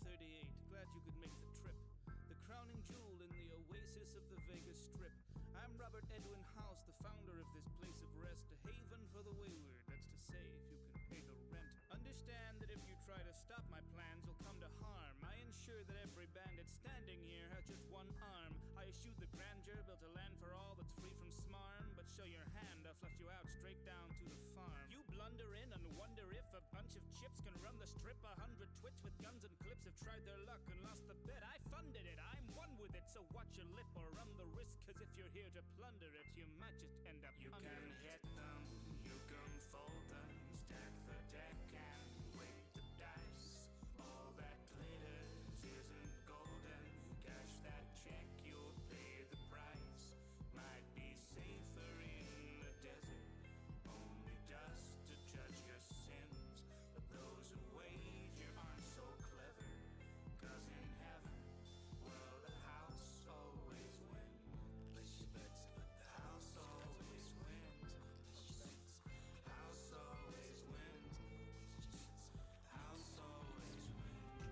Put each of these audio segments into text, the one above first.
38, glad you could make the trip. The crowning jewel in the oasis of the Vegas Strip. I'm Robert Edwin House, the founder of this place of rest, a haven for the wayward, that's to say, if you can pay the rent. Understand that if you try to stop my plans, you'll come to harm. I ensure that every bandit standing here has just one arm. I eschew the grandeur, built a land for all that's free from smarm. But show your hand, I'll flush you out straight down to the farm. You blunder in and wonder if a bunch of chips can run the strip. 100 twits with guns and clips have tried their luck and lost the bet. I funded it, I'm one with it, so watch your lip or run the risk. Cause if you're here to plunder it, you might just end up You under can it. hit them, you can fold them, stack the deck and weight the dice. All that glitters isn't golden. Cash that check, you'll pay the price. Might be safer in the desert, only dust to judge your sins. But those who wager aren't so clever, cause in heaven, well, the house always wins. Place your bets, but the house always wins. House always wins. House always wins.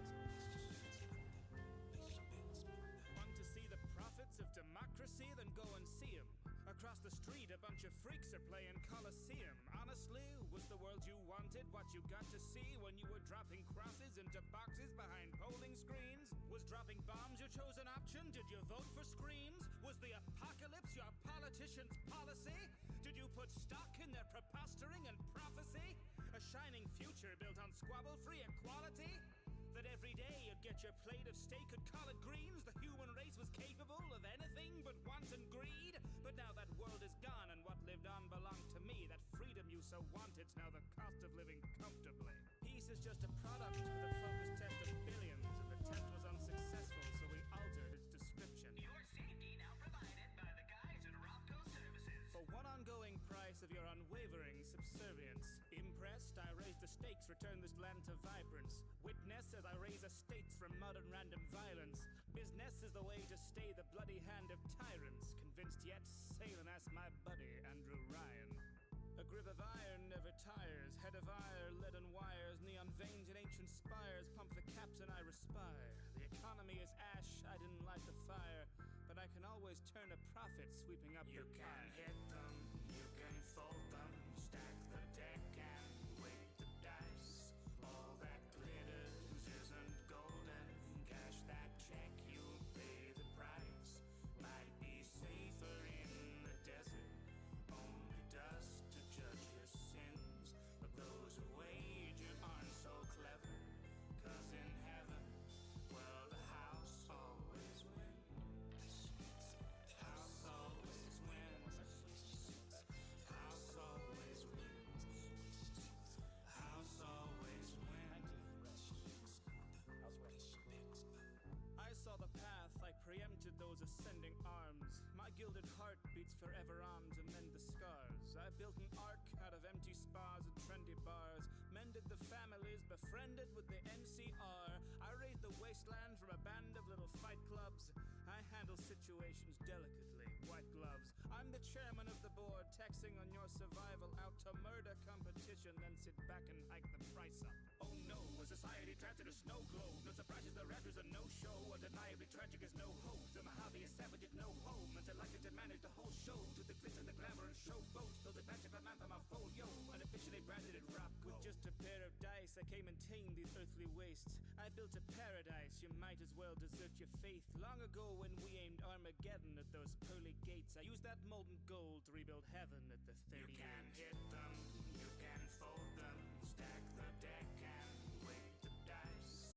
Want to see the profits of democracy? Then go and see 'em. Across the street, a bunch of freaks are playing Coliseum. Honestly, was the world you wanted what you got to see when you were dropping crosses into boxes behind polling screens? Was dropping bombs your chosen option? Did you vote for screams? Was the apocalypse your politician's policy? Did you put stock in their preposterous and prophecy? A shining future built on squabble-free equality? That every day you'd get your plate of steak and collard greens? The human race was capable of anything but wanton greed? But now that world is gone and what lived on belonged to me. That freedom you so wanted's now the cost of living comfortably. Peace is just a product with a focused test of billions, and the test was unsuccessful, so we altered its description. Your safety now provided by the guys at Rocco Services. For one ongoing price of your unwavering subservience. Impressed, I raise the stakes, return this land to vibrance. Witness as I raise estates from mud and random violence. Business is the way to stay the bloody hand of tyrants. Convinced yet, sail and ask my buddy, Andrew Ryan. A grip of iron never tires. Head of ire, leaden wires, neon veins and ancient spires. Pump the caps and I respire. The economy is ash, I didn't light the fire. But I can always turn a profit, sweeping up You the can pie. hit them, you can fold them, stack the deck and weight the dice. All that glitters isn't golden. Cash that check, you'll pay the price. Might be safer in the desert, only dust to judge your sins. But those who wager aren't so clever, cause in heaven, well, the house always wins. House always wins. House always wins. House always wins. I saw the path, I preempted those ascending arms. My gilded heart beats forever on to mend the scars. I built an ark out of empty spas and trendy bars. Mended the families, befriended with the NCR. I raised the wasteland from a band of little fight clubs. I handle situations delicately, white gloves. I'm the chairman of the board, taxing on your survival out to murder competition, then sit back and hike the price up. Oh no, a society trapped in a snow globe. No surprises, the raptors are no show. Undeniably tragic is no hope. The Mojave is savage is no home. Until I get to manage the whole show. To the glitz and the glamour and show boats. Those advantage of a man from my folio. Unofficially branded it rock. With just a pair of dice, I came and tamed these earthly wastes. I built a paradise, you might as well desert your faith. Long ago when we aimed Armageddon at those pearly gates, I used that molten gold to rebuild heaven at the 38. You can hit them, you can fold them, stack the deck and weight the dice.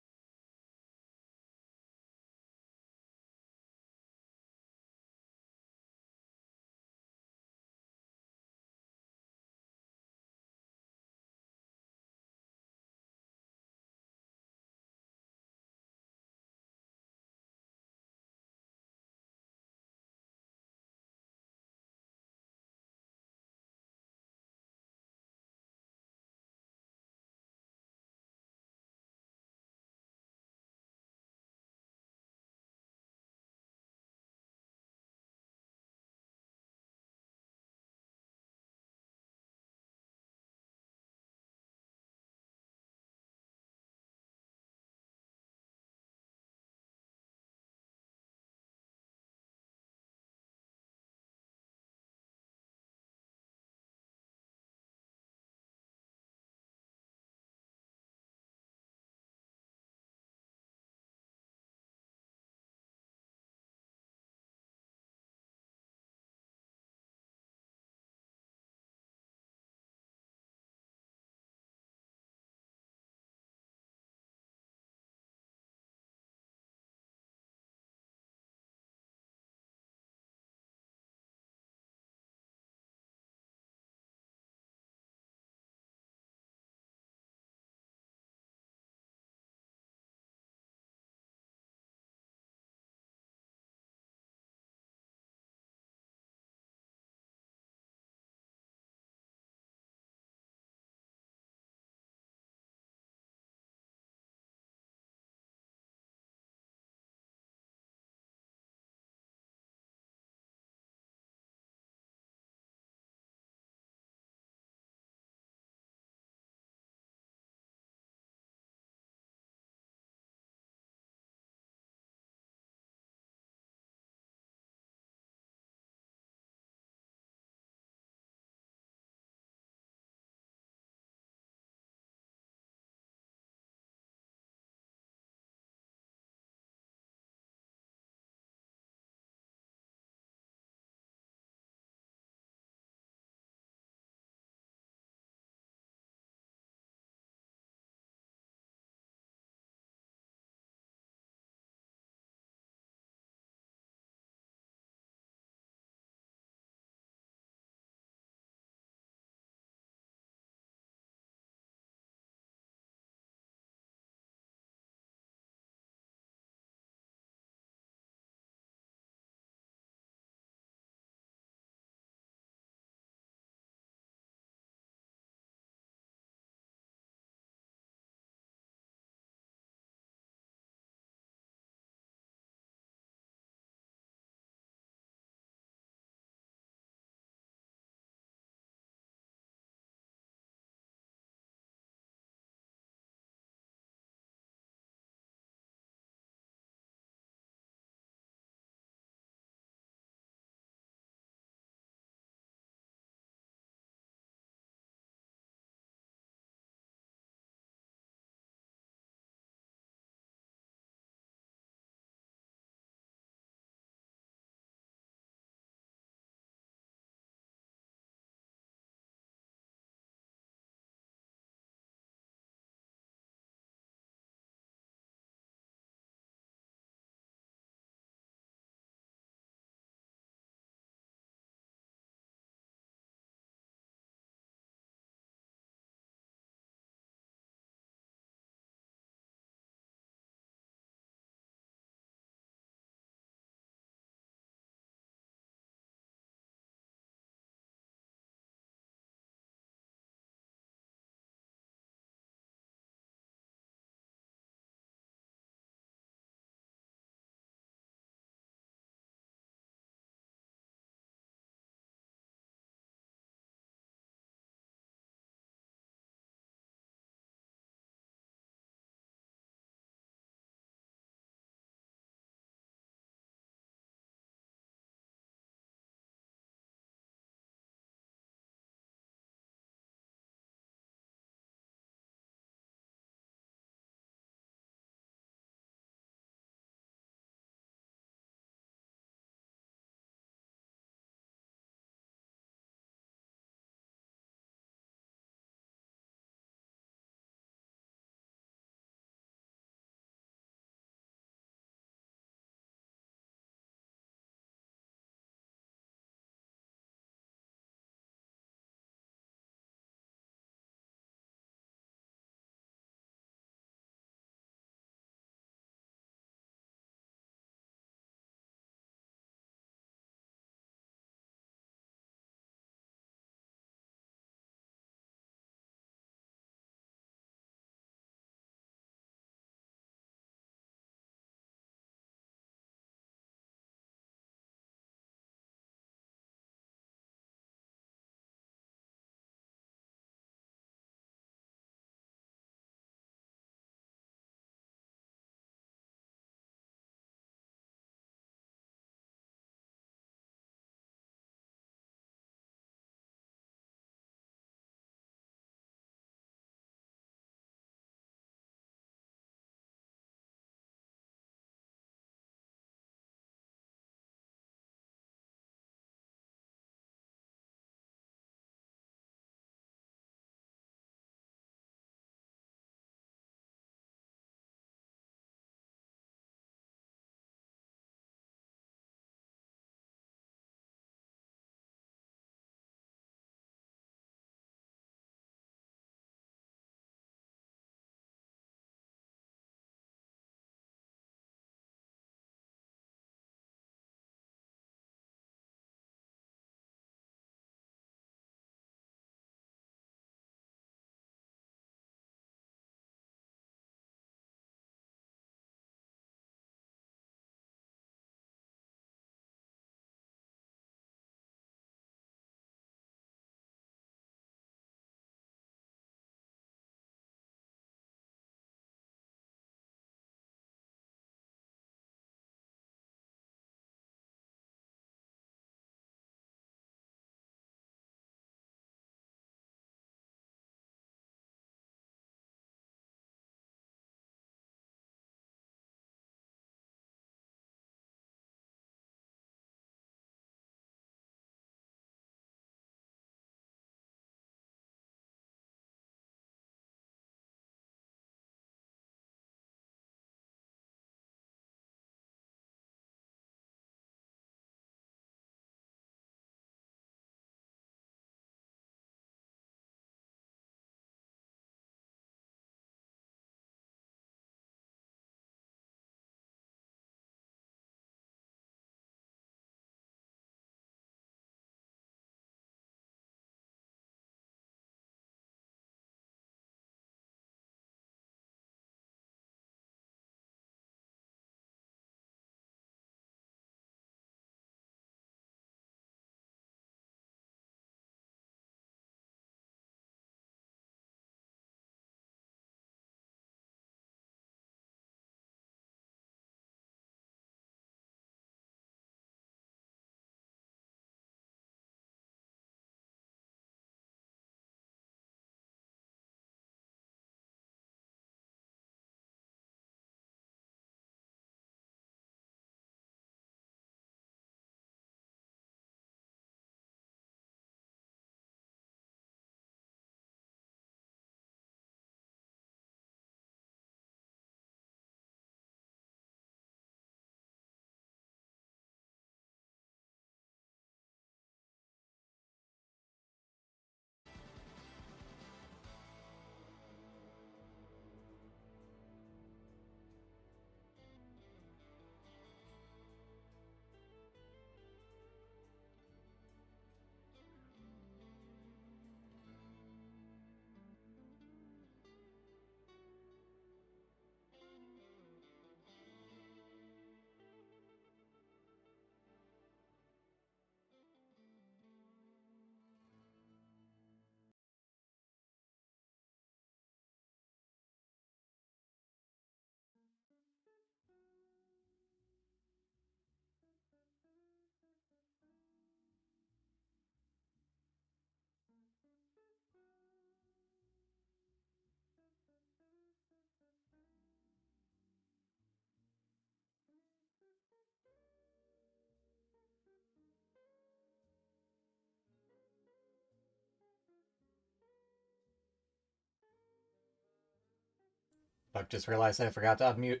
I just realized I forgot to unmute.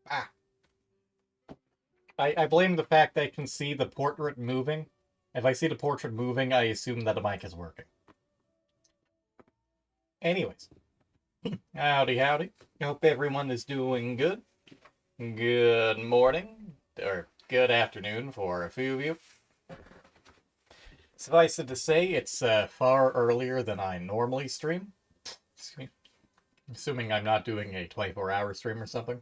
Ah. I blame the fact that I can see the portrait moving. If I see the portrait moving, I assume that the mic is working. Anyways. Howdy, howdy. Hope everyone is doing good. Good morning, or good afternoon for a few of you. Suffice it to say, it's far earlier than I normally stream. Assuming I'm not doing a 24-hour stream or something.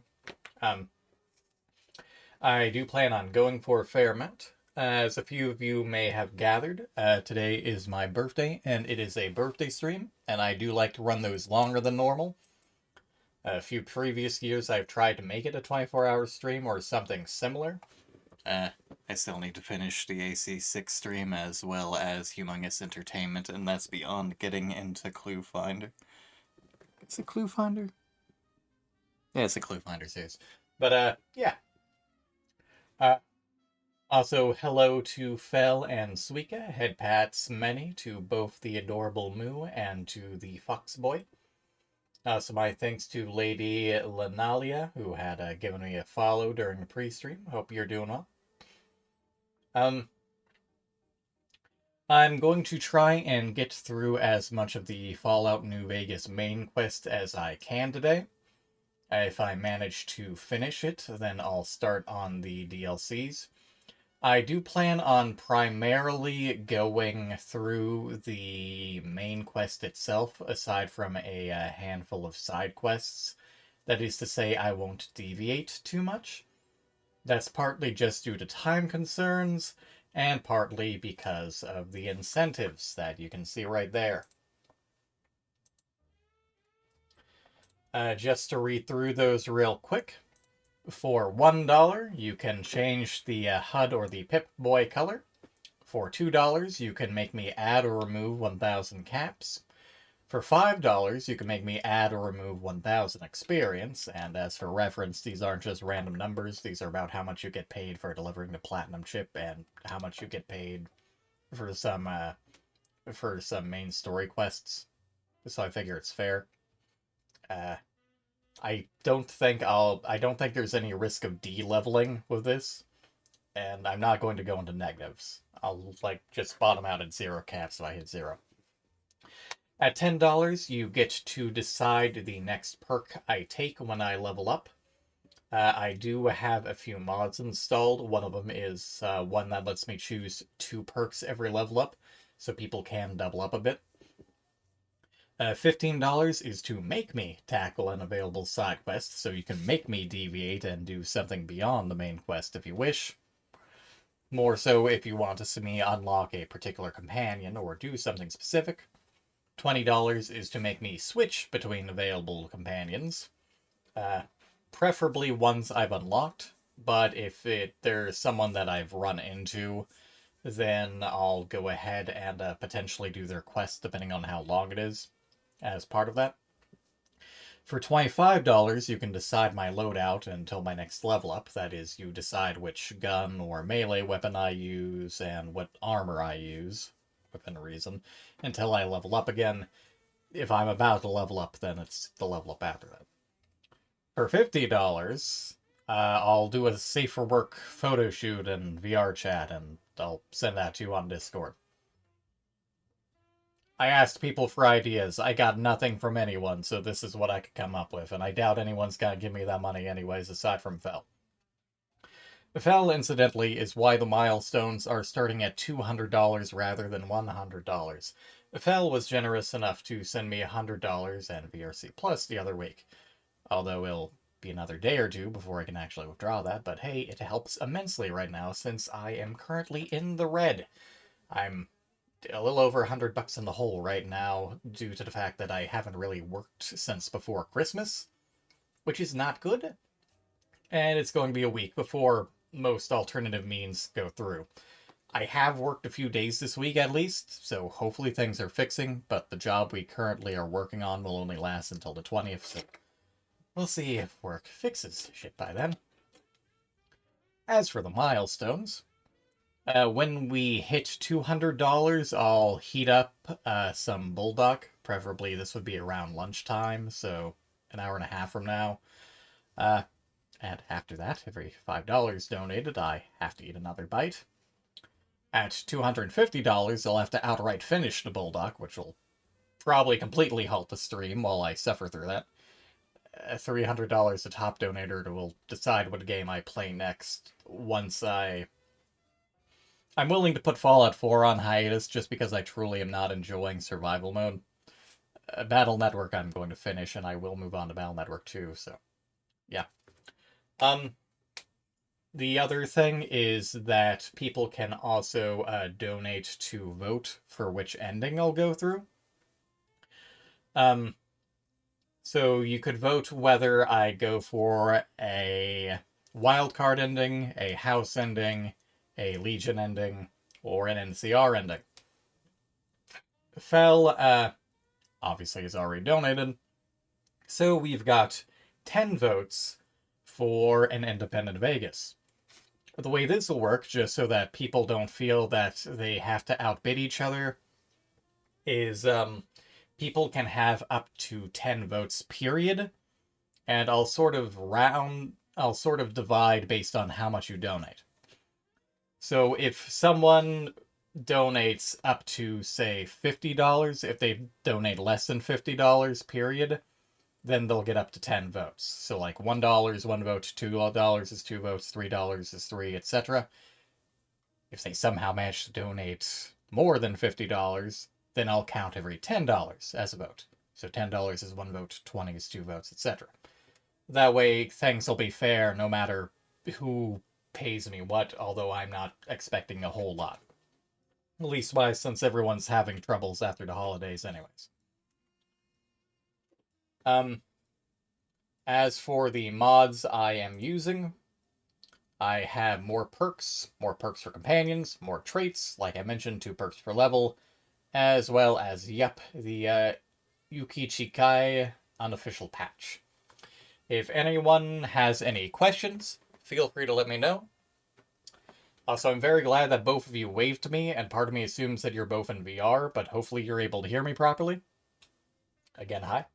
I do plan on going for a fair amount. As a few of you may have gathered, today is my birthday, and it is a birthday stream, and I do like to run those longer than normal. A few previous years I've tried to make it a 24-hour stream or something similar. I still need to finish the AC6 stream as well as Humongous Entertainment, and that's beyond getting into Clue Finder. Is it Clue Finder? Yeah, it's a Clue Finder series. But, yeah. Also, hello to Fel and Suika, head pats many to both the adorable Moo and to the Fox Boy. So my thanks to Lady Lenalia, who had given me a follow during the pre-stream. Hope you're doing well. I'm going to try and get through as much of the Fallout New Vegas main quest as I can today. If I manage to finish it, then I'll start on the DLCs. I do plan on primarily going through the main quest itself, aside from a handful of side quests. That is to say, I won't deviate too much. That's partly just due to time concerns, and partly because of the incentives that you can see right there. Just to read through those real quick. For $1, you can change the HUD or the Pip-Boy color. For $2, you can make me add or remove 1,000 caps. For $5, you can make me add or remove 1,000 experience. And as for reference, these aren't just random numbers. These are about how much you get paid for delivering the Platinum Chip and how much you get paid for some main story quests. So I figure it's fair. I don't think there's any risk of de-leveling with this, and I'm not going to go into negatives. I'll, just bottom out at 0 caps if I hit 0. At $10, you get to decide the next perk I take when I level up. I do have a few mods installed. One of them is one that lets me choose 2 perks every level up, so people can double up a bit. $15 is to make me tackle an available side quest, so you can make me deviate and do something beyond the main quest if you wish. More so if you want to see me unlock a particular companion or do something specific. $20 is to make me switch between available companions. Preferably ones I've unlocked, but if there's someone that I've run into, then I'll go ahead and potentially do their quest depending on how long it is. As part of that. For $25, you can decide my loadout until my next level up. That is, you decide which gun or melee weapon I use and what armor I use, within reason, until I level up again. If I'm about to level up, then it's the level up after that. For $50, I'll do a safe for work photo shoot and VR chat, and I'll send that to you on Discord. I asked people for ideas. I got nothing from anyone, so this is what I could come up with, and I doubt anyone's gonna give me that money anyways, aside from Fel. Fel, incidentally, is why the milestones are starting at $200 rather than $100. Fel was generous enough to send me $100 and VRC Plus the other week, although it'll be another day or two before I can actually withdraw that, but hey, it helps immensely right now since I am currently in the red. I'm a little over $100 in the hole right now due to the fact that I haven't really worked since before Christmas, which is not good. And it's going to be a week before most alternative means go through. I have worked a few days this week at least, so hopefully things are fixing, but the job we currently are working on will only last until the 20th, so we'll see if work fixes shit by then. As for the milestones, when we hit $200, I'll heat up some Bulldog. Preferably this would be around lunchtime, so an hour and a half from now. And after that, every $5 donated, I have to eat another bite. At $250, I'll have to outright finish the Bulldog, which will probably completely halt the stream while I suffer through that. $300, the top donator will decide what game I play next once I'm willing to put Fallout 4 on hiatus just because I truly am not enjoying survival mode. Battle Network I'm going to finish, and I will move on to Battle Network 2, so yeah. The other thing is that people can also donate to vote for which ending I'll go through. So you could vote whether I go for a wildcard ending, a house ending, a Legion ending, or an NCR ending. Fel, obviously, has already donated. So we've got 10 votes for an independent Vegas. The way this will work, just so that people don't feel that they have to outbid each other, is people can have up to 10 votes, period. And I'll sort of divide based on how much you donate. So if someone donates up to, say, $50, if they donate less than $50, period, then they'll get up to 10 votes. So like $1 is 1 vote, $2 is 2 votes, $3 is 3, etc. If they somehow manage to donate more than $50, then I'll count every $10 as a vote. So $10 is 1 vote, 20 is 2 votes, etc. That way, things will be fair no matter who pays me what, although I'm not expecting a whole lot. At least why, since everyone's having troubles after the holidays anyways. As for the mods I am using, I have more perks for companions, more traits, like I mentioned, 2 perks per level, as well as, the Yukichikai unofficial patch. If anyone has any questions, feel free to let me know. Also, I'm very glad that both of you waved to me, and part of me assumes that you're both in VR, but hopefully you're able to hear me properly. Again, hi.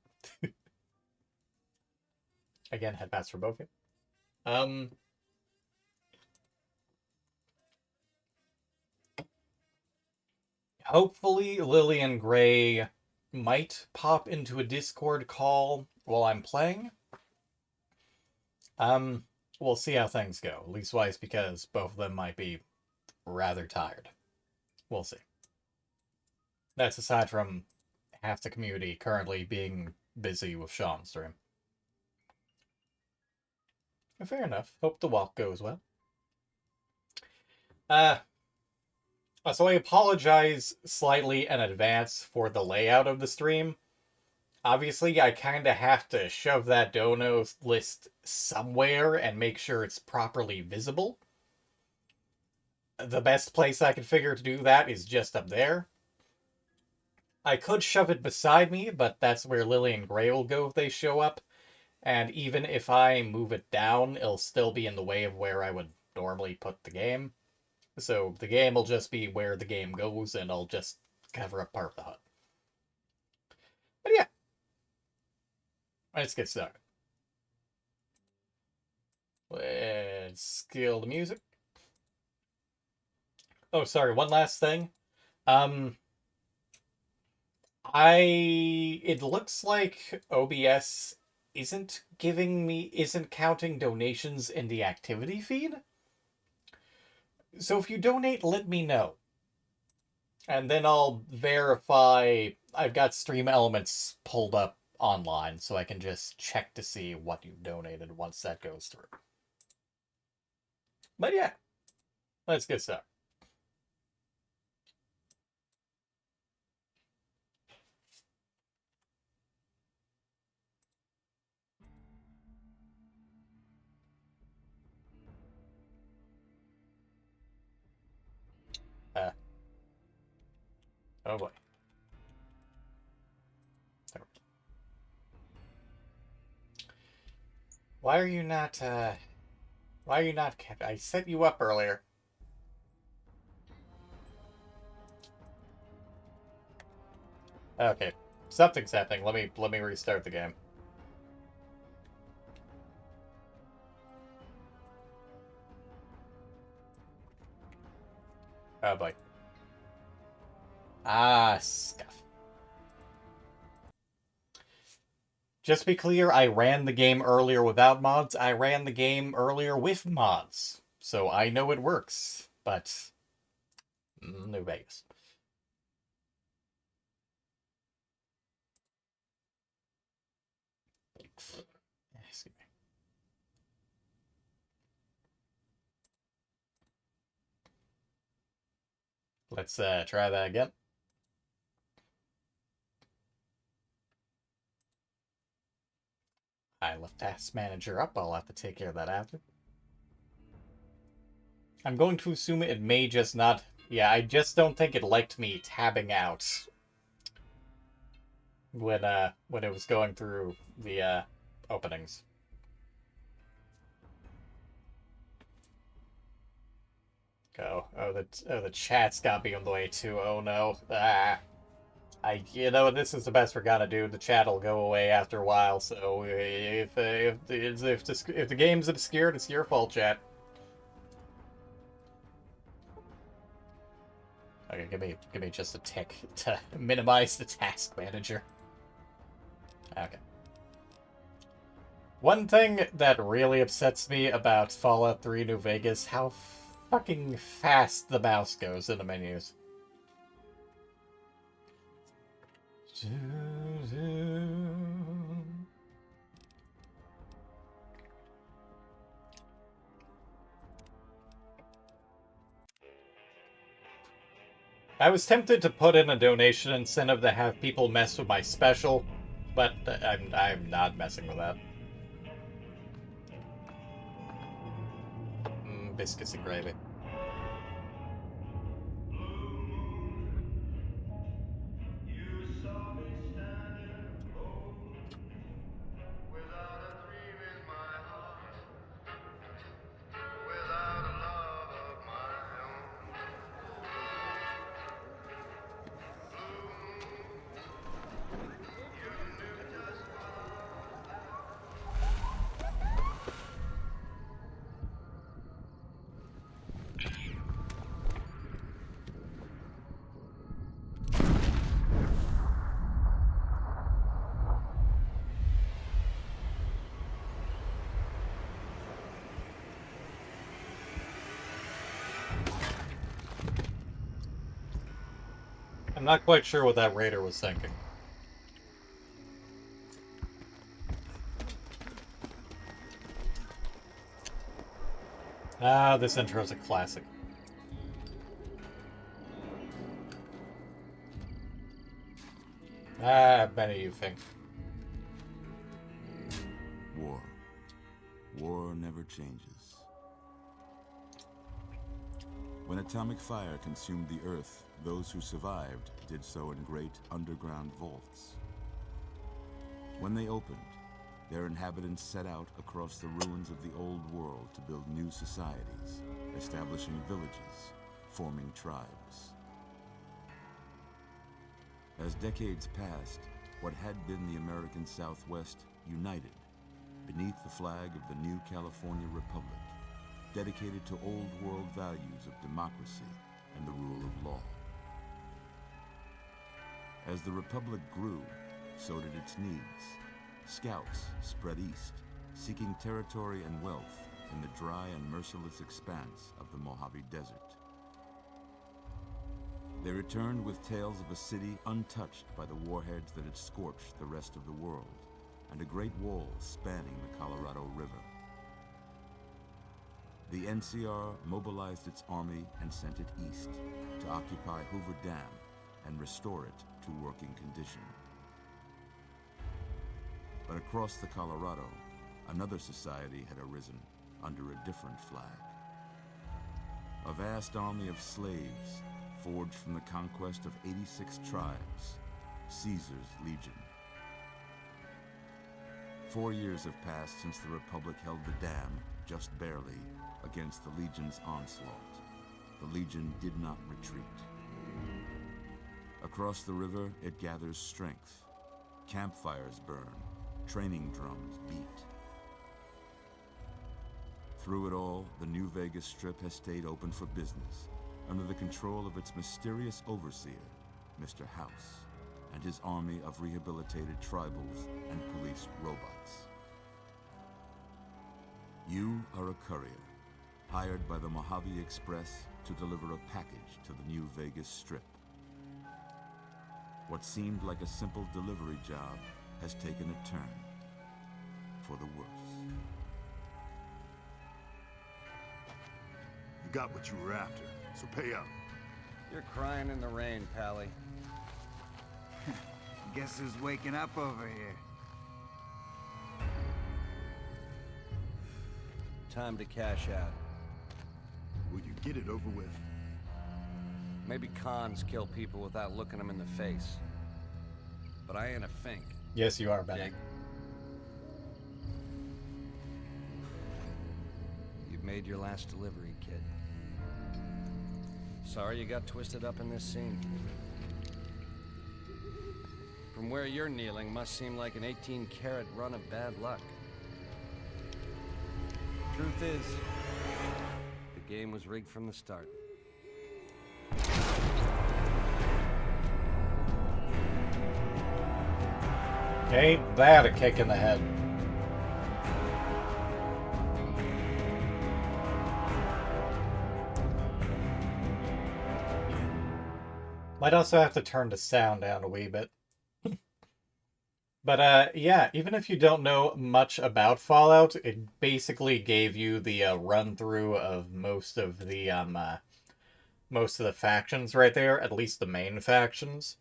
Again, headbats for both of you. Hopefully Lillian Gray might pop into a Discord call while I'm playing. We'll see how things go. Leastwise, because both of them might be rather tired. We'll see. That's aside from half the community currently being busy with Sean's stream. Fair enough. Hope the walk goes well. So I apologize slightly in advance for the layout of the stream. Obviously, I kind of have to shove that dono list somewhere and make sure it's properly visible. The best place I can figure to do that is just up there. I could shove it beside me, but that's where Lily and Gray will go if they show up. And even if I move it down, it'll still be in the way of where I would normally put the game. So the game will just be where the game goes, and I'll just cover up part of the HUD. But yeah. Let's get started. Let's scale the music. Oh, sorry, one last thing. It looks like OBS isn't counting donations in the activity feed. So if you donate, let me know. And then I'll verify. I've got Stream Elements pulled up online, so I can just check to see what you donated once that goes through. But yeah, let's get started. Oh boy. Why are you not, I set you up earlier. Okay. Something's happening. Let me restart the game. Oh boy. Ah, scuff. Just to be clear, I ran the game earlier without mods. I ran the game earlier with mods. So I know it works. But... New Vegas. Excuse me. Let's try that again. I left Task Manager up. I'll have to take care of that after. I'm going to assume it may just not... Yeah, I just don't think it liked me tabbing out when it was going through the openings. Oh, the chat's got me on the way too. Oh no. You know, this is the best we're gonna do. The chat will go away after a while. So if the game's obscured, it's your fault, chat. Okay, give me just a tick to minimize the task manager. Okay. One thing that really upsets me about Fallout 3 New Vegas, how fucking fast the mouse goes in the menus. I was tempted to put in a donation incentive to have people mess with my special, but I'm not messing with that. Biscuits and gravy. I'm not quite sure what that raider was thinking. Ah, this intro is a classic. Many of you think. War. War never changes. When atomic fire consumed the earth, those who survived did so in great underground vaults. When they opened, their inhabitants set out across the ruins of the old world to build new societies, establishing villages, forming tribes. As decades passed, what had been the American Southwest united beneath the flag of the new California Republic, dedicated to old world values of democracy and the rule of law. As the Republic grew, so did its needs. Scouts spread east, seeking territory and wealth in the dry and merciless expanse of the Mojave Desert. They returned with tales of a city untouched by the warheads that had scorched the rest of the world, and a great wall spanning the Colorado River. The NCR mobilized its army and sent it east to occupy Hoover Dam and restore it to working condition. But across the Colorado, another society had arisen under a different flag. A vast army of slaves forged from the conquest of 86 tribes, Caesar's Legion. 4 years have passed since the Republic held the dam, just barely, against the Legion's onslaught. The Legion did not retreat. Across the river, it gathers strength. Campfires burn, training drums beat. Through it all, the New Vegas Strip has stayed open for business, under the control of its mysterious overseer, Mr. House, and his army of rehabilitated tribals and police robots. You are a courier, hired by the Mojave Express to deliver a package to the New Vegas Strip. What seemed like a simple delivery job has taken a turn for the worse. You got what you were after, so pay up. You're crying in the rain, Pally. Guess who's waking up over here? Time to cash out. Will you get it over with? Maybe cons kill people without looking them in the face. But I ain't a fink. Yes, you are, Benny. Dig? You've made your last delivery, kid. Sorry you got twisted up in this scene. From where you're kneeling must seem like an 18-carat run of bad luck. Truth is, the game was rigged from the start. Ain't that a kick in the head? Might also have to turn the sound down a wee bit. But yeah, even if you don't know much about Fallout, it basically gave you the run-through of most of the factions right there, at least the main factions.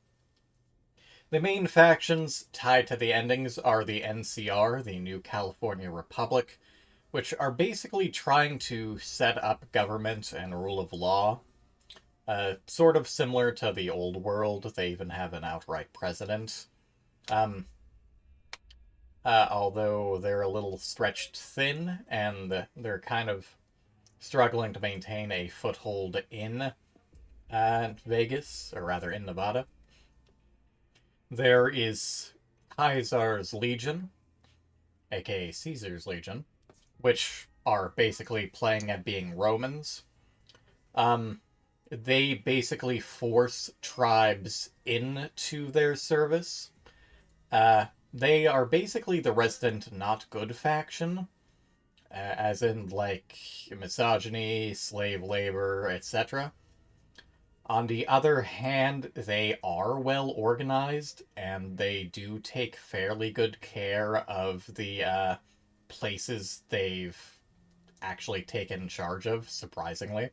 The main factions tied to the endings are the NCR, the New California Republic, which are basically trying to set up government and rule of law. Sort of similar to the old world, they even have an outright president. Although they're a little stretched thin, and they're kind of struggling to maintain a foothold in Vegas, or rather in Nevada. There is Caesar's Legion, aka Caesar's Legion, which are basically playing at being Romans. They basically force tribes into their service. They are basically the resident not good faction, as in, like, misogyny, slave labor, etc. On the other hand, they are well organized, and they do take fairly good care of the places they've actually taken charge of, surprisingly.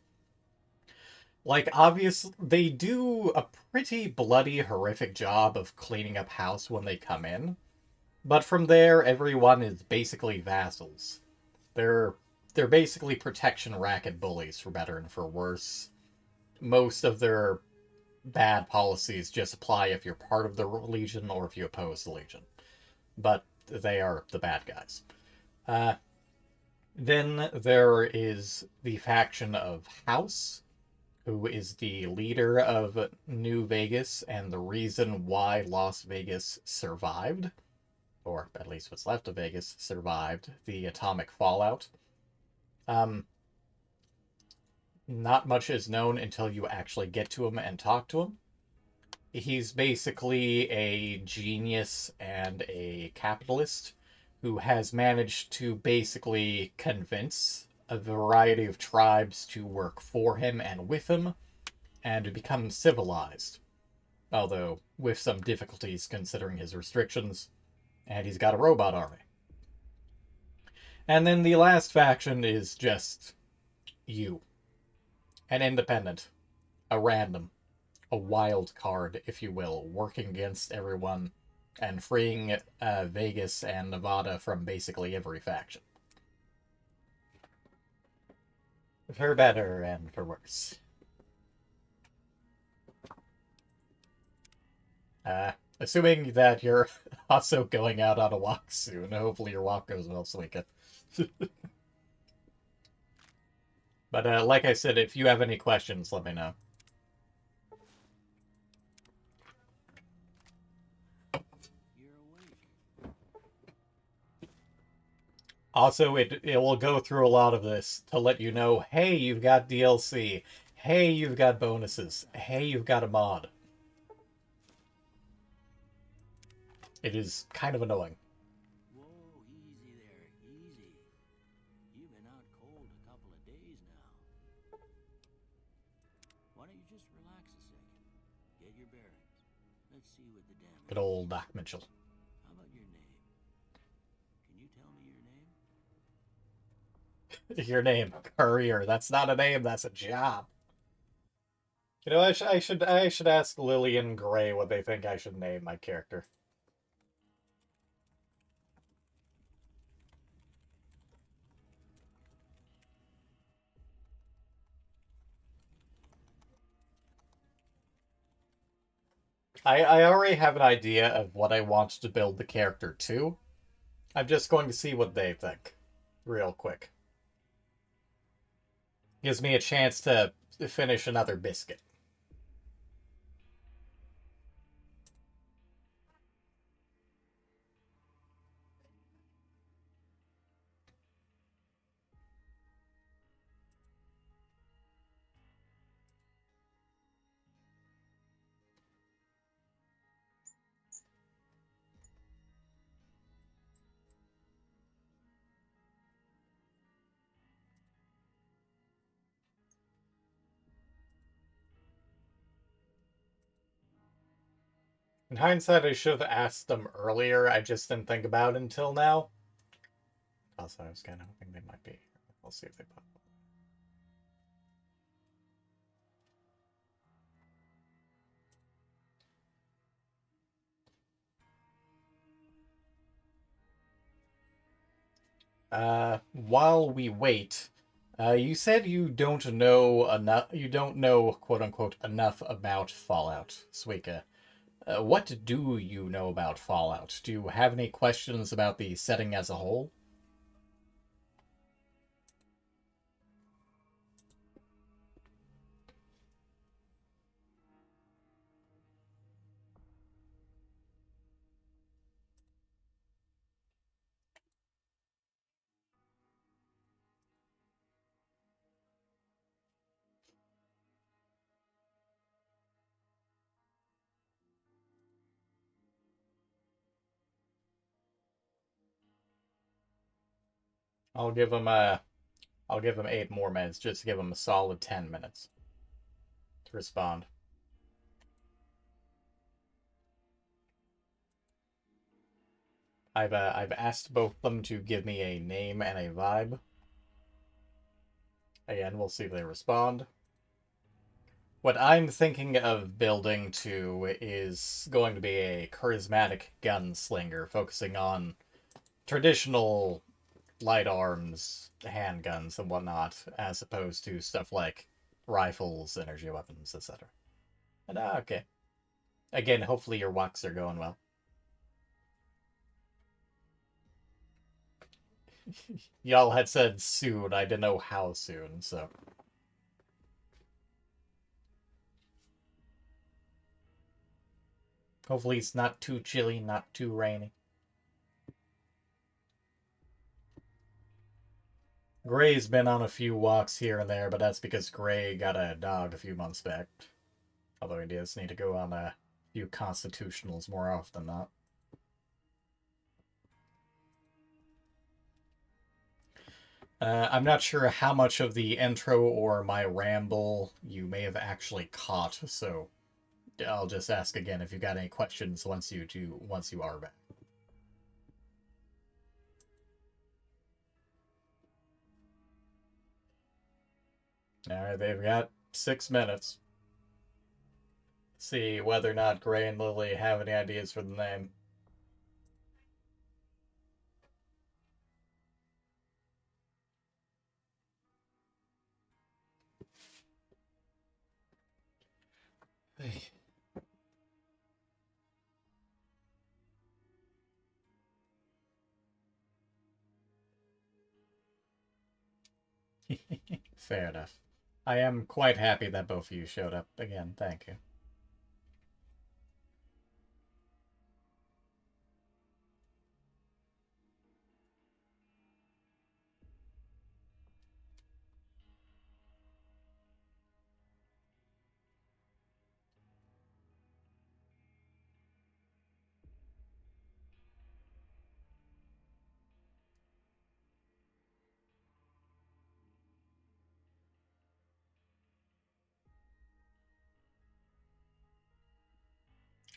Like, obviously, they do a pretty bloody, horrific job of cleaning up house when they come in. But from there, everyone is basically vassals. They're basically protection racket bullies, for better and for worse. Most of their bad policies just apply if you're part of the Legion or if you oppose the Legion. But they are the bad guys. Then there is the faction of House, who is the leader of New Vegas and the reason why Las Vegas survived, or at least what's left of Vegas survived, the atomic fallout. Not much is known until you actually get to him and talk to him. He's basically a genius and a capitalist who has managed to basically convince a variety of tribes to work for him and with him, and to become civilized. Although, with some difficulties considering his restrictions, and he's got a robot army. And then the last faction is just you. An independent. A random. A wild card, if you will, working against everyone and freeing Vegas and Nevada from basically every faction. For better and for worse. Assuming that you're also going out on a walk soon, hopefully your walk goes well so we can... But like I said, if you have any questions, let me know. Also, it will go through a lot of this to let you know, hey, you've got DLC. Hey, you've got bonuses. Hey, you've got a mod. It is kind of annoying. Whoa, easy there, easy. You've been out cold a couple of days now. Why don't you just relax a second? Get your bearings. Let's see what the damage Good old Doc Mitchell. How about your name? Can you tell me your name? Your name, Courier. That's not a name, that's a job. You know, I should ask Lillian Gray what they think I should name my character. I already have an idea of what I want to build the character to. I'm just going to see what they think. Real quick. Gives me a chance to finish another biscuit. In hindsight, I should have asked them earlier. I just didn't think about it until now. Also, I was kind of hoping they might be here. We'll see if they pop up. While we wait, you said you don't know enough. You don't know, quote unquote, enough about Fallout, Suika. What do you know about Fallout? Do you have any questions about the setting as a whole? I'll give them I'll give them 8 more minutes, just to give them a solid 10 minutes to respond. I've asked both of them to give me a name and a vibe. Again, we'll see if they respond. What I'm thinking of building to is going to be a charismatic gunslinger, focusing on traditional light arms, handguns, and whatnot, as opposed to stuff like rifles, energy weapons, etc. And okay. Again, hopefully your walks are going well. Y'all had said soon, I didn't know how soon, so... Hopefully it's not too chilly, not too rainy. Gray's been on a few walks here and there, but that's because Gray got a dog a few months back. Although he does need to go on a few constitutionals more often than not. I'm not sure how much of the intro or my ramble you may have actually caught, so I'll just ask again if you got any questions once you are back. Alright, they've got 6 minutes. See whether or not Gray and Lily have any ideas for the name. Fair enough. I am quite happy that both of you showed up again. Thank you.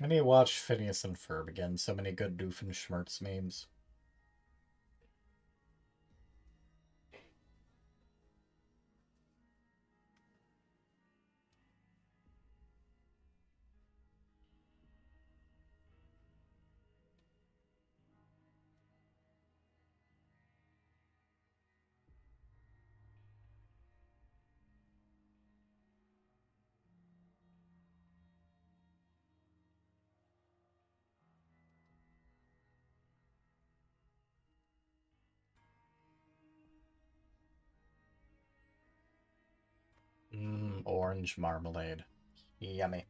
I need to watch Phineas and Ferb again. So many good Doofenshmirtz memes. Orange marmalade. Yummy.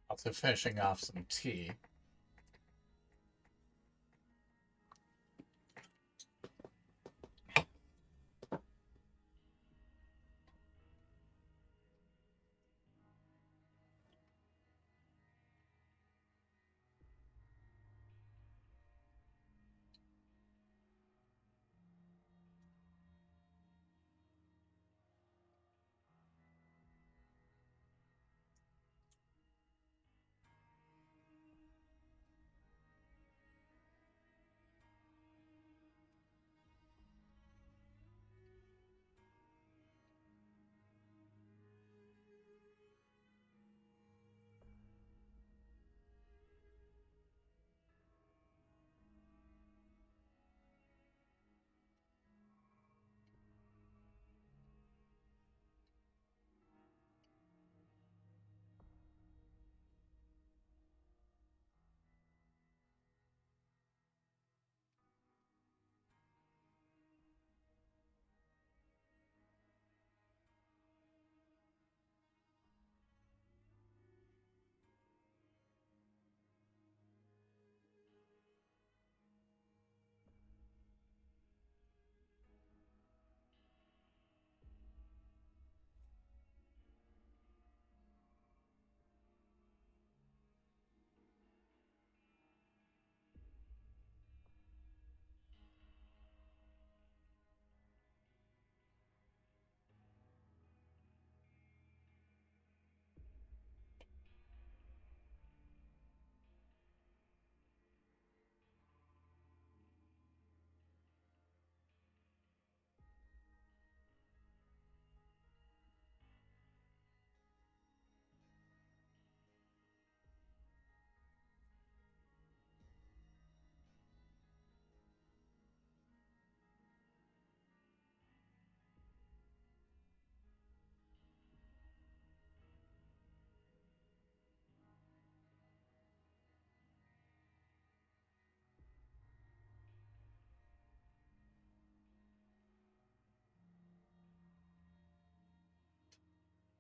Also finishing off some tea.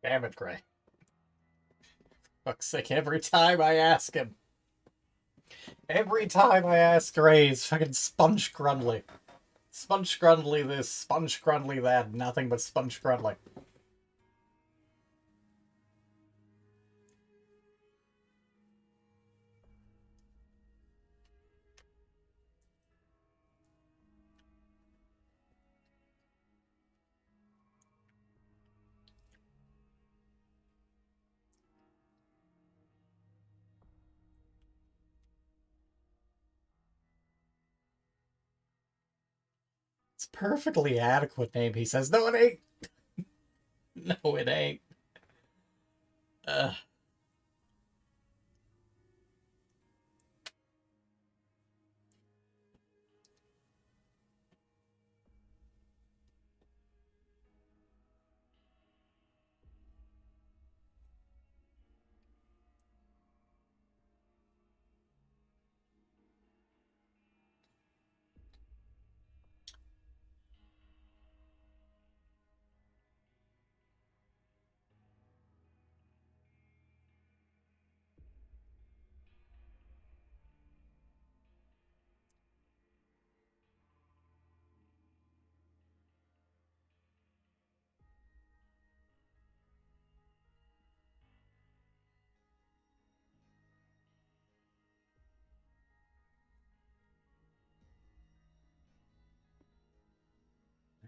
Damn it, Gray. Fuck's sake, every time I ask him. Every time I ask Gray, he's fucking sponge grundly. Sponge grundly this, sponge grundly that, nothing but sponge grundly. It's a perfectly adequate name, he says. No, it ain't. No, it ain't. Ugh.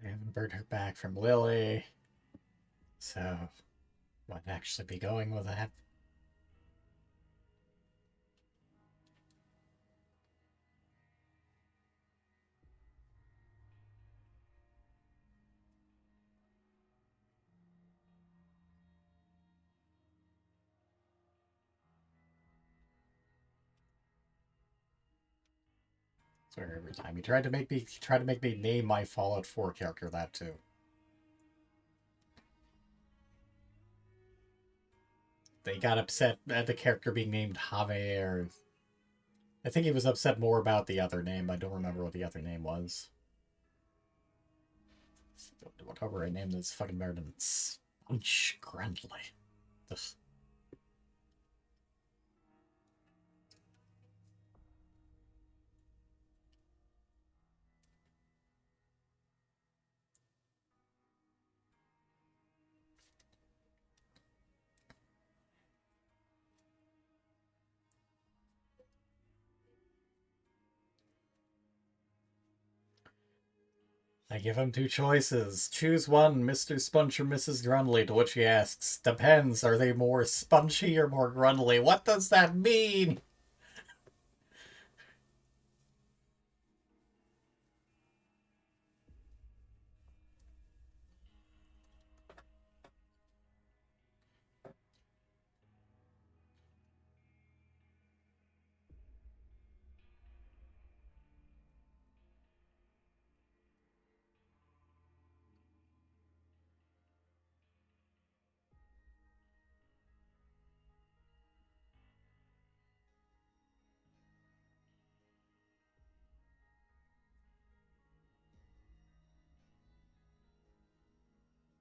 I haven't heard her back from Lily, so might actually be going with that. So every time he tried to make me name my Fallout 4 character that too. They got upset at the character being named Javier. I think he was upset more about the other name. I don't remember what the other name was. Whatever I named this fucking better than Sponge Grundley. This. I give him two choices. Choose one, Mr. Sponge or Mrs. Grundley, to which he asks, depends, are they more spongy or more grundly? What does that mean?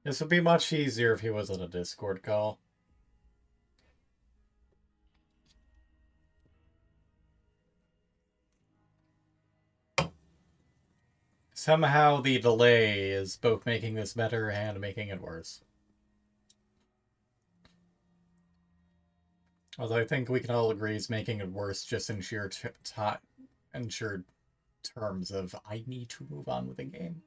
This would be much easier if he was in a Discord call. Somehow the delay is both making this better and making it worse. Although I think we can all agree it's making it worse just in sheer terms of I need to move on with the game.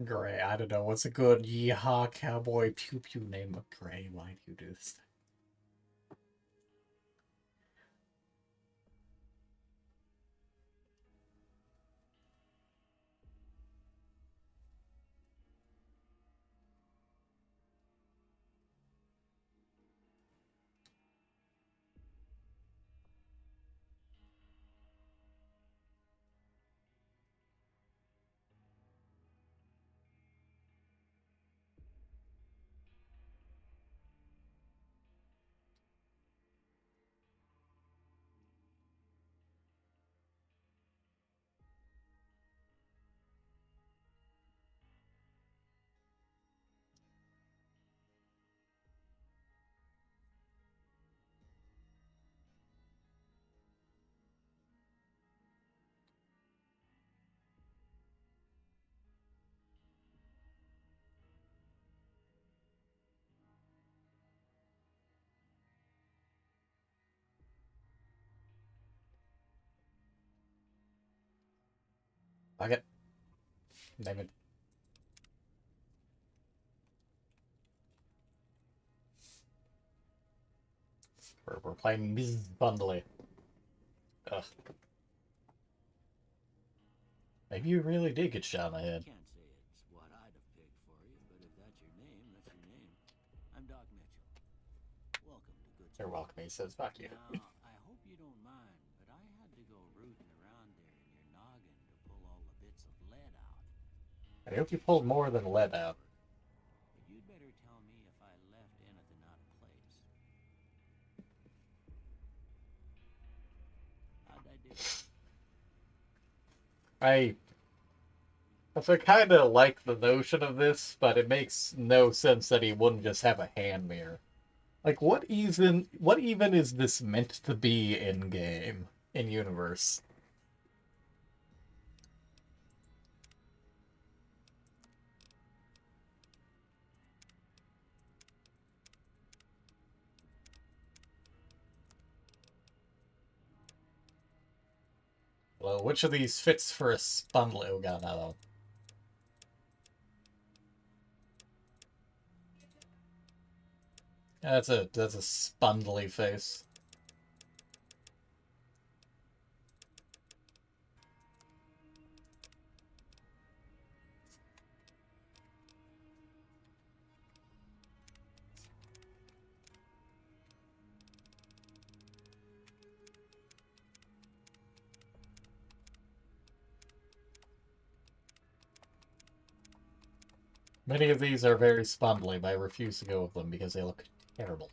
Gray, I don't know. What's a good yeehaw cowboy pew pew name of Gray? Why do you do this? Fuck it. Name it. We're playing Ms. Bundley. Ugh. Maybe you really did get shot in the head. Can't say it's what I'd have picked for you, but if that's your name, that's your name. I'm Doc Mitchell. Welcome to Good You're School. welcome, he says. Fuck you. Now, I hope you don't mind, but I had to go rooting around there in your noggin to pull all the bits of lead out. I hope you pulled more than lead out. But you'd better tell me if I left anything out of place. How'd I do? I kind of like the notion of this, but it makes no sense that he wouldn't just have a hand mirror. Like, what even is this meant to be in game, in universe? Well, which of these fits for a spundle? Oh god, no. That's a spundly face. Many of these are very spundly, but I refuse to go with them because they look terrible.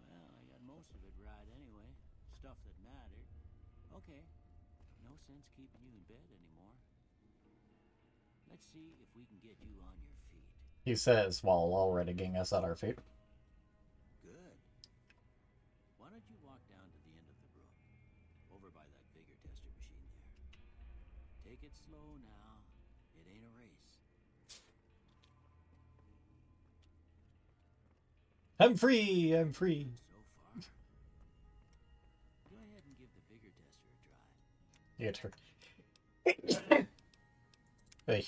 Well, I got most of it right anyway. Stuff that mattered. Okay. No sense keeping you in bed anymore. Let's see if we can get you on your feet. He says while already getting us on our feet. Good. Why don't you walk down to the end of the room? Over by that vigor tester machine there. Take it slow now. It ain't a race. I'm free! I'm free! So far. Go ahead and give the vigor tester a try. Hey.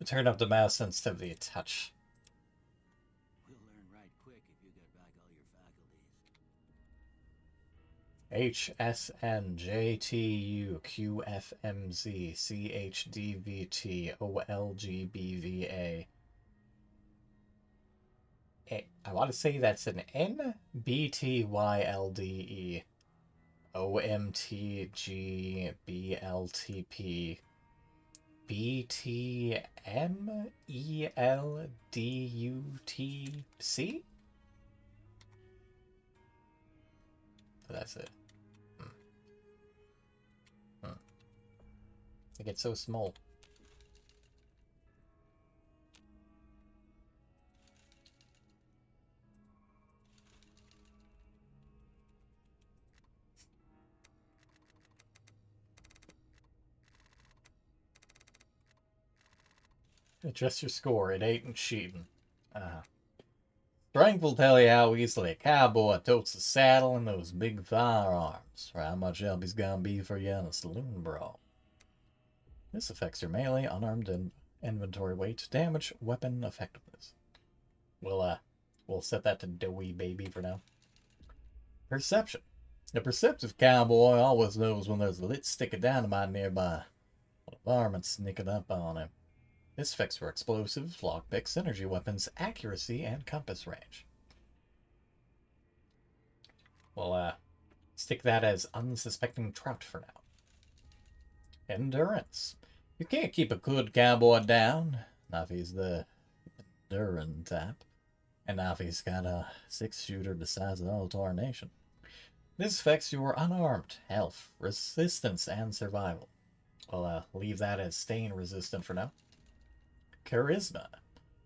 Turn up the mouse sensitivity a touch. We'll learn right quick if you get back all your faculties. HSNJTUQFMZCHDVTOLGBVA. I want to say that's an N B T Y L D E O M T G B L T P B T M E L D U T C. So that's it. It gets so small. Adjust your score. It ain't cheating. Strength will tell you how easily a cowboy totes the saddle and those big firearms, or how much help he's gonna be for you in a saloon brawl. This affects your melee, unarmed, and inventory weight, damage, weapon effectiveness. We'll set that to doughy baby for now. Perception. The perceptive cowboy always knows when there's a lit stick of dynamite nearby. A varmint sneaking up on him. This affects for explosives, lockpicks, energy weapons, accuracy, and compass range. We'll stick that as unsuspecting trout for now. Endurance. You can't keep a good cowboy down. Not if he's the enduring type. And not if he's got a 6-shooter the size of the whole tarnation. This affects your unarmed, health, resistance, and survival. We'll leave that as stain resistant for now. Charisma.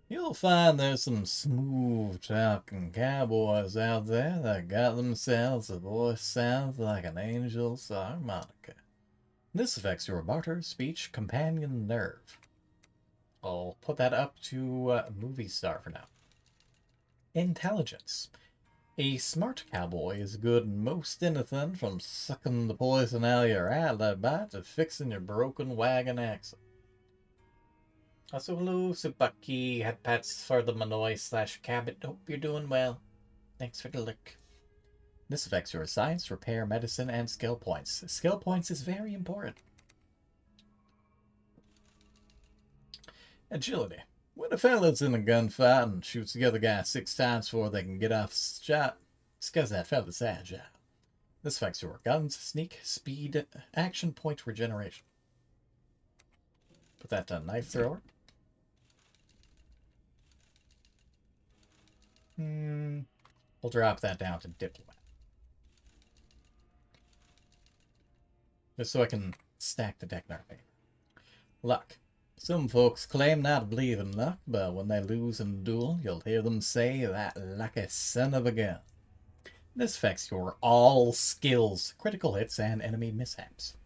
You'll find there's some smooth-talking cowboys out there that got themselves a voice sounds like an angel's harmonica. This affects your barter, speech, companion, nerve. I'll put that up to movie star for now. Intelligence. A smart cowboy is good in most anything from sucking the poison out of your antler bite to fixing your broken wagon axle. Also, hello, Subaki, head pats for the Manoy/Cabot. Hope you're doing well. Thanks for the look. This affects your science, repair, medicine, and skill points. Skill points is very important. Agility. When a fella's in a gunfight and shoots the other guy 6 times before they can get off the shot, it's because that fella's agile. This affects your guns, sneak, speed, action point regeneration. Put that to knife thrower. We'll drop that down to diplomat. Just so I can stack the deck in our favor. Luck. Some folks claim not to believe in luck, but when they lose in a duel, you'll hear them say, "That lucky son of a gun." This affects your all skills, critical hits, and enemy mishaps.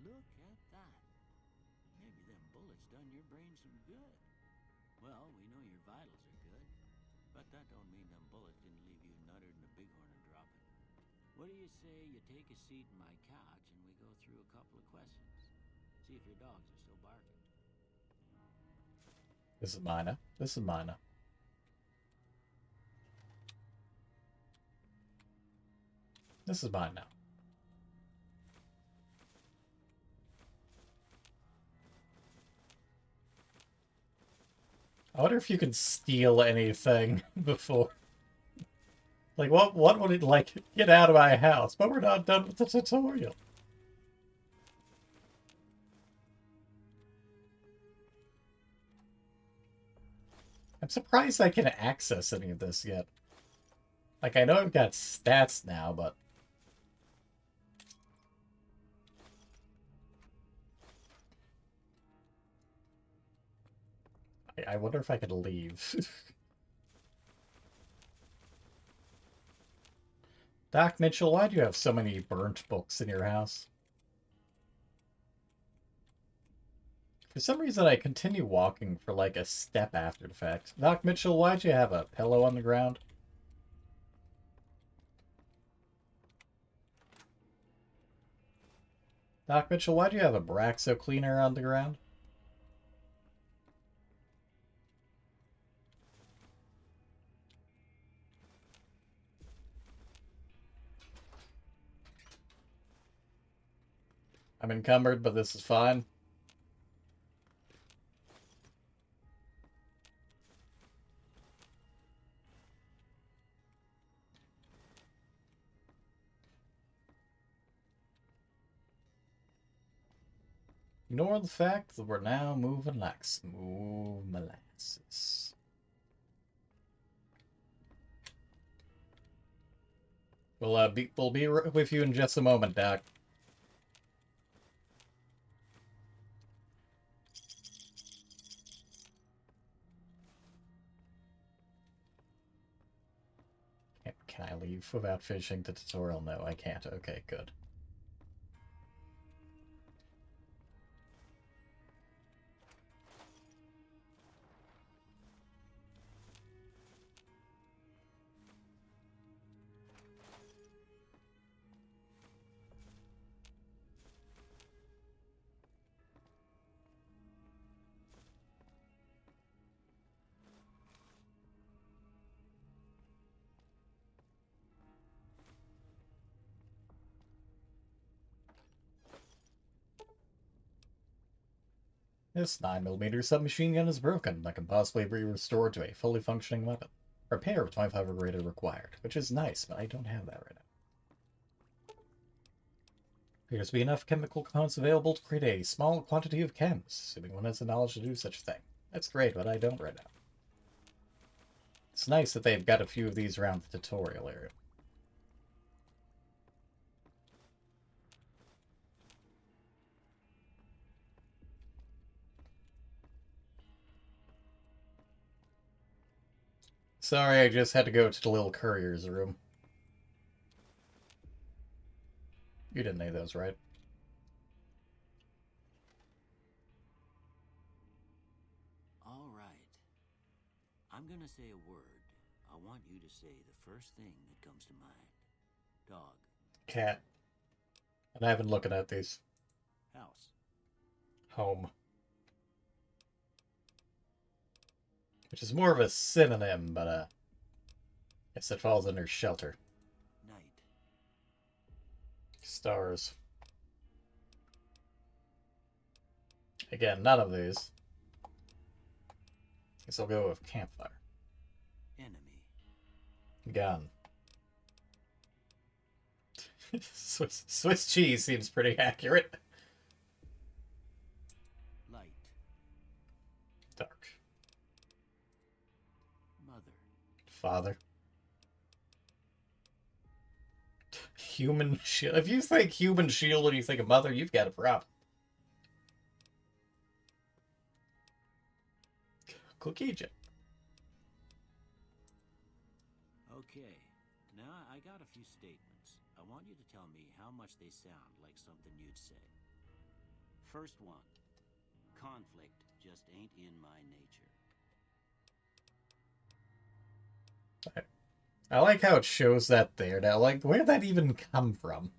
Look at that. Maybe them bullets done your brain some good. Well, we know your vitals are good, but that don't mean them bullets didn't leave you nuttered in a bighorn and dropping. What do you say you take a seat in my couch and we go through a couple of questions? See if your dogs are still barking. This is minor. This is minor. This is mine now. I wonder if you can steal anything before. Like, what would it, like, get out of my house? But we're not done with the tutorial. I'm surprised I can access any of this yet. Like, I know I've got stats now, but... I wonder if I could leave. Doc Mitchell, why do you have so many burnt books in your house? For some reason, I continue walking for like a step after the fact. Doc Mitchell, why'd you have a pillow on the ground? Doc Mitchell, why do you have a Braxo cleaner on the ground? I'm encumbered, but this is fine. Ignore the fact that we're now moving like smooth molasses. We'll be with you in just a moment, Doc. Can I leave without finishing the tutorial? No, I can't. Okay, good. This 9mm submachine gun is broken, but can possibly be restored to a fully functioning weapon. Repair with 25 or greater required, which is nice, but I don't have that right now. Appears to be enough chemical components available to create a small quantity of chems, assuming one has the knowledge to do such a thing. That's great, but I don't right now. It's nice that they've got a few of these around the tutorial area. Sorry, I just had to go to the little courier's room. You didn't need those, right? All right. I'm gonna say a word. I want you to say the first thing that comes to mind. Dog. Cat. And I've been looking at these. House. Home. Which is more of a synonym, but I guess it falls under shelter. Night. Stars. Again, none of these. Guess I'll go with campfire. Enemy. Gun. Swiss cheese seems pretty accurate. Light. Dark. Mother. Father. Human shield. If you think human shield when you think of mother, you've got a problem. Cookie jar. Okay. Now I got a few statements. I want you to tell me how much they sound like something you'd say. First one. Conflict just ain't in my nature. I like how it shows that there now. Like, where'd that even come from?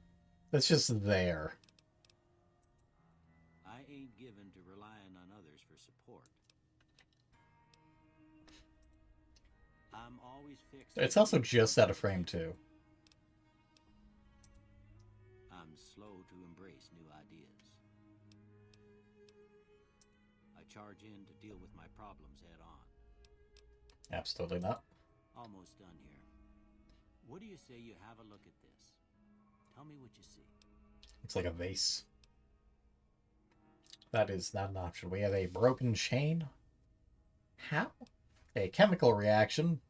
That's just there. I ain't given to relying on others for support. I'm always fixed. It's also just out of frame, too. I'm slow to embrace new ideas. I charge in to deal with my problems head on. Absolutely not. Almost done here. What do you say you have a look at this? Tell me what you see. Looks like a vase. That is not an option. We have a broken chain. How? A chemical reaction.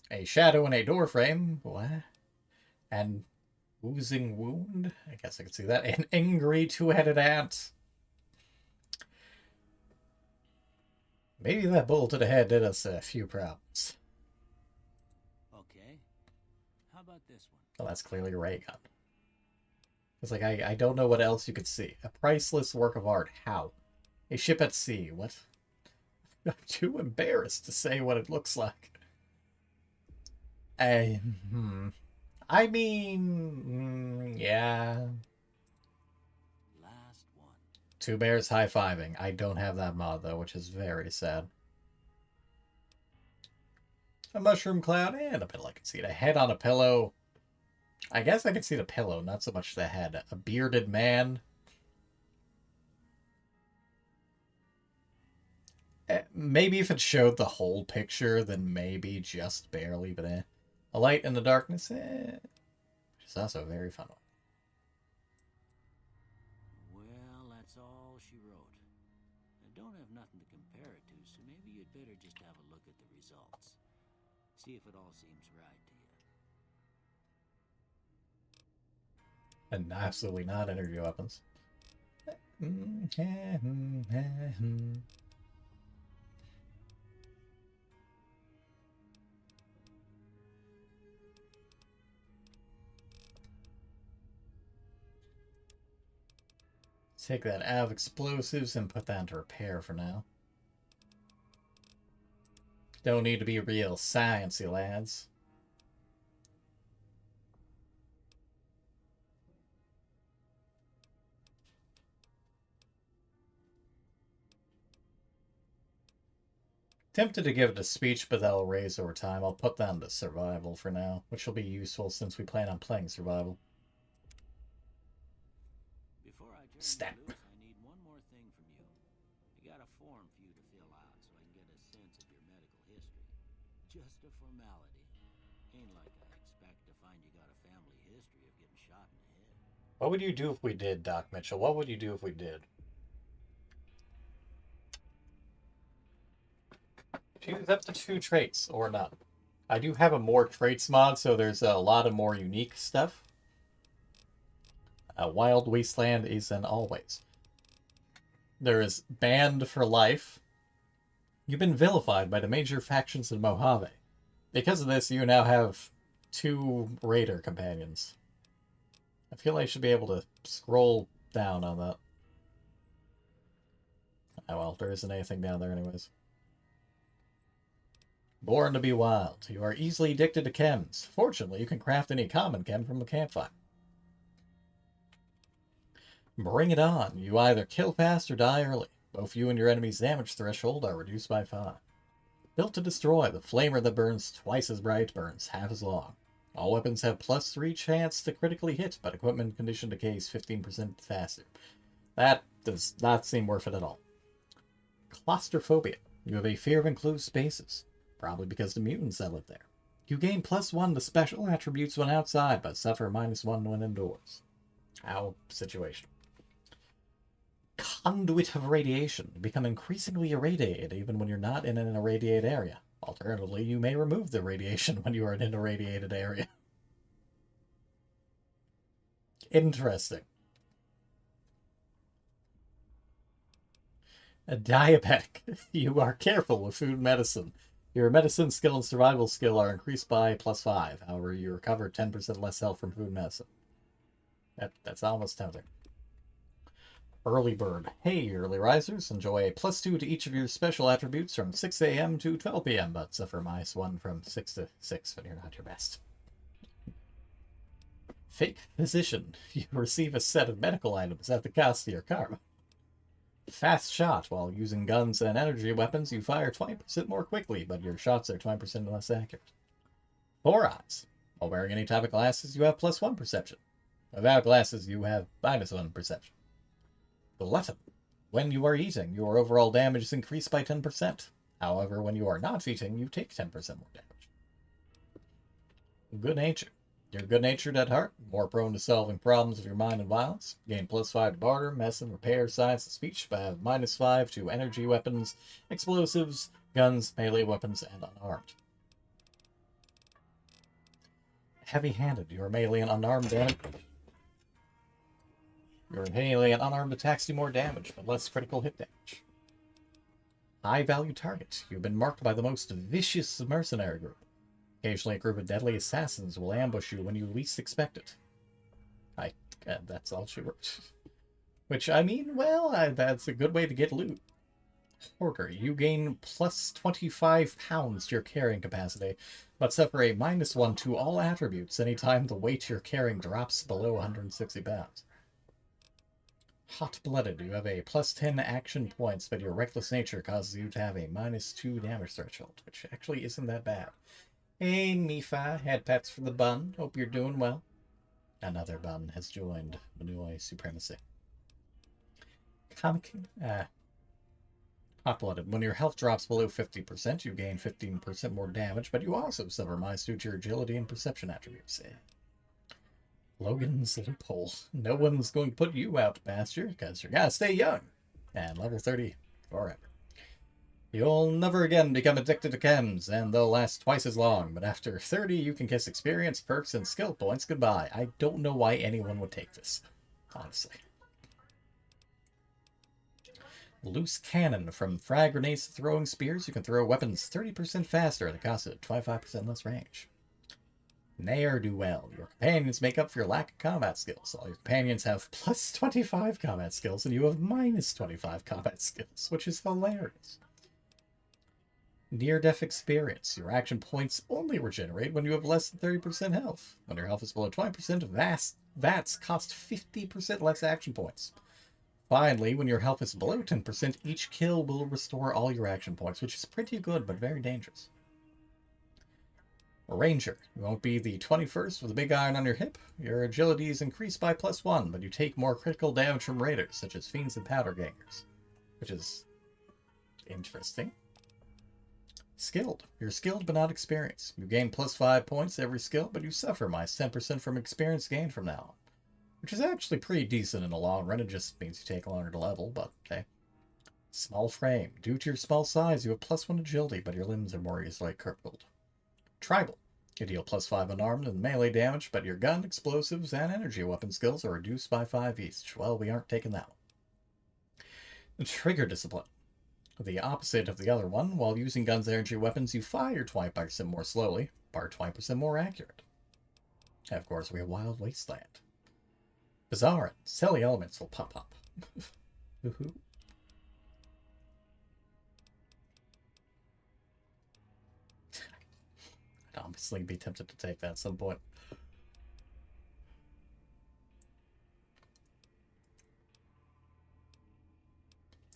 A shadow in a doorframe. What? And oozing wound. I guess I can see that. An angry two-headed ant. Maybe that bullet to the head did us a few problems. Okay. How about this one? Well, that's clearly a ray gun. It's like, I don't know what else you could see. A priceless work of art. How? A ship at sea. What? I'm too embarrassed to say what it looks like. I mean, yeah. Last one. Two bears high-fiving. I don't have that mod, though, which is very sad. A mushroom cloud and a pillow. I can see it. A head on a pillow. I guess I can see the pillow, not so much the head. A bearded man. Maybe if it showed the whole picture, then maybe just barely, but A light in the darkness, which is also a very fun one. Well, that's all she wrote. I don't have nothing to compare it to, so maybe you'd better just have a look at the results. See if it all seems right to you. And absolutely not energy weapons. Take that out of explosives and put that into repair for now. Don't need to be real sciencey, lads. Tempted to give it a speech, but that'll raise over time. I'll put that into survival for now, which will be useful since we plan on playing survival. Before I turn Stat. you loose, I need one more thing from you. I got a form for you to fill out so I can get a sense of your medical history. Just a formality. Ain't like I expect to find you got a family history of getting shot in the head. What would you do if we did, Doc Mitchell? What would you do if we did? Choose up to 2 traits, or none. I do have a more traits mod, so there's a lot of more unique stuff. Wild Wasteland is an always. There is Banned for Life. You've been vilified by the major factions in Mojave. Because of this, you now have 2 raider companions. I feel I should be able to scroll down on that. Oh well, there isn't anything down there anyways. Born to be wild. You are easily addicted to chems. Fortunately, you can craft any common chem from a campfire. Bring it on. You either kill fast or die early. Both you and your enemy's damage threshold are reduced by 5. Built to destroy, the flamer that burns twice as bright burns half as long. All weapons have +3 chance to critically hit, but equipment condition decays 15% faster. That does not seem worth it at all. Claustrophobia. You have a fear of enclosed spaces. Probably because the mutants that live there. You gain +1 to special attributes when outside, but suffer -1 when indoors. How situation. Conduit of radiation. You become increasingly irradiated even when you're not in an irradiated area. Alternatively, you may remove the radiation when you are in an irradiated area. Interesting. A diabetic. You are careful with food and medicine. Your medicine skill and survival skill are increased by +5. However, you recover 10% less health from food and medicine. That's almost tempting. Early bird. Hey, early risers. Enjoy a +2 to each of your special attributes from 6 a.m. to 12 p.m., but suffer -1 from 6 to 6 when you're not your best. Fake physician. You receive a set of medical items at the cost of your karma. Fast shot. While using guns and energy weapons, you fire 20% more quickly, but your shots are 20% less accurate. 4 eyes. While wearing any type of glasses, you have +1 perception. Without glasses, you have -1 perception. Glutton. When you are eating, your overall damage is increased by 10%. However, when you are not eating, you take 10% more damage. Good nature. You're good-natured at heart, more prone to solving problems of your mind and violence. Gain +5 to barter, medicine, repair, science, and speech, but have -5 to energy weapons, explosives, guns, melee weapons, and unarmed. Heavy-handed. Your melee and unarmed damage. Your melee and unarmed attacks do more damage, but less critical hit damage. High-value target. You've been marked by the most vicious mercenary group. Occasionally, a group of deadly assassins will ambush you when you least expect it. That's all she wrote. Which, I mean, well, that's a good way to get loot. Hoarder. You gain +25 pounds to your carrying capacity, but suffer a -1 to all attributes anytime the weight you're carrying drops below 160 pounds. Hot-blooded. You have a +10 action points, but your reckless nature causes you to have a -2 damage threshold, which actually isn't that bad. Hey, Mifa, had pets for the bun. Hope you're doing well. Another bun has joined Manui Supremacy. Hot-blooded. When your health drops below 50%, you gain 15% more damage, but you also suffer -2 to your agility and perception attributes. Logan's loophole. No one's going to put you out to pasture, because you're gonna stay young. And level 30 forever. You'll never again become addicted to chems, and they'll last twice as long, but after 30 you can kiss experience, perks, and skill points goodbye. I don't know why anyone would take this, honestly. Loose cannon. From frag grenades to throwing spears, you can throw weapons 30% faster at a cost of 25% less range. Ne'er-do-well. Your companions make up for your lack of combat skills. All your companions have +25 combat skills, and you have -25 combat skills, which is hilarious. Near-death experience. Your action points only regenerate when you have less than 30% health. When your health is below 20%, VATs cost 50% less action points. Finally, when your health is below 10%, each kill will restore all your action points, which is pretty good, but very dangerous. Ranger. You won't be the 21st with a big iron on your hip. Your agility is increased by +1, but you take more critical damage from raiders, such as fiends and powder gangers, which is interesting. Skilled. You're skilled but not experienced. You gain +5 points every skill, but you suffer -10% from experience gained from now on. Which is actually pretty decent in the long run. It just means you take longer to level, but hey. Small frame. Due to your small size, you have +1 agility, but your limbs are more easily crippled. Tribal. You deal +5 unarmed and melee damage, but your gun, explosives, and energy weapon skills are reduced by 5 each. Well, we aren't taking that one. Trigger discipline. The opposite of the other one, while using guns and energy weapons, you fire 20% more slowly, are 20% more accurate. And of course, we have Wild Wasteland. Bizarre and silly elements will pop up. Woohoo. I'd obviously be tempted to take that at some point.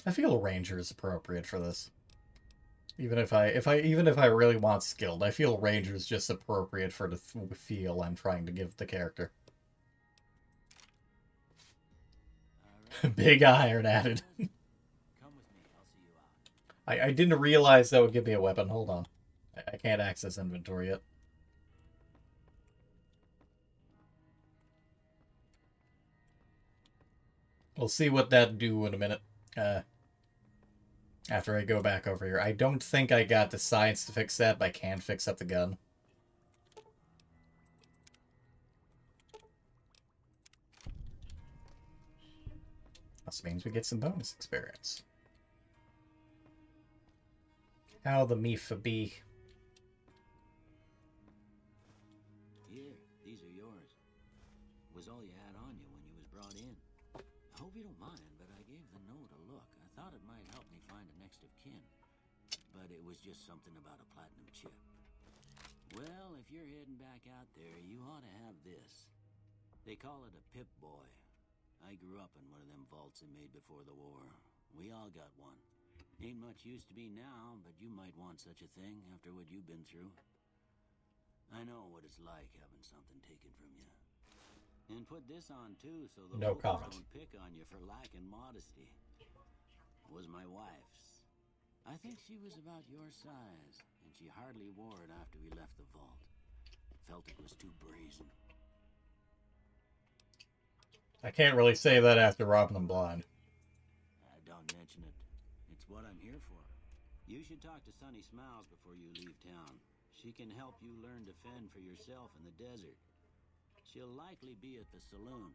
I feel Ranger is appropriate for this. Even if I really want skilled, I feel Ranger is just appropriate for the feel I'm trying to give the character. Big iron added. I didn't realize that would give me a weapon. Hold on. I can't access inventory yet. We'll see what that do in a minute. After I go back over here. I don't think I got the science to fix that, but I can fix up the gun. This means we get some bonus experience. How the meef be? Here, these are yours. It was all you had on you when you was brought in. I hope you don't mind, but I gave the note a look. I thought it might help me find a next of kin. But it was just something about a platinum chip. Well, if you're heading back out there, you ought to have this. They call it a Pip-Boy. I grew up in one of them vaults they made before the war. We all got one. Ain't much use to be now, but you might want such a thing after what you've been through. I know what it's like having something taken from you. And put this on too, so the No locals comment. don't pick on you for lacking modesty. Was my wife's. I think she was about your size, and she hardly wore it after we left the vault. Felt it was too brazen. I can't really say that after robbing them blind. Don't mention it. It's what I'm here for. You should talk to Sunny Smiles before you leave town. She can help you learn to fend for yourself in the desert. She'll likely be at the saloon.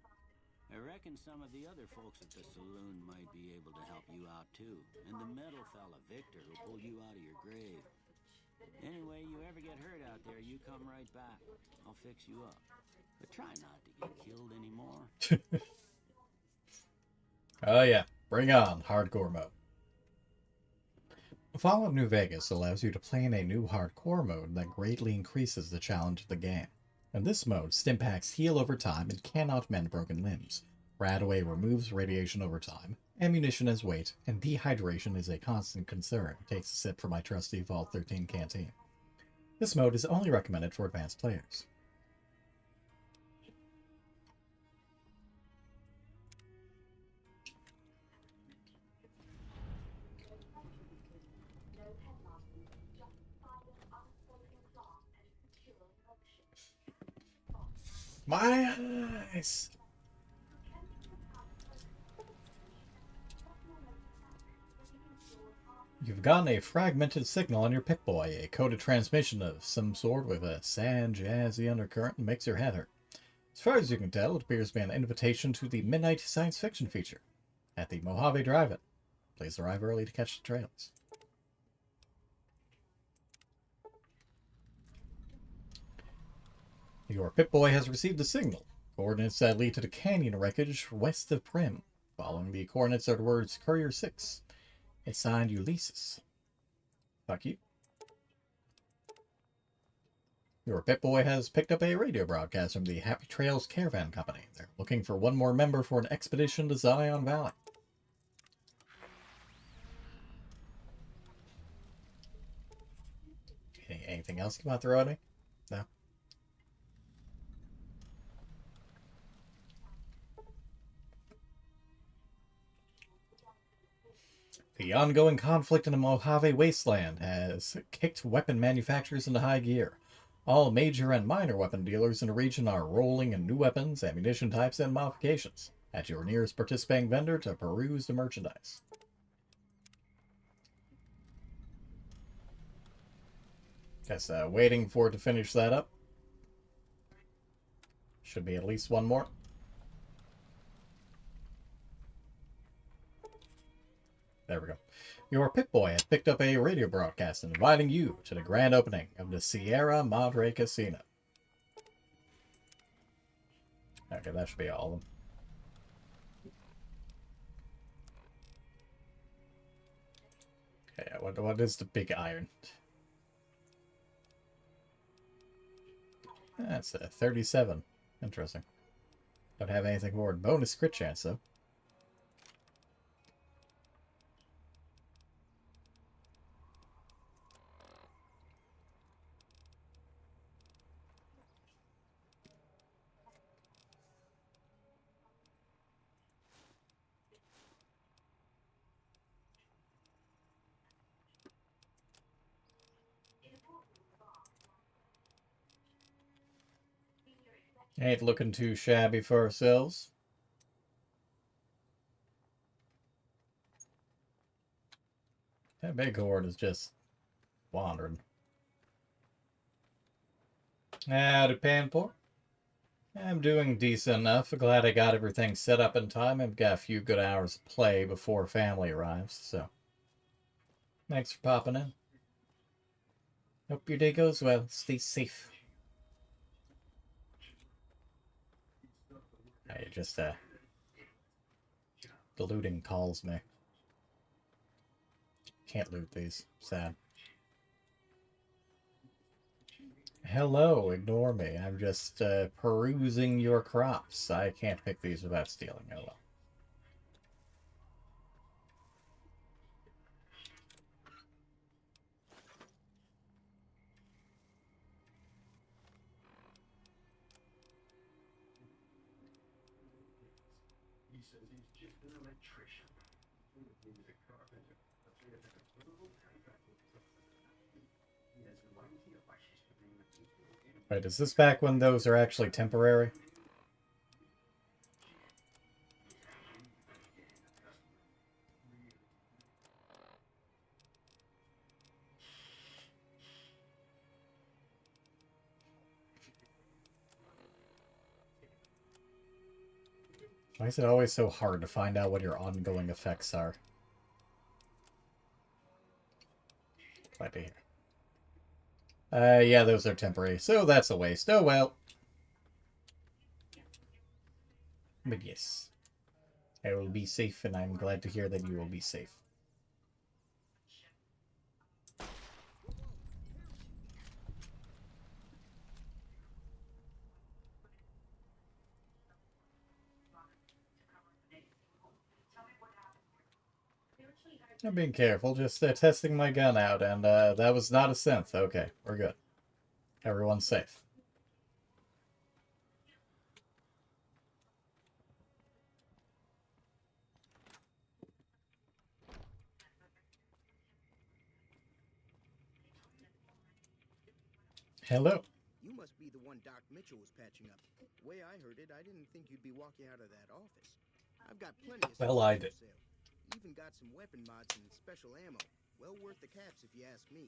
I reckon some of the other folks at the saloon might be able to help you out too. And the metal fella, Victor, who'll pull you out of your grave. Anyway, you ever get hurt out there, you come right back. I'll fix you up. But try not to get killed anymore. Oh yeah, bring on hardcore mode. Fallout New Vegas allows you to play in a new hardcore mode that greatly increases the challenge of the game. In this mode, Stimpaks heal over time and cannot mend broken limbs. Radaway removes radiation over time, ammunition has weight, and dehydration is a constant concern. Takes a sip from my trusty Vault 13 canteen. This mode is only recommended for advanced players. My eyes! You've gotten a fragmented signal on your Pip-Boy, a coded transmission of some sort with a sad, jazzy undercurrent that makes your head hurt. As far as you can tell, it appears to be an invitation to the Midnight Science Fiction feature at the Mojave Drive-In. Please arrive early to catch the trails. Your Pip-Boy has received a signal. Coordinates that lead to the canyon wreckage west of Prim. Following the coordinates are the words Courier 6. It's signed Ulysses. Fuck you. Your Pip-Boy has picked up a radio broadcast from the Happy Trails Caravan Company. They're looking for one more member for an expedition to Zion Valley. Anything else you want to throw at me? No? The ongoing conflict in the Mojave Wasteland has kicked weapon manufacturers into high gear. All major and minor weapon dealers in the region are rolling in new weapons, ammunition types, and modifications at your nearest participating vendor to peruse the merchandise. Guess waiting for it to finish that up. Should be at least one more. There we go. Your Pip-Boy has picked up a radio broadcast inviting you to the grand opening of the Sierra Madre Casino. Okay, that should be all of them. Okay, what is the big iron? That's a 37. Interesting. Don't have anything more. Bonus crit chance, though. Ain't looking too shabby for ourselves. That big horde is just wandering. Howdy, Panpour. I'm doing decent enough. Glad I got everything set up in time. I've got a few good hours of play before family arrives, so thanks for popping in. Hope your day goes well. Stay safe. Hey, just the looting calls me. Can't loot these. Sad. Hello, ignore me. I'm just perusing your crops. I can't pick these without stealing. Oh well. He says he's just an electrician. He's a carpenter. He has a variety of wishes for being a people. Wait, is this back when those are actually temporary? Why is it always so hard to find out what your ongoing effects are? Glad to hear. Yeah, those are temporary, so that's a waste. Oh well. But yes. I will be safe, and I'm glad to hear that you will be safe. I'm being careful, just testing my gun out, and that was not a synth. Okay, we're good. Everyone's safe. Hello. You must be the one Doc Mitchell was patching up. The way I heard it, I didn't think you'd be walking out of that office. I've got plenty of Well, I did. for sale. Even got some weapon mods and special ammo. Well worth the caps if you ask me.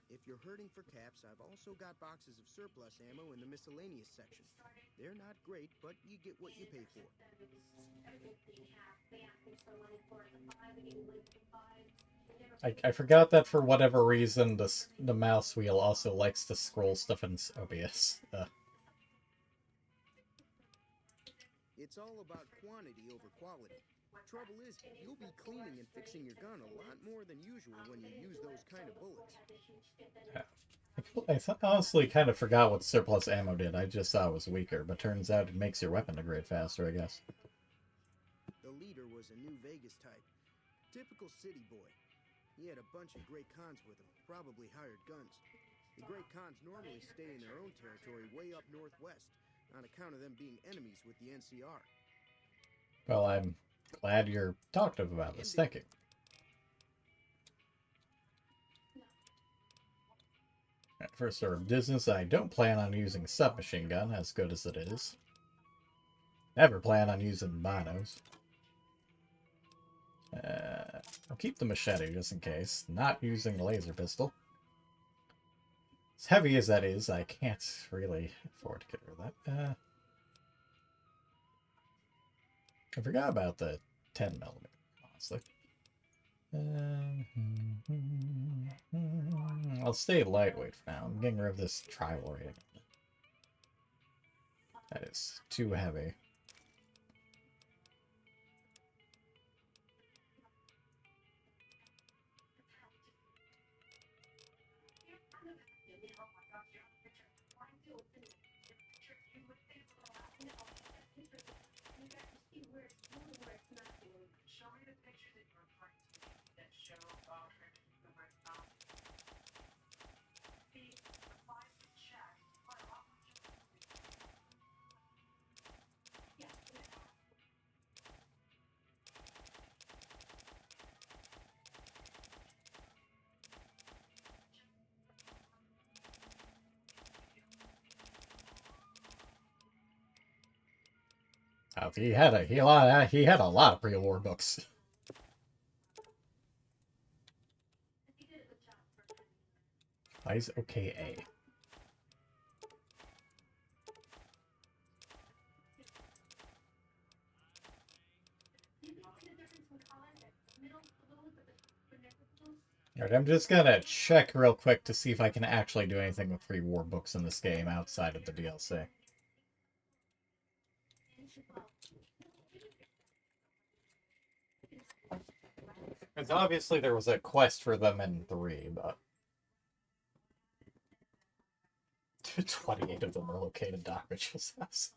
If you're hurting for caps, I've also got boxes of surplus ammo in the miscellaneous section. They're not great, but you get what you pay for. I forgot that for whatever reason, the mouse wheel also likes to scroll stuff in OBS. It's all about quantity over quality. Trouble is, you'll be cleaning and fixing your gun a lot more than usual when you use those kind of bullets. I honestly kind of forgot what surplus ammo did. I just saw it was weaker, but turns out it makes your weapon degrade faster, I guess. The leader was a New Vegas type. Typical city boy. He had a bunch of Great Khans with him, probably hired guns. The Great Khans normally stay in their own territory way up northwest, on account of them being enemies with the NCR. Well, I'm glad you're talkative about this. Thank you. First order of business, I don't plan on using submachine gun, as good as it is. Never plan on using binos. I'll keep the machete just in case. Not using the laser pistol. As heavy as that is, I can't really afford to get rid of that. I forgot about the 10 millimeter, honestly. I'll stay lightweight for now. I'm getting rid of this tribal rating. That is too heavy. Oh, he had a lot of pre-war books. Why is OKA? Alright, I'm just gonna check real quick to see if I can actually do anything with pre-war books in this game outside of the DLC. Because obviously there was a quest for them in 3, but 28 of them are located in Doc Mitchell's house.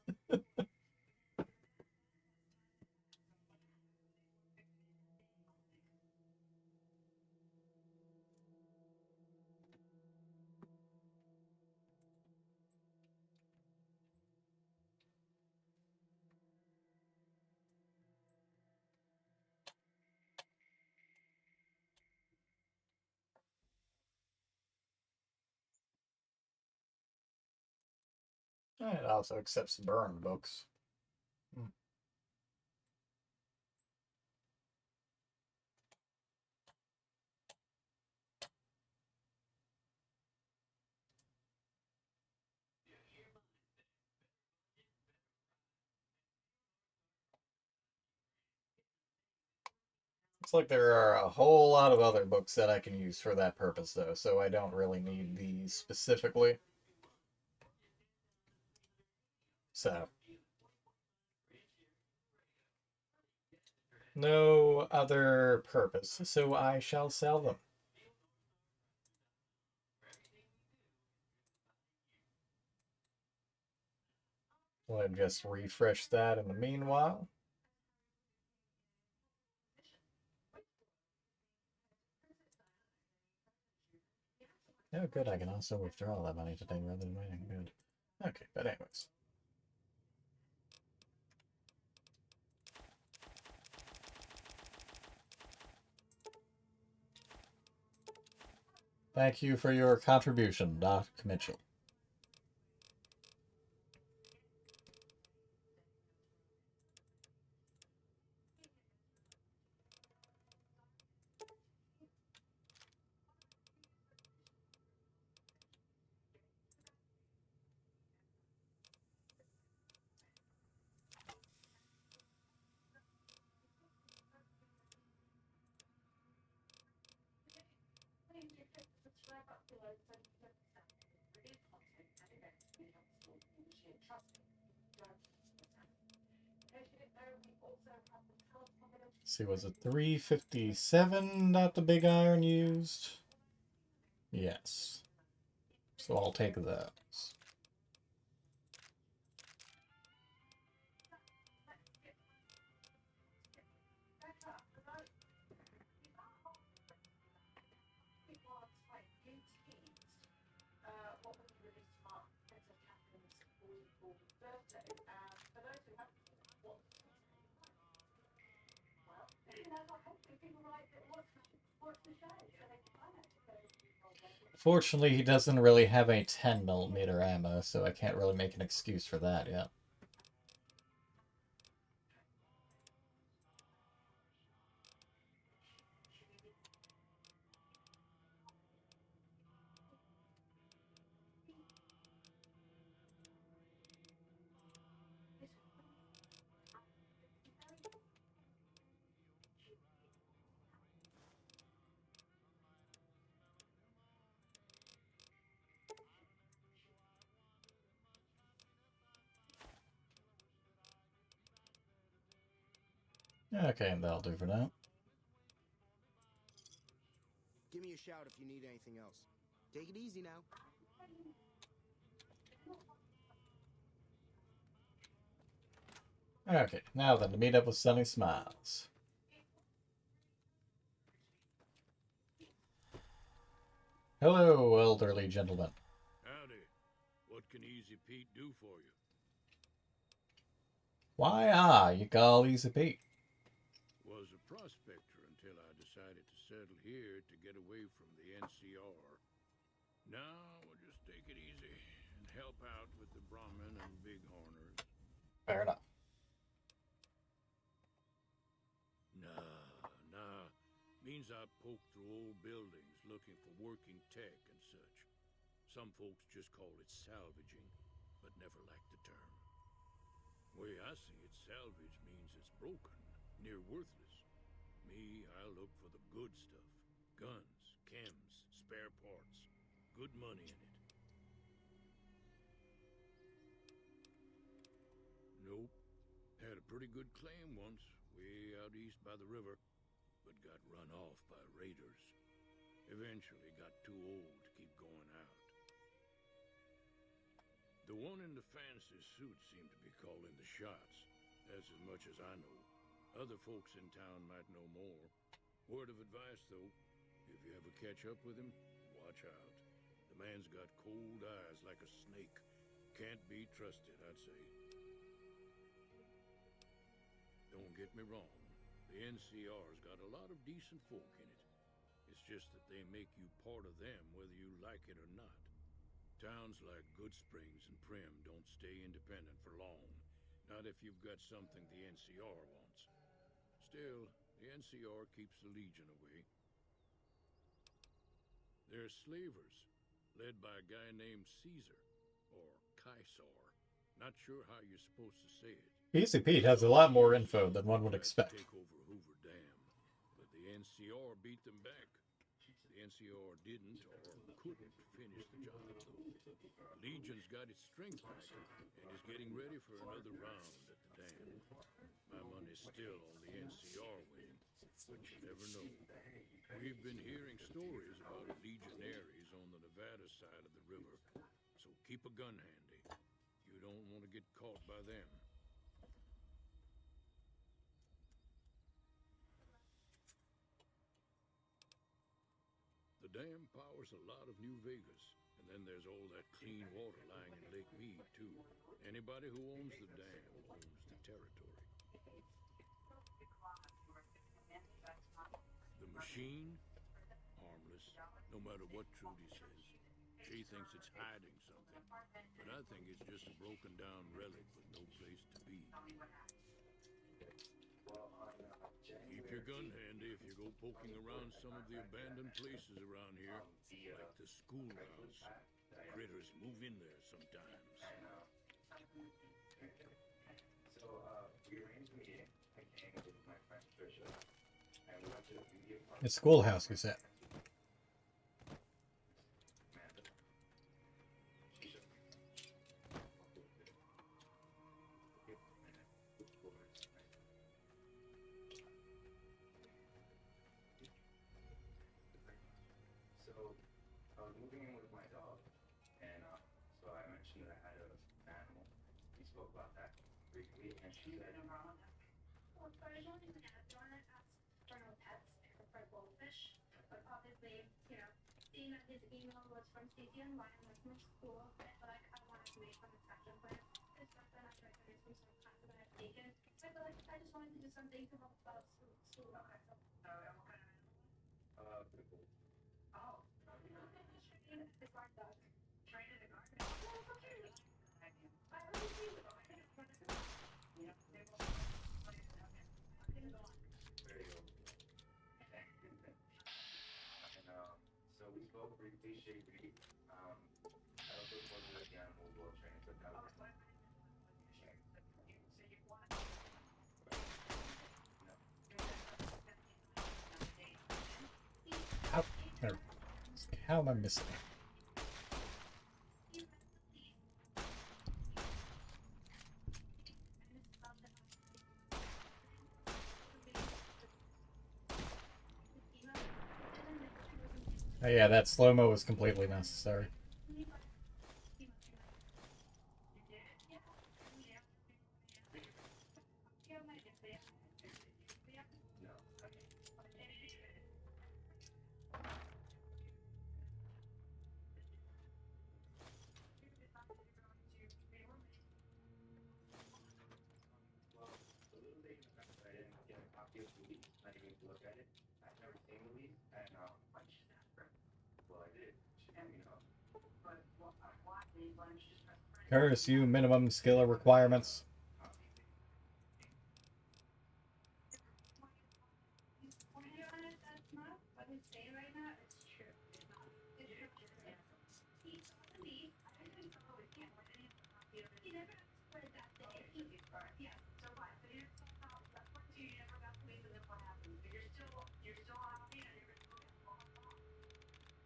It also accepts burn books. Looks like there are a whole lot of other books that I can use for that purpose, though, so I don't really need these specifically. So. No other purpose, so I shall sell them. I'll just refresh that in the meanwhile. Oh, good, I can also withdraw that money today rather than waiting. Good. Okay, but anyways. Thank you for your contribution, Doc Mitchell. Let's see, was it 357 that the big iron used? Yes. So I'll take those. Fortunately, he doesn't really have a 10mm ammo, so I can't really make an excuse for that yet. Okay, and that'll do for now. Give me a shout if you need anything else. Take it easy now. Okay, now then, to meet up with Sunny Smiles. Hello, elderly gentleman. Howdy. What can Easy Pete do for you? Why, you call Easy Pete. Was a prospector until I decided to settle here to get away from the NCR. Now we'll just take it easy and help out with the Brahmin and Bighorners. Fair enough. Nah. Means I poke through old buildings looking for working tech and such. Some folks just call it salvaging, but never liked the term. Way I see it, salvage means it's broken, near worthless. Me, I look for the good stuff. Guns, chems, spare parts. Good money in it. Nope. Had a pretty good claim once, way out east by the river, but got run off by raiders. Eventually got too old to keep going out. The one in the fancy suit seemed to be calling the shots. That's as much as I know. Other folks in town might know more. Word of advice, though, if you ever catch up with him, watch out. The man's got cold eyes like a snake. Can't be trusted, I'd say. Don't get me wrong. The NCR's got a lot of decent folk in it. It's just that they make you part of them whether you like it or not. Towns like Good Springs and Prim don't stay independent for long. Not if you've got something the NCR wants. Still, the NCR keeps the Legion away. They're slavers, led by a guy named Caesar, or Caesar. Not sure how you're supposed to say it. Easy Pete has a lot more info than one would expect. Take over Hoover Dam, but the NCR beat them back. The NCR didn't or couldn't finish the job, though. Legion's got its strength back and is getting ready for another round at the dam. My money's still on the NCR winning, but you never know. We've been hearing stories about legionaries on the Nevada side of the river, so keep a gun handy. You don't want to get caught by them. The dam powers a lot of New Vegas, and then there's all that clean water lying in Lake Mead, too. Anybody who owns the dam owns the territory. The machine? Harmless, no matter what Trudy says. She thinks it's hiding something, but I think it's just a broken down relic with no place to be. Keep your gun handy if you go poking around some of the abandoned places around here, like the schoolhouse. Critters move in there sometimes. So, we arranged a meeting. I came with my friend Trisha, and we went to the media park. The schoolhouse, you said. Moving in with my dog, and so I mentioned that I had an animal. We spoke about that briefly, and she said, No problem. Well, so I don't even ask for no pets except for goldfish, but obviously, you know, seeing that his email was from Stacey and Ryan, like from school, I feel like I wanted to make some exception for him. It's not that I'm trying to make some sort of class that I've taken. I feel like I just wanted to do something to help out school. Okay, so what kind of animal? Pitbull. Oh. The guard dog. Train in the guard dog. Oh, okay. I already see it. Yeah, they will. Okay. Go on. There you go. And so we spoke briefly. She agreed. I also spoke with the animal well trained, so that was. How am I missing it? Oh, yeah, that slow-mo was completely necessary. Well, a little late in the fact that I didn't get a copy of the lease, not even to look at it. I've never seen the lease, and well, I did. She let me know. Curse you, minimum skill requirements.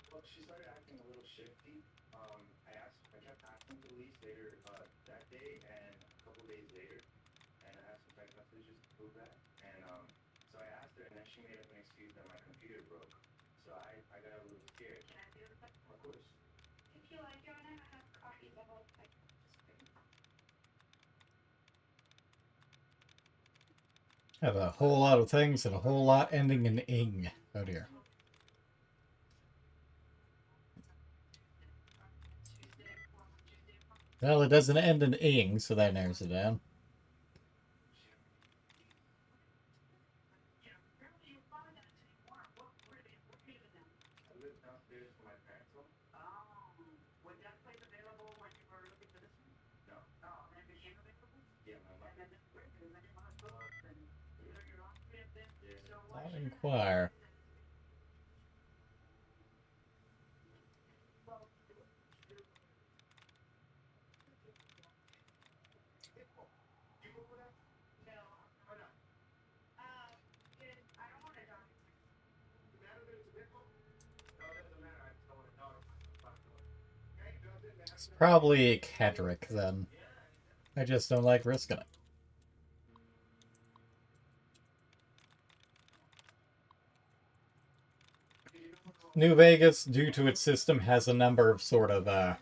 Well, she started acting a little shifty. I kept asking for the lease later that day and a couple days later, and I have some text messages to prove that. And so I asked her, and then she made up an excuse that my computer broke. So I got a little scared. Can I do it? Of course. If you like, Joanna, I have copies of all the Have a whole lot of things and a whole lot ending in ing. Oh dear. Well, it doesn't end in ing, so that narrows it down. I live downstairs from my parents' home. Was that place available when you were looking for this one? No. Oh, and it became available? Yeah, my mother. And then it's weird because then you want to go up and you know your own crib then. Yeah. So why I'll should inquire. No. Why not? Because I don't want a dog. Does it matter that it's a big one? No, it doesn't matter. I just don't want a dog. Okay, doesn't matter. It's probably Kedrick, then. I just don't like risking it. New Vegas, due to its system, has a number of sort of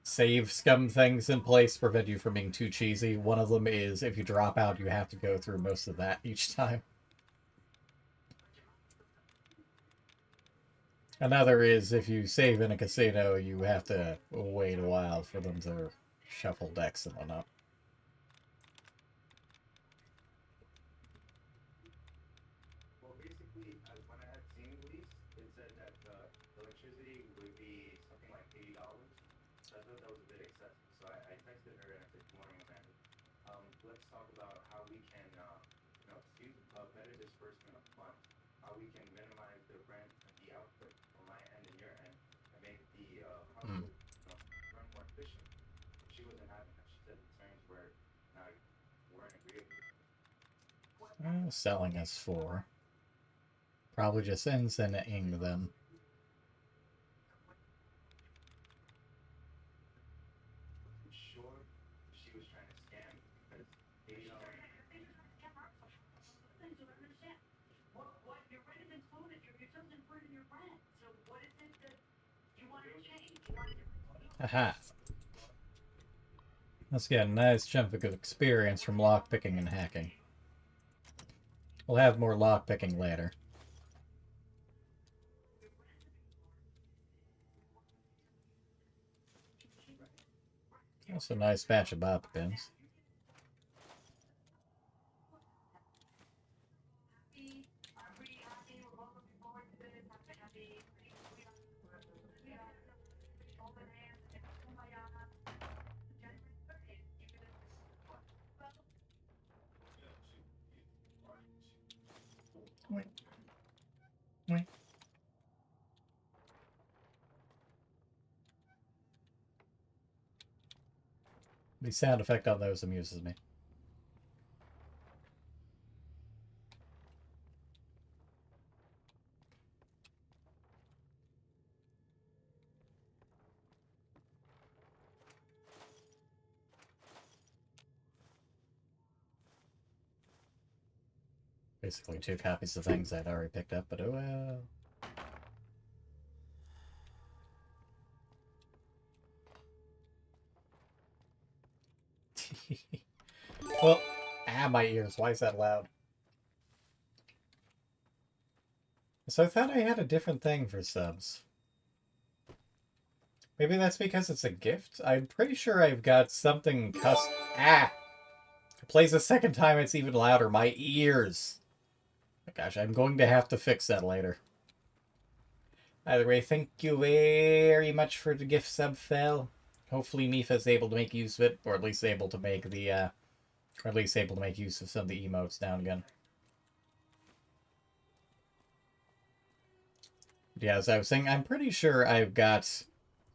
save scum things in place to prevent you from being too cheesy. One of them is if you drop out, you have to go through most of that each time. Another is if you save in a casino, you have to wait a while for them to shuffle decks and whatnot. Well, basically, when I had seen the lease, it said that the electricity would be something like $80. So I thought that was a bit excessive. So I texted her and I said, "Good morning, Amanda. Let's talk about how we can, use a better disbursement of funds. How we can minimize the rent and the output from my end and your end, and make the household run more efficient." She wasn't having that. She said the terms weren't agreeable. Selling us 4. Probably just ends in ing then. I'm sure she was trying to scam me because What your rent is included, your utilities included in your rent. So what is it that you want to change? You want to Aha. Let's get a nice chunk of experience from lockpicking and hacking. We'll have more lockpicking later. That's a nice batch of bobby pins. Wait. Wait. The sound effect on those amuses me. Basically 2 copies of things I'd already picked up, but oh well. Oh, my ears. Why is that loud? So I thought I had a different thing for subs. Maybe that's because it's a gift? I'm pretty sure I've got something It plays a second time, it's even louder. My ears. Oh, gosh, I'm going to have to fix that later. Either way, thank you very much for the gift sub, Fel. Hopefully Mifa's able to make use of it, or at least able to make the, or at least able to make use of some of the emotes now and again. Yeah, as I was saying, I'm pretty sure I've got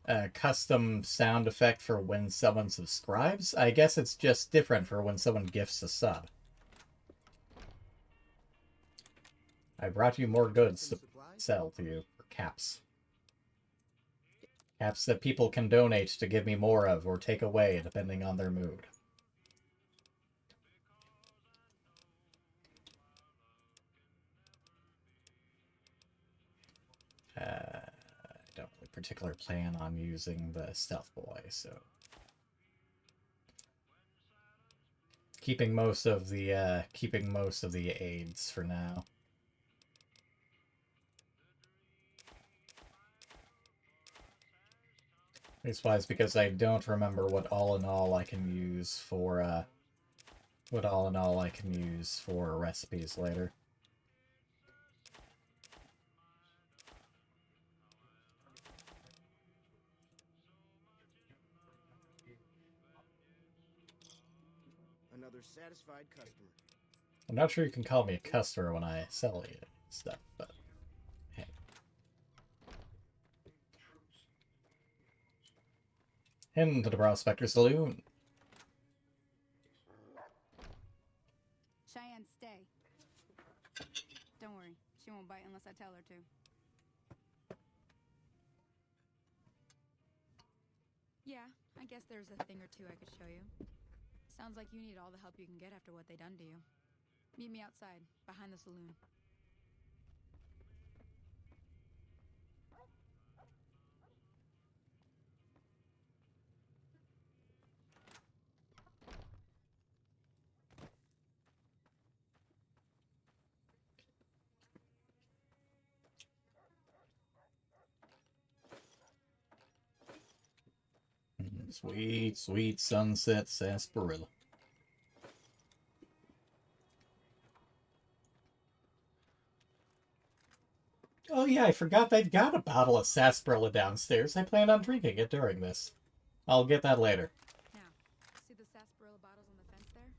a custom sound effect for when someone subscribes. I guess it's just different for when someone gifts a sub. I brought you more goods to sell to you, for caps. Caps that people can donate to give me more of or take away, depending on their mood. I don't really particularly plan on using the Stealth Boy, so... Keeping most of the aids for now. Leastwise, because I don't remember what all in all I can use for recipes later. Another satisfied customer. I'm not sure you can call me a customer when I sell you stuff, but hey. Into the Prospector Saloon. Cheyenne, stay. Don't worry, she won't bite unless I tell her to. Yeah, I guess there's a thing or two I could show you. Sounds like you need all the help you can get after what they done to you. Meet me outside, behind the saloon. Sweet, sweet sunset sarsaparilla. Oh yeah, I forgot they've got a bottle of sarsaparilla downstairs. I plan on drinking it during this. I'll get that later. Now, see the sarsaparilla bottles on the fence there?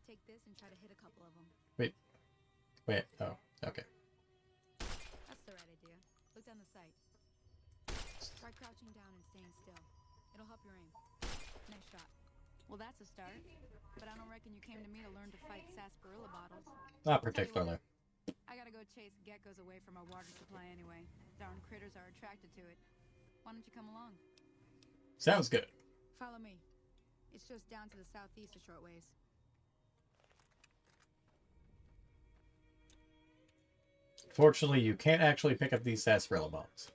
Take this and try to hit a couple of them. Wait, oh, okay. That's the right idea. Look down the sight. Try crouching down and staying still. It'll help your aim. Nice shot. Well, that's a start. But I don't reckon you came to me to learn to fight sarsaparilla bottles. Not particularly. I gotta go chase geckos away from our water supply anyway. Darn critters are attracted to it. Why don't you come along? Sounds good. Follow me. It's just down to the southeast a short ways. Fortunately, you can't actually pick up these sarsaparilla bombs.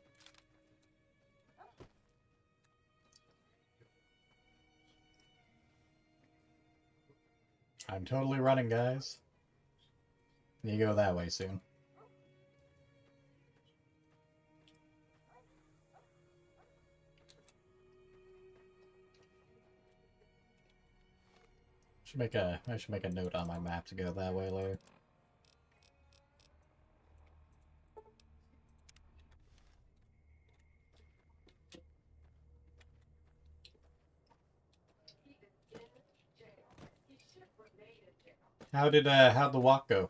I'm totally running, guys. You go that way soon. I should make a note on my map to go that way later. How'd the walk go?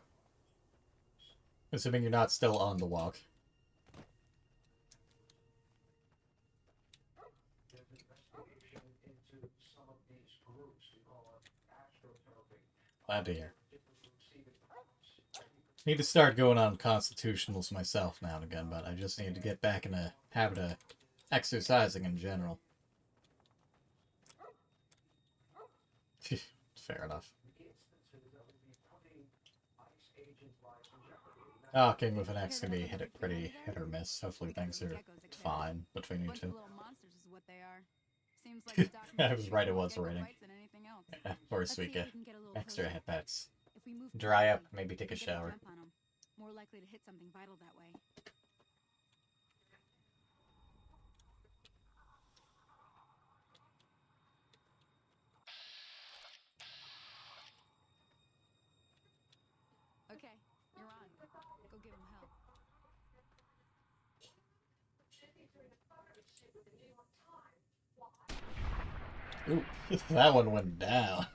Assuming you're not still on the walk. Glad to hear. Need to start going on constitutionals myself now and again, but I just need to get back in a habit of exercising in general. Fair enough. Talking with an X can be pretty hit or miss. Hopefully things are fine between you two. I was right, it was raining. else. Of course Let's we see if get we can get a little extra closer. hit pets. If we move Dry up, quickly, maybe take we a can get shower. jump on 'em. More likely to hit something vital that way. Okay, you're on. Go give him hell. Ooh, that one went down.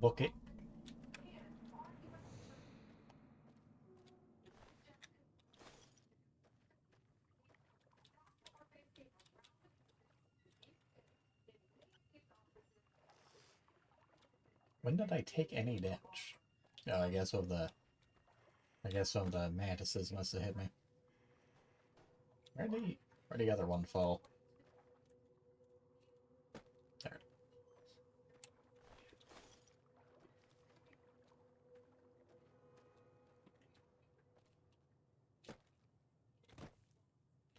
Book it. When did I take any damage? Oh, I guess some of the mantises must have hit me. Where'd the other one fall? There.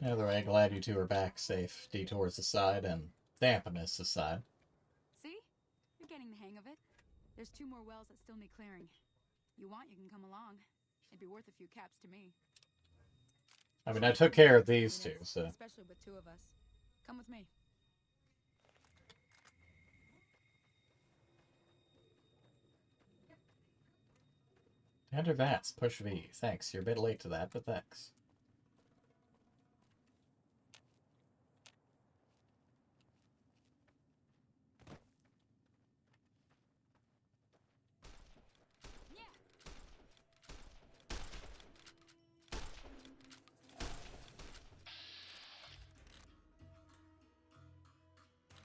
Either way, glad you two are back safe. Detours aside and dampness aside. See? You're getting the hang of it. There's 2 more wells that still need clearing. You want, you can come along. It'd be worth a few caps to me. I mean, I took care of these two, so... Especially with 2 of us. Come with me. Enter VATS, push V. Thanks, you're a bit late to that, but thanks.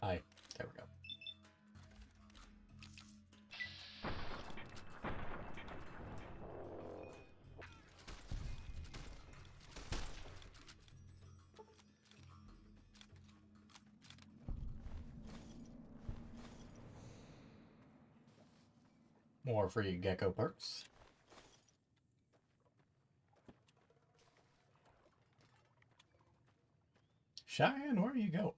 Hi. There we go. More free gecko perks. Cheyenne, where are you going?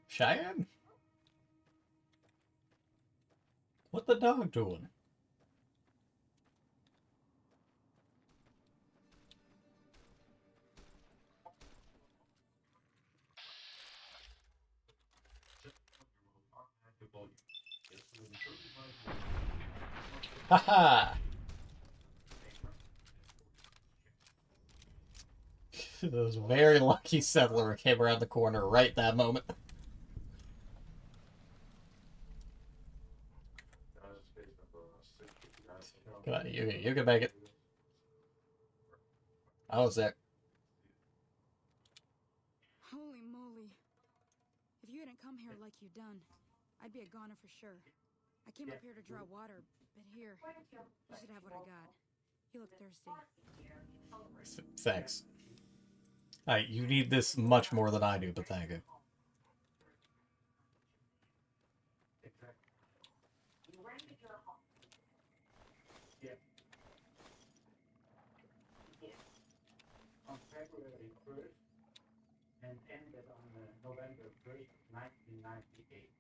Cheyenne? What the dog doing? Haha! That was a very lucky settler came around the corner right that moment. Come on, you can make it. I was there. Holy moly. If you hadn't come here like you done, I'd be a goner for sure. I came up here to draw water, but here, you should have what I got. You look thirsty. Thanks. You need this much more than I do, but thank you. On February 1st and ended on November 1st, 1998.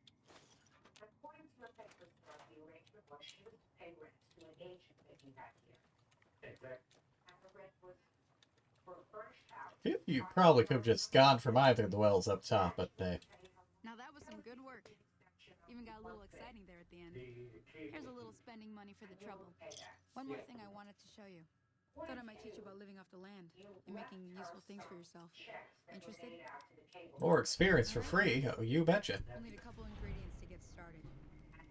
According to the paper stuff, the arrangement was she was to pay rent to an agent living back here. Exactly. And the rent was for a furnished house. You probably could have just gone from either of the wells up top, but Now that was some good work. Even got a little exciting there at the end. Here's a little spending money for the trouble. One more thing I wanted to show you. Thought I might teach you about living off the land and making useful things for yourself. Interested? more experience for free. Oh, you betcha. We'll need a couple ingredients to get started.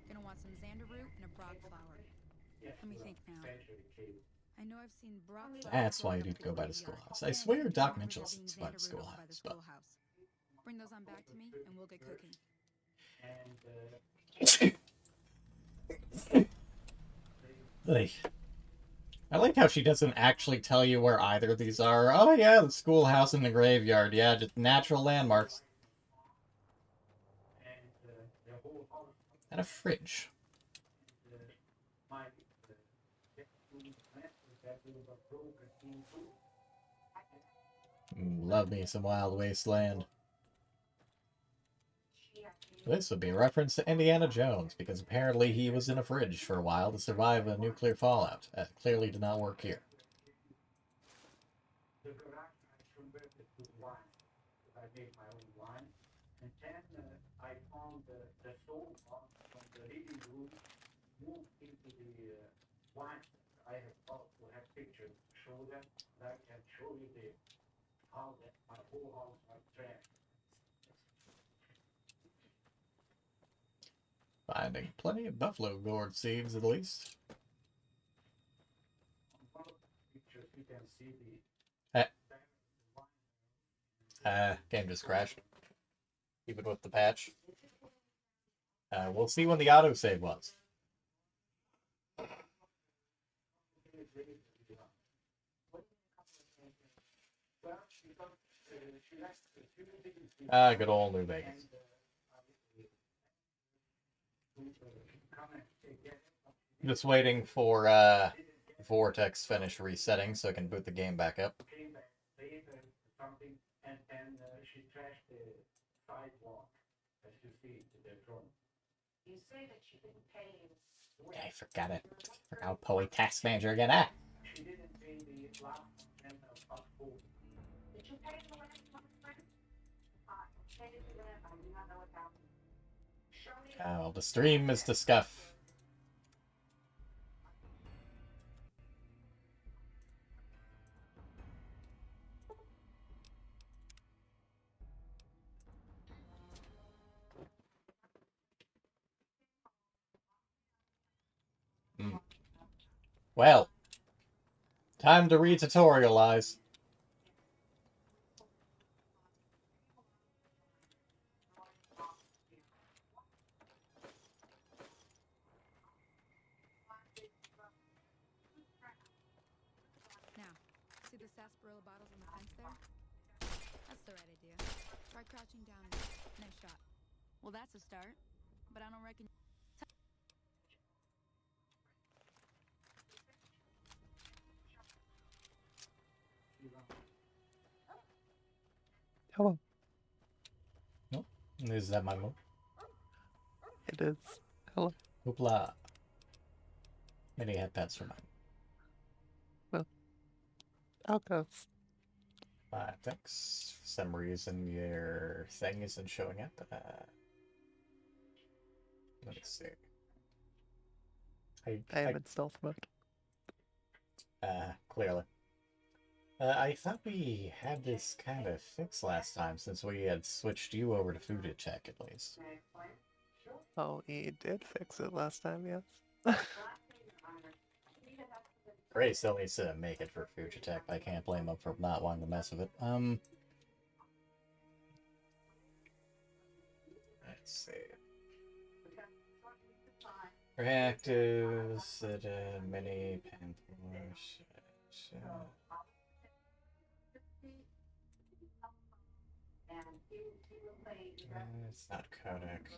Gonna want some xander root and a brock flower. Let me think now. I know I've seen brock flower. That's why you need to go by the schoolhouse. I swear Doc Mitchell's by the schoolhouse, but... Bring those on back to me, and we'll get cooking. Hey. I like how she doesn't actually tell you where either of these are. Oh yeah, the schoolhouse and the graveyard. Yeah, just natural landmarks. And a fridge. Love me some Wild Wasteland. This would be a reference to Indiana Jones, because apparently he was in a fridge for a while to survive a nuclear fallout. That clearly did not work here. The garage I converted to wine. I made my own wine. And then I found the sofa from the living room moved into the wine. I have also have pictures to show them. I can show you how my whole house was trashed. Finding plenty of buffalo gourd seeds, at least. On one of the pictures, you can see the Game just crashed. Even with the patch. We'll see when the autosave was. Good old New Vegas. Just waiting for Vortex finish resetting so I can boot the game back up. And she trashed the sidewalk, as you see to the front. You say that she didn't pay you. I forgot it. Forgot Poe Task Manager again. Ah! She didn't pay the last one of food. Did you pay the last month's rent? Pay the rent. I do not know what happened. Show me. Oh, the stream is to scuff. Well, time to re-tutorialize. Now, see the sarsaparilla bottles on the fence there? That's the right idea. Try crouching down and nice shot. Well, that's a start, but I don't reckon. Hello. Nope. Is that my move? It is. Hello. Hoopla. Many had pets for mine. Well, out goes. Thanks. For some reason, your thing isn't showing up. Let me see. I am in stealth mode. Clearly. I thought we had this kind of fixed last time, since we had switched you over to food check at least. Oh, he did fix it last time, yes. Ray still needs to make it for food check, but I can't blame him for not wanting to mess with it. Let's see. Reactives, mini pamphlets. It's not codec.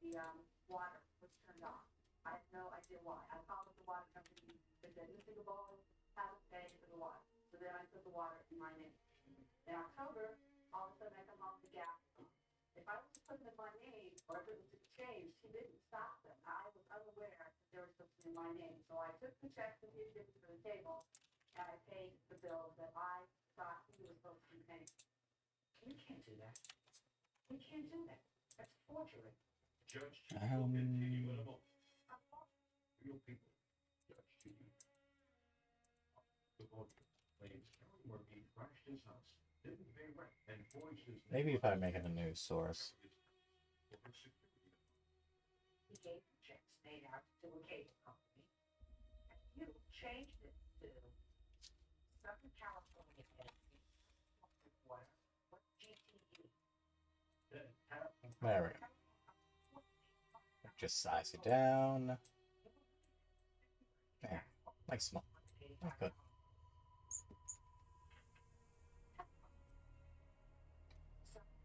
The water was turned off. I have no idea why. I followed the water company. They said, Mr. Gabon has to pay for the water. So then I put the water in my name. In October, all of a sudden I come off the gas. If I was to put it in my name, or if it was exchanged, he didn't stop them. I was unaware that they were supposed to be in my name. So I took the check that he had given to the table, and I paid the bill that I thought he was supposed to be paying. You can't do that. You can't do that. That's forgery. Judge Judy will continue in a moment. Real people. Judge Judy. The lawyer claims everyone being crashed his house, didn't pay rent, and forged his Maybe if I make it a news source. He gave the checks made out to a cable company, and you changed it to Southern California Energy. What GTE? There we go. Just size it down. There. Nice small. Oh, good.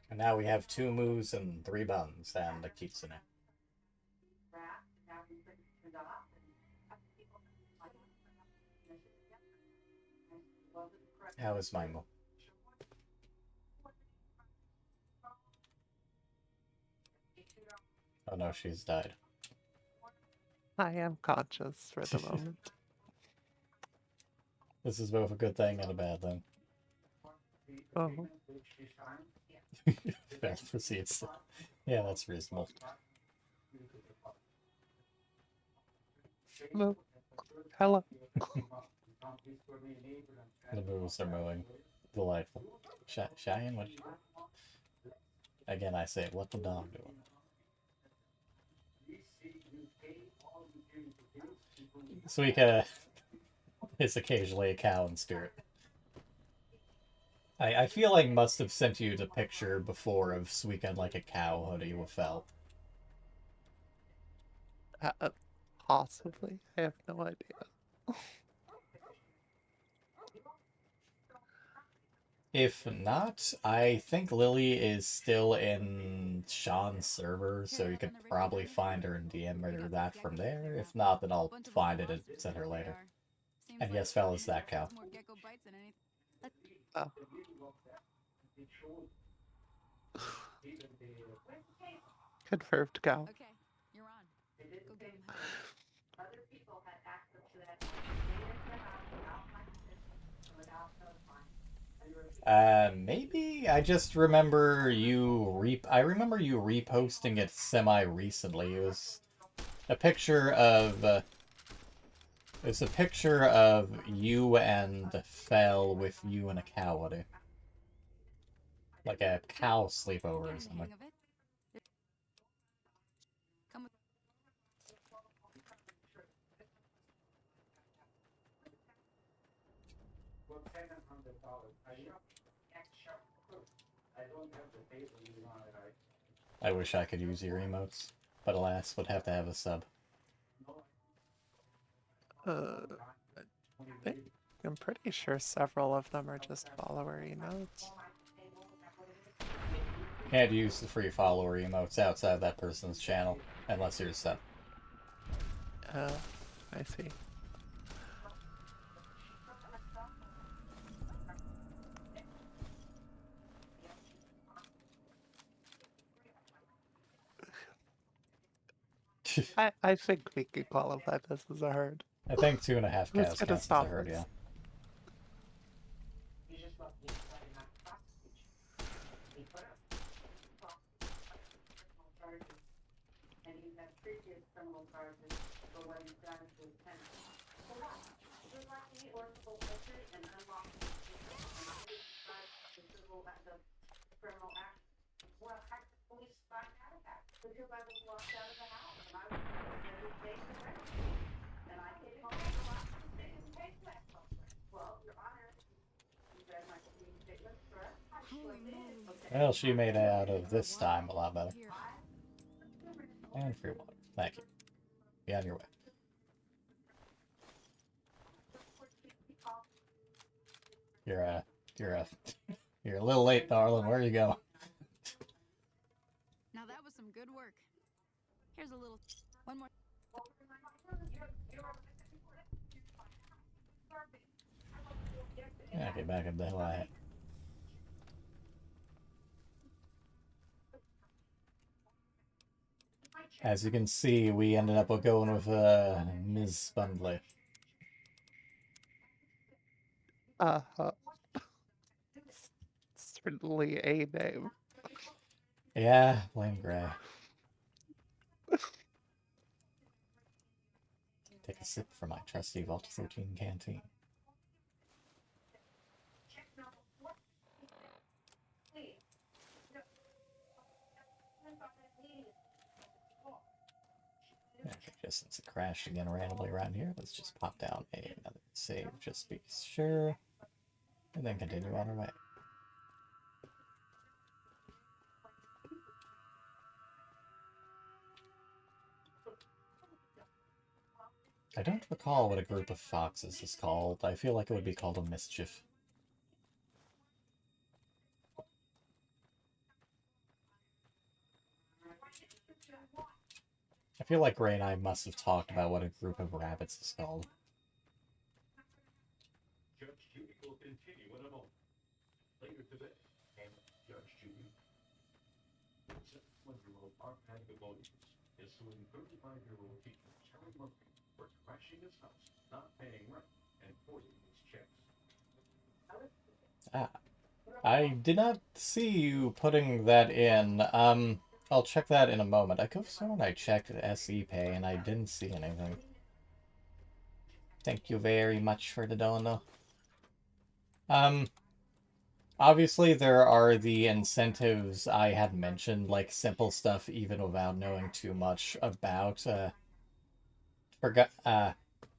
And now we have 2 moves and 3 buns and a kitsune. How is my move? Oh no, she's died. I am conscious for the moment. This is both a good thing and a bad thing. Oh. Fair proceeds. Yeah, that's reasonable. No. Hello. The moves are moving. Delightful. Cheyenne, what? Again, I say, what the dog doing? Suika is occasionally a cow in spirit. I feel like must have sent you the picture before of Suika in like a cow hoodie with felt. Possibly. I have no idea. If not, I think Lily is still in Sean's server, so you could probably find her and DM her that from there. If not, then I'll find it and send her later. And yes, fellas, that cow. Oh. Confirmed cow. Okay, you're on. Go get him. Other people had access to that data in the house without my permission, without notifying. Maybe I just remember I remember you reposting it semi-recently. It was a picture of it's a picture of you and Fel with you and a cow hoodie. Like a cow sleepover or something. I wish I could use your emotes, but alas, would have to have a sub. I'm pretty sure several of them are just follower emotes. Can't use the free follower emotes outside that person's channel, unless you're a sub. I see. I think we could qualify this as a herd. I think 2.5 cows counts as a herd, yeah. And you have previous criminal charges for what you've done to his tenant. For what? Just like me, orderable entry and unlawful the criminal act. Well, how did the police find out about it? Because I was locked out of the house and I was every day to rent. And I came home and the last they didn't pay for that. Well, Your Honor, you read my statement, correct? Well, she made it out of this time a lot better. And free water. Thank you. Be on your way. You're a little late, darling. Where are you going? Now that was some good work. Here's a little one more. Yeah, get back up the hill I had. As you can see, we ended up going with Ms. Bundley. Certainly a name. Yeah, blame Gray. Take a sip from my trusty Vault 13 canteen. Okay, just since it crashed again randomly around here, let's just pop down another save just to be sure, and then continue on our way. I don't recall what a group of foxes is called. I feel like it would be called a mischief. I feel like Ray and I must have talked about what a group of rabbits is called. Judge Judy will continue in a moment. Later today, Judge Judy, 71-year-old Arpad Gabonius is suing 35-year-old teacher Terry Murphy for trashing his house, not paying rent, and poisoning his checks. Ah. I did not see you putting that in. I'll check that in a moment. I could have sworn I checked SE Pay and I didn't see anything. Thank you very much for the dono. Obviously there are the incentives I had mentioned, like simple stuff even without knowing too much about, what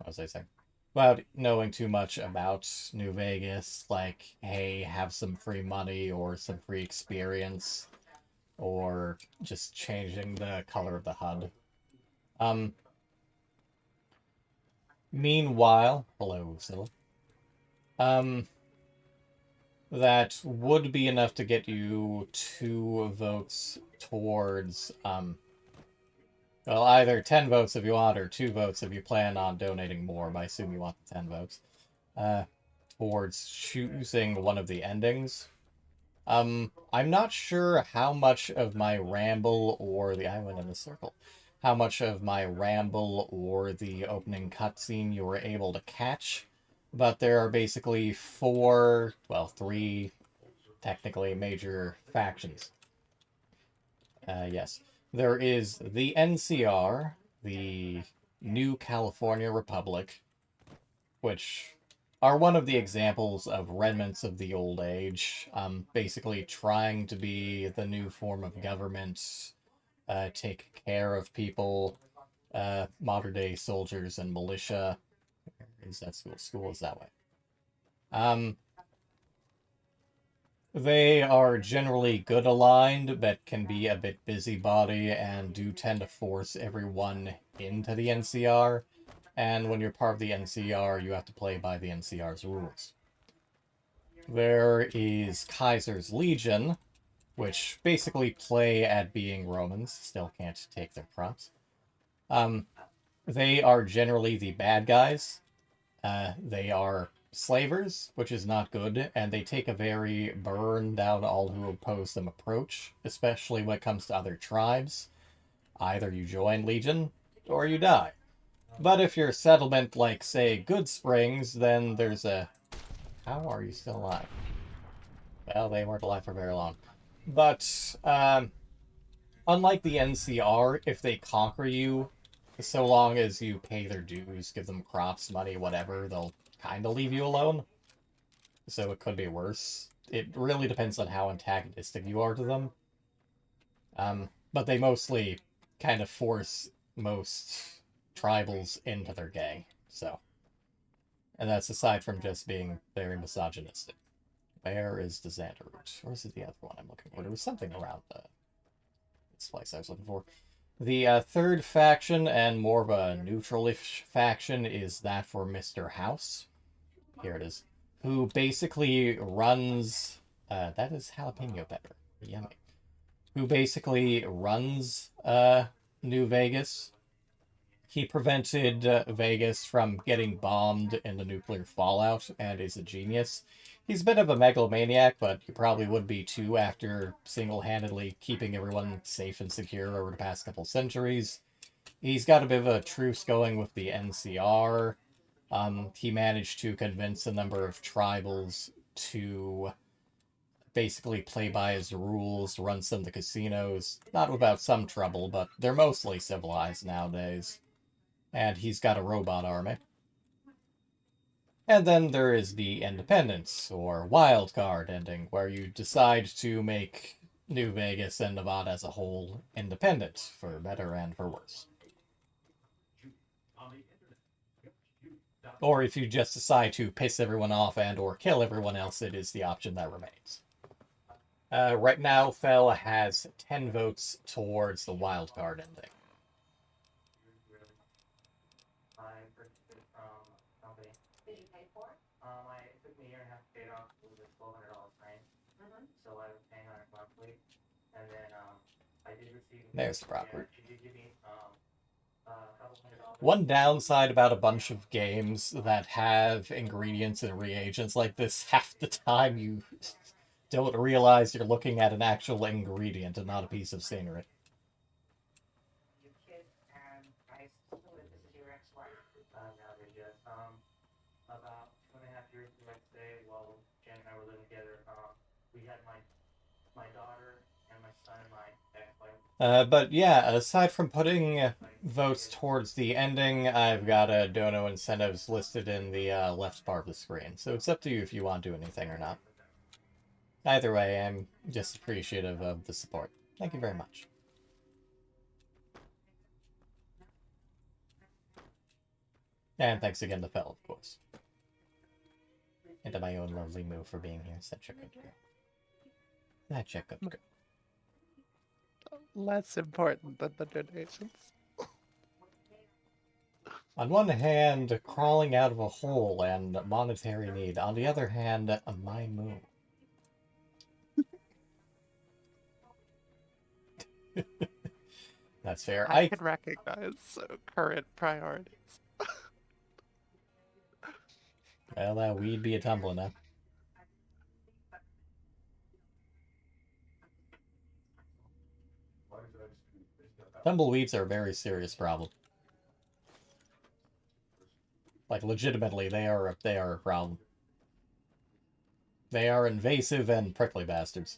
was I saying? Without knowing too much about New Vegas, like, hey, have some free money or some free experience, or just changing the color of the HUD. Meanwhile, hello, Zilla. That would be enough to get you 2 votes towards, well, either 10 votes if you want, or 2 votes if you plan on donating more, but I assume you want the 10 votes, towards choosing one of the endings. I'm not sure how much of my ramble or the... I went in a circle. How much of my ramble or the opening cutscene you were able to catch, but there are basically 4, well, 3, technically, major factions. Yes. There is the NCR, the New California Republic, which are one of the examples of remnants of the old age, basically trying to be the new form of government, take care of people, modern-day soldiers and militia. Is that school? School is that way. They are generally good aligned, but can be a bit busybody and do tend to force everyone into the NCR. And when you're part of the NCR, you have to play by the NCR's rules. There is Kaiser's Legion, which basically play at being Romans, still can't take their props. They are generally the bad guys. They are slavers, which is not good, and they take a very burn down all who oppose them approach, especially when it comes to other tribes. Either you join Legion, or you die. But if you're a settlement like, say, Good Springs, then there's a... How are you still alive? Well, they weren't alive for very long. But, unlike the NCR, if they conquer you, so long as you pay their dues, give them crops, money, whatever, they'll kind of leave you alone. So it could be worse. It really depends on how antagonistic you are to them. But they mostly kind of force most tribals into their gang, so. And that's aside from just being very misogynistic. Where is the Xander route? Or is it the other one I'm looking for? There was something around this place I was looking for. The third faction, and more of a neutral-ish faction, is that for Mr. House. Here it is. Who basically runs... that is jalapeno pepper. Yummy. Who basically runs New Vegas. He prevented Vegas from getting bombed in the nuclear fallout, and is a genius. He's a bit of a megalomaniac, but he probably would be too after single-handedly keeping everyone safe and secure over the past couple centuries. He's got a bit of a truce going with the NCR. He managed to convince a number of tribals to basically play by his rules, run some of the casinos. Not without some trouble, but they're mostly civilized nowadays. And he's got a robot army. And then there is the Independence, or Wild Card ending, where you decide to make New Vegas and Nevada as a whole independent, for better and for worse. Or if you just decide to piss everyone off and or kill everyone else, it is the option that remains. Right now, Fel has 10 votes towards the Wild Card ending. 5, purchased it from a company. Did you pay for it? It took me a year and a half to pay it off. It was a $1,200 frame. So I was paying on it monthly. And then I did receive. There's the proper. She did give me a couple $100. One downside about a bunch of games that have ingredients and reagents like this, half the time you don't realize you're looking at an actual ingredient and not a piece of scenery. You kid, and I assume that this is your ex-wife. No, they're just about 2.5 years ago, I'd say, while Jen and I were living together, we had my daughter and my son and my ex-wife. But yeah, aside from putting votes towards the ending, I've got dono incentives listed in the left part of the screen, so it's up to you if you want to do anything or not. Either way, I'm just appreciative of the support. Thank you very much. And thanks again to Fel, of course. And to my own lovely Moo for being here. Such a good girl. Such a good girl. Less important than the donations. On one hand, crawling out of a hole and monetary need. On the other hand, my Moo. That's fair. I can recognize current priorities. Well, that weed be a tumbling now. Tumbleweeds are a very serious problem. Like, legitimately, they are a problem. They are invasive and prickly bastards.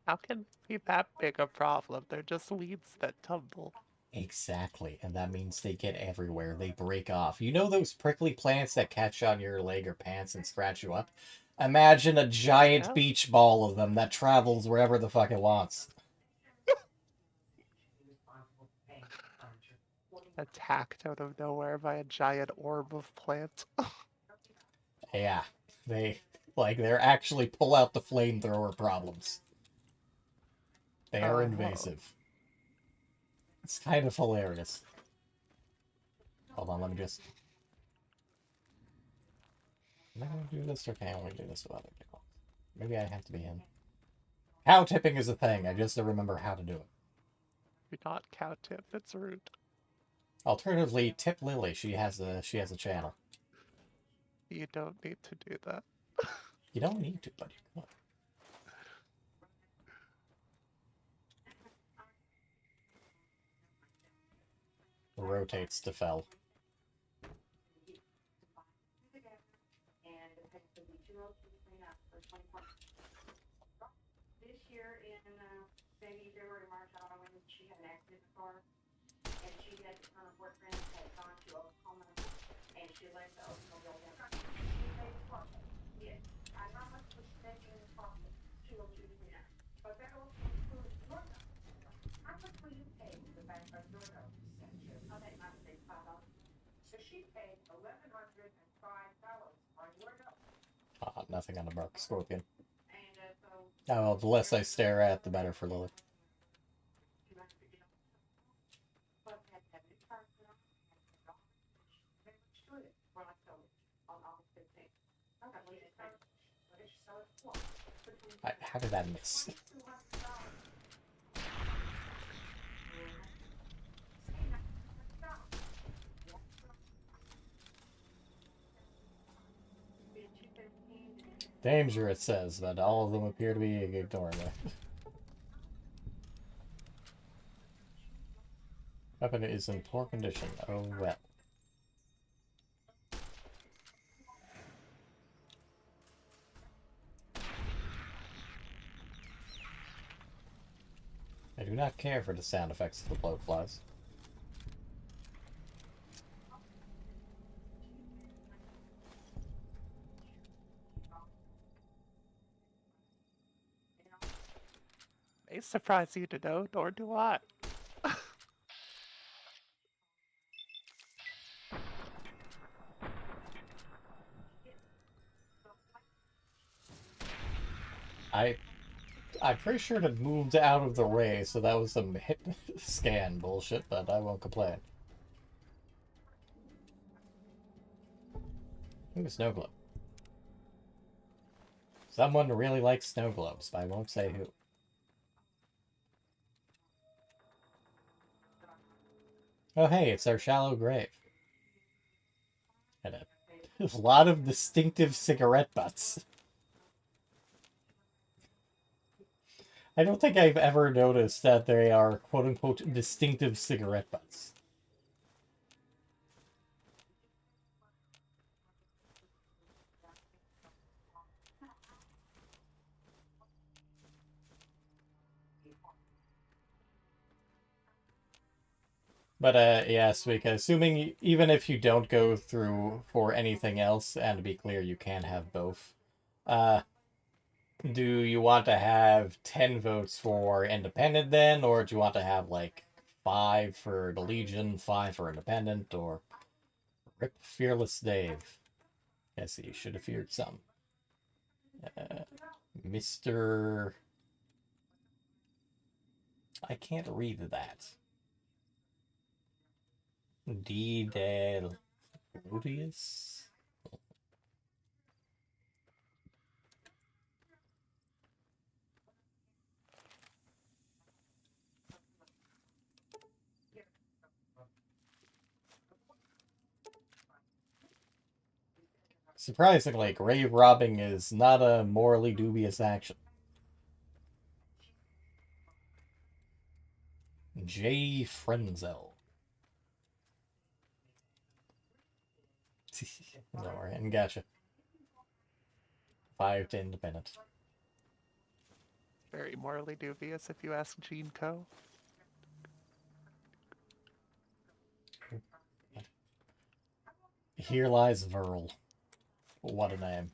How can it be that big a problem? They're just weeds that tumble. Exactly, and that means they get everywhere. They break off. You know those prickly plants that catch on your leg or pants and scratch you up? Imagine a giant beach ball of them that travels wherever the fuck it wants. Attacked out of nowhere by a giant orb of plant. Yeah, they're actually pull out the flamethrower problems. They are invasive. It's kind of hilarious. Hold on, let me just... Am I going to do this, or can I only do this with other people? Maybe I have to be in. Cow tipping is a thing, I just don't remember how to do it. Do not cow tip, it's rude. Alternatively, tip Lily, she has a channel. You don't need to do that. You don't need to, but you could. Rotates to Fel. This year in maybe February, March, I don't know when, she had an accident in the car, and she had her boyfriend had gone to Oklahoma, and she left the Oklahoma down. She paid the profit. Yes, I know how much was spent in the profit, 202 but that also includes your note. How much will you pay for the back of your note? Oh, that might be $5. So she paid $1,105 on your note. Nothing on the Mark Scorpion. And so. Oh, well, the less I stare at, the better for Lily. How did that miss? Danger, it says, but all of them appear to be ignoring it. Weapon is in poor condition. Oh well. I do not care for the sound effects of the bloat flies. May surprise you to know, nor do I. I'm pretty sure it had moved out of the way, so that was some hit scan bullshit, but I won't complain. Ooh, snow globe. Someone really likes snow globes, but I won't say who. Oh hey, it's our shallow grave. And a lot of distinctive cigarette butts. I don't think I've ever noticed that they are quote-unquote distinctive cigarette butts. But, yes, because assuming even if you don't go through for anything else, and to be clear, you can have both, do you want to have 10 votes for independent then, or do you want to have, like, 5 for the Legion, 5 for independent, or Rip Fearless Dave? Yes, he should have feared some. Mr. I can't read that. D. Del Rodius? Surprisingly, grave robbing is not a morally dubious action. J. Frenzel. Alright, gotcha. 5 to independent. Very morally dubious if you ask Gene Co. Here lies Verl. What a name.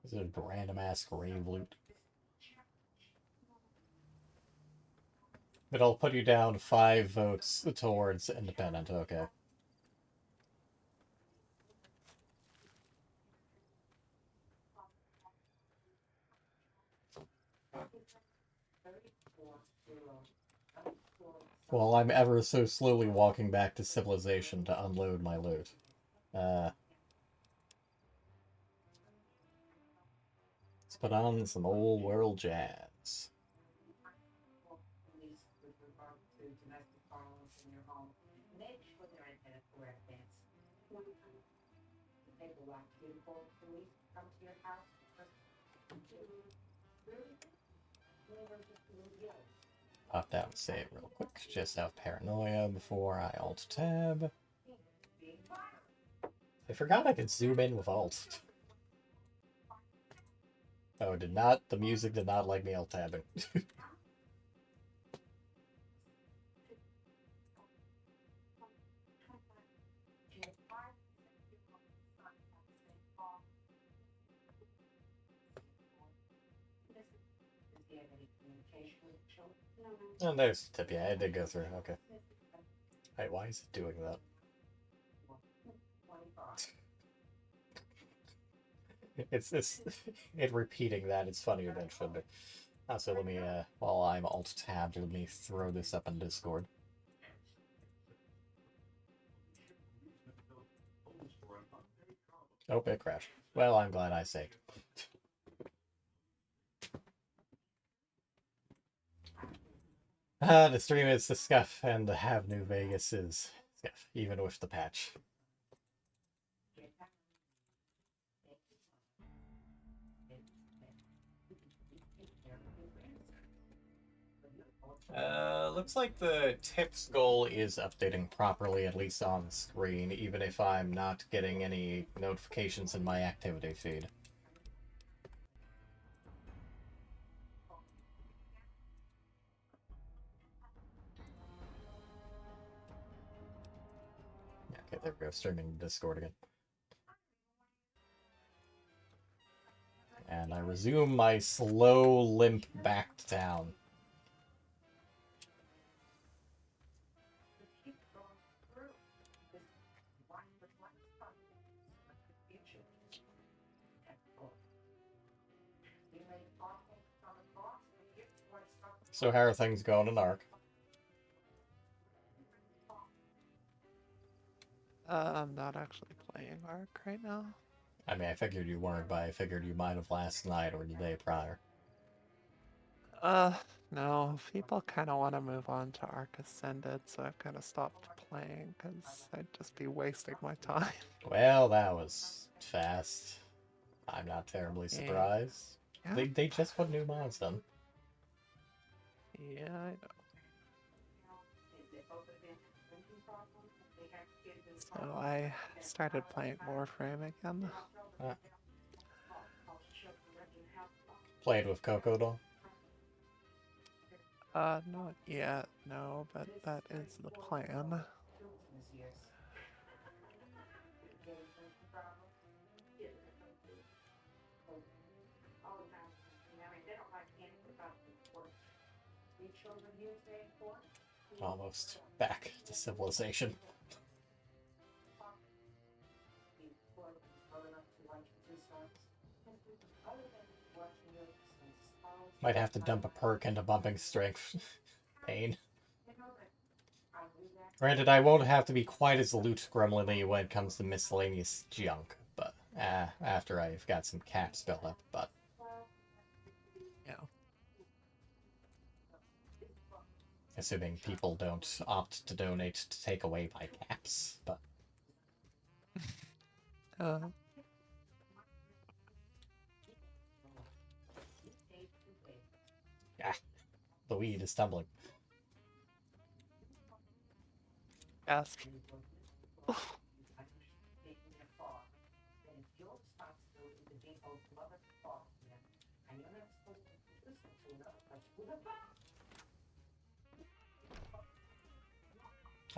This is a random ass grave loot. But I'll put you down 5 votes towards independent, okay. Well, I'm ever so slowly walking back to civilization to unload my loot. Let's put on some old world jazz. Pop down and save real quick. Just have paranoia before I alt tab. I forgot I could zoom in with alt. Oh, the music did not like me alt tabbing. Oh, there's the tip. Yeah, it did go through. Okay. Wait, why is it doing that? It's it repeating that. It's funnier than it should be. So let me, while I'm alt-tabbed, let me throw this up in Discord. Oh, it crashed. Well, I'm glad I saved. The stream is the scuff, and to have New Vegas is scuff, even with the patch. Looks like the tips goal is updating properly, at least on screen, even if I'm not getting any notifications in my activity feed. Okay, there we go, streaming Discord again. And I resume my slow limp back to town. So how are things going in Ark? I'm not actually playing Ark right now. I mean, I figured you weren't, but I figured you might have last night or the day prior. No. People kind of want to move on to Ark Ascended, so I've kind of stopped playing because I'd just be wasting my time. Well, that was fast. I'm not terribly Yeah. surprised. Yeah. They just put new mods in. Yeah, I know. So I started playing Warframe again. Played with Coco doll? Not yet, no, but that is the plan. Almost back to civilization. Might have to dump a perk into bumping strength. Pain. Granted, I won't have to be quite as loot gremlin-y when it comes to miscellaneous junk, but after I've got some caps built up, but... Yeah. Assuming people don't opt to donate to take away my caps, but... Ah, the weed is tumbling. Yes.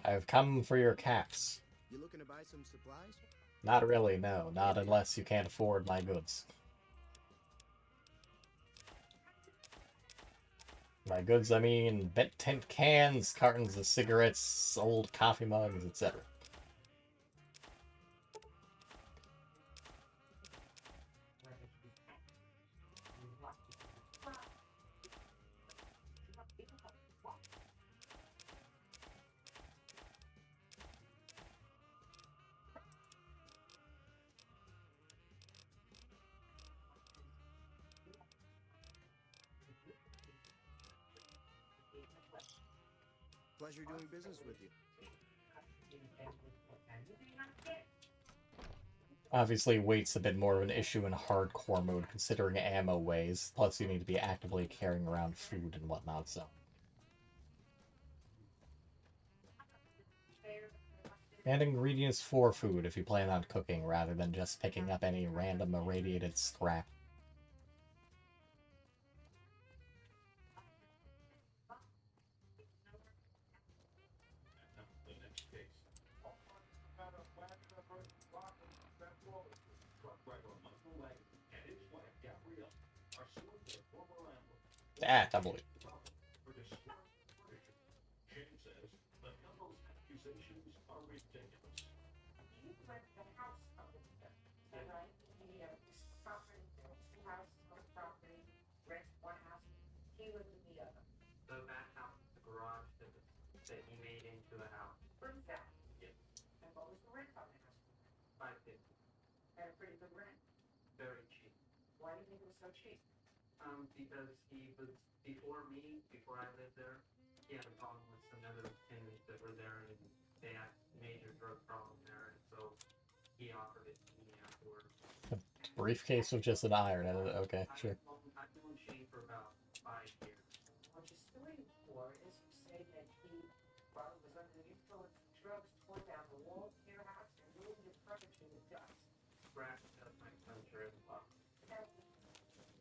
I've come for your caps. You looking to buy some supplies? Not really, no. Not unless you can't afford my goods. By goods, I mean bent tint cans, cartons of cigarettes, old coffee mugs, etc. Pleasure doing business with you. Obviously, weight's a bit more of an issue in hardcore mode, considering ammo weighs. Plus, you need to be actively carrying around food and whatnot, so... And ingredients for food if you plan on cooking, rather than just picking up any random irradiated scrap. Ah, double it. So that house, the garage that he made into a house. Yeah. And what was the rent on the house? $550. Had a pretty good rent. Very cheap. Why do you think it was so cheap? Because he was before I lived there, he had a problem with some other tenants that were there, and they had major drug problem there, and so he offered it to me afterwards. A briefcase with just an iron in it. Okay, sure. I've known Shane for about 5 years. What you're suing for is to say that he was under the influence of drugs, tore down the walls of your house, and ruined your furniture with dust. Scratched up my furniture as well.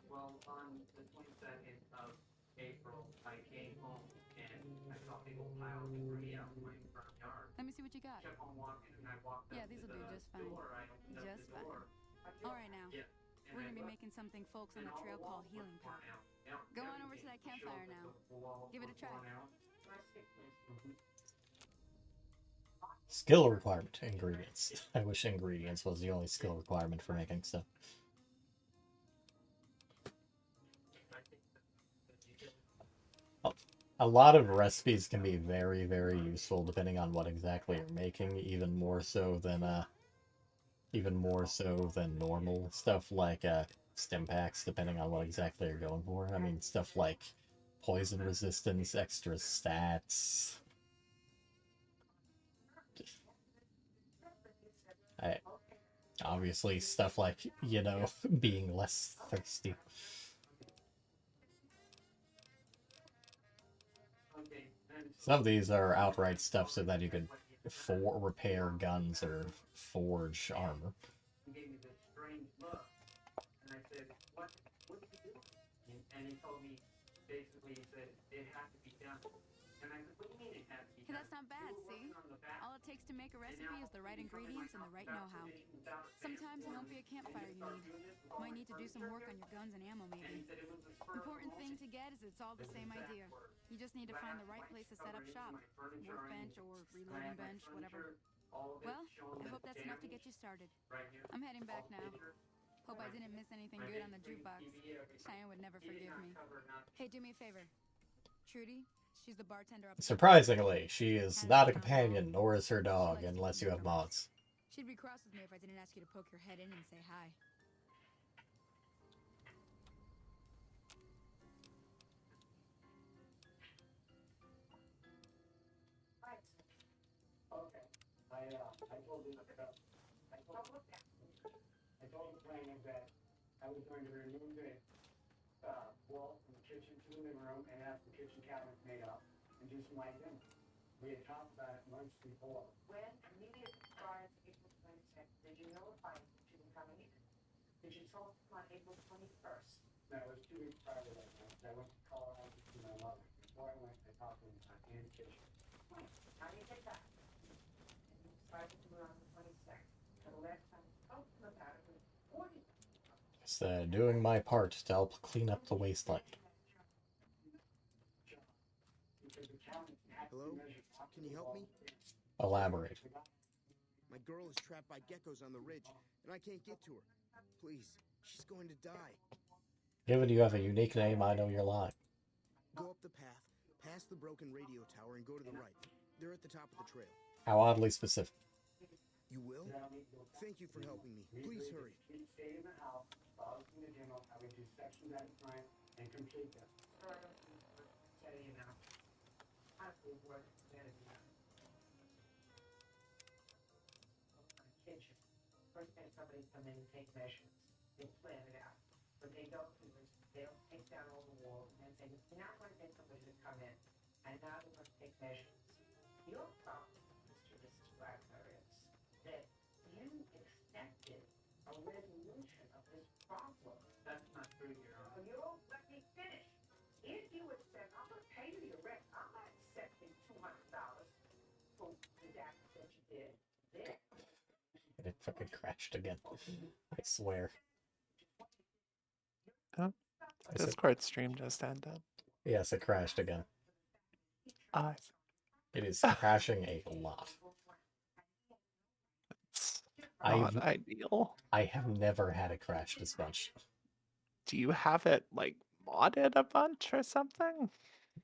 Well, on the 22nd of April, I came home and I saw a big old pile of debris out in my front yard. Let me see what you got. Kept on walking and I walked Yeah, up these to will do the just fine. door. I opened up Just the door. All right, now. Yeah. And We're I gonna be looked, making something folks on and the all trail call walls were healing torn powder. out. Go on over to that campfire now. Give it a try. Skill requirement. Ingredients. I wish ingredients was the only skill requirement for making stuff. Oh, A lot of recipes can be very, very useful depending on what exactly you're making, even more so than normal stuff like stim packs, depending on what exactly you're going for. I mean, stuff like poison resistance, extra stats. Obviously, stuff like, you know, being less thirsty. Some of these are outright stuff so that you could repair guns or forge armor. He gave me this strange look, and I said, what did you do? And he told me, basically, he said, it had to be done. And I said, what do you mean it had to be done? Hey, that's not bad, see? All it takes to make a recipe is the right ingredients and the right know-how. Sometimes it won't be a campfire you need. Might need to do some work on your guns and ammo, maybe. Important thing to get is it's all the same idea. You just need to find the right place to set up shop. Workbench or reloading bench, whatever. Well, I hope that's enough to get you started. I'm heading back now. Hope I didn't miss anything good on the jukebox. Cheyenne would never forgive me. Hey, do me a favor. Trudy, she's the bartender up. Surprisingly, she is not a companion, nor is her dog, unless you have mods. She'd be cross with me if I didn't ask you to poke your head in and say hi. Okay. I told him Brandon that I was going to remove the wall from the kitchen to the living room and have the kitchen cabinets made up and do some light dinner. We had talked about it months before. When immediately prior to April 22nd, did you notify him that you were coming in? Did you tell him on April 21st? That was 2 weeks prior to that. I went to Colorado to see my mother. Before I went, I talked to him in the kitchen. How do you take that? And you decided to do it on the 22nd. So the last time you spoke to him about it was 40. Just doing my part to help clean up the wasteland. Hello? Can you help me? Elaborate. My girl is trapped by geckos on the ridge, and I can't get to her. Please, she's going to die. Given you have a unique name, I know you're lying. Go up the path, past the broken radio tower, and go to the right. They're at the top of the trail. How oddly specific. You will? Thank you for helping me. Please hurry. Stay in the house, follow from the Jingle, I would do sections at a time and complete them. Tell you now. Honestly, what better than that? Kitchen. First thing somebody come in and take measurements. They plan it out. What they don't do is they'll take down all the walls and say, now I'm going to get somebody to come in. And now they're going to take measurements. Your problem, Mr. and Mrs. Blackberry, is that you accepted a resolution of this problem. That's not true, Your Honor. You don't let me finish. If you had said, I'm going to pay you your rent, I'm not accepting $200 for the damage that you did, then It fucking crashed again. I swear. Oh, Discord stream just ended. Yes, it crashed again. It is crashing a lot. It's not ideal. I have never had it crash this much. Do you have it, like, modded a bunch or something?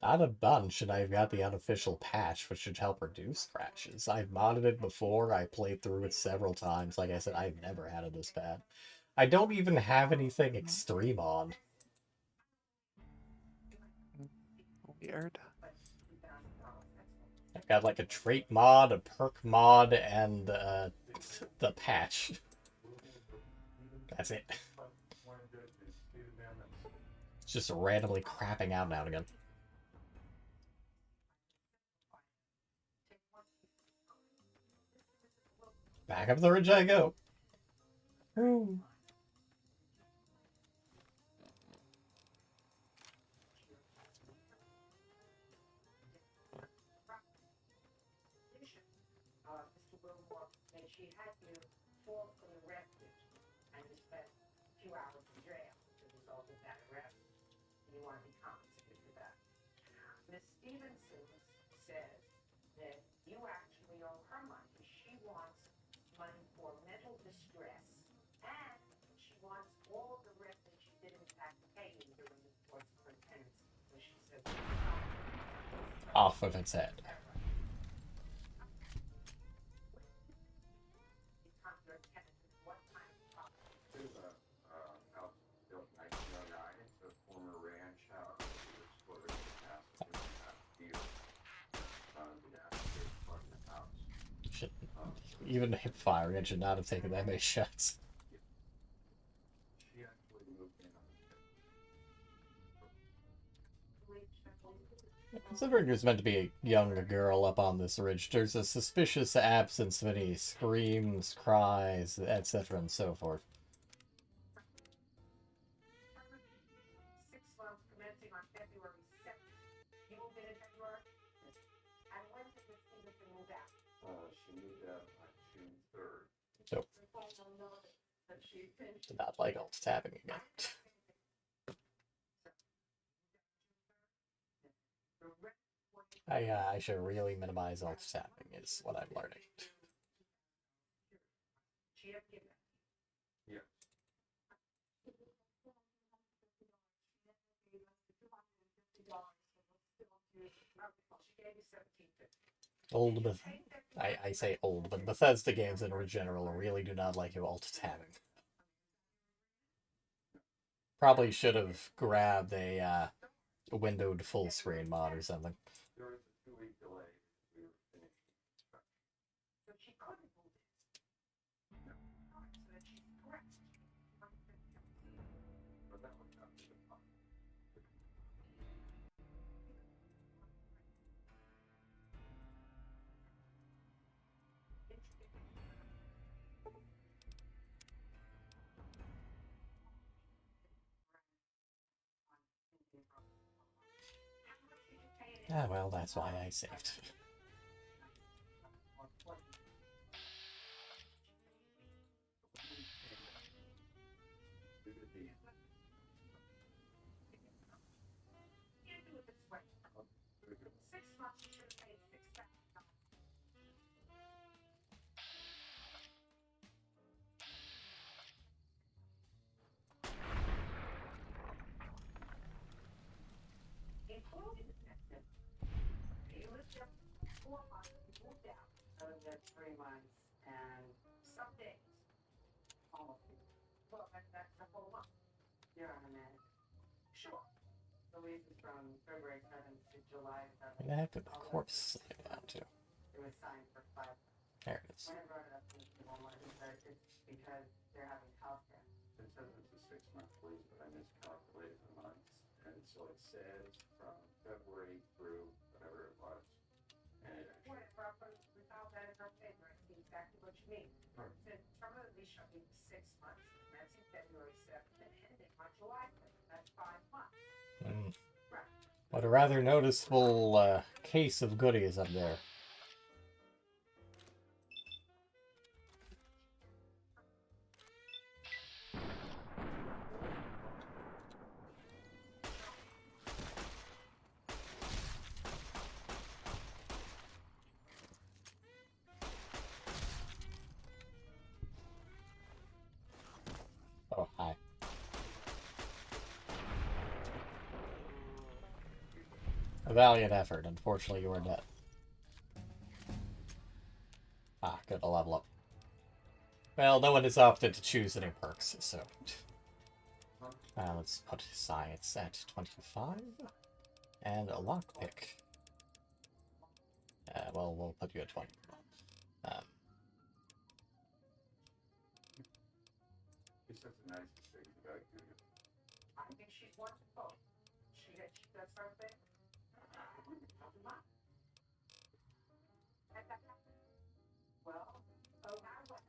Not a bunch, and I've got the unofficial patch, which should help reduce crashes. I've modded it before, I played through it several times. Like I said, I've never had it this bad. I don't even have anything extreme on. Weird. I've got like a trait mod, a perk mod, and the patch. That's it. It's just randomly crapping out now and again. Back up the ridge I go. Ooh. Mr. Wilmore, that she had you falsely arrested and you spent a few hours in jail as a result of that arrest. And you want to be compensated for that. Ms. Stevenson says that you actually owe her money. She wants money for mental distress, and she wants all of the rest that she did in fact pay you during the course of her tenancy. So she says, off of its head. There's a house built in 1909. It's a former ranch house. It was exploded in the past 2.5 years. Yeah, it's part of the house. Shit. Even a hip firing, it should not have taken that many shots. She actually moved in on the Considering there's meant to be a young girl up on this ridge, there's a suspicious absence of any screams, cries, etc. and so forth. 6 months commencing on February 7th. You moved in February? And when did this signature move out? She moved out on June 3rd. So, did not like alt tabbing again. I should really minimize alt tabbing is what I'm learning. Yeah. Old Beth I say old, but Bethesda games in general really do not like you alt tabbing. Probably should have grabbed a windowed full screen mod or something. There was a 2-week delay. We were finished. So she couldn't move it. No. So that she's correct. But that worked out just fine. Ah, well, that's why I saved. Including the sentence, you lived there 4 months, you moved out. I lived there 3 months and some days. Almost. Well, that's a whole month. You're on a minute. Sure. The lease is from February 7th to July 7th. Where the heck did the corpse slide down to? It was signed for 5 months. There it is. When I brought it up to Mr. Walmart, he said it's because they're having health care. It says it's a 6-month lease, but I miscalculated the months. And so it says from February through whatever it was. And it actually. Whatever, but we found that in her paper. I see exactly what you mean. Right. The term of the lease shall be 6 months, commencing February 7th and ending on July 5th. That's 5 months. Right. What a rather noticeable case of goodies up there. Oh, hi. A valiant effort. Unfortunately, you are dead. Ah, good to level up. Well, no one is opted to choose any perks, so... let's put science at 25. And a lockpick. Well, we'll put you at 20. It's such a nice thing about you. I think she's wonderful. She does something.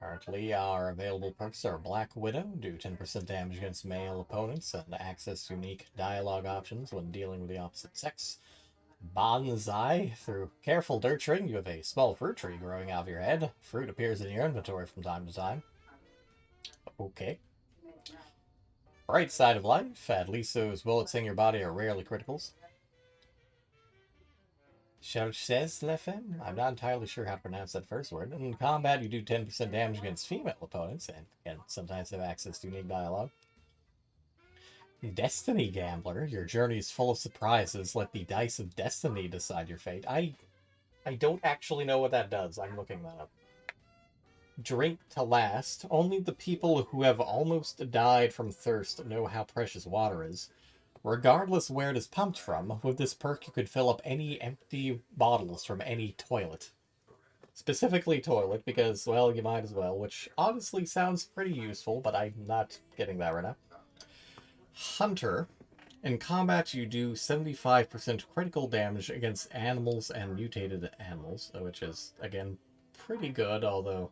Currently, our available perks are Black Widow, do 10% damage against male opponents, and access to unique dialogue options when dealing with the opposite sex. Bonsai, through careful nurturing, you have a small fruit tree growing out of your head. Fruit appears in your inventory from time to time. Okay. Bright side of life, at least those bullets in your body are rarely criticals. Charces Lefem? I'm not entirely sure how to pronounce that first word. In combat, you do 10% damage against female opponents, and again, sometimes have access to unique dialogue. Destiny Gambler. Your journey is full of surprises. Let the dice of destiny decide your fate. I don't actually know what that does. I'm looking that up. Drink to last. Only the people who have almost died from thirst know how precious water is. Regardless where it is pumped from, with this perk you could fill up any empty bottles from any toilet. Specifically toilet, because, well, you might as well, which honestly sounds pretty useful, but I'm not getting that right now. Hunter. In combat, you do 75% critical damage against animals and mutated animals, which is, again, pretty good, although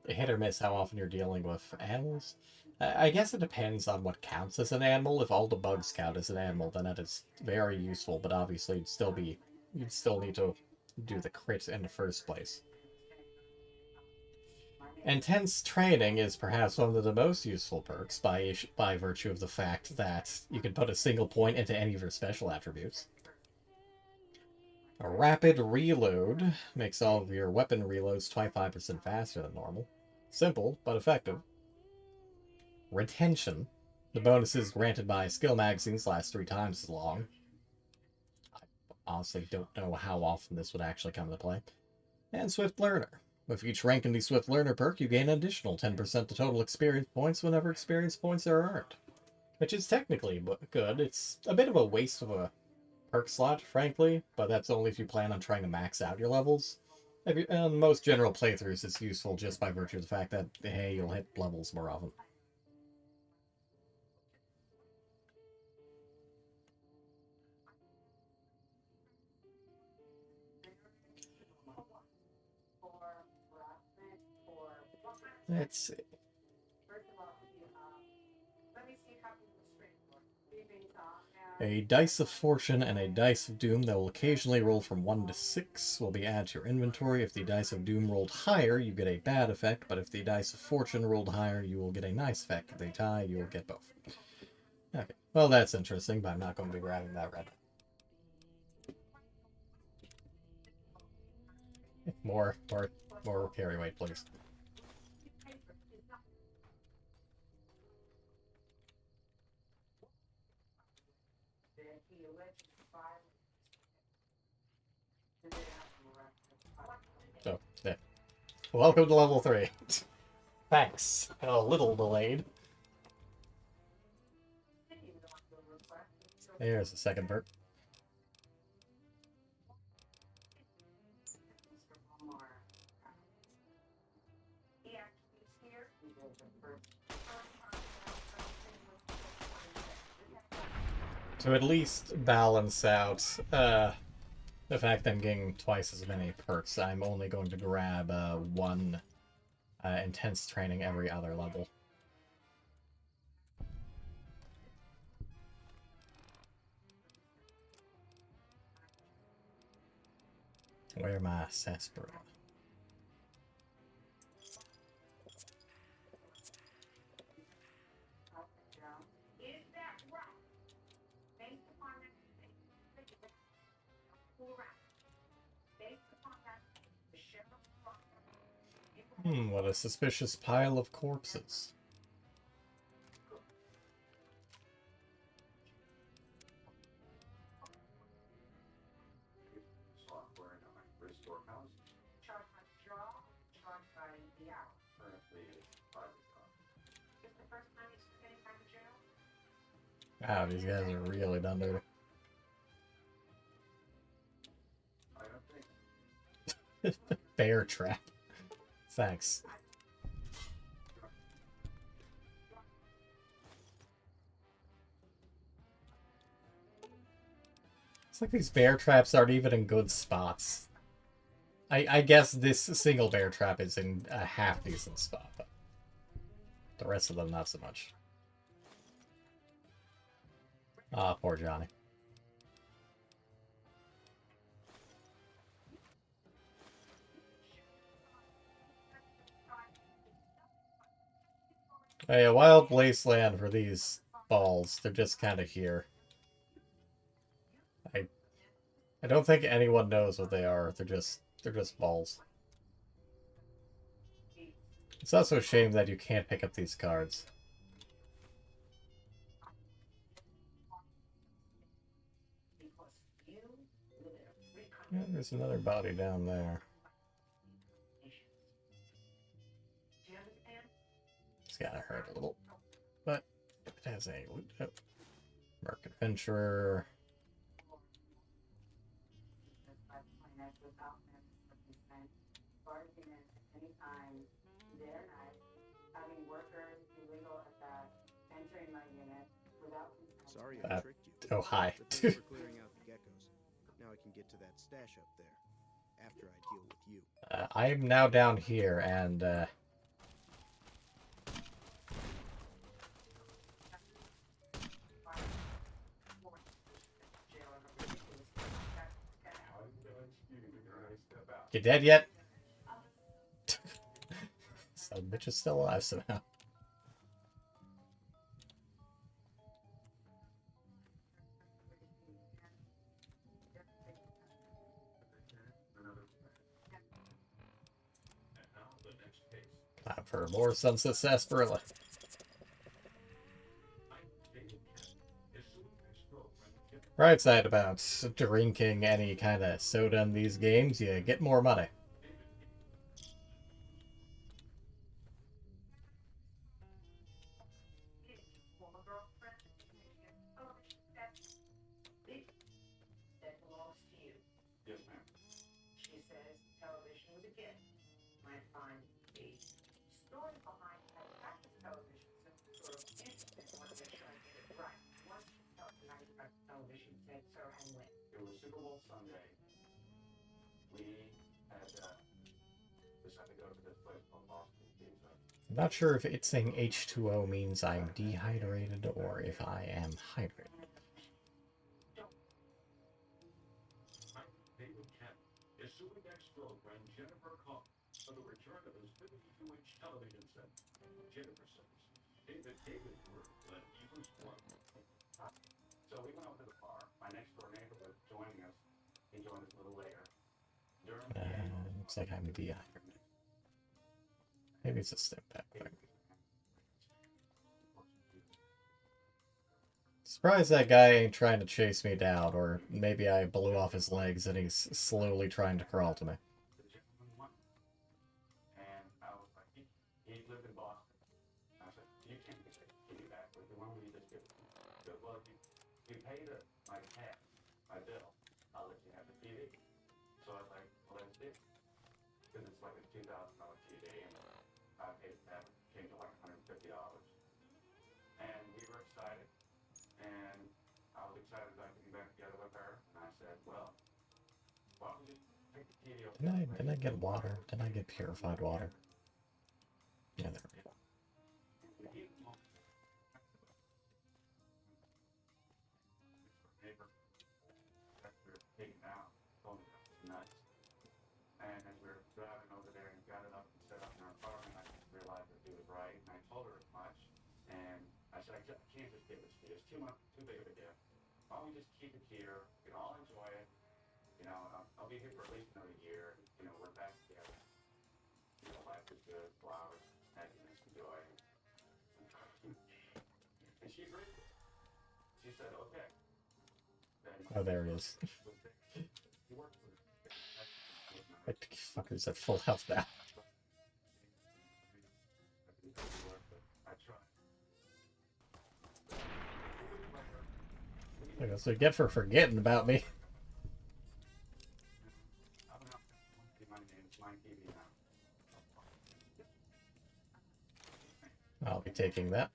hit or miss how often you're dealing with animals. I guess it depends on what counts as an animal. If all the bugs count as an animal, then that is very useful, but obviously you'd still need to do the crit in the first place. Intense training is perhaps one of the most useful perks by virtue of the fact that you can put a single point into any of your special attributes. A rapid reload makes all of your weapon reloads 25% faster than normal. Simple, but effective. Retention. The bonuses granted by skill magazines last 3 times as long. I honestly don't know how often this would actually come into play. And Swift Learner. With each rank in the Swift Learner perk, you gain an additional 10% to total experience points whenever experience points are earned. Which is technically good. It's a bit of a waste of a perk slot, frankly, but that's only if you plan on trying to max out your levels. In most general playthroughs, it's useful just by virtue of the fact that, hey, you'll hit levels more often. Let's see. A dice of fortune and a dice of doom that will occasionally roll from 1 to 6 will be added to your inventory. If the dice of doom rolled higher, you get a bad effect, but if the dice of fortune rolled higher, you will get a nice effect. If they tie, you will get both. Okay, well that's interesting, but I'm not going to be grabbing that red. More carry weight, please. So, yeah. Welcome to level 3. Thanks. A little delayed. There's the second perk. To at least balance out the fact that I'm getting twice as many perks, I'm only going to grab 1 intense training every other level. Where my sarsaparilla? What a suspicious pile of corpses. Wow, these guys are really done dirty. Bear trap. Thanks. It's like these bear traps aren't even in good spots. I guess this single bear trap is in a half-decent spot, but the rest of them not so much. Ah, poor Johnny. Hey, a wild wasteland for these balls. They're just kind of here. I don't think anyone knows what they are. They're just balls. It's also a shame that you can't pick up these cards. Yeah, there's another body down there. It's gotta hurt a little, but it has a Merc Adventurer. Sorry I tricked you. Oh, hi. But thanks for clearing out the geckos. Now I can get to that stash up there. After I deal with you. I'm now down here, and you dead yet? Some bitch is still alive somehow. Time for more Sunset Sarsaparilla. Right side about drinking any kind of soda in these games, you get more money. Yes, ma'am. She says television was a gift. Might find the story behind that practice television sort of interesting. I want to make sure I get it right. What television said Sir and when? It was Super Bowl Sunday. We had decided to go to this place called Boston Pizza. I'm not sure if it's saying H2O means I'm dehydrated or if I am hydrated. Is suing ex-girlfriend Jennifer Cobb for the return of his 52-inch television set. Jennifer says David grew, but he was one. So we went over to the bar. My next door neighbor was joining us. He joined us a little later. Looks like I'm dehydrated. Maybe it's a step back thing. Surprised that guy ain't trying to chase me down, or maybe I blew off his legs and he's slowly trying to crawl to me. And I was like, he lived in Boston. I said, you can't get it. Give me back. Why don't you just give it to me? He goes, well, if you pay my tab, my bill, I'll let you have the TV. So I was like, well, let's do it. Because it's like a $2,000 TV, and I paid that, came to like $150. And we were excited. And I was excited about getting back together with her. And I said, well, why don't we just take the TV over? Didn't I get water? Didn't I get purified water? Yeah, there we go. Taken out, told me that was nuts. And as we were driving over there and got it up and set up in our apartment, I realized that he was right. And I told her as much. And I said, I can't just give this to you. It's too big of a gift. Why don't we just keep it here? We can all enjoy it. You know, I'll be here for at least another year. You know, we're back together. You know, life is good, flowers, happiness, joy. And she agreed. She said, okay. Oh, there it is. What the fuckers at full health now? That's what you get for forgetting about me. I'll be taking that.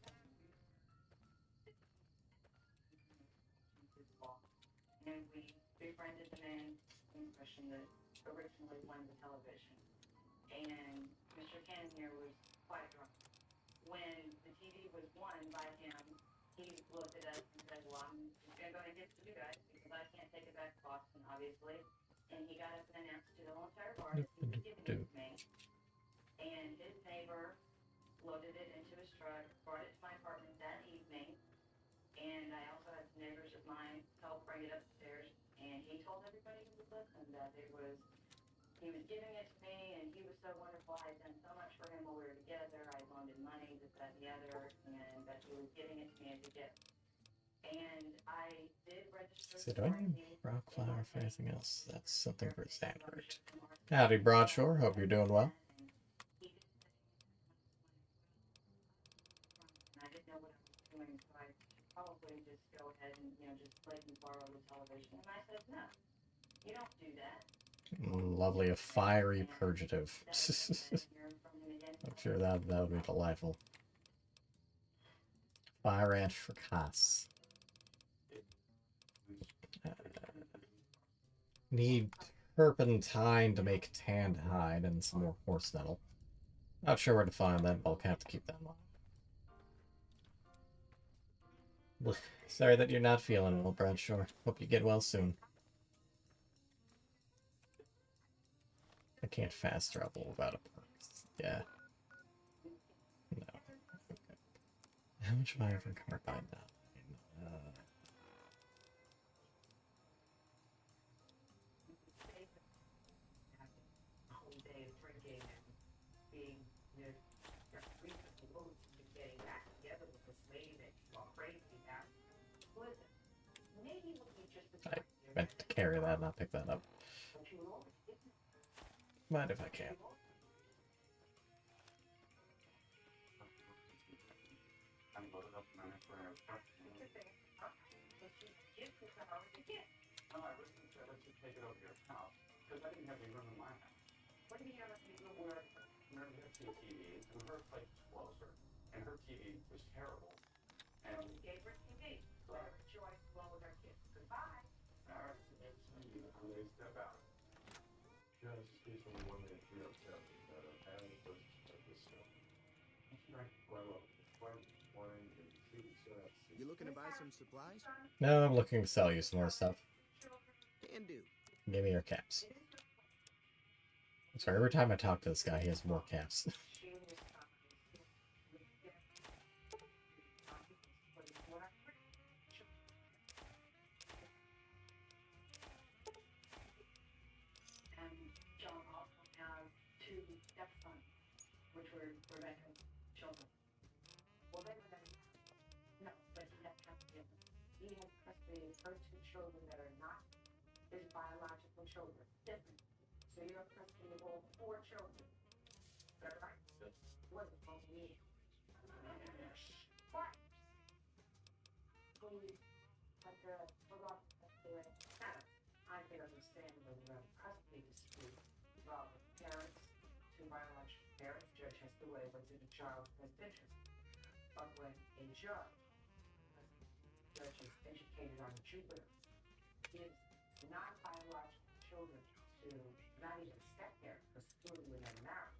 And we befriended the man in question that originally won the television. And Mr. Ken here was quite drunk. When the TV was won by him, he looked at us and said, well, I'm just going to go ahead and give it to you guys because I can't take it back to Boston, obviously. And he got up and announced to the whole entire bar that he was giving it to me. And his neighbor loaded it into his truck, brought it to my apartment that evening. And I also had some neighbors of mine help bring it upstairs. And he told everybody who was listening that he was giving it to me, and he was so wonderful. I had done so much for him while we were together. I loaned him money, this, that, and the other, and that he was giving it to me as a gift. And I did register So do I need Rock flower, if anything else. That's something for standard. Howdy, Broadshore. Hope you're doing well. I didn't know what I was doing, so I probably just go ahead and, just blatantly borrow the television. And I said, no, you don't do that. Lovely, a fiery purgative. I'm sure that would be delightful. Fire ant fricasse. Need turpentine to make tanned hide and some more horse nettle. Not sure where to find that, but I'll have to keep that in mind. Sorry that you're not feeling well, Bradshaw. Hope you get well soon. I can't fast travel without a perk. Yeah. No. Okay. How much have I ever carbide now? I meant to carry that, not pick that up. Mind if I can. No, I was going to say, let's just take it over to your house, because I didn't have any room in my house. What do you mean you don't have any room where we have two TVs, and her place was closer, and her TV was terrible. And we gave her TV. Let her enjoy along with our kids. Goodbye. All right, that's me. I'm going to step out. Yeah, this is based on the one that we don't tell you that Adam was like this stuff. That's right. Well, wine, and food, so that's... You looking to buy some supplies? No, I'm looking to sell you some more stuff. Can do. Give me your caps. Sorry, every time I talk to this guy, he has more caps. And John also has two stepsons, which were Rebecca's children. Well, they were never no, but he had custody of them. He had custody of her two children that are not his biological children. Different. So you have custody of all 4 children. Is that right? Yes. What is wrong with me? What? Please, but we're not doing that. I can understand the custody dispute involving parents, 2 biological parents. Judge has to weigh what's in the child's best interest. But when a judge is educated on Jupiter, gives non-biological children to not even step there, because clearly when they're married to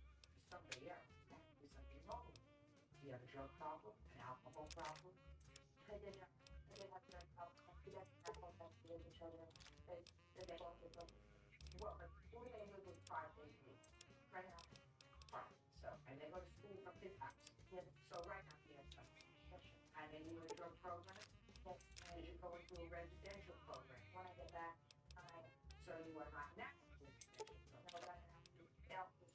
somebody else, that could be something wrong with them. You have a drug problem, an alcohol problem. I did have drug alcohol. He doesn't have alcohol with each other. They both get them. Well, who they live with 5 days a week. Right now. Right. So, and they go to school from his house. Yeah. So right now he has some. And then you in a drug program. Yes. And you go into a residential program. When I get back, so you are not now. No, but I have to help you.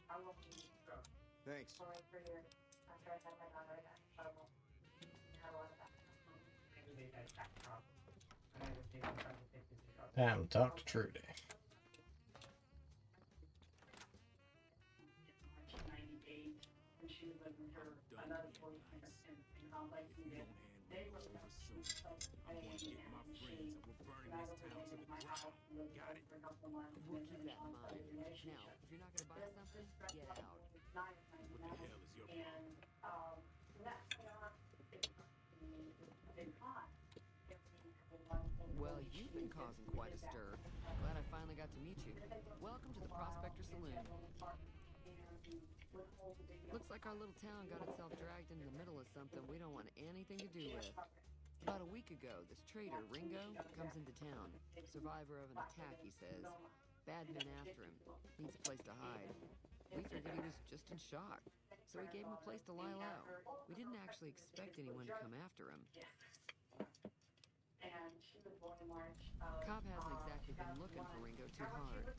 I won't need to go. Thanks. Sorry for your, I'm trying to have my daughter again. I won't have a lot of that. Maybe they got that problem. And I would take some to take this out. Time to talk to Trudy. 1998, when she was living with her another boyfriend in complex, and they were and she I was in my house and lived for a couple months. We'll keep that in mind. Now, if you're not going to buy something, get out. And that's been hot. Well, you've been causing quite a stir. Glad I finally got to meet you. Welcome to the Prospector Saloon. Looks like our little town got itself dragged into the middle of something we don't want anything to do with. About a week ago, this traitor, Ringo, comes into town. Survivor of an attack, he says. Bad men after him. Needs a place to hide. We figured he was just in shock, so we gave him a place to lie low. We didn't actually expect anyone to come after him. Cobb hasn't exactly been looking for Ringo too hard.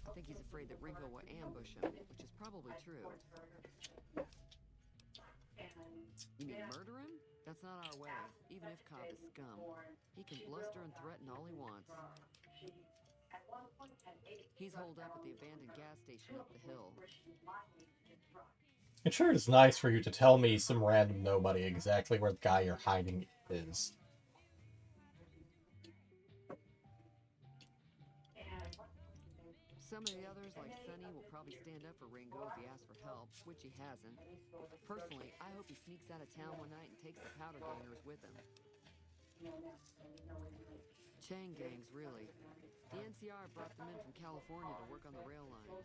I think he's afraid that Ringo will ambush him, which is probably true. You mean murder him? That's not our way, even if Cobb is scum. He can bluster and threaten all he wants. He's holed up at the abandoned gas station up the hill. It sure is nice for you to tell me, some random nobody, exactly where the guy you're hiding is. Some of the others, like Sonny, will probably stand up for Ringo if he asks for help, which he hasn't. Personally, I hope he sneaks out of town one night and takes the powder gangers with him. Chain gangs, really. The NCR brought them in from California to work on the rail lines.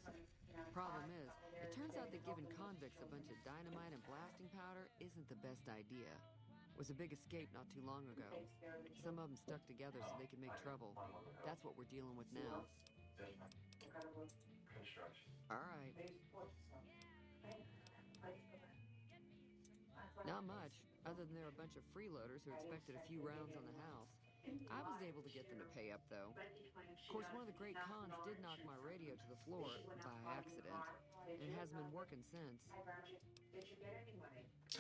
Problem is, it turns out that giving convicts a bunch of dynamite and blasting powder isn't the best idea. It was a big escape not too long ago. Some of them stuck together so they could make trouble. That's what we're dealing with now. All right. Not much, other than they're a bunch of freeloaders who expected a few rounds on the house. I was able to get them to pay up, though. Of course, one of the great cons did knock my radio to the floor by accident, and it hasn't been working since.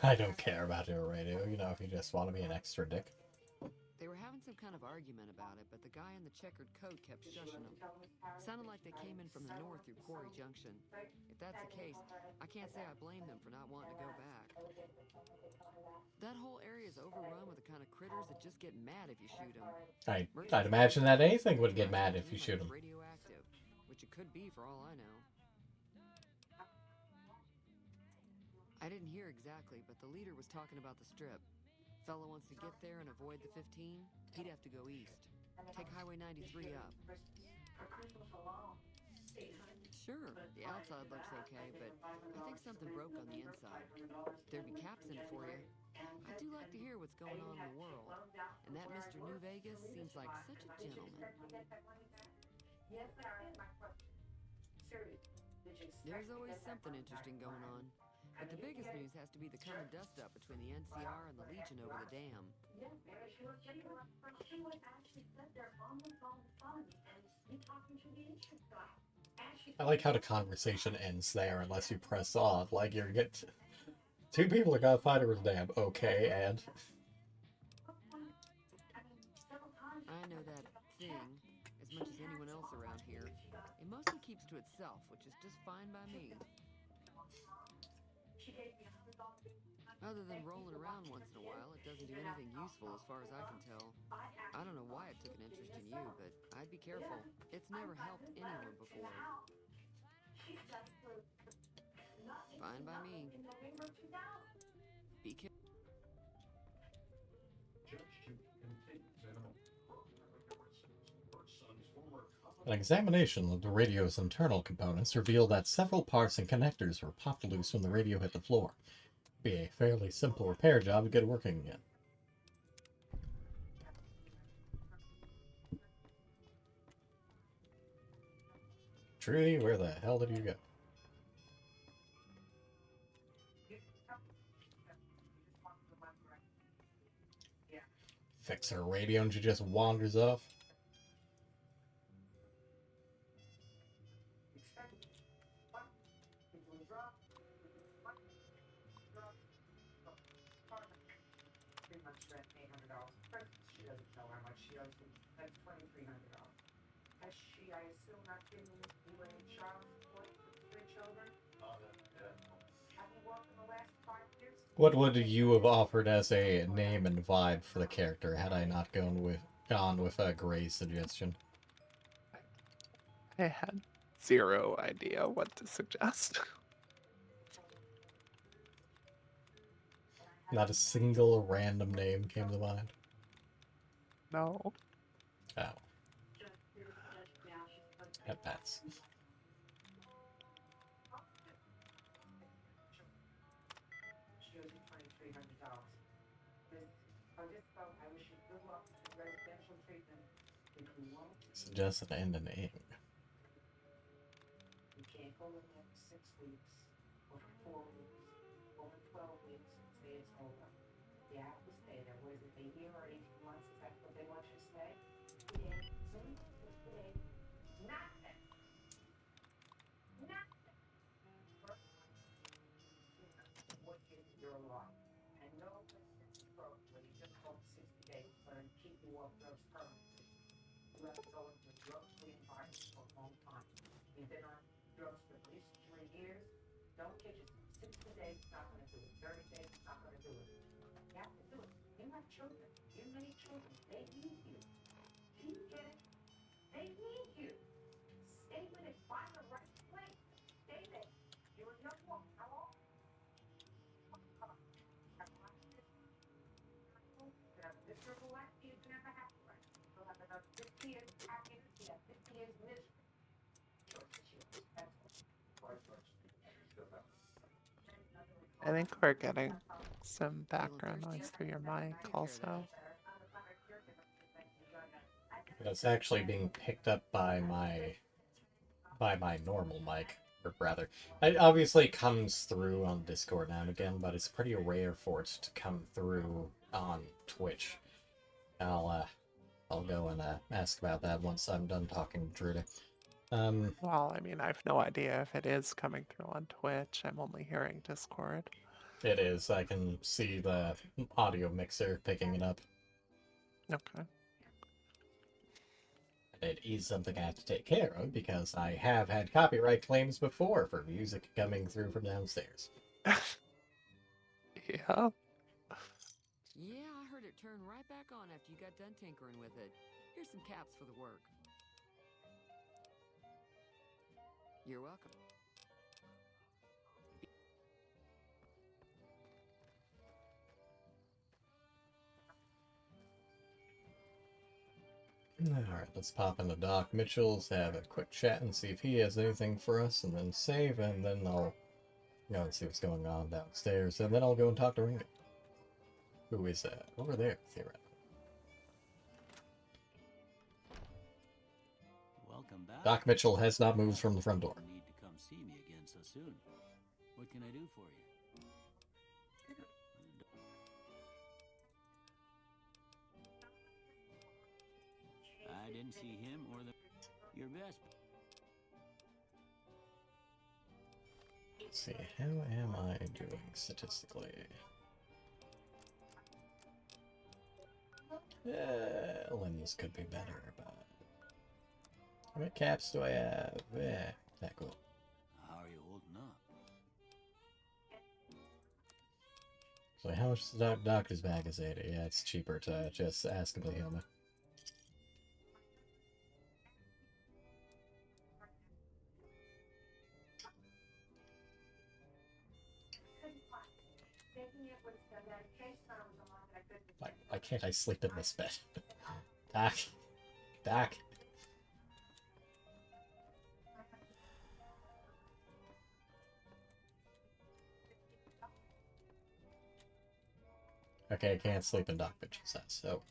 I don't care about your radio, you know, if you just want to be an extra dick. They were having some kind of argument about it, but the guy in the checkered coat kept shushing them. Sounded like they came in from the north through Quarry Junction. If that's the case, I can't say I blame them for not wanting to go back. That whole area is overrun with the kind of critters that just get mad if you shoot them. I'd imagine that anything would get mad if you shoot them. Radioactive, which it could be for all I know. I didn't hear exactly, but the leader was talking about the strip. Fella wants to get there and avoid the 15, he'd have to go east. Take Highway 93 up. Sure, the outside looks okay, but I think something broke on the inside. There'd be caps in it for you. I do like to hear what's going on in the world, and that Mr. New Vegas seems like such a gentleman. There's always something interesting going on. But the biggest news has to be the coming dust-up between the NCR and the Legion over the dam. I like how the conversation ends there unless you press on. Like, you're get two people are gonna fight over the dam. Okay, and I know that thing as much as anyone else around here. It mostly keeps to itself, which is just fine by me. Other than rolling around once in a while, it doesn't do anything useful as far as I can tell. I don't know why it took an interest in you, but I'd be careful. It's never helped anyone before. Fine by me. Be careful. an examination of the radio's internal components revealed that several parts and connectors were popped loose when the radio hit the floor. Be a fairly simple repair job to get it working again. Trudy, where the hell did you go? Fix her radio and she just wanders off. What would you have offered as a name and vibe for the character had I not gone with Gray's suggestion? I had zero idea what to suggest. Not a single random name came to mind? No. Oh. Pet pets. Suggest an end and aim. You can't go in there for 6 weeks, or for 4 weeks, or for 12 weeks and say it's over. You have to stay there. What is it, a year or 18 months? Is that what they want you to stay? Yeah. Nothing. Nothing. What is your life? And no, who have been going to a drug-free environment for a long time. You've been on drugs for at least 3 years. Don't kid yourself. 60 days is not going to do it. 30 days is not going to do it. You have to do it. You have children. You have many children. They need you. Do you get it? They need you. Stay with it. Find the right place. Stay there. You're a young woman. How old? You have a miserable life. You can have a happy life. You'll have another 50 years of happiness. You have 50 years of misery. Choice is yours. That's all. I think we're getting some background noise through your mic also. It's actually being picked up by my normal mic, or rather, it obviously comes through on Discord now and again, but it's pretty rare for it to come through on Twitch. I'll go and ask about that once I'm done talking to Druida. Well, I mean, I've no idea if it is coming through on Twitch. I'm only hearing Discord. It is. I can see the audio mixer picking it up. Okay. It is something I have to take care of because I have had copyright claims before for music coming through from downstairs. Yeah. Yeah, I heard it turn right back on after you got done tinkering with it. Here's some caps for the work. You're welcome. Alright, let's pop into Doc Mitchell's, have a quick chat and see if he has anything for us, and then save, and then I'll go and see what's going on downstairs, and then I'll go and talk to Ringo. Who is over there, theoretically. Welcome back. Doc Mitchell has not moved from the front door. You need to come see me again so soon. What can I do for you? I didn't see him or your best. Let's see, how am I doing statistically? Limbs could be better, but... How many caps do I have? That good. How are you holding up? So how much is the doctor's bag is 80? Yeah, it's cheaper to just ask him to heal me. Why can't I sleep in this bed? Doc. Doc. Okay, I can't sleep in Doc Mitchell's house, so...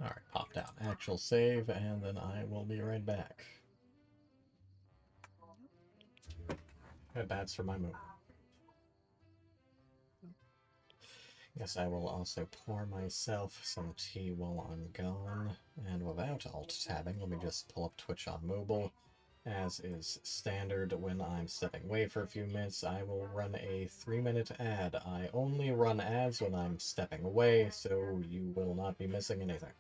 Alright, pop down. Actual save, and then I will be right back. That's for my move. Guess I will also pour myself some tea while I'm gone. And without alt-tabbing, let me just pull up Twitch on mobile. As is standard, when I'm stepping away for a few minutes, I will run a 3-minute ad. I only run ads when I'm stepping away, so you will not be missing anything.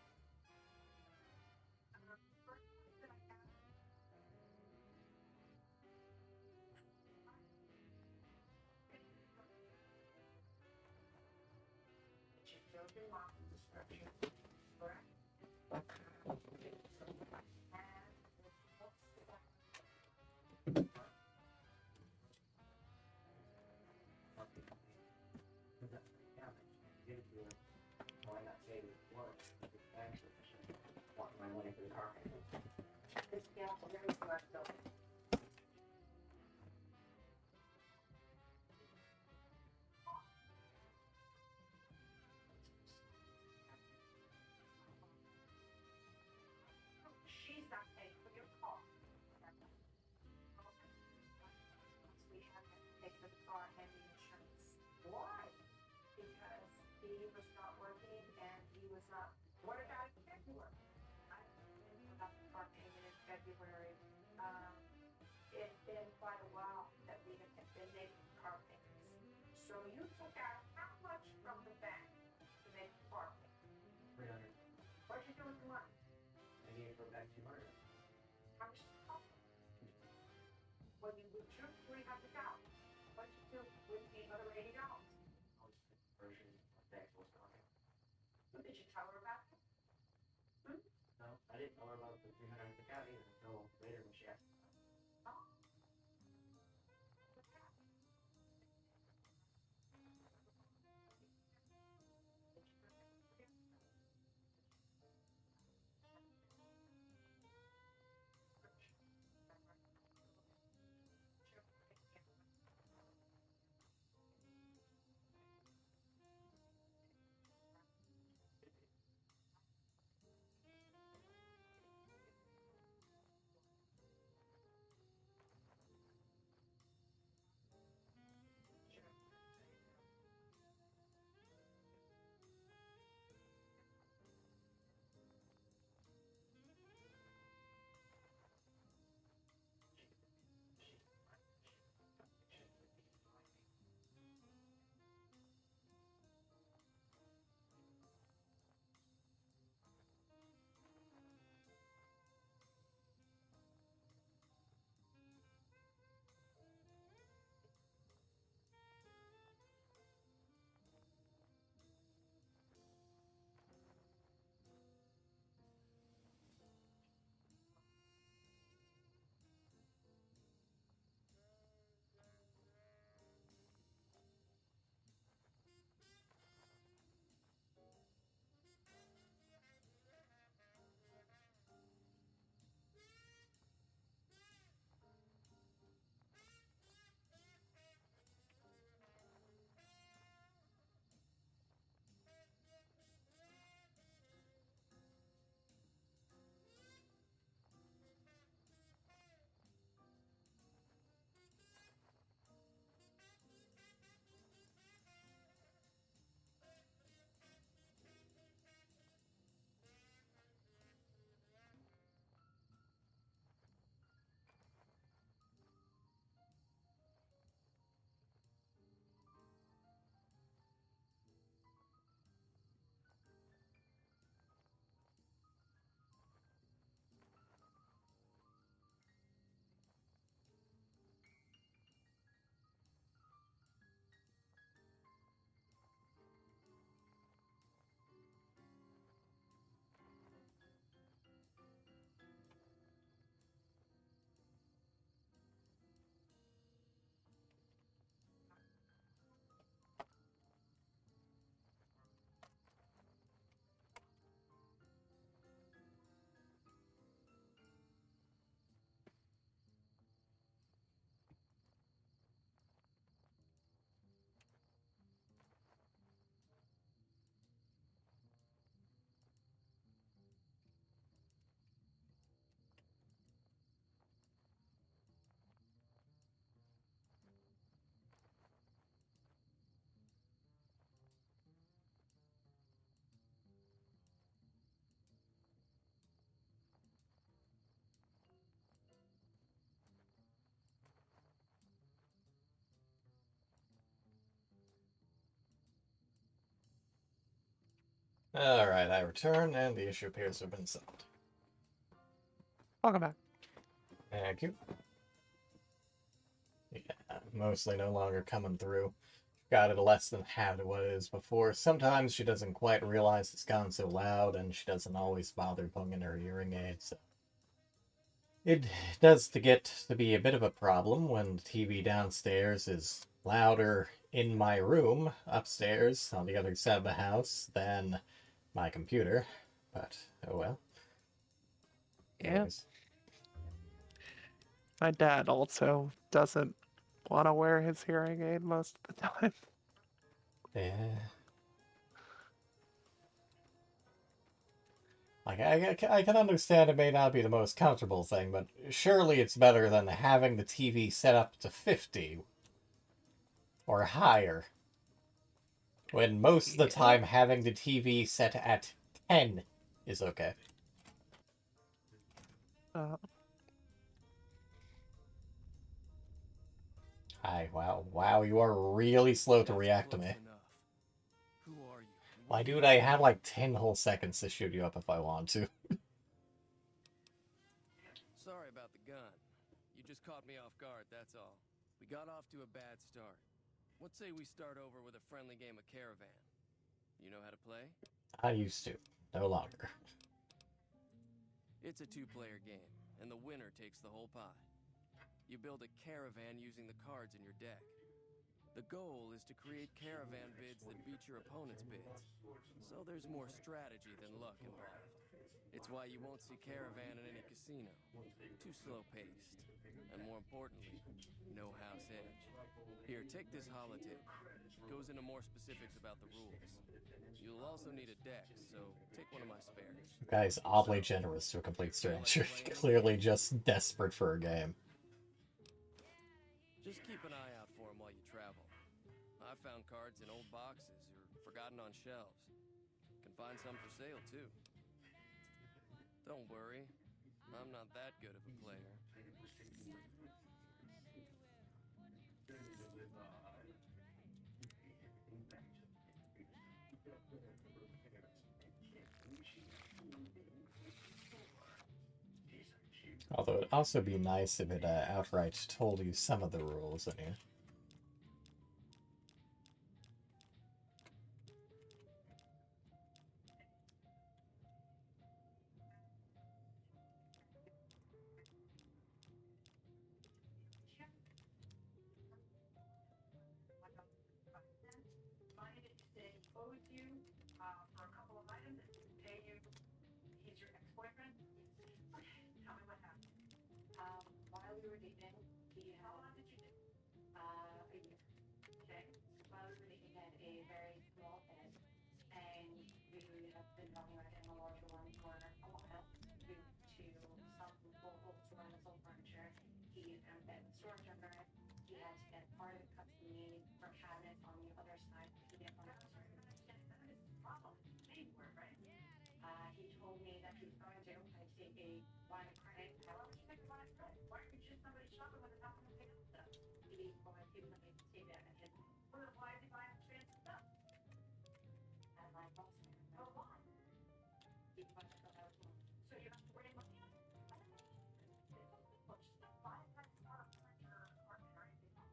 She's not paying for your car. We have to pay for the car and the insurance. Why? Because he was not working and he was not. What about in February? I got the car payment in February. It's been quite a while that we have been making car payments. So you took out how much do with the money? I need it for back to murder. How much does it cost? When you would choose $300, what you do with the other $80? I'll just take the version of back to what's coming. Did you tell her about it? No, I didn't tell her about the 300 I took out either until later when she asked me about it. Oh. Alright, I return, and the issue appears to have been solved. Welcome back. Thank you. Yeah, mostly no longer coming through. Got it less than half what it is before. Sometimes she doesn't quite realize it's gone so loud, and she doesn't always bother putting in her hearing aids. So. It does get to be a bit of a problem when the TV downstairs is louder in my room upstairs on the other side of the house than my computer. But, oh well. Yeah. Anyways. My dad also doesn't want to wear his hearing aid most of the time. Yeah. Like, I can understand it may not be the most comfortable thing, but surely it's better than having the TV set up to 50 or higher. When most of the time having the TV set at 10 is okay. Hi, wow, you are really slow to react to me. Who are you, and Why, dude, I had like 10 whole seconds to shoot you up if I want to. Sorry about the gun. You just caught me off guard, that's all. We got off to a bad start. Let's say we start over with a friendly game of Caravan. You know how to play? I used to. No longer. It's a two-player game, and the winner takes the whole pie. You build a caravan using the cards in your deck. The goal is to create caravan bids that beat your opponent's bids. So there's more strategy than luck involved. It's why you won't see caravan in any casino. Too slow-paced. And more importantly, no house edge. Here, take this holotape. It goes into more specifics about the rules. You'll also need a deck, so take one of my spares. Guy's oddly generous to a complete stranger. Clearly just desperate for a game. Just keep an eye out for them while you travel. I found cards in old boxes or forgotten on shelves. Can find some for sale, too. Don't worry, I'm not that good of a player. Although it'd also be nice if it outright told you some of the rules in here. Money that you say owes you for a couple of items that didn't pay you. He's your ex-boyfriend. Okay, tell me what happened. While we were dating, he had. How long did you date? A year. Okay. While we were dating, he had a very small bed, and we have been talking about getting a larger one for a while. We went to some local store that sold furniture. He found bed storage under it. He had to get part of it custom made for cabinets on the other side. He didn't want to that is the problem. Paying for it, right? He told me that he was going to take a line of credit. Why would you take a line of credit? Why aren't you just somebody shopping with a not going to pay off stuff? He wanted people to make the take that and his why is he buying expensive stuff? And my boss said, oh, why? He thought I thought I was wrong. So you have to bring money on it? I don't know. Just don't buy a nice car furniture or anything else.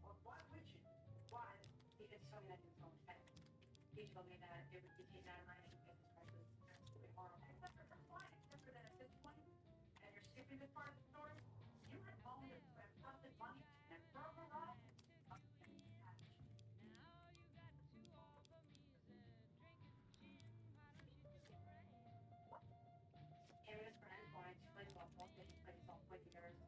Well, why would you? Why? Because he told me that he was going to pay. He told me that it would be taken out of my name because his price was absolutely horrible. Except for fine, except for that at this point, and you're skipping this part of the story, you had owned and trusted money and broken off and cash. Him and his friend wanted to play softball, so he played softball years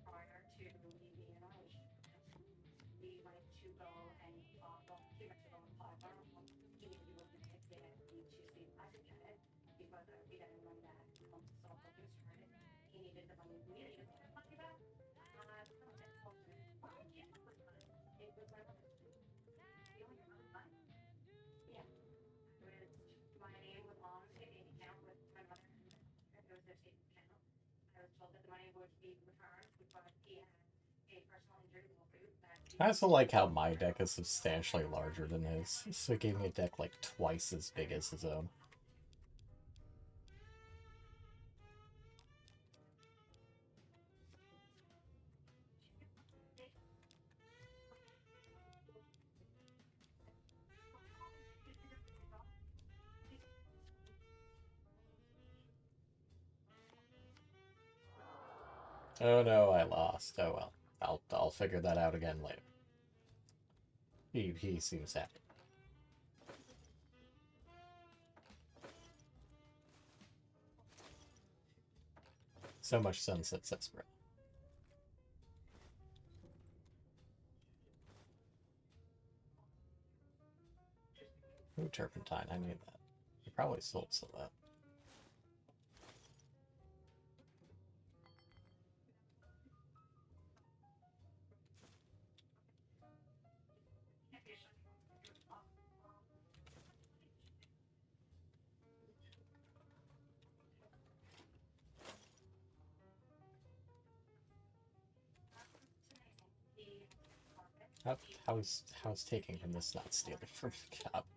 prior to me being in a relationship with him. We went to go and well, he went to go and apply for a loan. He knew he wasn't going to get it. He to see if I could get it because I would be getting money back once the softball game started. He needed the money immediately. He was money back. So I told him, why would you have this money? It was my mother's money. Stealing your mother's money? Yeah. My name was on a bank account with my mother and my father. It was their savings account. I was told that the money would be returned because he had a personal injury lawsuit that I also like how my deck is substantially larger than his, so it gave me a deck like twice as big as his own. Oh no, I lost. Oh well. I'll figure that out again later. He seems happy. So much Sunset Sarsaparilla. Ooh, turpentine, I need that. He probably sold some of that. How's taking him this not stealing from the cop?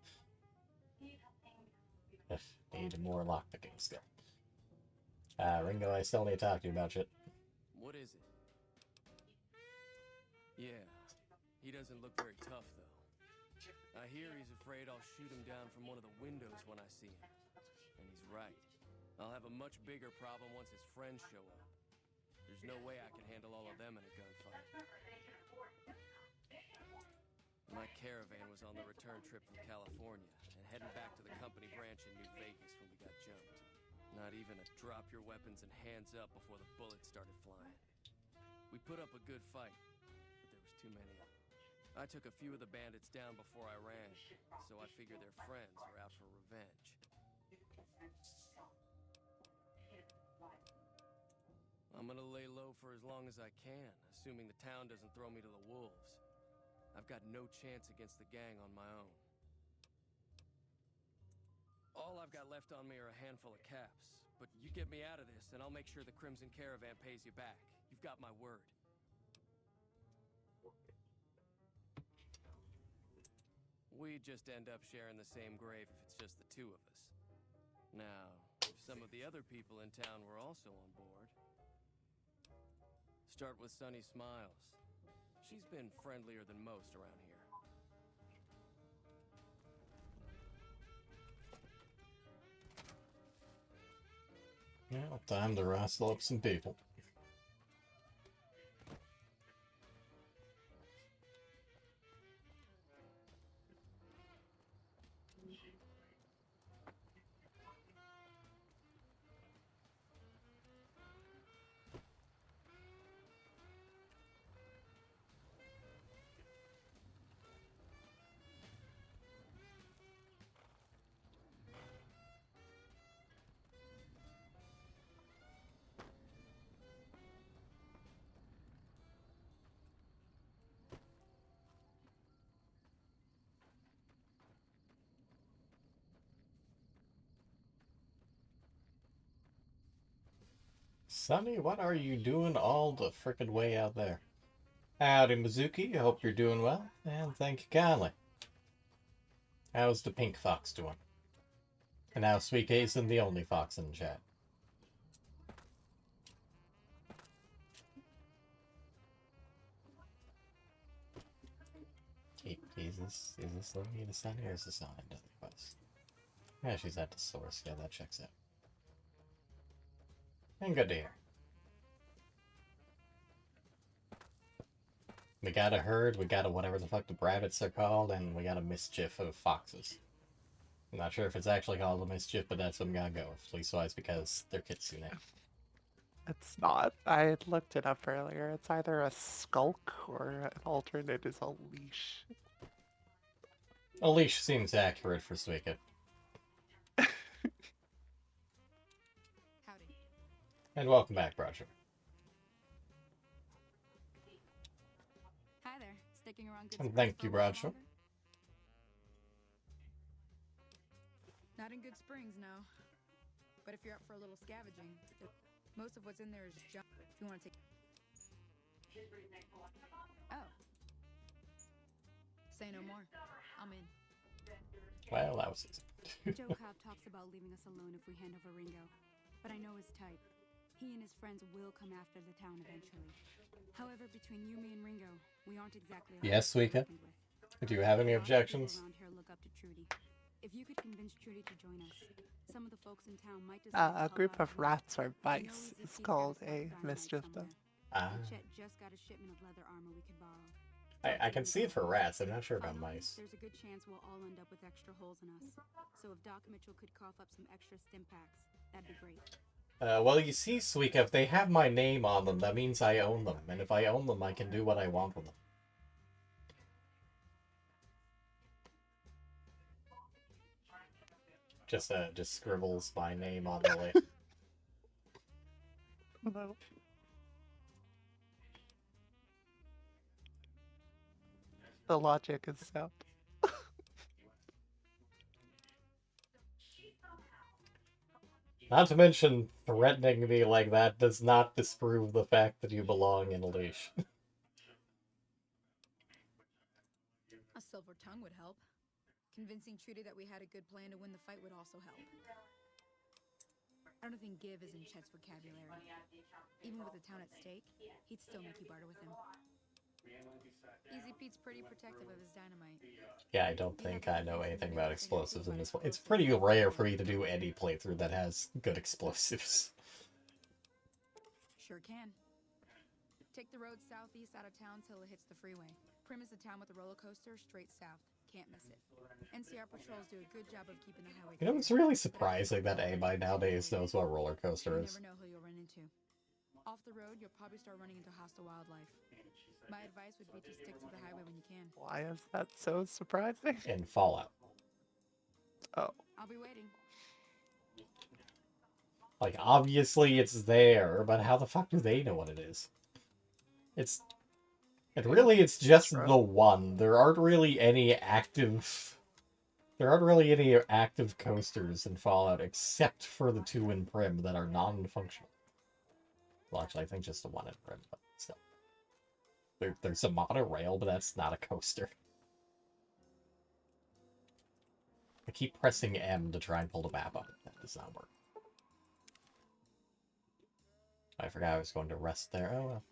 Need more lockpicking skill. Ringo, I still need to talk to you about shit. What is it? Yeah, he doesn't look very tough, though. I hear he's afraid I'll shoot him down from one of the windows when I see him. And he's right. I'll have a much bigger problem once his friends show up. There's no way I can handle all of them in a gunfight. My caravan was on the return trip from California and heading back to the company branch in New Vegas when we got jumped. Not even a drop your weapons and hands up before the bullets started flying. We put up a good fight, but there was too many of them. I took a few of the bandits down before I ran, so I figure their friends are out for revenge. I'm gonna lay low for as long as I can, assuming the town doesn't throw me to the wolves. I've got no chance against the gang on my own. All I've got left on me are a handful of caps, but you get me out of this and I'll make sure the Crimson Caravan pays you back. You've got my word. We just end up sharing the same grave if it's just the two of us. Now, if some of the other people in town were also on board. Start with Sunny Smiles. She's been friendlier than most around here. Well, time to rustle up some people. Sonny, what are you doing all the frickin' way out there? Howdy, Mizuki. I hope you're doing well, and thank you kindly. How's the pink fox doing? And now Sweet isn't the only fox in the chat. Is this looking at a Sunny, or is this on another quest? Yeah, she's at the source. Yeah, that checks out. And good to hear. We got a herd, we got a whatever the fuck the rabbits are called, and we got a mischief of foxes. I'm not sure if it's actually called a mischief, but that's what I'm gonna go with. At least wise because they're kitsune. It's not. I looked it up earlier. It's either a skulk or an alternate is a leash. A leash seems accurate for Suika. Howdy. And welcome back, Roger. Hi there. Sticking around good And thank you, Roger. Not in Good Springs, no. But if you're up for a little scavenging, most of what's in there is junk. If you want to take... Oh. Say no more. I'm in. Well, that was easy. Joe Cobb talks about leaving us alone if we hand over Ringo. But I know his type. He and his friends will come after the town eventually. However, between you, me, and Ringo, we aren't exactly... Yes, Suika? Do you have any objections? Around here look up to Trudy. If you could convince Trudy to join us, some of the folks in town might A group of rats or mice is called a mischief, though. Chet just got a shipment of leather armor we could borrow. I can see it for rats. I'm not sure about mice. There's a good chance we'll all end up with extra holes in us. So if Doc Mitchell could cough up some extra stim packs, that'd be great. Well, you see, Suika, if they have my name on them, that means I own them. And if I own them, I can do what I want with them. Just scribbles my name on the list. No. The logic is sound. Not to mention, threatening me like that does not disprove the fact that you belong in a leash. A silver tongue would help. Convincing Trudy that we had a good plan to win the fight would also help. I don't think give is in Chet's vocabulary. Even with the town at stake, he'd still make you barter with him. Easy Pete's pretty protective of his dynamite. Yeah, I don't think I know anything about explosives in this one. It's pretty rare for me to do any playthrough that has good explosives. Sure can. Take the road southeast out of town till it hits the freeway. Prim is the town with the roller coaster straight south. Can't miss it. NCR patrols do a good job of keeping the highway You know, it's really surprising that anybody nowadays knows what a roller coaster You is. never know who you'll run into. Off the road, you'll probably start running into hostile wildlife. My advice would be to stick to the highway when you can. Why is that so surprising? In Fallout. Oh. I'll be waiting. Like, obviously it's there, but how the fuck do they know what it is? It's just the one. There aren't really any active coasters in Fallout except for the 2 in Prim that are non-functional. Well, actually, I think just the 1 in Prim, but still. There's a monorail, but that's not a coaster. I keep pressing M to try and pull the map up. That does not work. I forgot I was going to rest there. Oh well.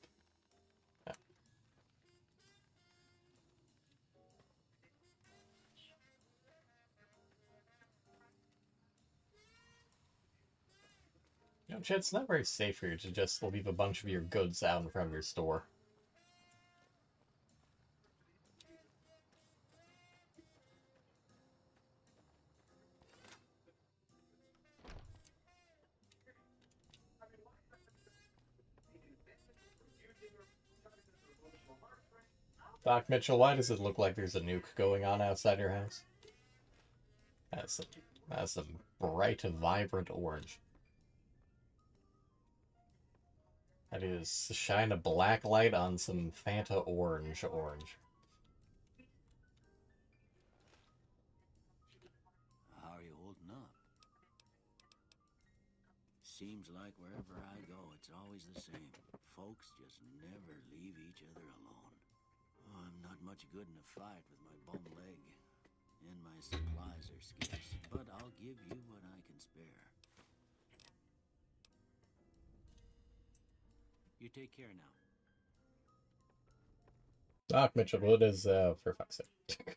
Yeah. You know, Chet, it's not very safe for you to just leave a bunch of your goods out in front of your store. Doc Mitchell, why does it look like there's a nuke going on outside your house? That's some bright, vibrant orange. That is to shine a black light on some Fanta orange. How are you holding up? Seems like wherever I go, it's always the same. Folks just never leave each other alone. Oh, I'm not much good in a fight with my bum leg. And my supplies are scarce, but I'll give you what I can spare. You take care now. Doc Mitchell, what is, for fuck's sake.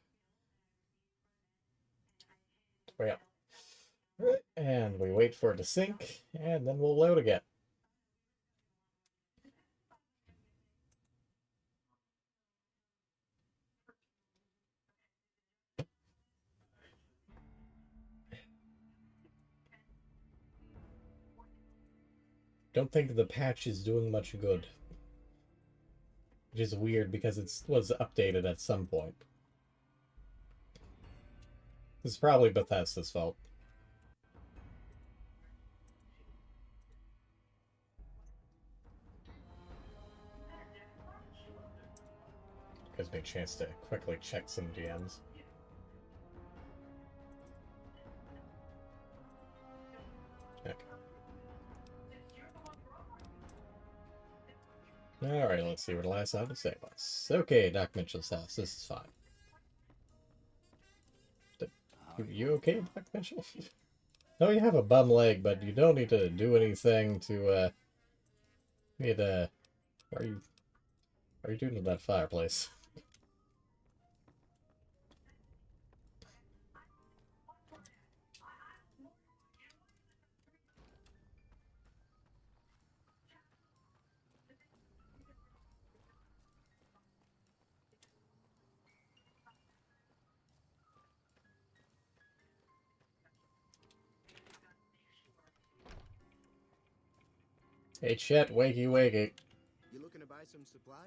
Well, and we wait for it to sink, and then we'll load again. Don't think the patch is doing much good. Which is weird because it was updated at some point. This is probably Bethesda's fault. Gives me a chance to quickly check some DMs. Okay. Alright, let's see what the last time to say was. Okay, Doc Mitchell's house. This is fine. You okay, Doc Mitchell? No, you have a bum leg, but you don't need to do anything to, what are you doing to that fireplace? Hey, Chet, wakey, wakey. You looking to buy some supply?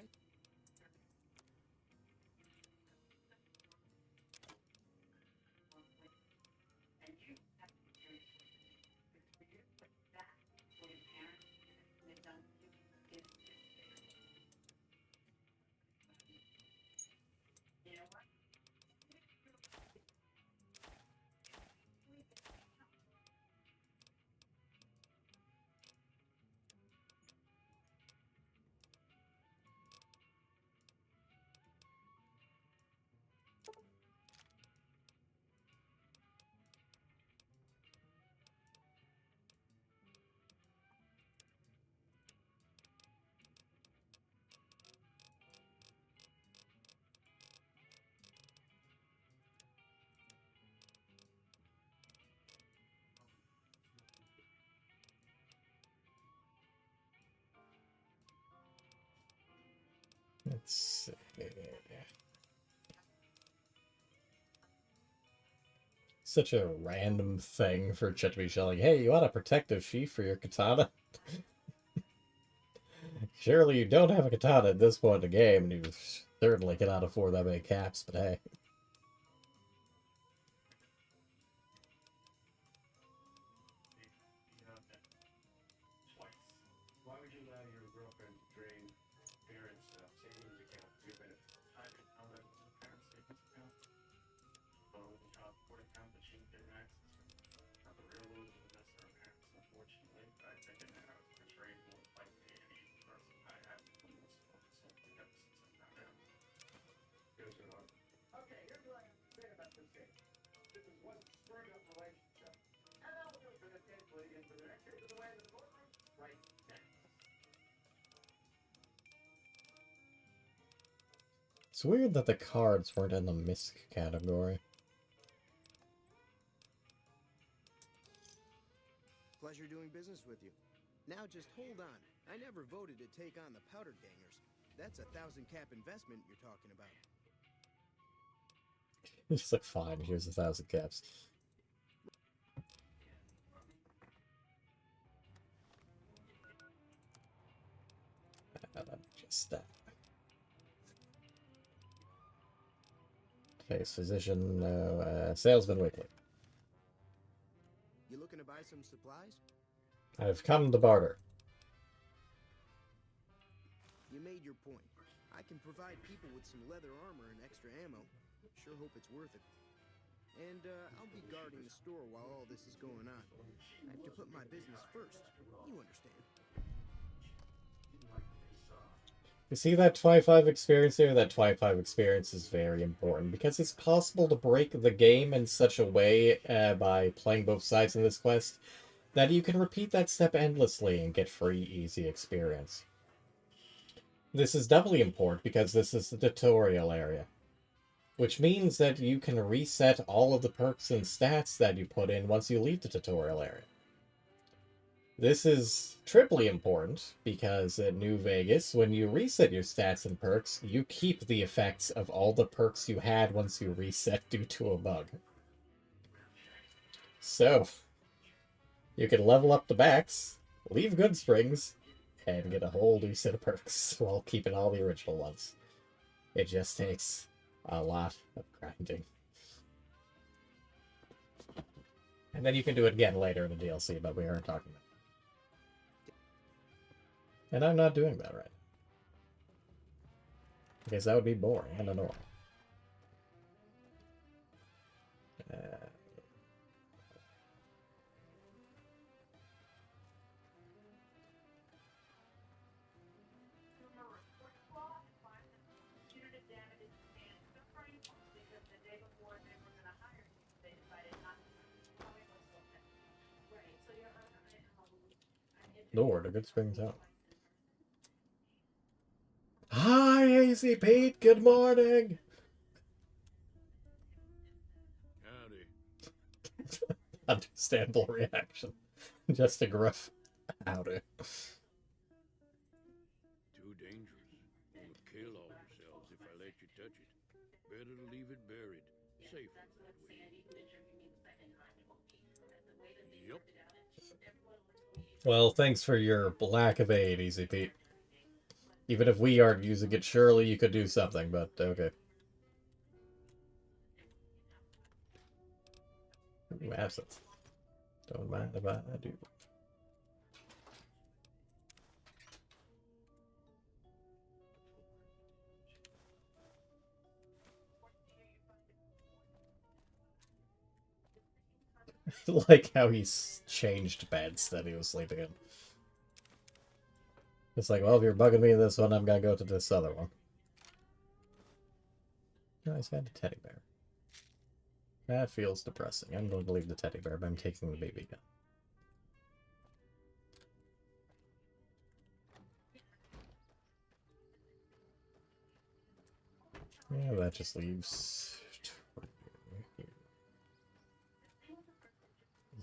Let's see. Such a random thing for Chet to be showing. Hey, you want a protective sheath for your katana? Surely you don't have a katana at this point in the game, and you certainly cannot afford that many caps, but hey. Why would you allow your girlfriend to drain parents' savings account for your benefit? I didn't know that was a parent's savings account. Well, with a child support account that she didn't access. Not the real rules of the best of our parents, unfortunately. I think that I was portrayed more like any person I have been with someone simply ever since I found out. Goes to heart. Okay, here's what I have to say about this game. This is one screwed up relationship. And I will do it for the case leading into the next case of the way in the courtroom right next. It's weird that the cards weren't in the misc category. Pleasure doing business with you. Now just hold on. I never voted to take on the Powder Gangers. That's a 1,000-cap investment you're talking about. It's like, fine, here's 1,000 caps. Just that. Case physician, no, salesman weekly. You looking to buy some supplies? I've come to barter. You made your point. I can provide people with some leather armor and extra ammo. Sure hope it's worth it. And I'll be guarding the store while all this is going on. I have to put my business first. You understand. You see that 25 experience there? That 25 experience is very important because it's possible to break the game in such a way by playing both sides in this quest that you can repeat that step endlessly and get free, easy experience. This is doubly important because this is the tutorial area, which means that you can reset all of the perks and stats that you put in once you leave the tutorial area. This is triply important because at New Vegas, when you reset your stats and perks, you keep the effects of all the perks you had once you reset due to a bug. So, you can level up the max, leave Goodsprings, and get a whole new set of perks while keeping all the original ones. It just takes a lot of grinding. And then you can do it again later in the DLC, but we aren't talking about it. And I'm not doing that right. Because that would be boring and annoying. Lord, a good springs out. Hi, AC Pete. Good morning. Howdy. Understandable reaction. Just a gruff howdy. Too dangerous. You'll kill all yourselves if I let you touch it. Better to leave it buried. Safer that way. Yep. Well, thanks for your lack of aid, Easy Pete. Even if we aren't using it, surely you could do something, but okay. Ooh, absence. Don't mind if I do. Like how he's changed beds that he was sleeping in. It's like, well, if you're bugging me in this one, I'm gonna go to this other one. No, he's got a teddy bear. That feels depressing. I'm going to leave the teddy bear, but I'm taking the baby gun. Yeah, that just leaves...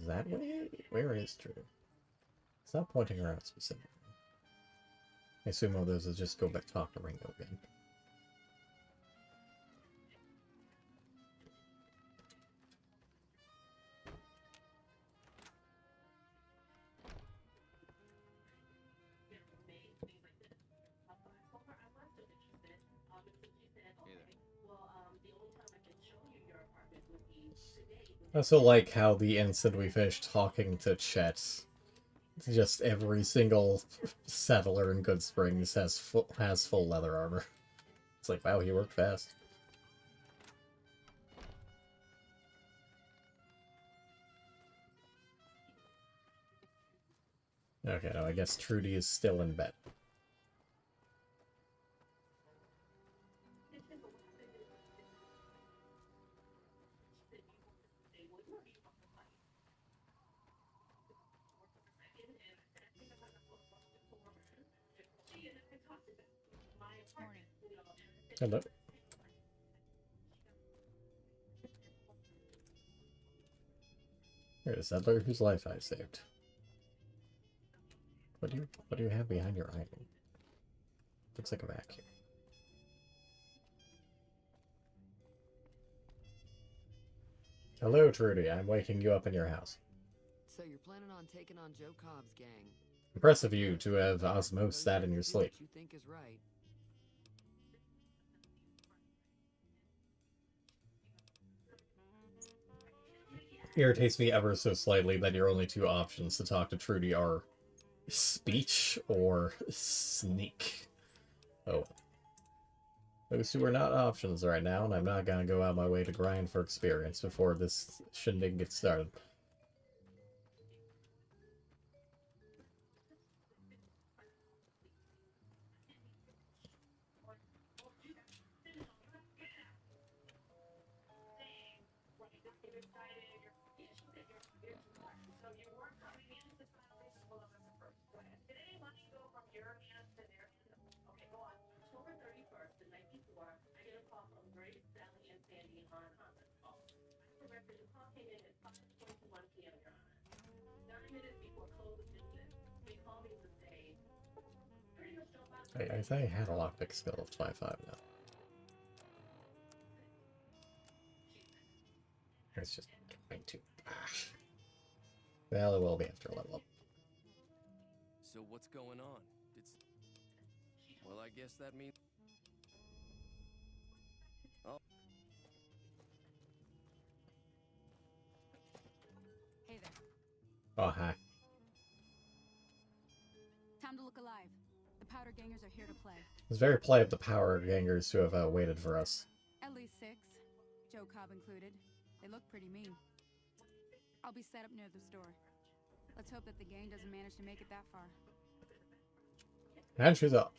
Is that way? Where is Drew? Stop pointing her out specifically. I assume all those is just go back talk to Ringo again. I also like how the instant we finish talking to Chet, just every single settler in Good Springs has full leather armor. It's like, wow, he worked fast. Okay, no, I guess Trudy is still in bed. Hello. You're a settler whose life I've saved. What do you have behind your eye? Looks like a vacuum. Hello, Trudy. I'm waking you up in your house. So you're planning on taking on Joe Cobb's gang? Impressive of you to have osmosed that in your sleep. What you think is right. Irritates me ever so slightly that your only two options to talk to Trudy are speech or sneak. Oh. Those two are not options right now, and I'm not gonna go out my way to grind for experience before this shindig gets started. I thought I had a lockpick skill of 25 now. It's just 22. Well, it will be after a level up. So what's going on? Well, I guess that means... Oh. Hey there. Oh, hi. Time to look alive. The Powder Gangers are here to play. It's very polite of the power gangers who have waited for us. At least 6. Joe Cobb included. They look pretty mean. I'll be set up near the store. Let's hope that the gang doesn't manage to make it that far. And she's off.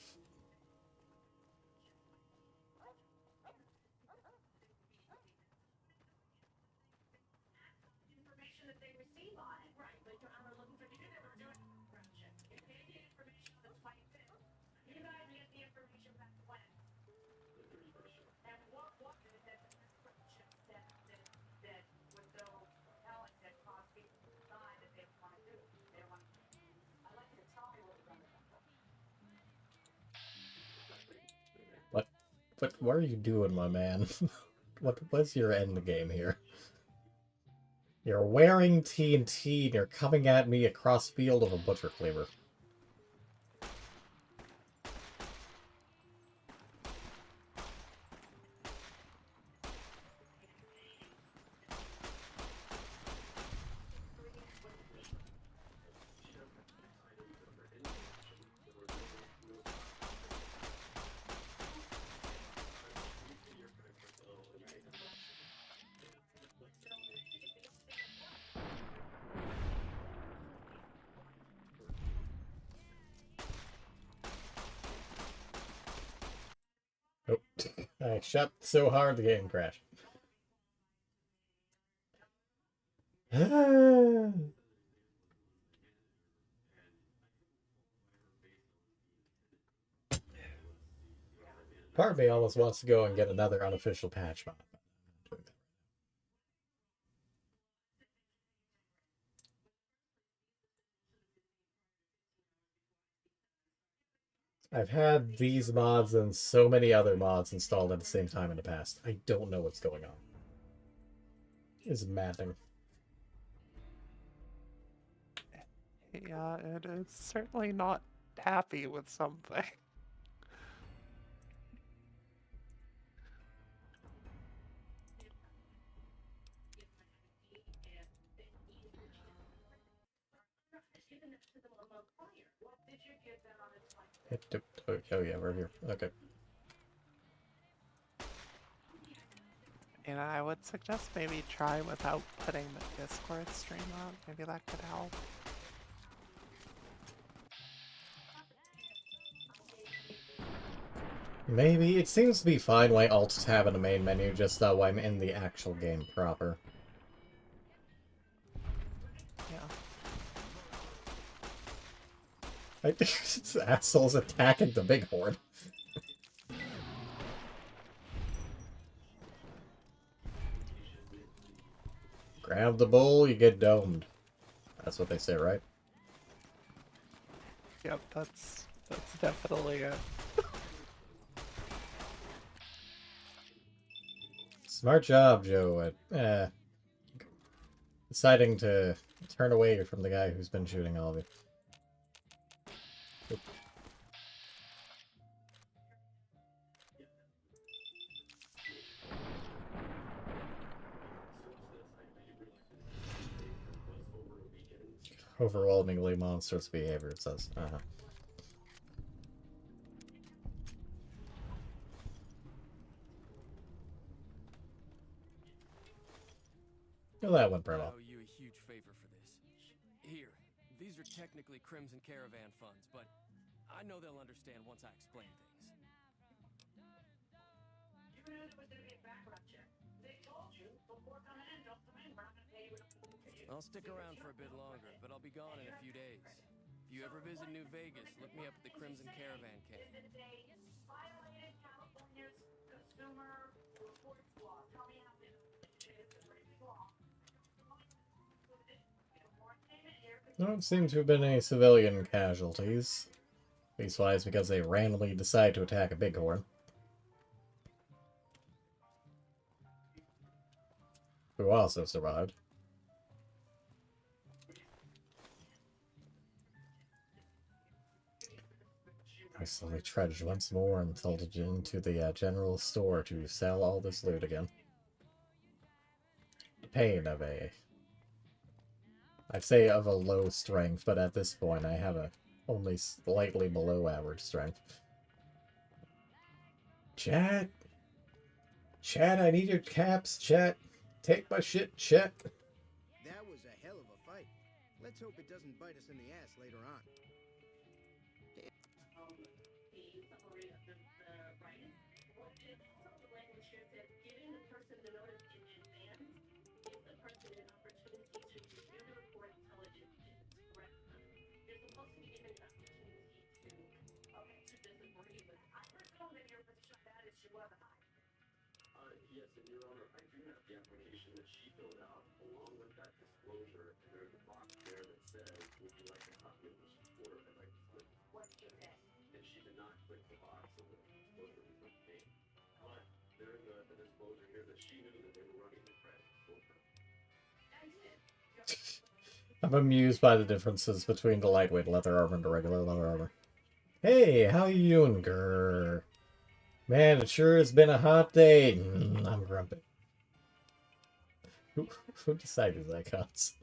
What are you doing, my man? What's your end game here? You're wearing TNT and you're coming at me across field of a butcher cleaver. Oh, I shot so hard the game crashed. Part of me almost wants to go and get another unofficial patch mod. I've had these mods and so many other mods installed at the same time in the past. I don't know what's going on. It's mapping. Yeah, it is certainly not happy with something. Oh yeah, we're here. Okay. You know, I would suggest maybe try without putting the Discord stream up. Maybe that could help. Maybe. It seems to be fine why alts have in the main menu, just though I'm in the actual game proper. Yeah. I think it's assholes attacking the big horde. Grab the bull, you get domed. That's what they say, right? Yep, that's definitely it. Smart job, Joe, at deciding to turn away from the guy who's been shooting all of you. Oop. Overwhelmingly monstrous behavior, it says. Well, that went pretty I well. owe you a huge favor for this. Here, these are technically Crimson Caravan funds, but I know they'll understand once I explain things. I'll stick around for a bit longer, but I'll be gone in a few days. If you ever visit New Vegas, look me up at the Crimson Caravan camp. There don't seem to have been any civilian casualties. Leastwise, because they randomly decide to attack a bighorn. Who also survived. I slowly trudged once more until into the general store to sell all this loot again. The pain of I'd say of a low strength, but at this point I have a only slightly below average strength. Chat! Chat, I need your caps, chat! Take my shit, chat! That was a hell of a fight. Let's hope it doesn't bite us in the ass later on. Yes, and Your Honor, I do have the application that she filled out, along with that disclosure, and there's a box there that says, would you like a copy of this report? I'd like to click. What did you say? And she did not click the box, so the disclosure was not made. But there's the disclosure here that she knew that they were running the credit disclosure. I'm amused by the differences between the lightweight leather armor and the regular leather armor. Hey, how you doing, grrr? Man, it sure has been a hot day. I'm grumpy. Who decided that cuts?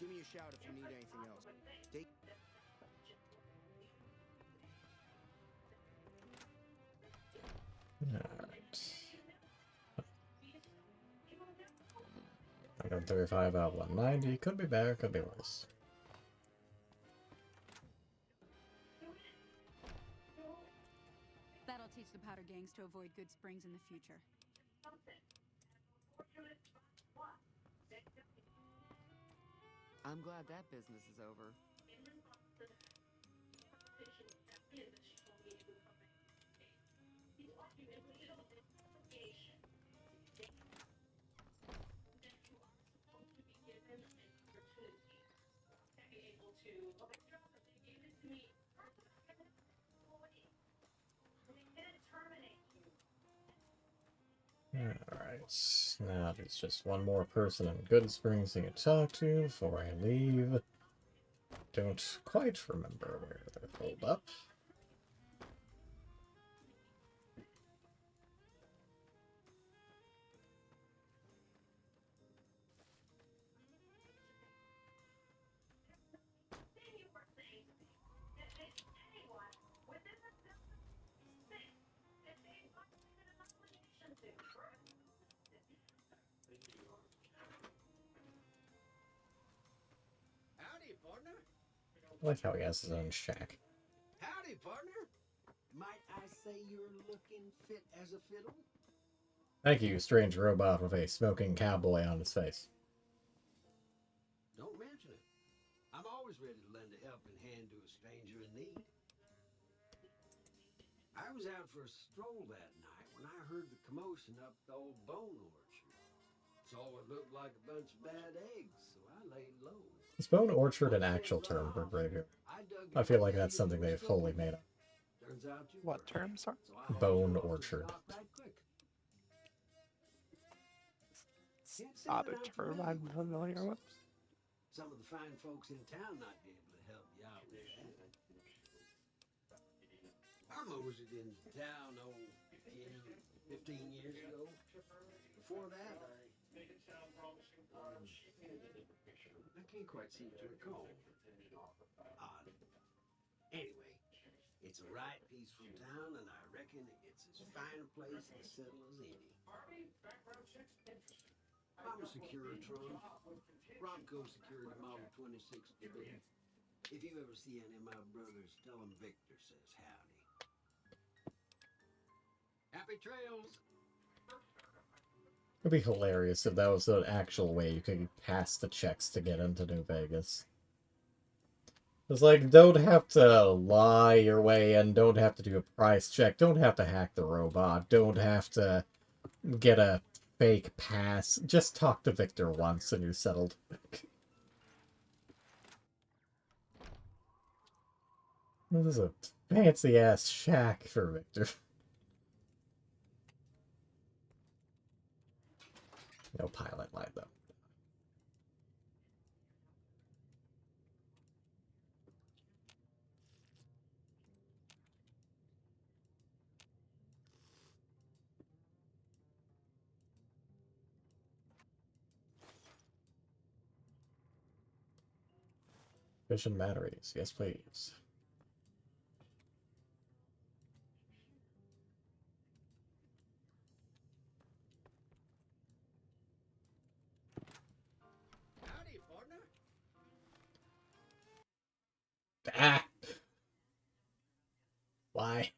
Give me a shout if you need anything else. Take... Alright. I gotta 135 out of 190. Could be better, could be worse. That'll teach the powder gangs to avoid good springs in the future. I'm glad that business is over. Alright, now there's just one more person in Good Springs I can talk to before I leave. Don't quite remember where they're pulled up. Howdy, partner. I like how he has his own shack. Howdy, partner. Might I say you're looking fit as a fiddle? Thank you, strange robot with a smoking cowboy on his face. Don't mention it. I'm always ready to lend a helping hand to a stranger in need. I was out for a stroll that night when I heard the commotion up the old bone orchard. Saw what looked like a bunch of bad eggs, so I laid low. Is Bone Orchard an actual term for graveyard? I feel like that's something they've wholly made up. Turns out you What terms are? Bone Orchard. Can't say Not that a I'm term I'm familiar with. Some of the fine folks in town might be able to help you out with that. I moseyed into town, 15 years ago. Before that, I can't quite seem to recall. Odd. Anyway, it's a right peaceful town, and I reckon it's as fine a place to settle as any. I'm a Securitron, Bronco Security Model 26 today. If you ever see any of my brothers, tell them Victor says howdy. Happy trails! It'd be hilarious if that was an actual way you could pass the checks to get into New Vegas. It's like, don't have to lie your way in, don't have to do a price check, don't have to hack the robot, don't have to get a fake pass. Just talk to Victor once and you're settled. This is a fancy-ass shack for Victor. No pilot light, though. Fission batteries. Yes, please. Howdy, partner. Ah! Why?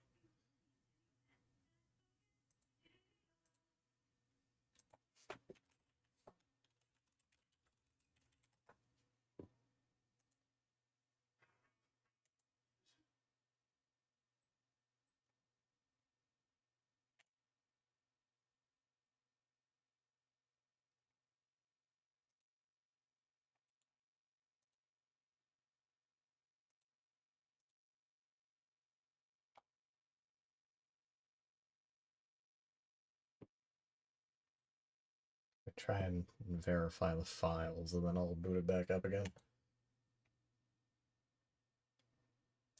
Try and verify the files, and then I'll boot it back up again.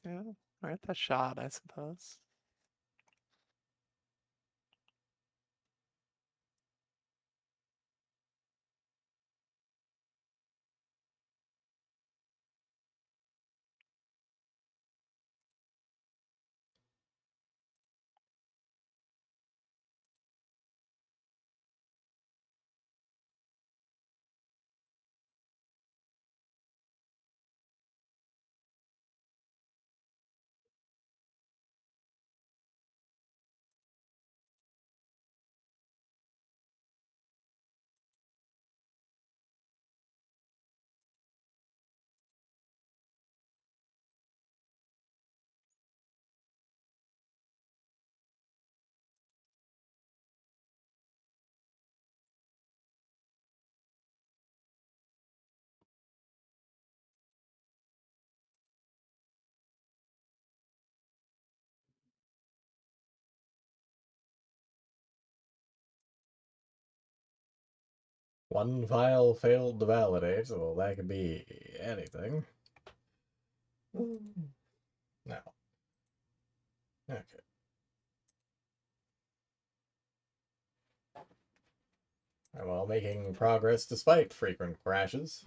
Yeah, worth a shot, I suppose. One file failed to validate, well, that could be anything. No. Okay. Well, making progress despite frequent crashes.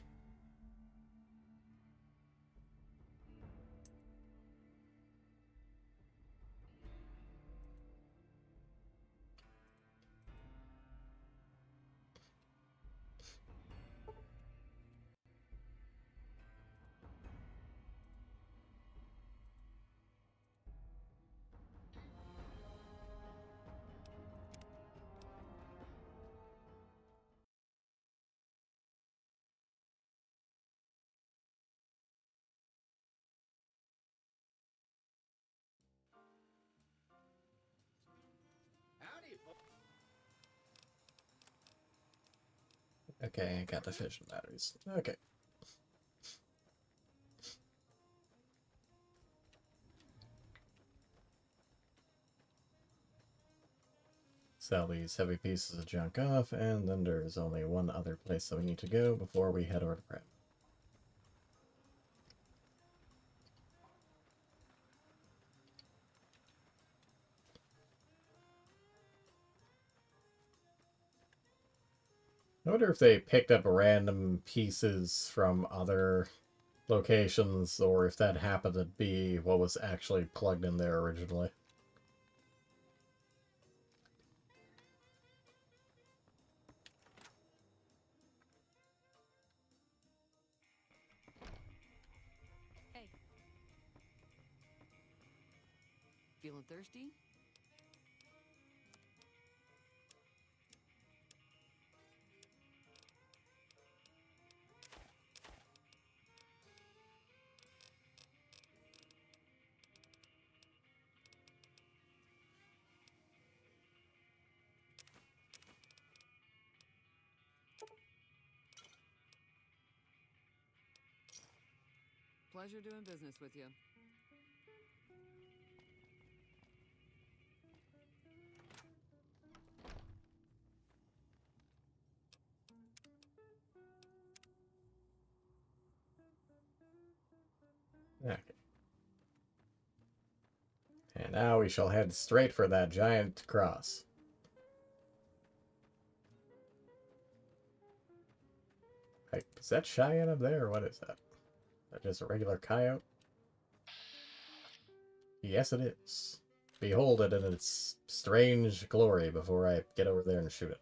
Okay, I got the fission batteries. Okay. Sell these heavy pieces of junk off, and then there's only one other place that we need to go before we head over to prep. I wonder if they picked up random pieces from other locations, or if that happened to be what was actually plugged in there originally. Hey. Feeling thirsty? Pleasure doing business with you. Okay. And now we shall head straight for that giant cross. Like, is that Cheyenne up there, or what is that? Is that just a regular coyote? Yes, it is. Behold it in its strange glory before I get over there and shoot it.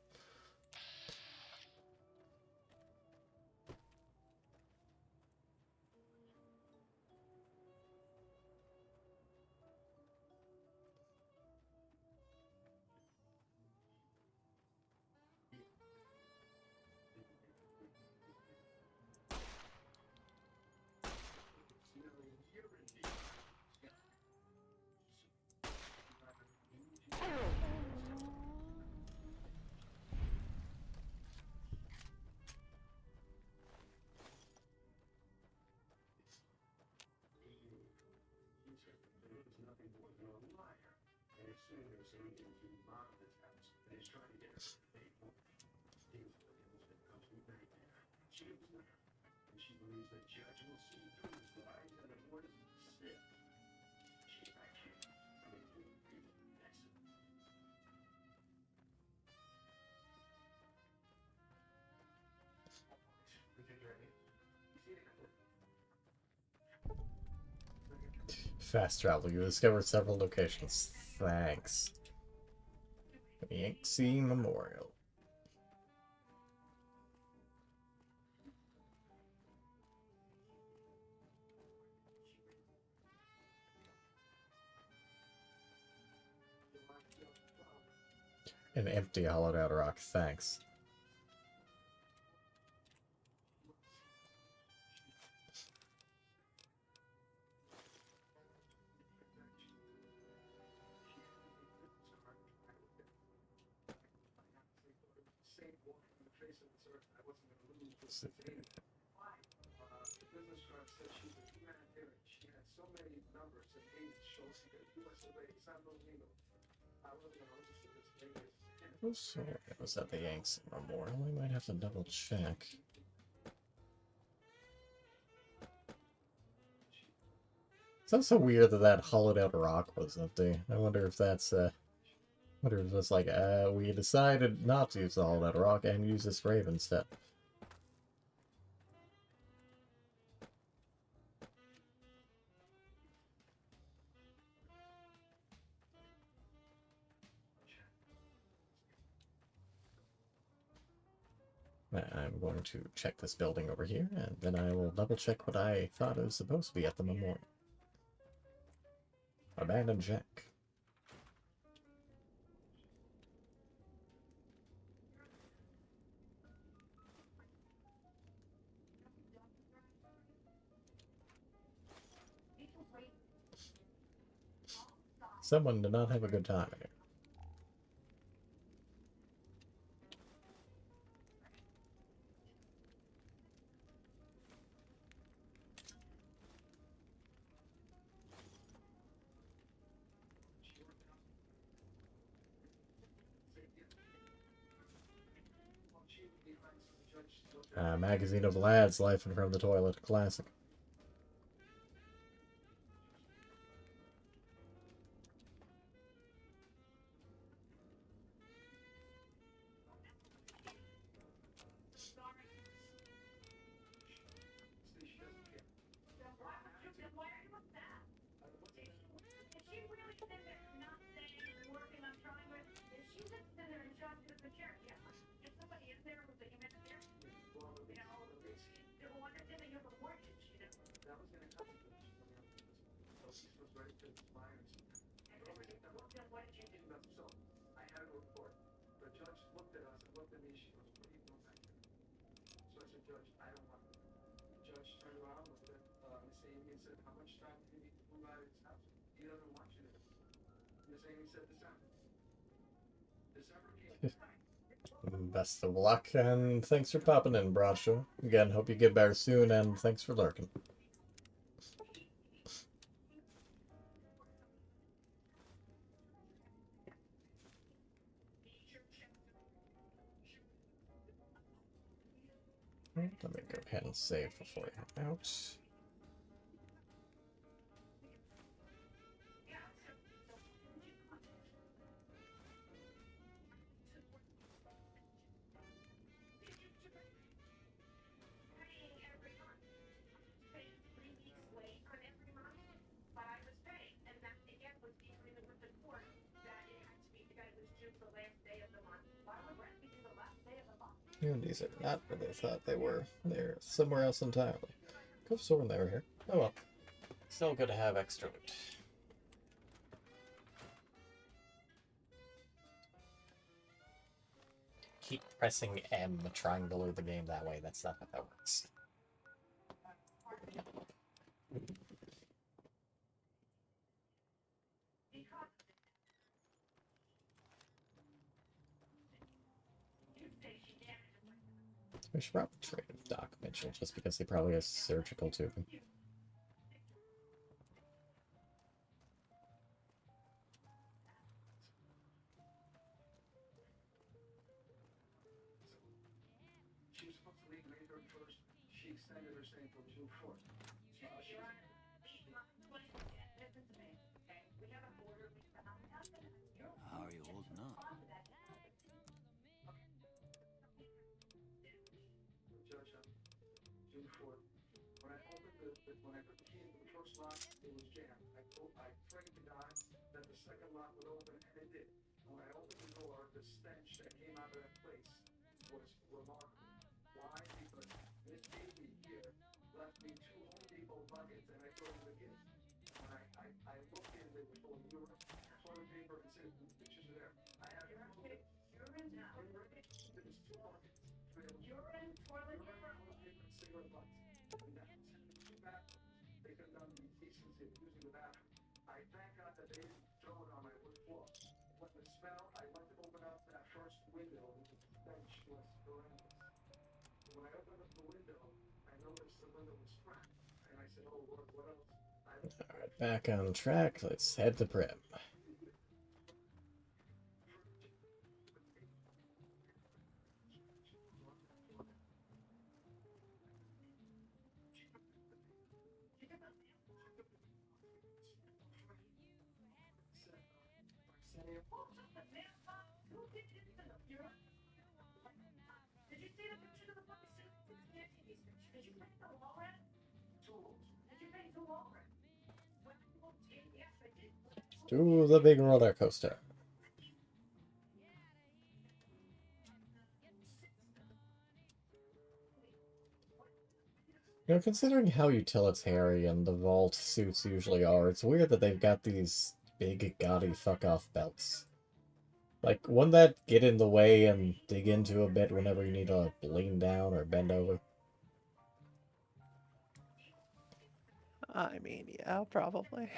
Fast travel. You discovered several locations. Thanks. Yangtze Memorial. An empty hollowed out rock. Thanks. So it was at the Yanks Memorial. I might have to double check. It's also weird that that hollowed out rock was empty. I wonder if that's wonder if it's like we decided not to use the hollowed out rock and use this grave instead. I'm going to check this building over here, and then I will double check what I thought it was supposed to be at the memorial. Abandoned Jack. Someone did not have a good time here. Magazine of Lads, Life in Front of the Toilet. Classic. Best of luck, and thanks for popping in, Bradshaw. Again, hope you get better soon, and thanks for lurking. Let me go ahead and save before I head out. And these are not where they thought they were. They're somewhere else entirely. Could have sworn they were here. Oh well. Still good to have extra loot. Keep pressing M, triangle the game that way. That's not how that works. We should probably trade with Doc Mitchell just because he probably has surgical tubing. She was supposed to leave May 31st. She extended her stay until June 4th. How are you holding up? Judge, June 4th. When I put the key into the first lock, it was jammed. I prayed to God that the second lock would open, and it did. When I opened the door, the stench that came out of that place was remarkable. Why? Because Miss Baby here left me 2 Home Depot buckets, and I threw them in the bin. When I looked in, they were full of urine, toilet paper, and the pictures are there. I have urine, toilet paper, and cigarette butts. And that was in the 2 bathrooms. They could have done the decency of using the bathroom. I thank God that they didn't throw it on my wood floor. When the smell, I went to open up that first window, and the stench was horrendous. When I opened up the window, I noticed the window was cracked. And I said, oh Lord, what else? Alright, back on track. Let's head to Prim. Did you see the picture of the fucking suit? Did you pay the walrus? Did you pay the walrus? Yes, I did. To the big roller coaster. You know, considering how utilitarian the vault suits usually are, it's weird that they've got these big, gaudy fuck-off belts. Like, wouldn't that get in the way and dig into a bit whenever you need to lean down or bend over? I mean, yeah, probably.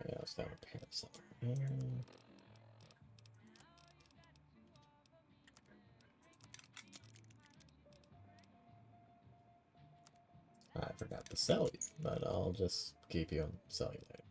Yeah, it's down a pair somewhere. I forgot to sell you, but I'll just keep you and sell you later.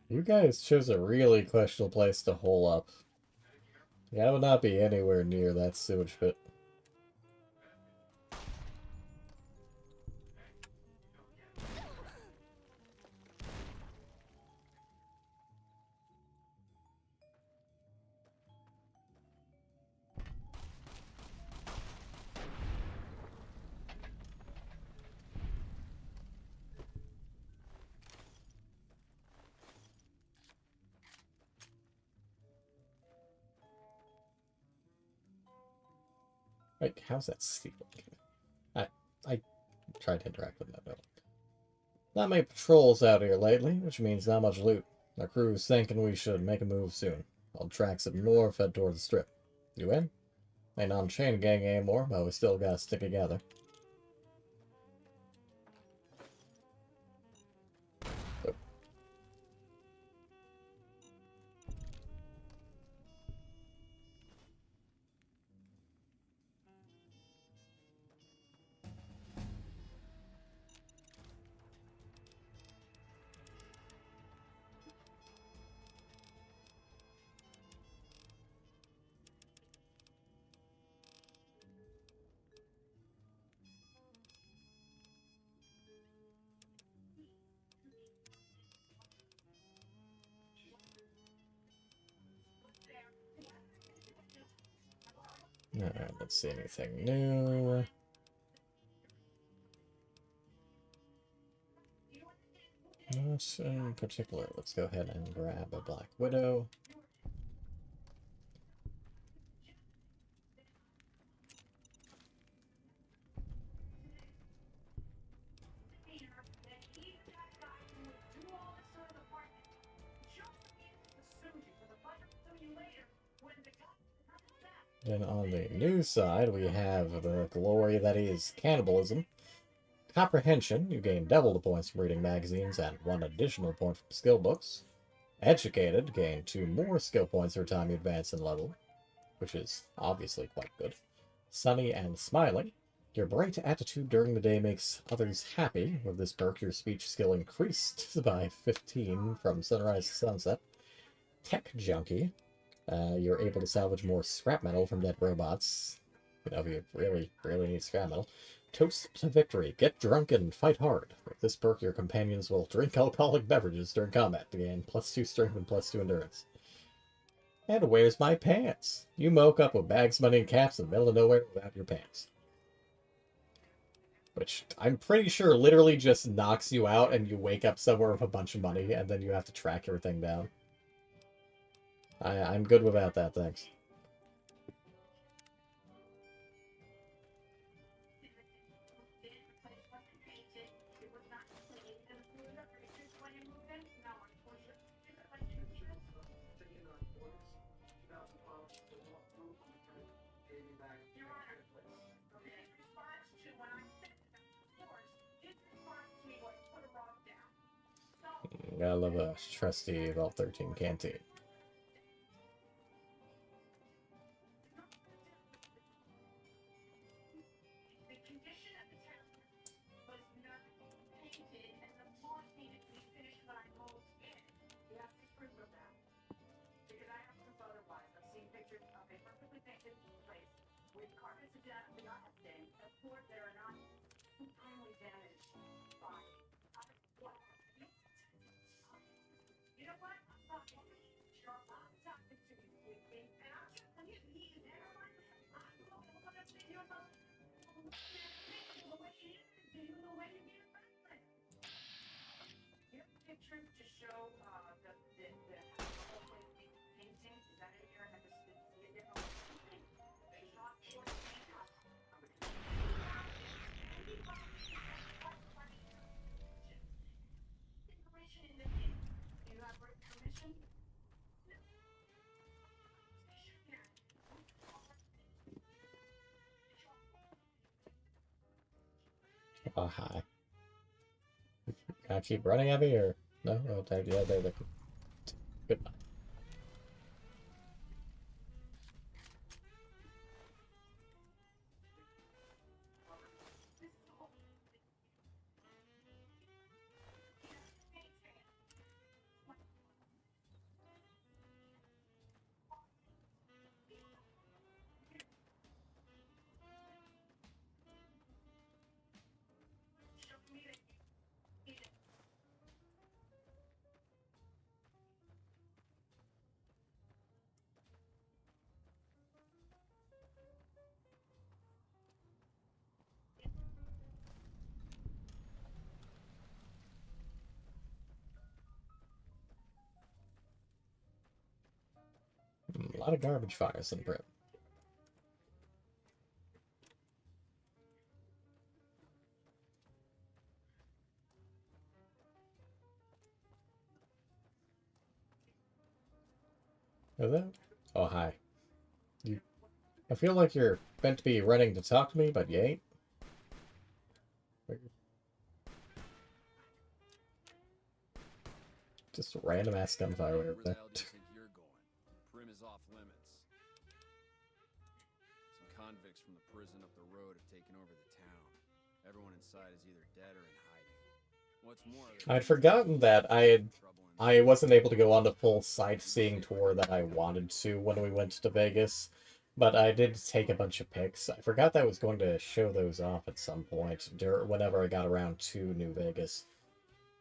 You guys chose a really questionable place to hole up. Yeah, I would not be anywhere near that sewage pit. Like, how's that stealing? I tried to interact with that building. Not many patrols out here lately, which means not much loot. Our crew's thinking we should make a move soon. I'll track some north, head toward the strip. You in? Ain't on chain gang anymore, but we still gotta stick together. Oh. Alright, let's see anything new. Not in particular. Let's go ahead and grab a Black Widow. Then on the new side, we have the glory that is cannibalism. Comprehension, you gain double the points from reading magazines and 1 additional point from skill books. Educated, gain 2 more skill points every time you advance in level, which is obviously quite good. Sunny and smiling. Your bright attitude during the day makes others happy. With this perk, your speech skill increased by 15 from sunrise to sunset. Tech junkie. You're able to salvage more scrap metal from dead robots. You know, if you really need scrap metal. Toast to victory. Get drunk and fight hard. With this perk, your companions will drink alcoholic beverages during combat to gain +2 strength and +2 endurance. And where's my pants? You woke up with bags, money, and caps in the middle of nowhere without your pants. Which I'm pretty sure literally just knocks you out and you wake up somewhere with a bunch of money and then you have to track everything down. I'm good without that, thanks. I love a trusty Vault 13 canteen. Oh, hi. Can I keep running at me, or... No? Oh, yeah, there. Goodbye. A lot of garbage fires in print. Hello? Oh, hi. I feel like you're meant to be running to talk to me, but you ain't. Just random ass gunfire over there. Prim is off limits. Some convicts from the prison up the road have taken over the town. Everyone inside is either dead or in hiding. What's more, I'd forgotten that I wasn't able to go on the full sightseeing tour that I wanted to when we went to Vegas, but I did take a bunch of pics. I forgot that I was going to show those off at some point whenever I got around to New Vegas.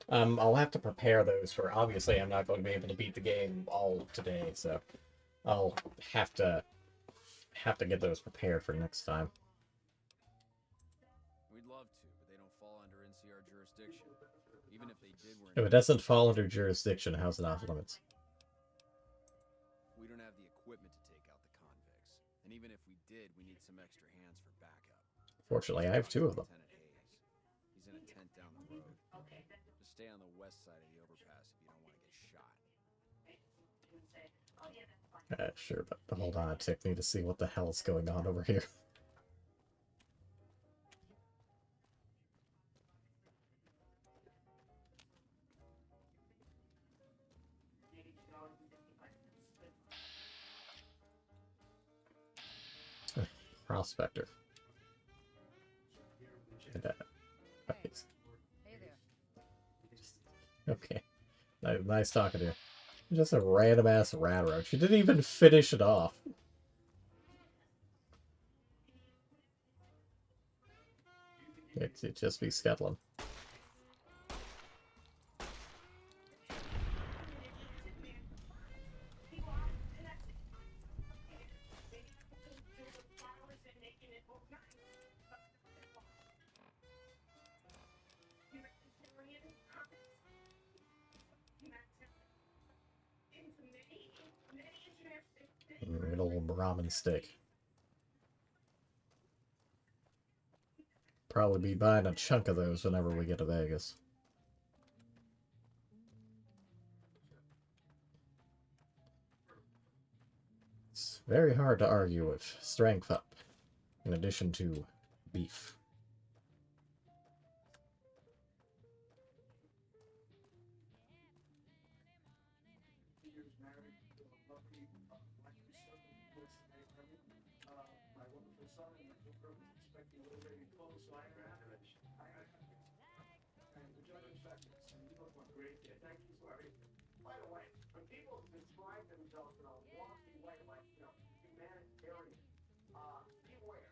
I'll have to prepare those for, obviously I'm not going to be able to beat the game all today, so I'll have to get those prepared for next time. We'd love to, but they don't fall under NCR jurisdiction. Even if they did, If it doesn't fall under jurisdiction, how's it off limits? We don't have the equipment to take out the convicts. And even if we did, we need some extra hands for backup. Fortunately, I have 2 of them. He's in a tent down the road. Just stay on the west side of the overpass if you don't want to get shot. Sure, but hold on a tick. Need to see what the hell's going on over here. Prospector. And, puppies. Okay. Nice talking to you. Just a random ass rat roach. She didn't even finish it off. It'd just be scuttling. Good old ramen stick. Probably be buying a chunk of those whenever we get to Vegas. It's very hard to argue with strength up, in addition to beef. My wonderful son and my new girl was expecting a little baby close, so I grabbed it. And the judge accepted it, and you look like great kid. Thank you, sorry. By the way, when people describe themselves in a lofty way, like, you know, humanitarian, beware.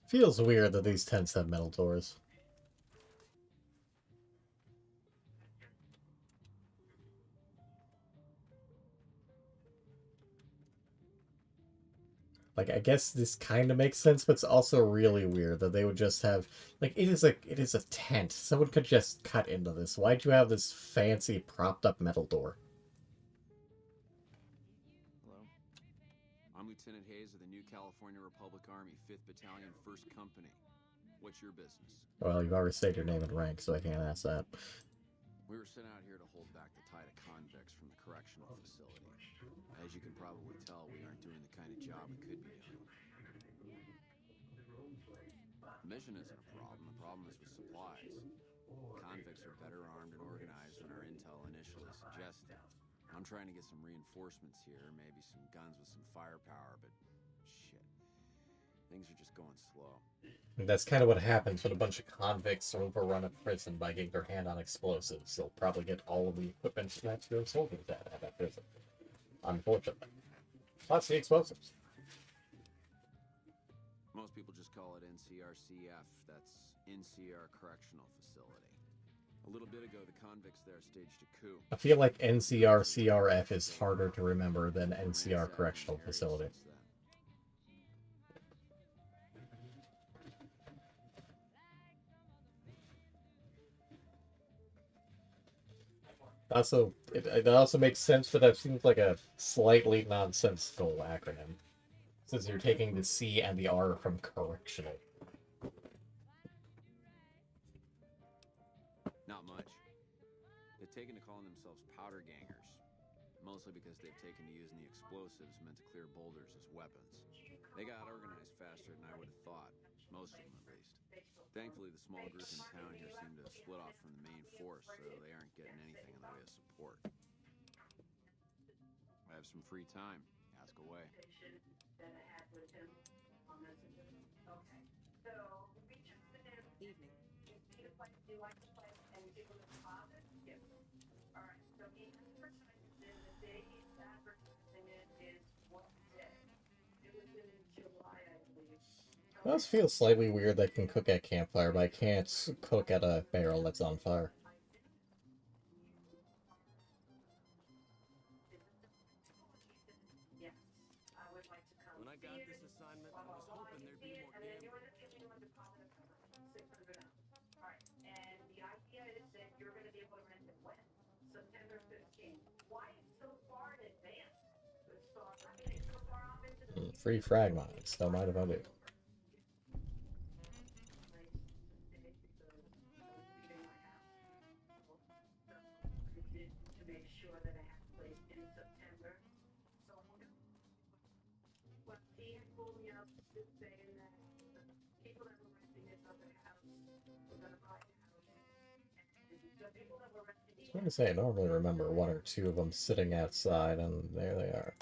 Feels weird that these tents have metal doors. Like, I guess this kind of makes sense, but it's also really weird that they would just have, like, it is a tent. Someone could just cut into this. Why'd you have this fancy propped up metal door? Hello. I'm Lieutenant Hayes of the New California Republic Army, 5th Battalion, 1st Company. What's your business? Well, you've already stated your name and rank, so I can't ask that. We were sent out here to hold back the tide of convicts from the correctional facility. As you can probably tell, we aren't doing the kind of job we could be doing. The mission isn't a problem. The problem is with supplies. Convicts are better armed and organized than our intel initially suggested. I'm trying to get some reinforcements here, maybe some guns with some firepower, but shit. Things are just going slow. And that's kind of what happens when a bunch of convicts overrun a prison by getting their hand on explosives. They'll probably get all of the equipment that their soldiers had at that prison. Unfortunately. Plus the explosives. Most people just call it NCRCF. That's NCR Correctional Facility. A little bit ago, the convicts there staged a coup. I feel like NCRCRF is harder to remember than NCR Correctional Facility. Also, it also makes sense, but that seems like a slightly nonsensical acronym, since you're taking the C and the R from correctional. Not much. They've taken to calling themselves powder gangers, mostly because they've taken to using the explosives meant to clear boulders as weapons. They got organized faster than I would have thought, most of them at least. Thankfully, the small group in town here seem to have split off from the main force, so they aren't getting anything in the way of support. I have some free time. Ask away. Evening. Do you like the place and give them a deposit? Yes. All right. So he advertises in the day he's advertising it is one day. It was in July, I believe. It does feel slightly weird that I can cook at campfire, but I can't cook at a barrel that's on fire. Yes. I would like to come. When I got this assignment, I was hoping there'd be more And then gambling. you're going to give me a deposit of $600. All right. And the idea is that you're going to be able to rent it when? September 15th. Why so far in advance? So I'm getting so far off into the Free frag mines, don't mind if I do. to make sure that I have a place in September. So Well, he had pulled me up just saying that the people that were renting this other house were going to buy a house. And the people that were renting I was going to say, I normally remember one or two of them sitting outside, and there they are.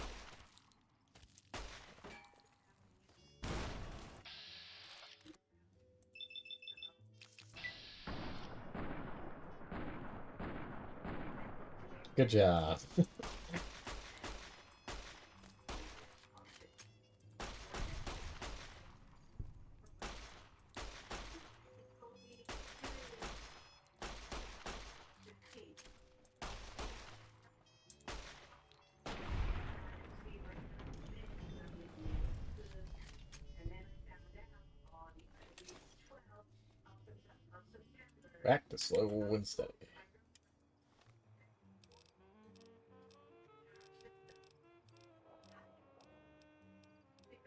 Good job. Back to slow and steady.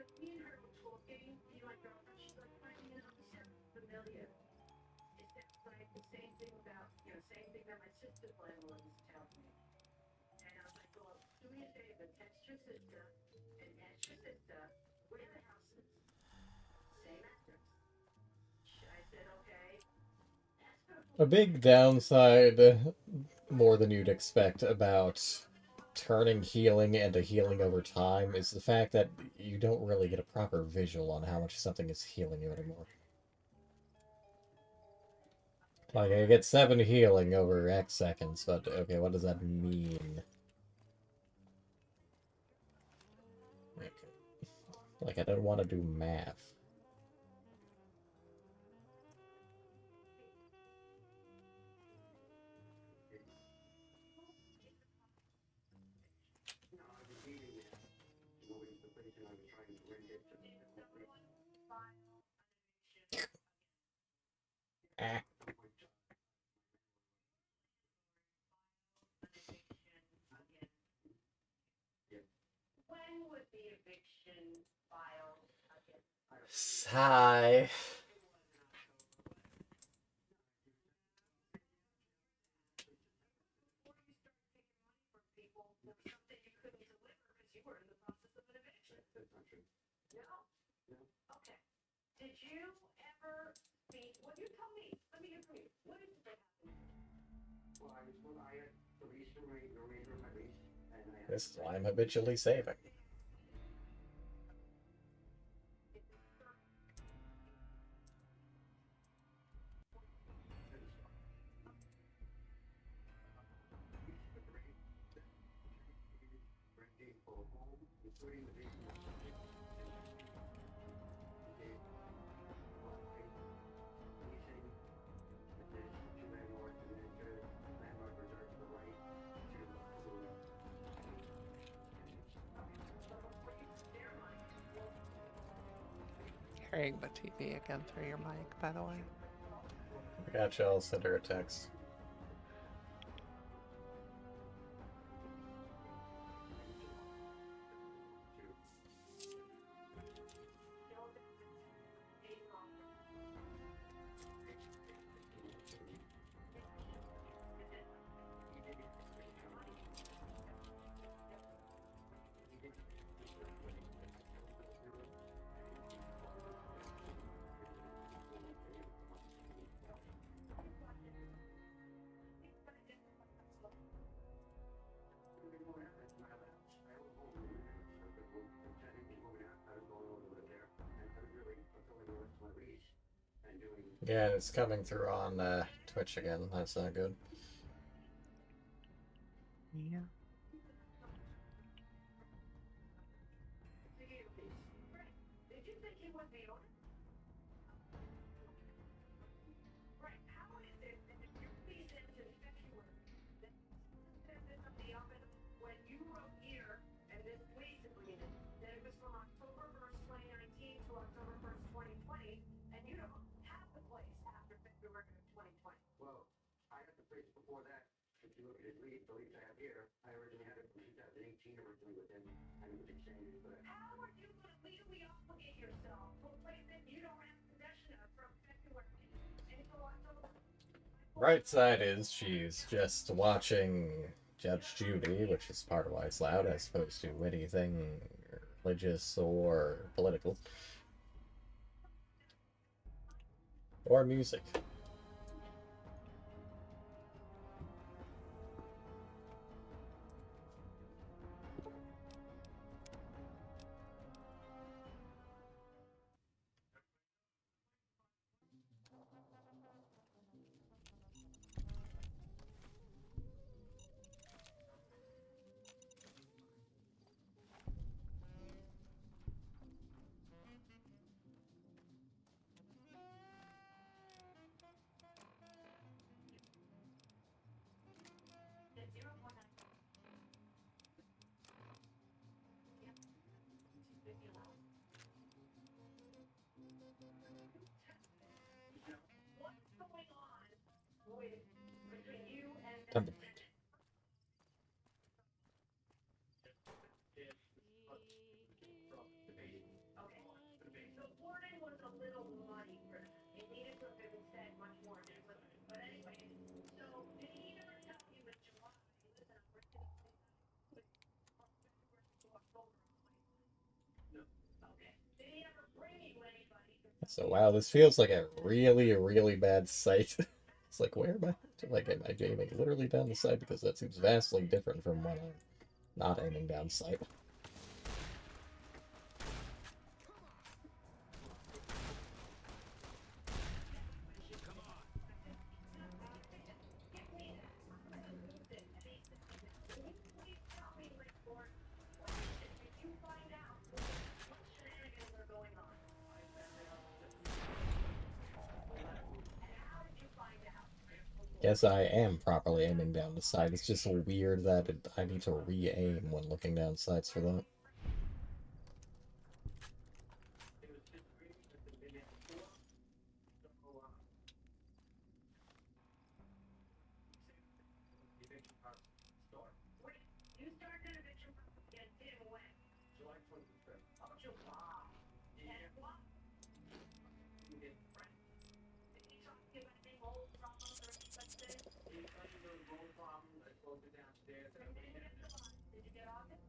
because me and her were talking, me and my girlfriend, she's like, you know, this sounds familiar. It sounds like the same thing about, you know, same thing that my sister's landlord was telling me. And I was like, well, do me a favor, text your sister and ask your sister where the house is. Same address. I said, okay. A big downside, more than you'd expect, about turning healing into healing over time is the fact that you don't really get a proper visual on how much something is healing you anymore. Like, I get 7 healing over X seconds, but okay, what does that mean? Like, I don't want to do math. Ah. When would the eviction file again? Sigh. Okay. Did you ever speak? Well, you tell me. Let me hear from you. What did they happen? Well, I had the lease remainder of my lease, and I had. This is why I'm habitually saving. Including the basement, leasing, there's 2 landlords, and then the landlord reserves the right to approve. Hearing the TV again through your mic, by the way. I gotcha, I'll send her a text. Yeah, it's coming through on Twitch again. That's not good. Yeah. Did you think he was the owner? Right. How is it that if your lease ends in February, that says this on the oven when you wrote here and this lease agreement that it was from October 1st, 2019 to October 1st, 2020, and you don't have the place after February of 2020? Well, I had the place before that. If you look at his lease, the lease I have here, I originally had it from 2018 originally with him, and it was exchanged, but How are you going to legally obligate yourself to a place that you don't have possession of from February until October? Right side is she's just watching Judge Judy, which is part of why it's loud, as opposed to anything religious or political. Or music. Tumbleweed. So Florida was a little muddy for that. It needed to have been said much more explicitly. But anyway, so did he ever tell you in July, listen, I'm ready to play that? From February to October, no. Okay. Did he ever bring you anybody? So wow, this feels like a really bad site. It's like, where am I? Like, am I aiming literally down the side? Because that seems vastly different from when I'm not aiming down sight. Guess I am properly aiming down the sight. It's just weird that I need to re-aim when looking down sights for that. You started eviction again, Tim, when? July 25th. Oh, July. And what? Right. Did he talk to you about any mold problems or anything such thing? He told me there was mold problems. I closed it downstairs. Did you get July? Did you get August?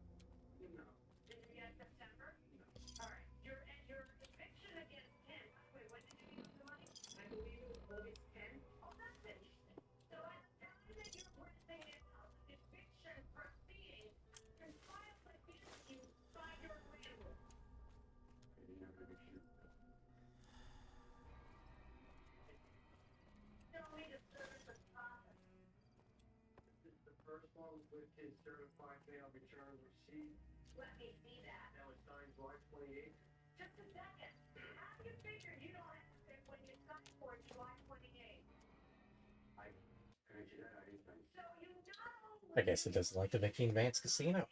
No. Did you get September? No. All right. Your eviction against Tim. Wait, when did you give him the money? I believe it was August 10th. Oh, that's interesting. So at the time that you're renting it out, eviction proceedings can file against you by your landlord. I didn't have an eviction. Tell me the service of process. This is the first one with his certified mail return receipt. Let me see that. That was signed July 28th. Just a second. How do you figure you don't have it when you signed for it July 28th? I answer that. I didn't think. So you not only. I guess it doesn't like the Mickey and Vance Casino.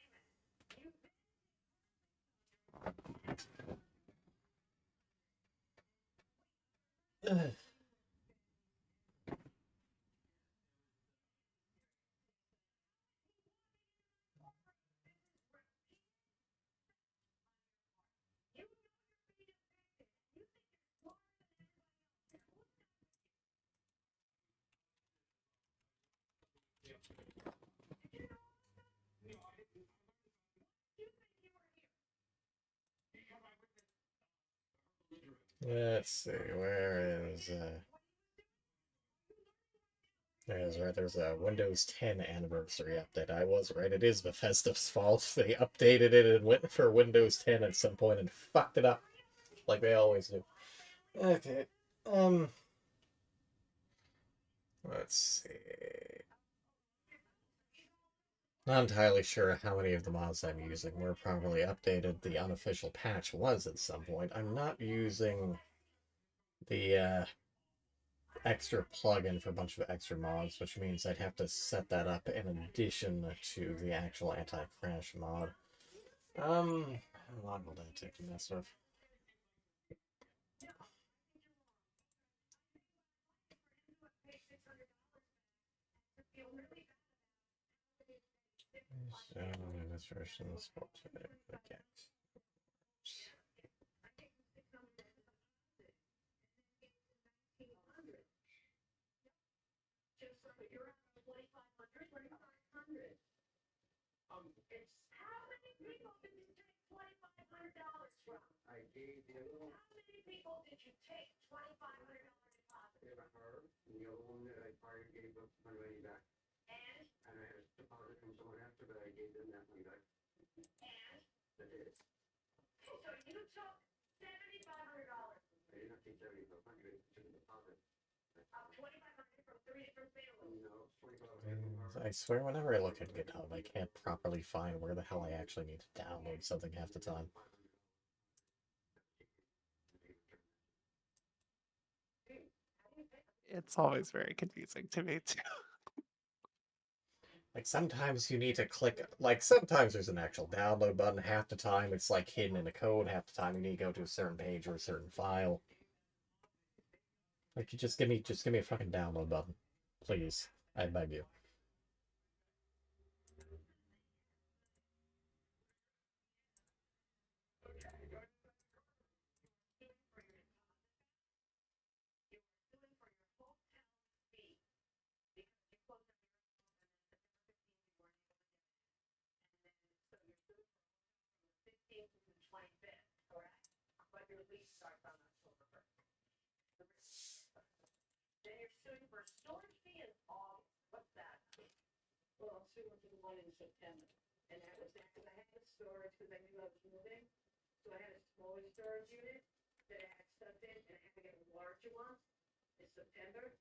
Let's see, where is, there's a Windows 10 anniversary update. I was right, it is Bethesda's fault. They updated it and went for Windows 10 at some point and fucked it up, like they always do. Okay, let's see. Not entirely sure how many of the mods I'm using were properly updated. The unofficial patch was at some point. I'm not using the, extra plugin for a bunch of extra mods, which means I'd have to set that up in addition to the actual anti-crash mod. How long will that take to mess with? So, this version is supposed to get. It's how many people did you take $2,500 from? I gave the other one. How many people did you take $2,500 deposit It from? was her, and the other one that I fired gave up my money back. And? And I had a deposit from someone after, but I gave them that money back. And? That did it. So you took $7,500. I did not take 7,500, I took a deposit. $2,500 from 3 different families. No, 2,500. I swear, whenever I look at GitHub, I can't properly find where the hell I actually need to download something half the time. It's always very confusing to me, too. Like, sometimes you need to click, like, sometimes there's an actual download button, half the time it's, like, hidden in the code, half the time you need to go to a certain page or a certain file. Like, you just give me a fucking download button. Please. I beg you. But your lease starts on October 1st. Then you're suing for storage fee in August. What's that? Well, I'm suing for the one in September. And that was that because I had the storage because I knew I was moving. So I had a smaller storage unit that I had stuff in and I had to get a larger one in September.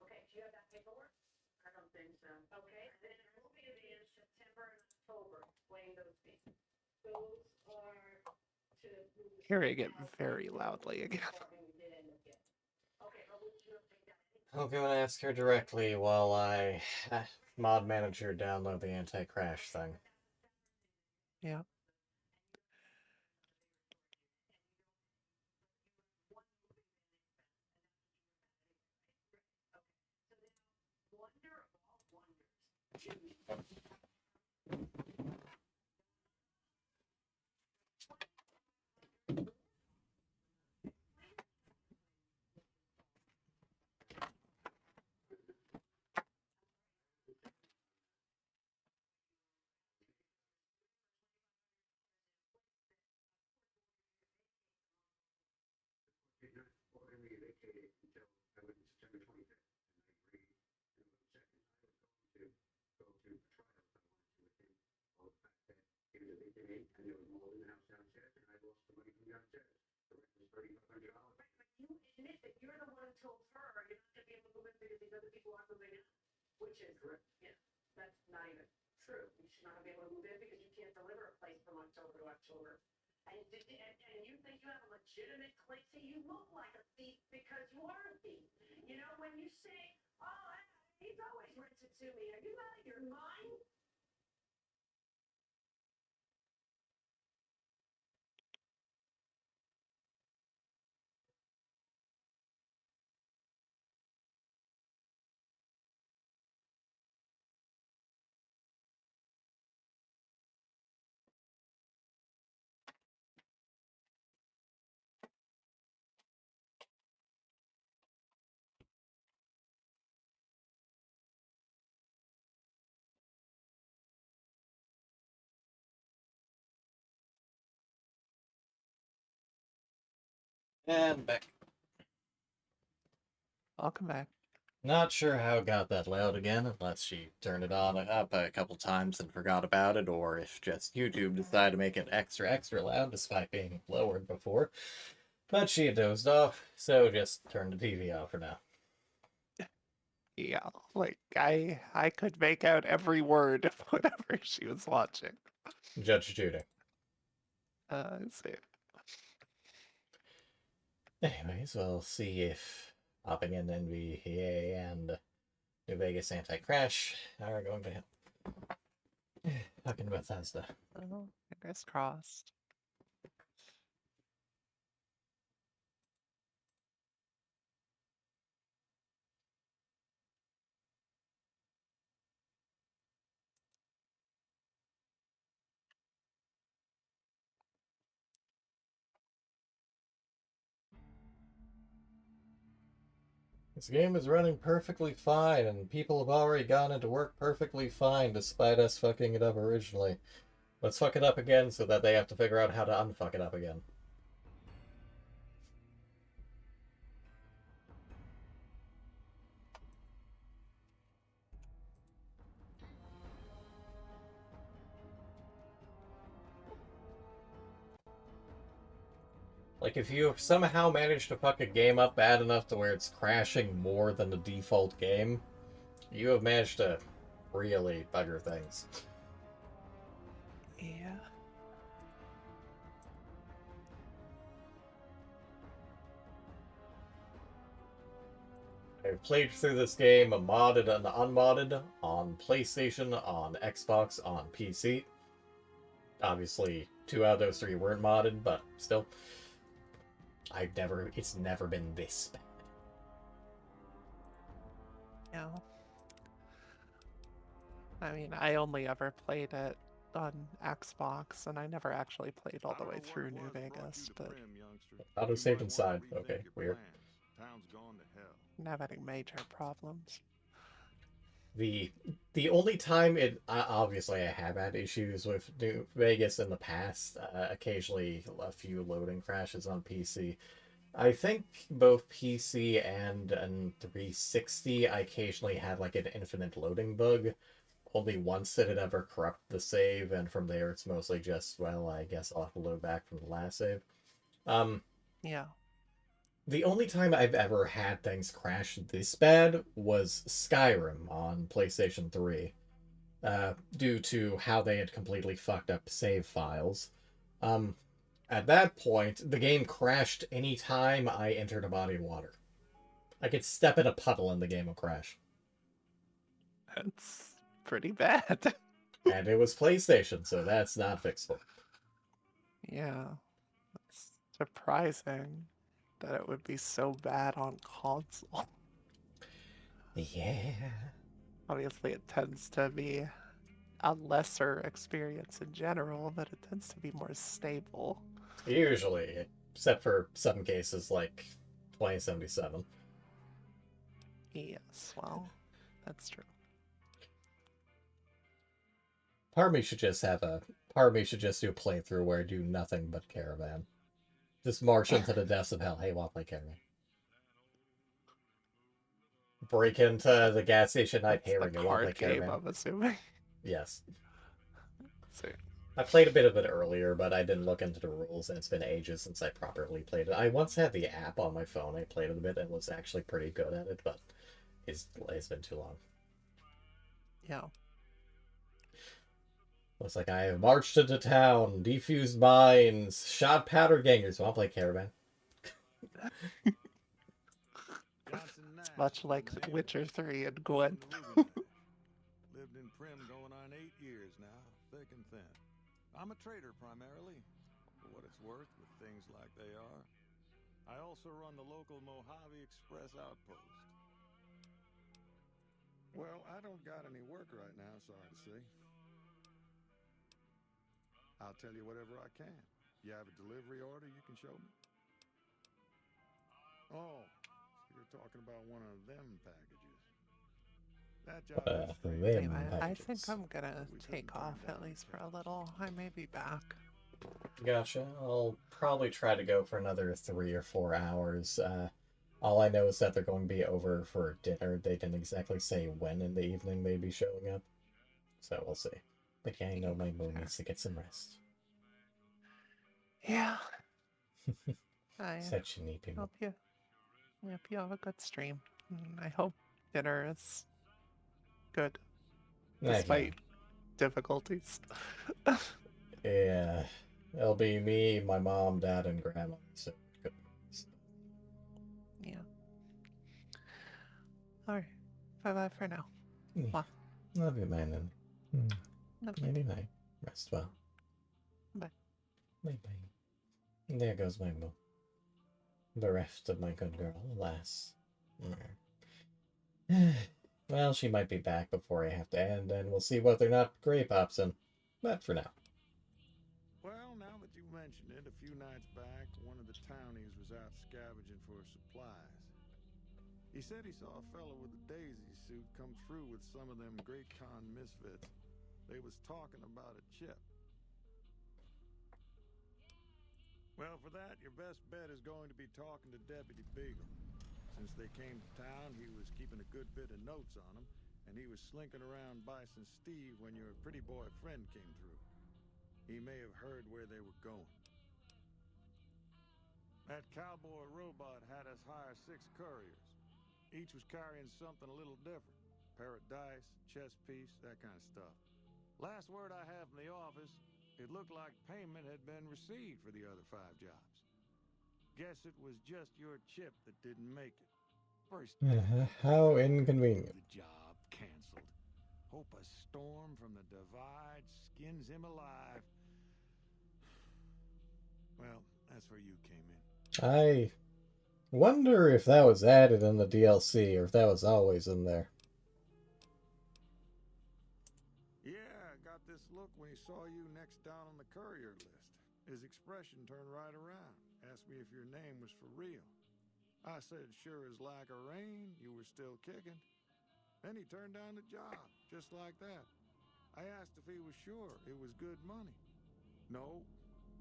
Okay, do you have that paperwork? I don't think so. Okay, and then I'm moving it in September and October. Explain those fees. Those are to move the Hearing it very loudly again. I'll go and ask her directly while I mod manager download the anti-crash thing. Yeah. Ordering me vacated until I went to September 25th, and I agreed. And on the second, I was going to go to trial if I wanted to with him. All the fact that he was evicting me, and there was mold in the house downstairs, and I lost the money from downstairs. The rent was $3,500. Right, but you admit that you're the one who told her you're not going to be able to move in because these other people aren't moving in, which is correct. Yeah, that's not even true. You should not be able to move in because you can't deliver a place from October to October. And you think you have a legitimate claim? See, you look like a thief because you are a thief. You know, when you say, "Oh, he's always rented to me," are you out of your mind? And back. Welcome back. Not sure how it got that loud again, unless she turned it on up a couple times and forgot about it, or if just YouTube decided to make it extra loud despite being lowered before. But she had dozed off, so just turned the TV off for now. Yeah, like I could make out every word of whatever she was watching. Judge Judy. Let's see. Anyways, we'll see if popping in NVDA and New Vegas Anti-Crash are going to help. Fucking Bethesda. Oh, fingers crossed. This game is running perfectly fine, and people have already gone into work perfectly fine despite us fucking it up originally. Let's fuck it up again so that they have to figure out how to unfuck it up again. Like, if you somehow manage to fuck a game up bad enough to where it's crashing more than the default game, you have managed to really bugger things. Yeah. I've played through this game modded and unmodded on PlayStation, on Xbox, on PC. Obviously, 2 out of those 3 weren't modded, but still. It's never been this bad. Yeah. I mean, I only ever played it on Xbox, and I never actually played all the way through New Vegas, but... Auto saved inside. Okay, weird. Didn't have any major problems. The only time obviously I have had issues with New Vegas in the past, occasionally a few loading crashes on PC. I think both PC and 360 I occasionally had like an infinite loading bug. Only once did it ever corrupt the save, and from there it's mostly just, well, I guess I'll have to load back from the last save. Yeah. The only time I've ever had things crash this bad was Skyrim on PlayStation 3, due to how they had completely fucked up save files. At that point, the game crashed any time I entered a body of water. I could step in a puddle and the game would crash. That's pretty bad. And it was PlayStation, so that's not fixable. Yeah. It's surprising that it would be so bad on console. Yeah. Obviously, it tends to be a lesser experience in general, but it tends to be more stable. Usually, except for some cases like 2077. Yes, well, that's true. Part of me should just do a playthrough where I do nothing but Caravan. Just march into the depths of hell. Hey, wanna play Caravan? Break into the gas station night. Hey, Ringo, wanna play Caravan? I'm assuming. Yes. See. I played a bit of it earlier, but I didn't look into the rules, and it's been ages since I properly played it. I once had the app on my phone. I played it a bit and was actually pretty good at it, but it's been too long. Yeah. Looks like I have marched into town, defused mines, shot powder gangers. Wanna play Caravan? It's much like Witcher 3 and Gwent. Lived in Prim going on 8 years now, thick and thin. I'm a trader primarily, for what it's worth with things like they are. I also run the local Mojave Express outpost. Well, I don't got any work right now, sorry to say. I'll tell you whatever I can. You have a delivery order you can show me? Oh, you're talking about one of them packages. That job Anyway, I think I'm gonna take off at least for a little. I may be back. Gotcha. I'll probably try to go for another 3 or 4 hours. All I know is that they're going to be over for dinner. They didn't exactly say when in the evening they'd be showing up. So we'll see. But yeah, I know my moon needs to get some rest. Yeah. I Such neat people. hope you have a good stream. I hope dinner is good, despite difficulties. Yeah. It'll be me, my mom, dad, and grandma. So good. Yeah. Alright. Bye-bye for now. Yeah. Love you, man. Love you. Maybe night. Rest well. Bye. Bye-bye. There goes my moon. Bereft of my good girl, alas. Well, she might be back before I have to end, and we'll see whether or not Grey pops in. But for now. Well, now that you mention it, a few nights back, one of the townies was out scavenging for supplies. He said he saw a fellow with a daisy suit come through with some of them Great Con misfits. They was talking about a chip. Well, for that, your best bet is going to be talking to Deputy Beagle. Since they came to town, he was keeping a good bit of notes on them, and he was slinking around Bison Steve when your pretty boy friend came through. He may have heard where they were going. That cowboy robot had us hire 6 couriers. Each was carrying something a little different. Pair of dice, chess piece, that kind of stuff. Last word I have from the office, it looked like payment had been received for the other 5 jobs. Guess it was just your chip that didn't make it. First, How inconvenient. the job canceled. Hope a storm from the divide skins him alive. Well, that's where you came in. I wonder if that was added in the DLC or if that was always in there. Yeah, I got this look when he saw you next down on the courier list. His expression turned right around. Asked me if your name was for real. I said, sure as like a rain, you were still kicking. Then he turned down the job, just like that. I asked if he was sure it was good money. No,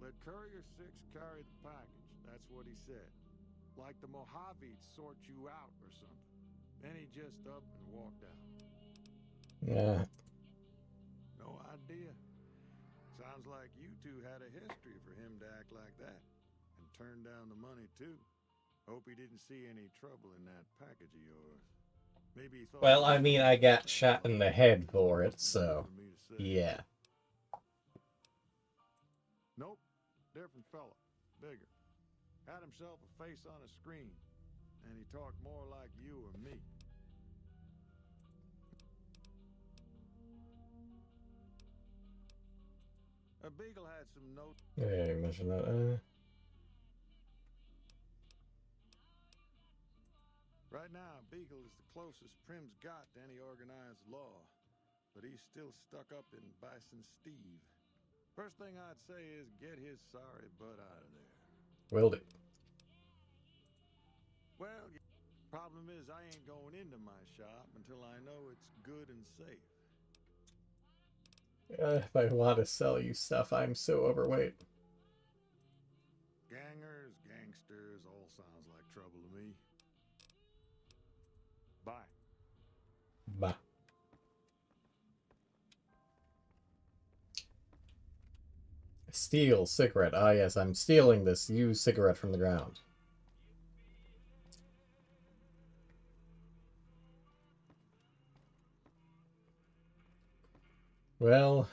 let Courier 6 carry the package. That's what he said. Like the Mojave'd sort you out or something. Then he just up and walked out. Yeah. No idea. Sounds like you two had a history for him to act like that. And turn down the money, too. Hope he didn't see any trouble in that package of yours. Maybe he thought... Well, I mean, I got shot in the head for it, so... Yeah. Nope. Different fella. Bigger. Had himself a face on a screen. And he talked more like you or me. A Beagle had some notes. Yeah, you mentioned that. Right now, Beagle is the closest Prim's got to any organized law. But he's still stuck up in Bison Steve. First thing I'd say is get his sorry butt out of there. Will do. Well, the problem is I ain't going into my shop until I know it's good and safe. If I want to sell you stuff, I'm so overweight. Gangers, gangsters, all sounds like trouble to me. Bye. Bye. Steal cigarette. Ah, yes, I'm stealing this used cigarette from the ground. Well,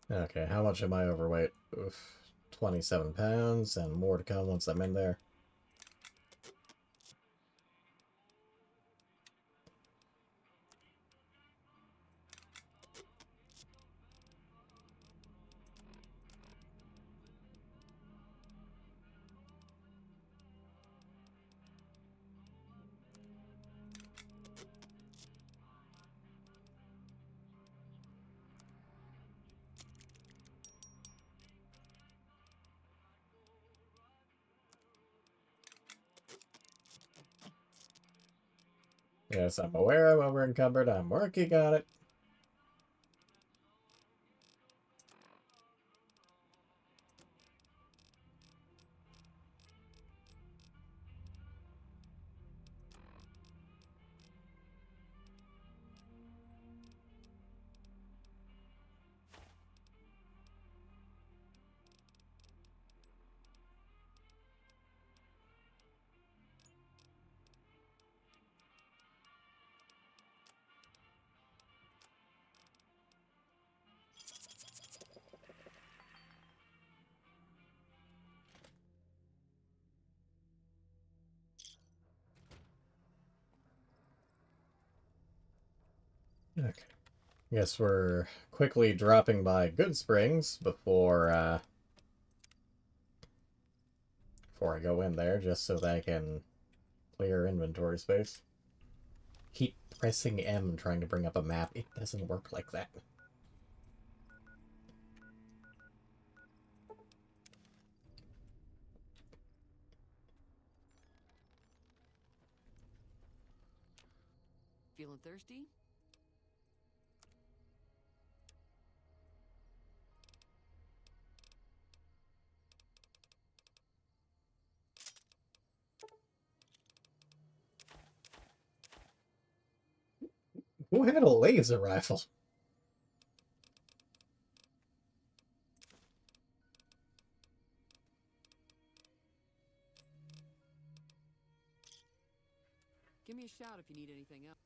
okay, how much am I overweight? Oof, 27 pounds, and more to come once I'm in there. Yes, I'm aware I'm over encumbered. I'm working on it. Okay. Guess we're quickly dropping by Good Springs before I go in there, just so that I can clear inventory space. Keep pressing M trying to bring up a map. It doesn't work like that. Feeling thirsty? Who had a laser rifle? Give me a shout if you need anything else.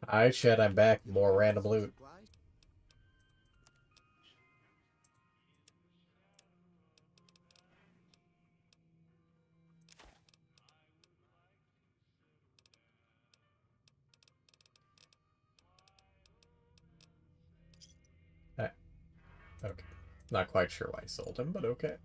Alright, shit, I'm back. More random loot. Okay. Not quite sure why I sold him, but okay.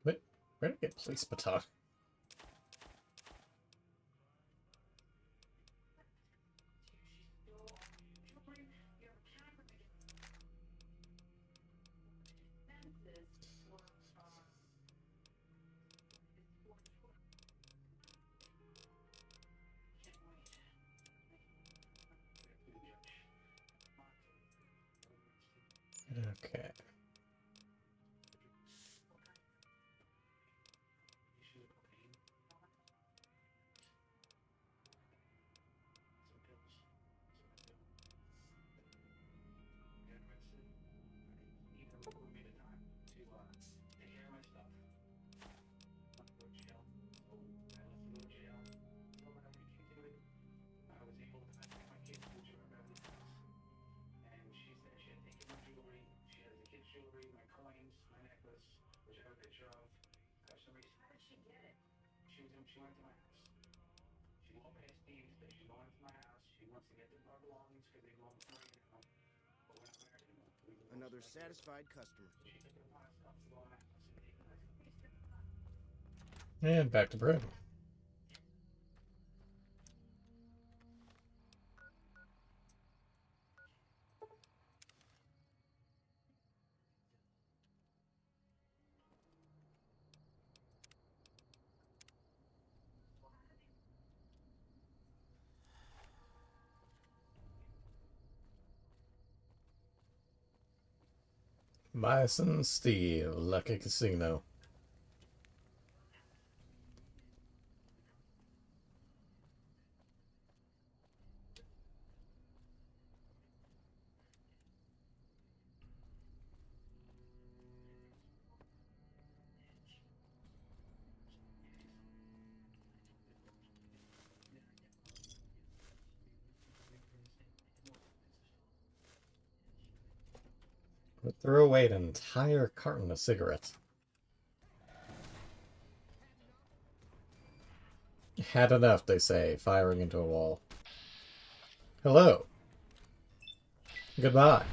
Wait, where did I get police baton? Okay. Another satisfied customer. And back to bread. Bison Steve, Lucky Casino. Threw away an entire carton of cigarettes. Had enough, they say, firing into a wall. Hello. Goodbye.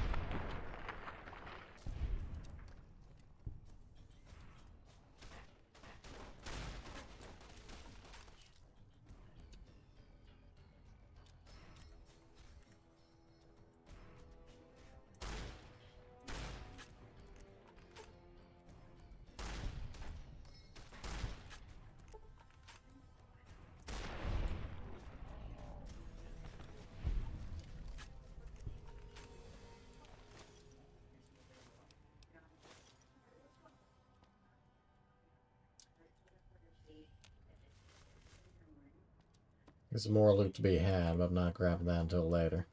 There's more loot to be had, but I'm not grabbing that until later.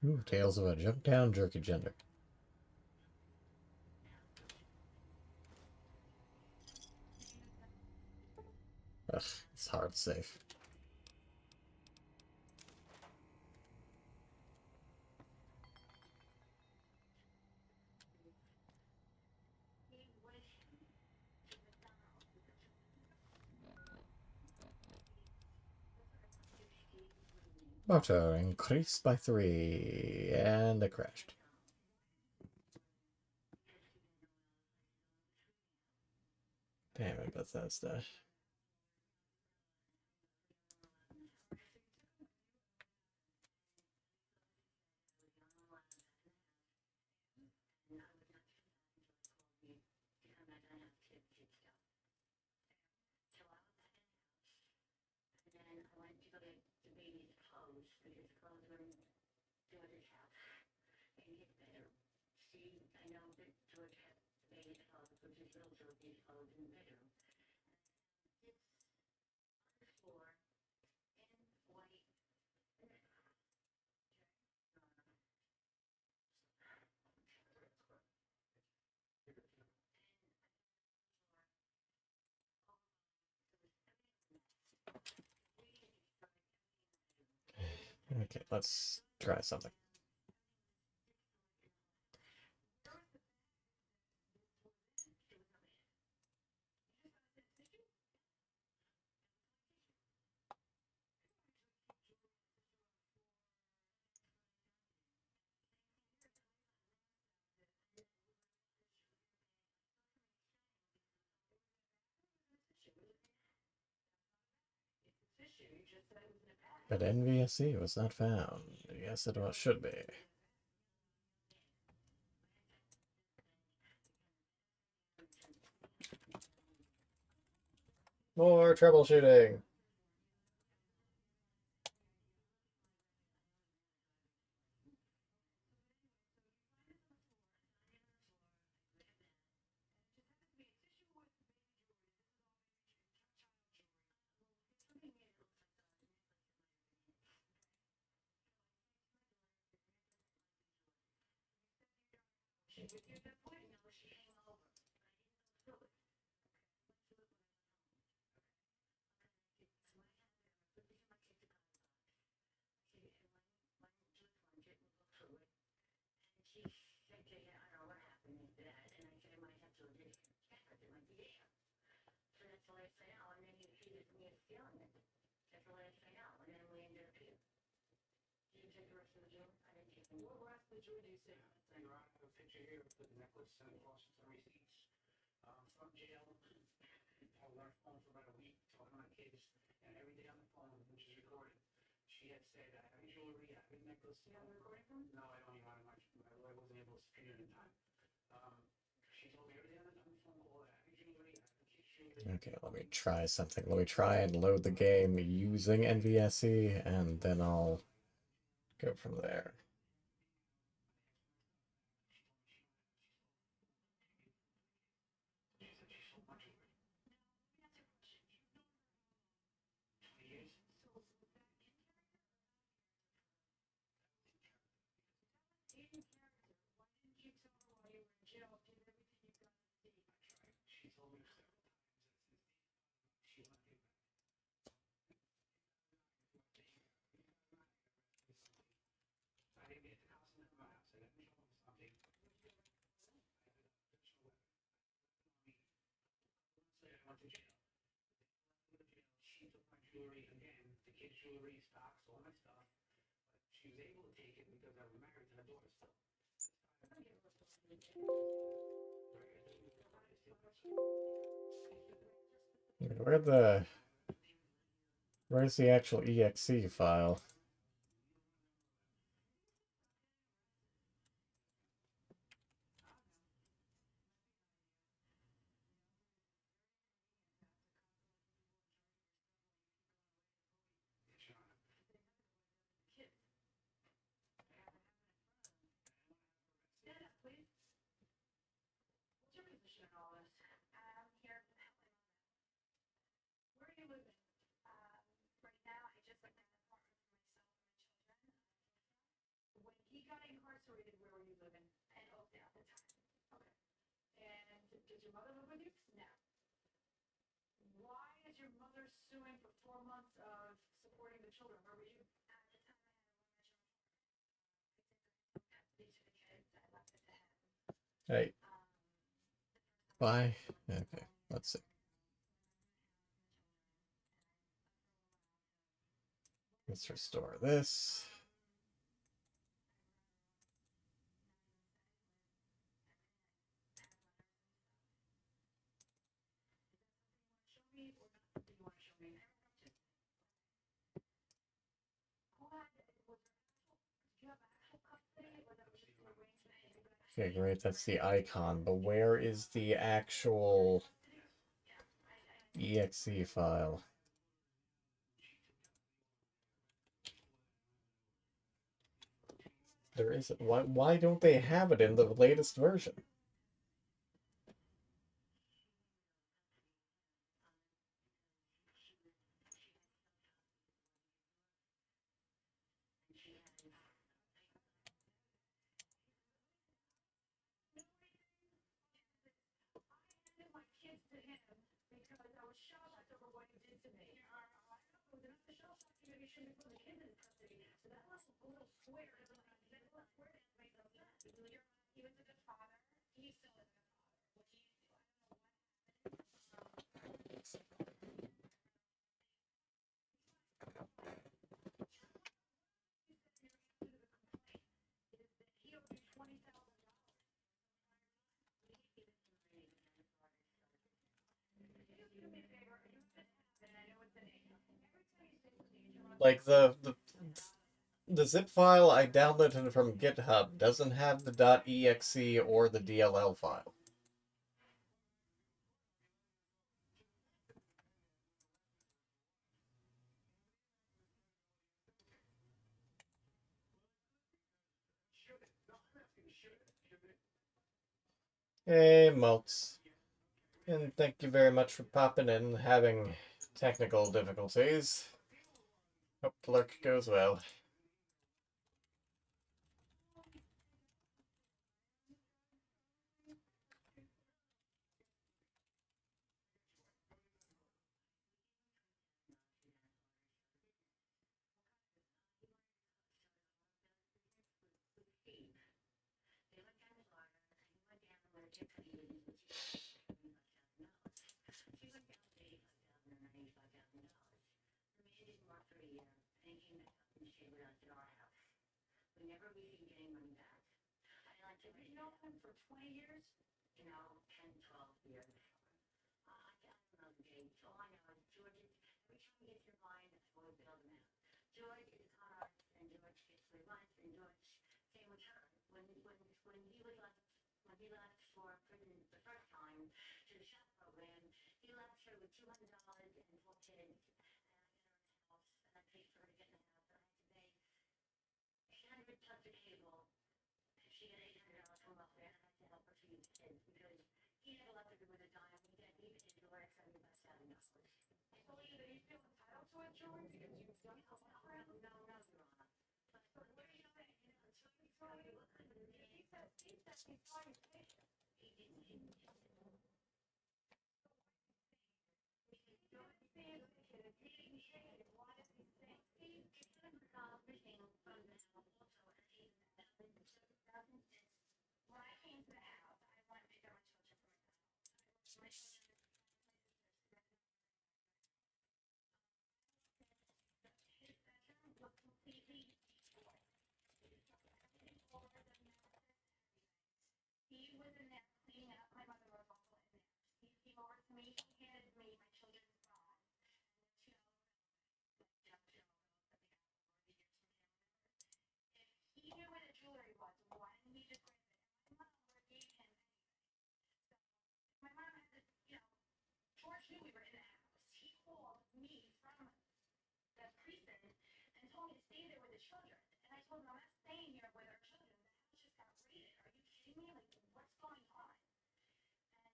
Ooh, Tales of a Jumptown Jerky Gender. Ugh, it's hard safe. Motor increased by 3, and it crashed. Damn it, Bethesda. Okay, let's try something. But NVSE was not found. Yes, it was, should be. More troubleshooting. From jail, I was on the phone for about a week talking to my kids, and every day on the phone, which is recorded, she had said, I have jewelry, I have a necklace. You have a recording from? No, I don't even have much. I wasn't able to spin it in time. She told me every day on the phone call, I have jewelry, I have the kids' jewelry. Okay, let me try something. Let me try and load the game using NVSE, and then I'll go from there. Jewelry again, the kids' jewelry, stocks, all my stuff. But she was able to take it because I was married to her daughter still. Where's the actual exe file? incarcerated. Where were you living? In Oakdale at the time. Okay. And did your mother live with you? No. Why is your mother suing for 4 months of supporting the children? Where were you? At the time, these are the kids. I left it to him. Hey. Bye. Okay, let's see. Let's restore this. Okay, great, that's the icon, but where is the actual exe file? There isn't. Why don't they have it in the latest version? To him because I was shell-shocked over what he did to me. I don't know, it was enough to shell-shock you that he shouldn't be putting the kids in custody. So that little square doesn't make no sense. He was a good father. He still is a good father. What he used to, I don't know what happened. He owed you $20,000. Do me a favor. You know this happened. I know it's an every time you say something, Like the zip file I downloaded from GitHub doesn't have the .exe or the DLL file. Hey, Maltz. And thank you very much for popping in and having technical difficulties. Hope the lurk goes well. We never received any money back. I like to know him for 20 years, 10, 12 years. I don't know the dates. All I know is George, every time he gets in line, I always bail him out. George is a con artist, and George gets free lunch, and George, same with her. When he left for prison the first time to the shop program, he left her with $200 and 4 kids, and I paid for her to get in the house, and I had to pay 800 plus the cable. She got $800 from welfare, and I had to help her feed the kids because he never left her with a dime. He didn't even do her $75,000. I believe that you feel entitled to it, George, because you've done so well for him. No, Your Honor. But what are you saying? He says he's trying to pay you. He didn't. Why does he say? He's missing from the house also, and he's when I came to the house, I wanted to pick up my children from his bedroom was completely destroyed. He was in there cleaning up. My mother was also in there. He came over to me. He handed me my children's bras. If he knew where the jewelry was, why didn't he just grab it? My mother gave him my mom had to, George knew we were in the house. He called me from the precinct and told me to stay there with the children. And I told him, I'm not staying here with our children. The house just got raided. Are you kidding me? Like, what's going on?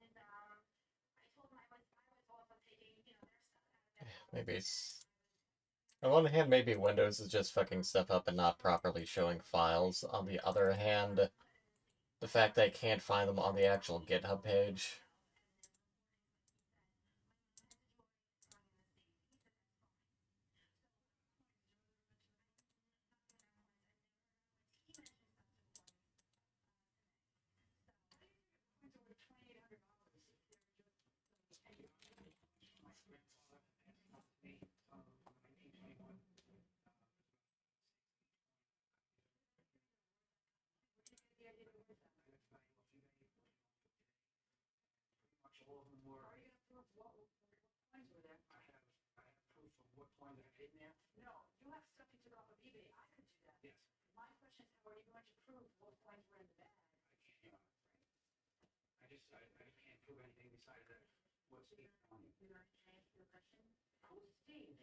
And I told him I was also taking, their stuff out of their house. Maybe it's On one hand, maybe Windows is just fucking stuff up and not properly showing files. On the other hand, the fact that I can't find them on the actual GitHub page. All of them were. Are you gonna prove what coins were there? I have proof of what coins I paid in there. No, you have stuff you took off of eBay. I could do that. Yes. My question is, how are you going to prove what coins were in the bag? I can't. I can't prove anything besides that. What Steve told me. You want to answer the question? Who's Steve?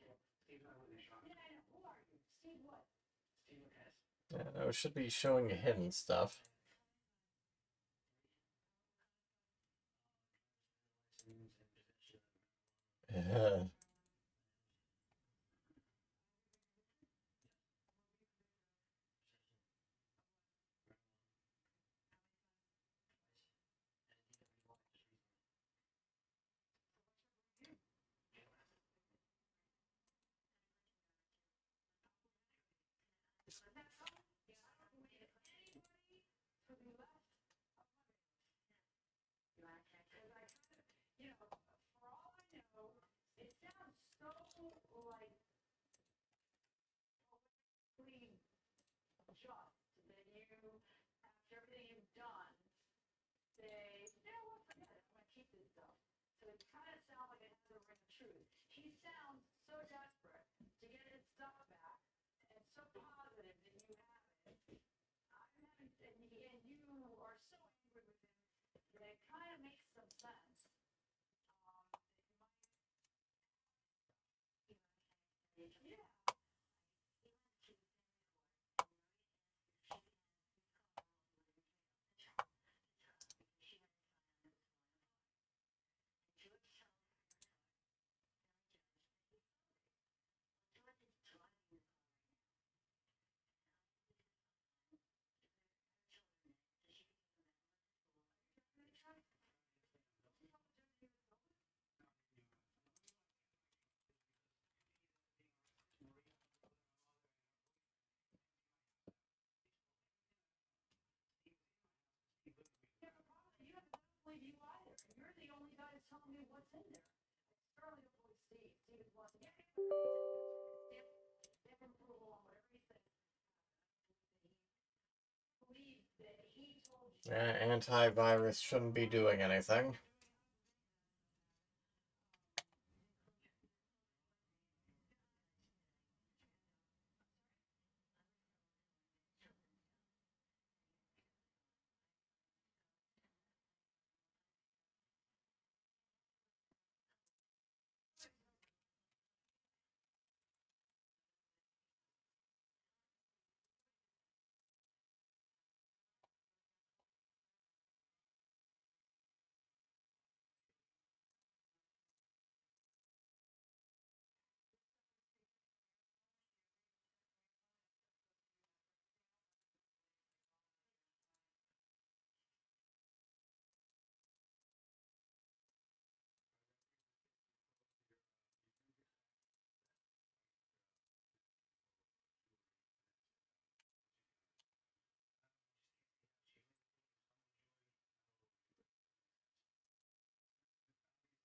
Steve's my witness, Sean. Yeah, I know. Who are you? Steve what? Steve Lucas. Yeah, no, it should be showing hidden stuff. Yeah. You know, for all I know, it sounds so like clean just that you, after everything you've done, say, you know what, forget it, I'm gonna keep this stuff. So it kind of sounds like it has a ring of truth. He sounds so desperate to get his stuff back and so positive that you have it. I'm having, and you are so angry with him that it kind of makes some sense. Yeah. Believe you either. You're the only guy that's telling me what's in there. I certainly don't believe Steve. Steve is one. Yeah, stamp approval on whatever he says. Believe that he told you. Antivirus shouldn't be doing anything.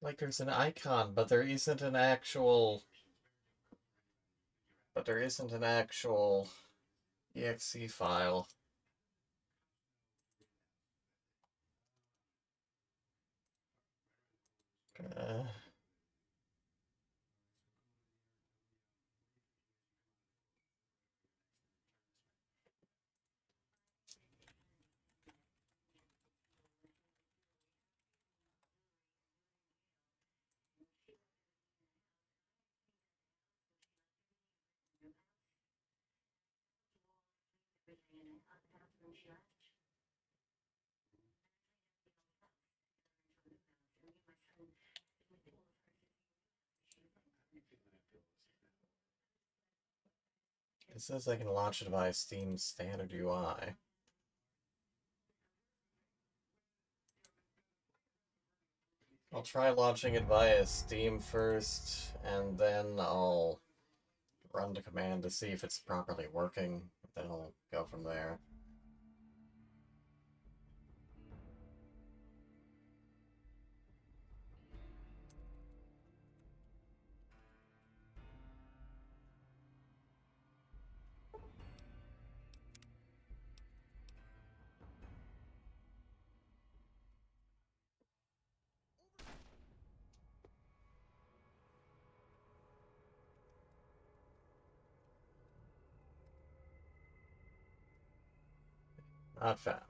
Like, there's an icon, but there isn't an actual... But there isn't an actual exe file. It says I can launch it via Steam's standard UI. I'll try launching it via Steam first, and then I'll run the command to see if it's properly working. Then I'll go from there. Not found.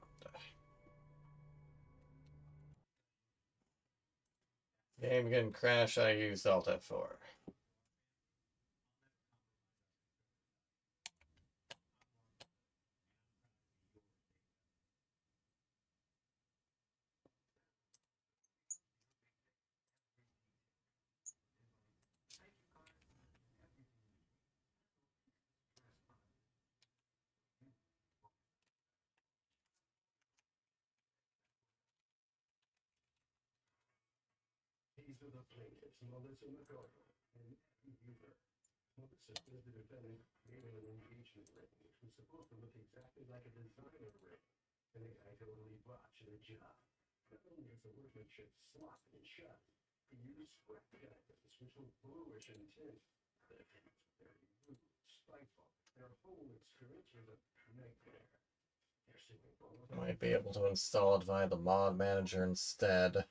Game again crash, I used Alt F4. These are the plaintiffs, Melissa McGardle and Abby Weaver. Melissa is the defendant, naming an engagement ring, which was supposed to look exactly like a designer ring. And the guy totally botched the job. Not only is the workmanship sloppy and shut, he used scrap diamonds, which were bluish in tint. The pins were very rude, spiteful. Their whole experience was a nightmare. They're suing both. Might be able to install it via the mod manager instead.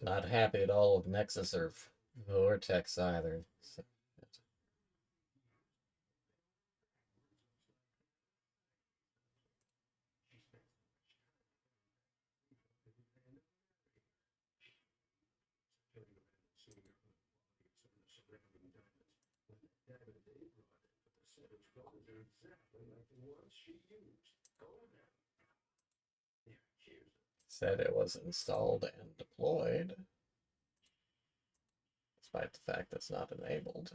Not happy at all with Nexus or Vortex either. So, said it was installed and deployed, despite the fact that's not enabled.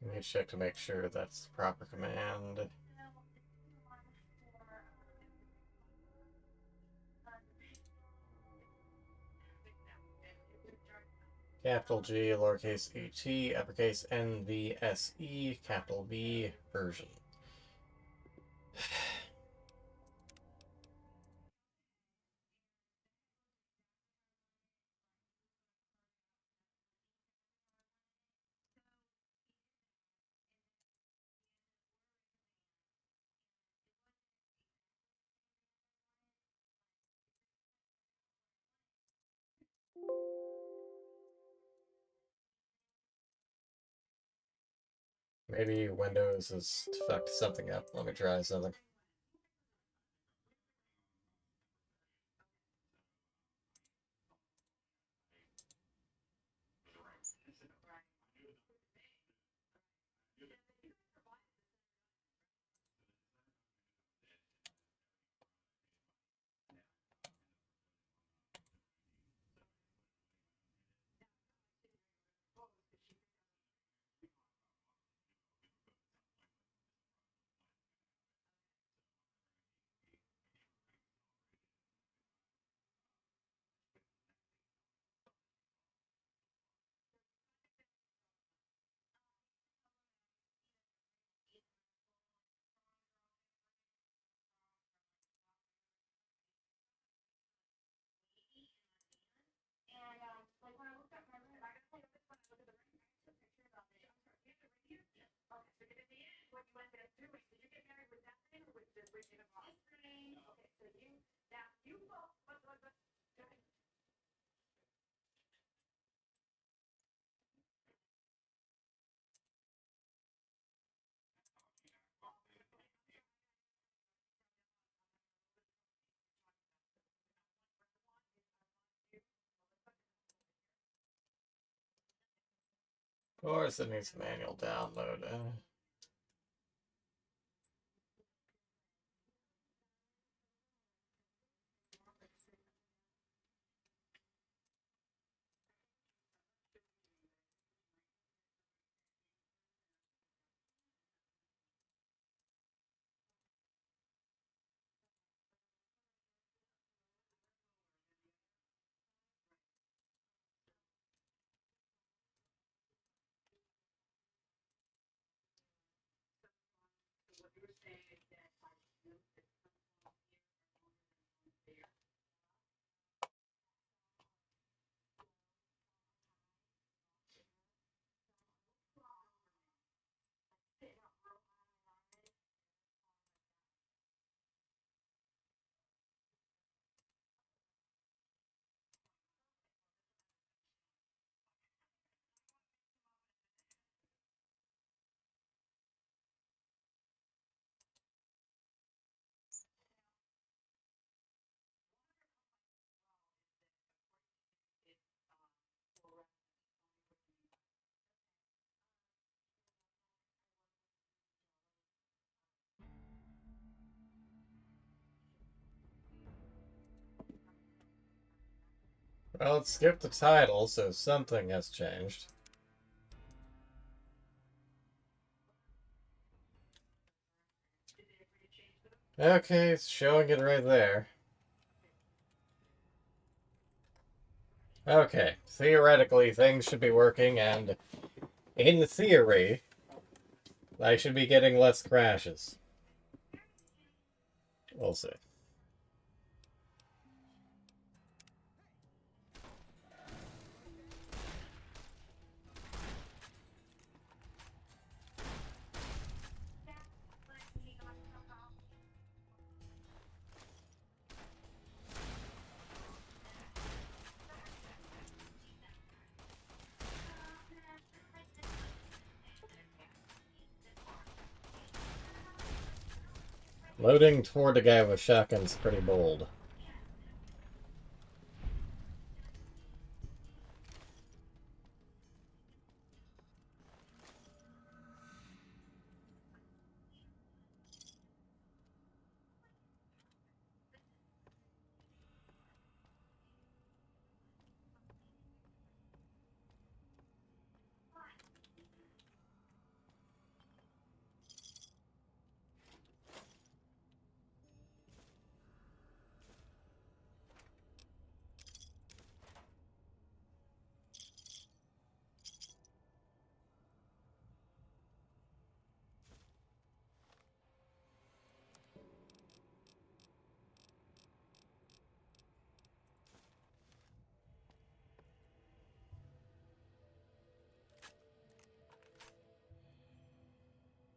Let me check to make sure that's the proper command. Capital G, lowercase et, uppercase NVSE, capital V version. Maybe Windows has fucked something up. Let me try something. course it needs manual download. Well, it skipped the title, so something has changed. Okay, it's showing it right there. Okay, theoretically, things should be working, and in theory, I should be getting less crashes. We'll see. Loading toward a guy with a shotgun's pretty bold.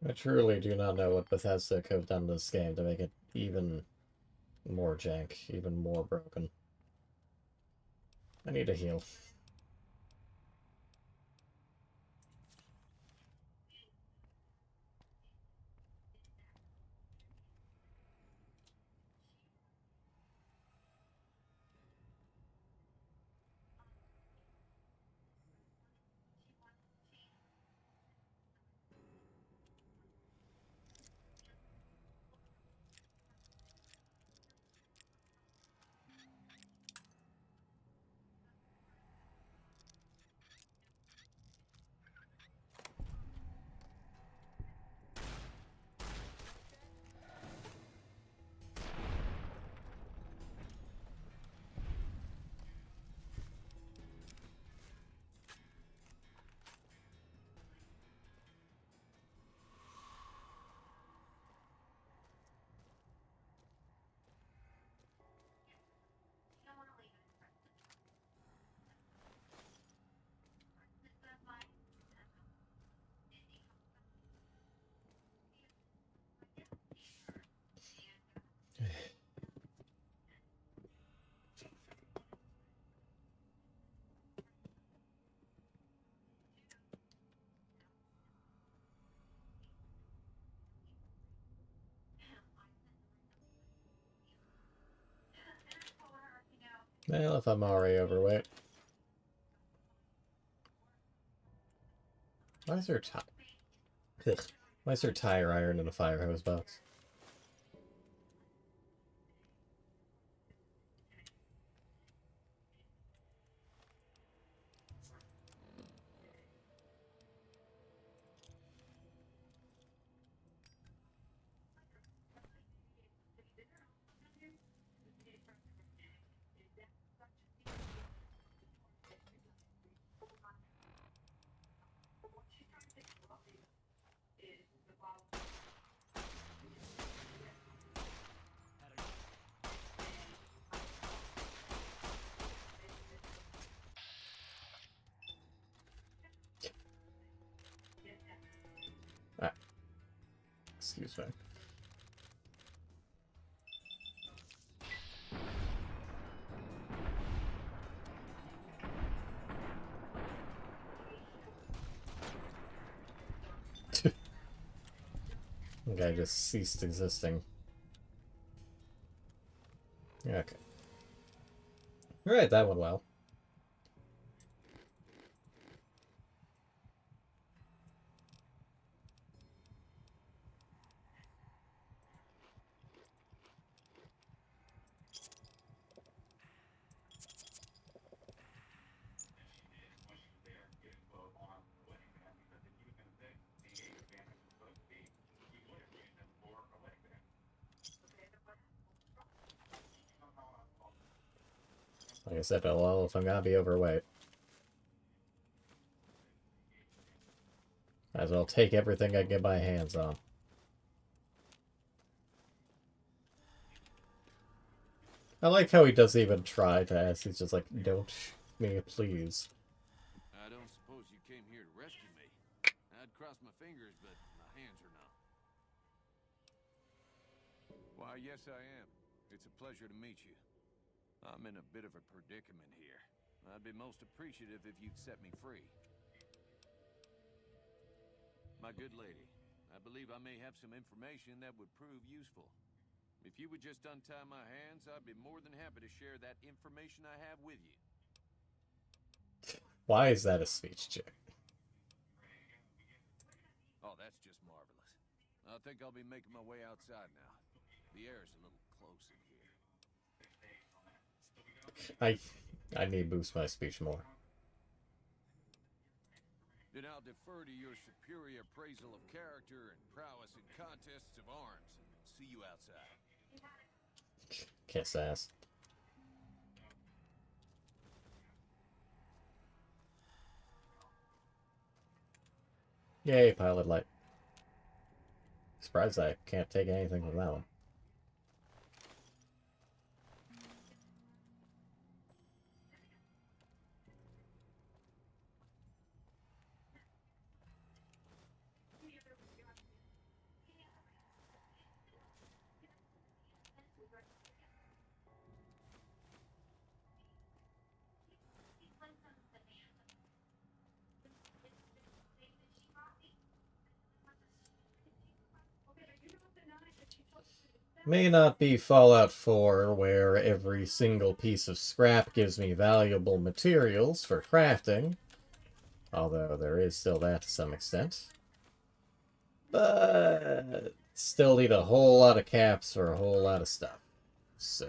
I truly do not know what Bethesda could have done to this game to make it even more jank, even more broken. I need a heal. Well, if I'm already overweight. Why is there Why is there tire iron in a fire hose box? Ah, excuse me. The guy just ceased existing. Okay. Alright, that went well. Like I said, well, if I'm gonna be overweight, might as well take everything I get my hands on. I like how he doesn't even try to ask. He's just like, don't shoot me, please. I don't suppose you came here to rescue me. I'd cross my fingers, but my hands are numb. Why, yes, I am. It's a pleasure to meet you. I'm in a bit of a predicament here. I'd be most appreciative if you'd set me free. My good lady, I believe I may have some information that would prove useful. If you would just untie my hands, I'd be more than happy to share that information I have with you. Why is that a speech check? Oh, that's just marvelous. I think I'll be making my way outside now. The air's a little close in here. I need to boost my speech more. Then I'll defer to your superior appraisal of character and prowess in contests of arms, and see you outside. Kiss ass. Yay, pilot light. Surprised I can't take anything from that one. May not be Fallout 4, where every single piece of scrap gives me valuable materials for crafting. Although there is still that to some extent. But still need a whole lot of caps for a whole lot of stuff. So.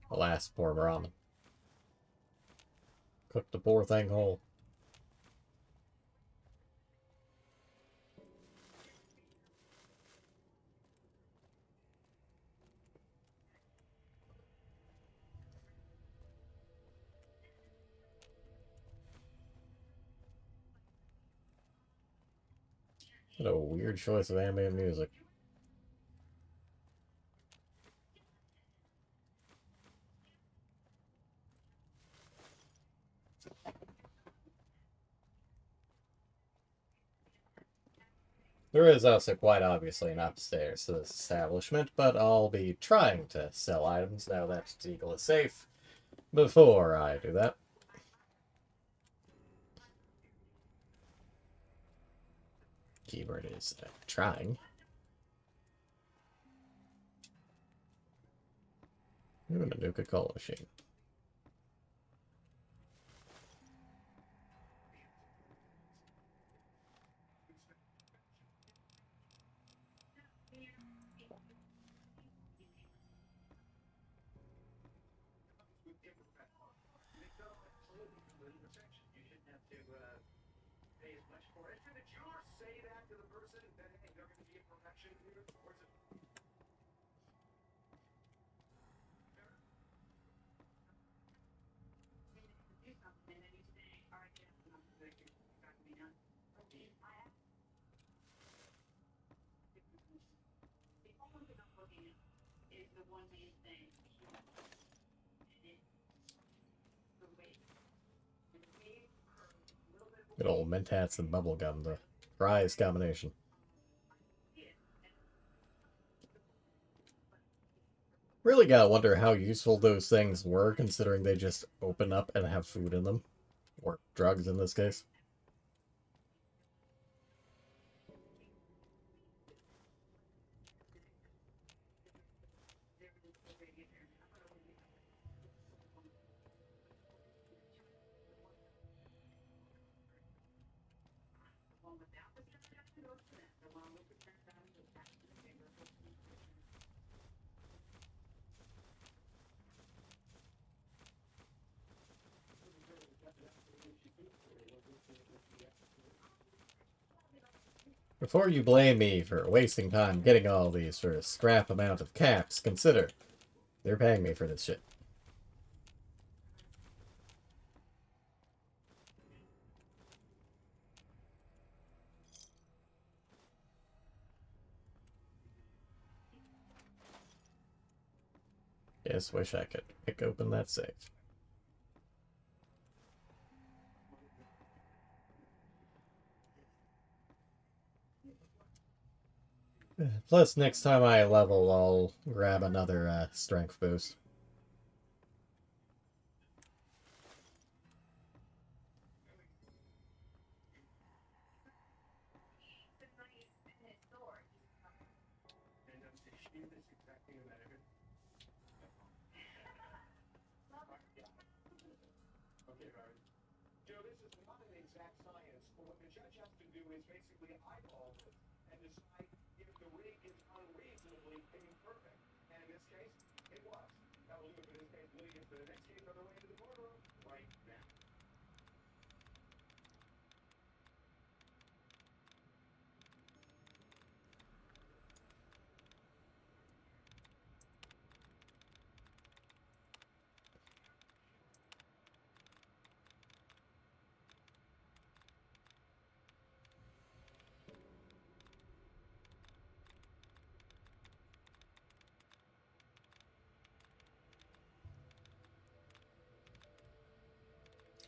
Alas, poor ramen. Cooked the poor thing whole. What a weird choice of ambient music. There is also quite obviously an upstairs to this establishment, but I'll be trying to sell items now that Jingle is safe before I do that. Keyword is trying. Ooh, a Nuka-Cola machine. pay as much for it. Did you say that to the person that hey, they're going to be a perfection here? Or is it? Do something and then you say, all right, yeah, I'm not going to do it. It's not going to be done. Okay, the only thing I'm looking at is the one main thing. The weight. And the weight curve is a little bit Good old Mentats and bubblegum, the fries combination. Really gotta wonder how useful those things were, considering they just open up and have food in them. Or drugs in this case. Before you blame me for wasting time getting all these for a scrap amount of caps, consider they're paying me for this shit. Just wish I could pick open that safe. Plus, next time I level, I'll grab another strength boost. Okay, Barry. Joe, this is not an exact science, but what the judge has to do is basically eyeball this and decide if the rig is unreasonably imperfect. And in this case, it was. That will do it for this case. We'll get to the next case on the way to the courtroom right now.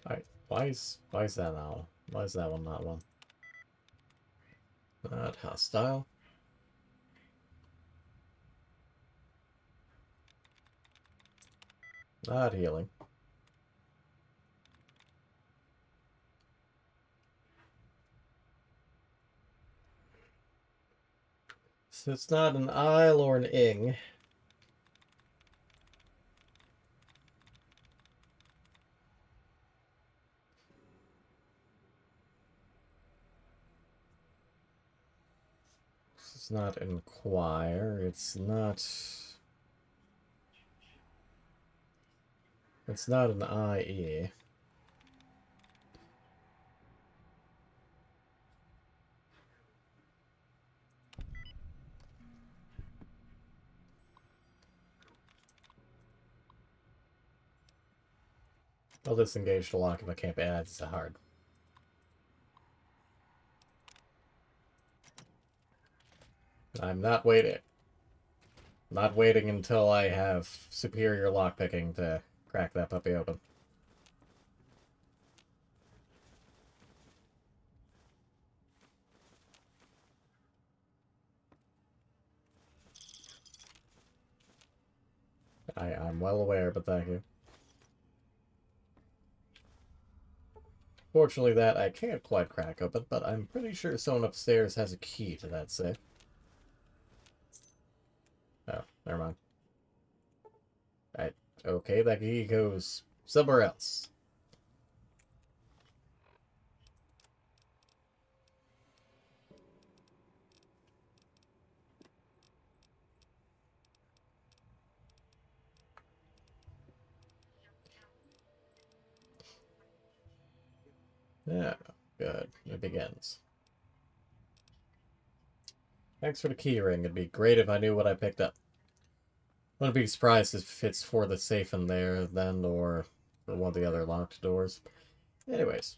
Alright, why is that now? Why is that one not one? Not hostile. Not healing. So it's not an Isle or an Ing. It's not Inquire. It's not an IE. I'll disengage the lock if I can't add. It's hard. I'm not waiting. Not waiting until I have superior lockpicking to crack that puppy open. I'm well aware, but thank you. Fortunately, that I can't quite crack open, but I'm pretty sure someone upstairs has a key to that safe. Oh, never mind. Right. Okay, that key goes somewhere else. Yeah, good. It begins. Thanks for the key ring. It'd be great if I knew what I picked up. Wouldn't be surprised if it's for the safe in there then, or for one of the other locked doors. Anyways.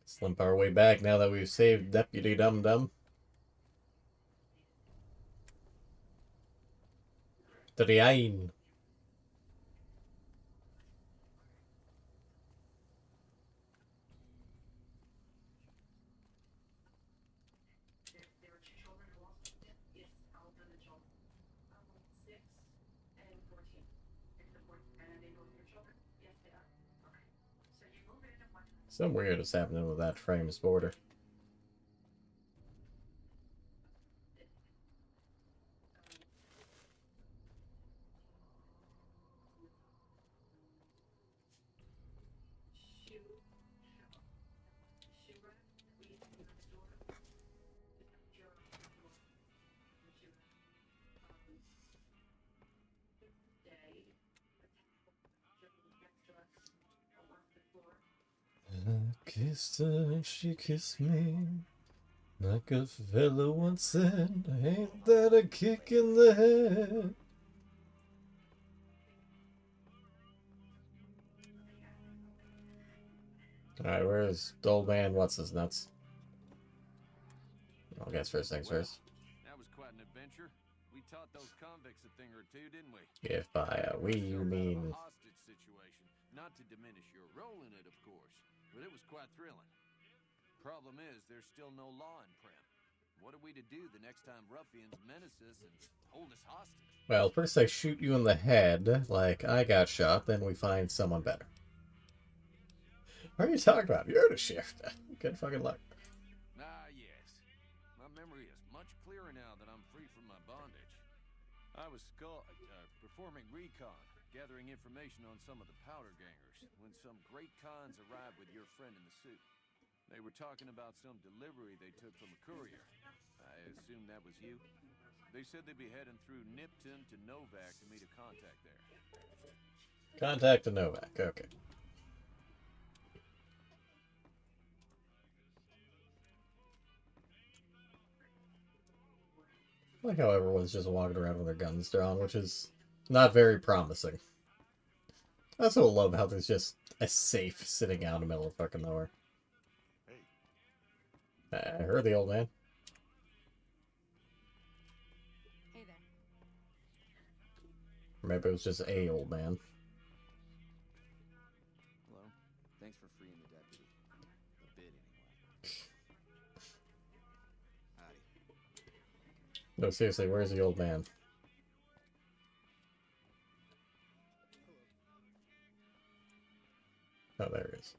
Slump our way back now that we've saved Deputy Dum Dum. To the Ain. Some weird is happening with that frames border. I kissed her and she kissed me. Like a fella once said, ain't that a kick in the head? Alright, where's the old man? What's his nuts? I guess first things first. That was quite an adventure. We taught those convicts a thing or two, didn't we? If by a we you mean... hostage situation. Not to diminish your role in it, of course, but it was quite thrilling. Problem is, there's still no law in Prem. What are we to do the next time ruffians menace us and hold us hostage? Well, first I shoot you in the head, like I got shot, then we find someone better. What are you talking about? You're the shift. Good fucking luck. Ah, yes. My memory is much clearer now that I'm free from my bondage. I was performing recon, gathering information on some of the powder gangers, when some great cons arrived with your friend in the suit. They were talking about some delivery they took from a courier. I assume that was you? They said they'd be heading through Nipton to Novak to meet a contact there. Contact to Novak, okay. I like how everyone's just walking around with their guns drawn, which is not very promising. I also love how there's just a safe sitting out in the middle of fucking nowhere. I heard the old man. Hey there. Or maybe it was just a old man. Hello. Thanks for freeing the deputy. A bit, anyway. Howdy. No, seriously, where's the old man? Oh, there he is.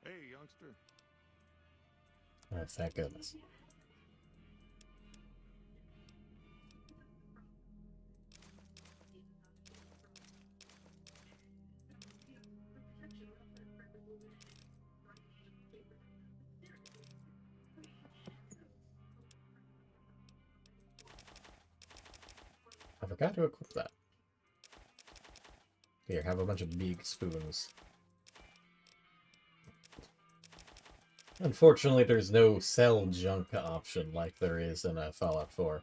Hey, youngster. Oh, thank goodness. I forgot to equip that. Here, have a bunch of big spoons. Unfortunately, there's no sell junk option like there is in Fallout 4.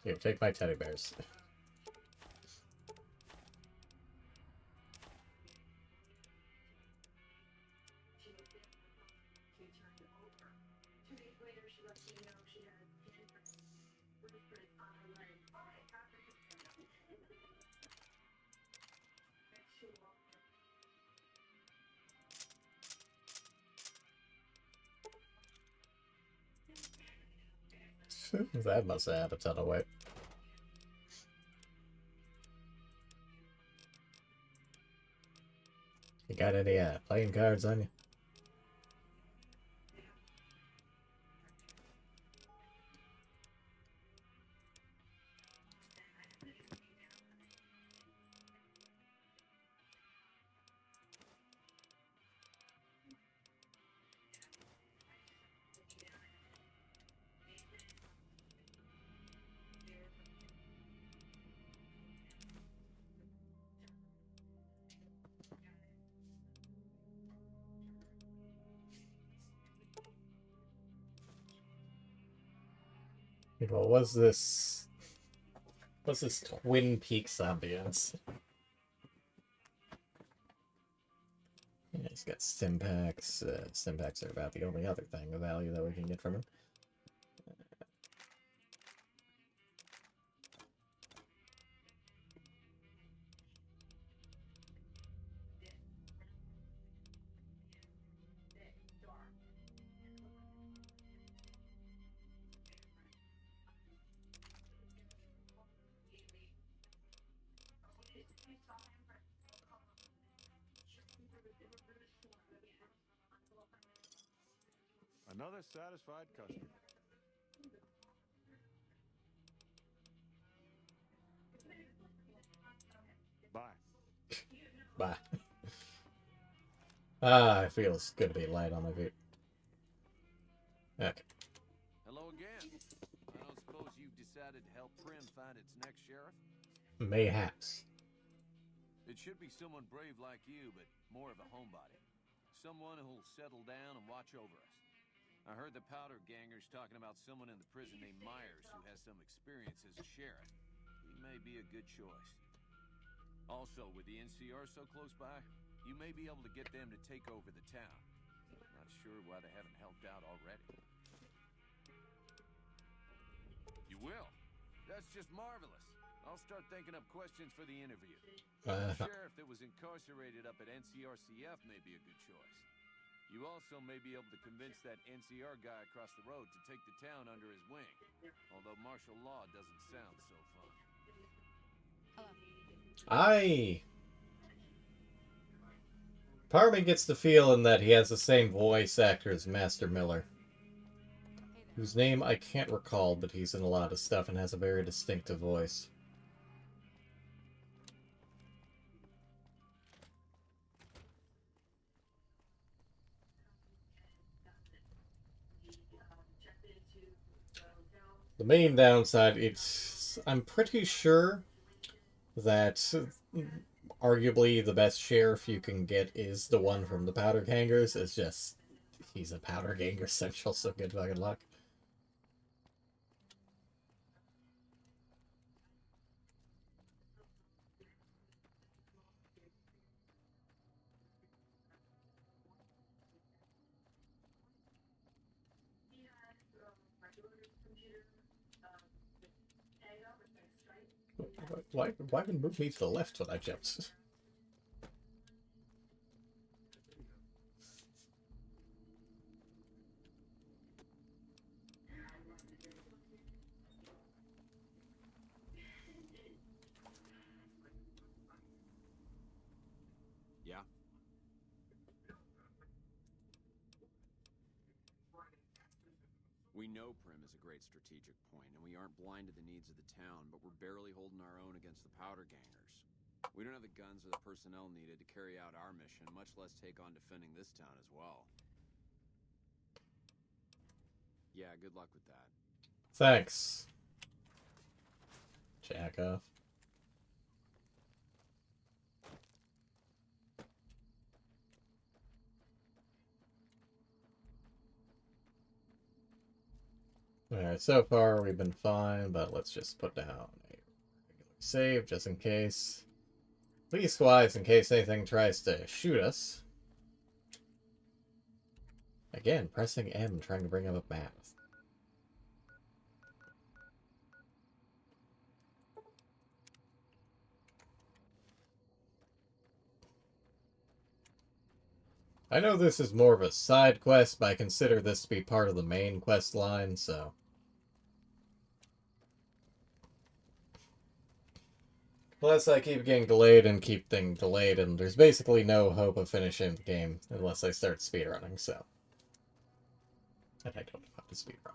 Here, take my teddy bears. That must have had a ton of weight. You got any playing cards on you? Well, what's this? What's this Twin Peaks ambience? Yeah, he's got Stimpaks. Stimpaks are about the only other thing of value that we can get from him. Another satisfied customer. Bye. Bye. Ah, it feels good to be light on my feet. Okay. Hello again. I don't suppose you've decided to help Prim find its next sheriff? Mayhaps. It should be someone brave like you, but more of a homebody. Someone who'll settle down and watch over us. I heard the powder gangers talking about someone in the prison named Myers who has some experience as a sheriff. He may be a good choice. Also, with the NCR so close by, you may be able to get them to take over the town. Not sure why they haven't helped out already. You will? That's just marvelous. I'll start thinking up questions for the interview. The sheriff that was incarcerated up at NCRCF may be a good choice. You also may be able to convince that NCR guy across the road to take the town under his wing. Although martial law doesn't sound so fun. Part of me gets the feeling that he has the same voice actor as Master Miller, whose name I can't recall, but he's in a lot of stuff and has a very distinctive voice. The main downside, I'm pretty sure that arguably the best sheriff you can get is the one from the Powder Gangers. It's just, he's a Powder Ganger Central, so good fucking luck. Why would it move me to the left when I jumped? Yeah? We know Prim is a great strategic point, and we aren't blind to the needs of the town, but we're barely holding our own against the Powder Gangers. We don't have the guns or the personnel needed to carry out our mission, much less take on defending this town as well. Yeah, good luck with that. Thanks. Jack off. Alright, so far we've been fine, but let's just put down a regular save just in case. Least-wise, in case anything tries to shoot us. Again, pressing M, trying to bring up a map. I know this is more of a side quest, but I consider this to be part of the main quest line, so... Unless I keep getting delayed and keep things delayed, and there's basically no hope of finishing the game unless I start speedrunning, so. And I don't know how to speedrun.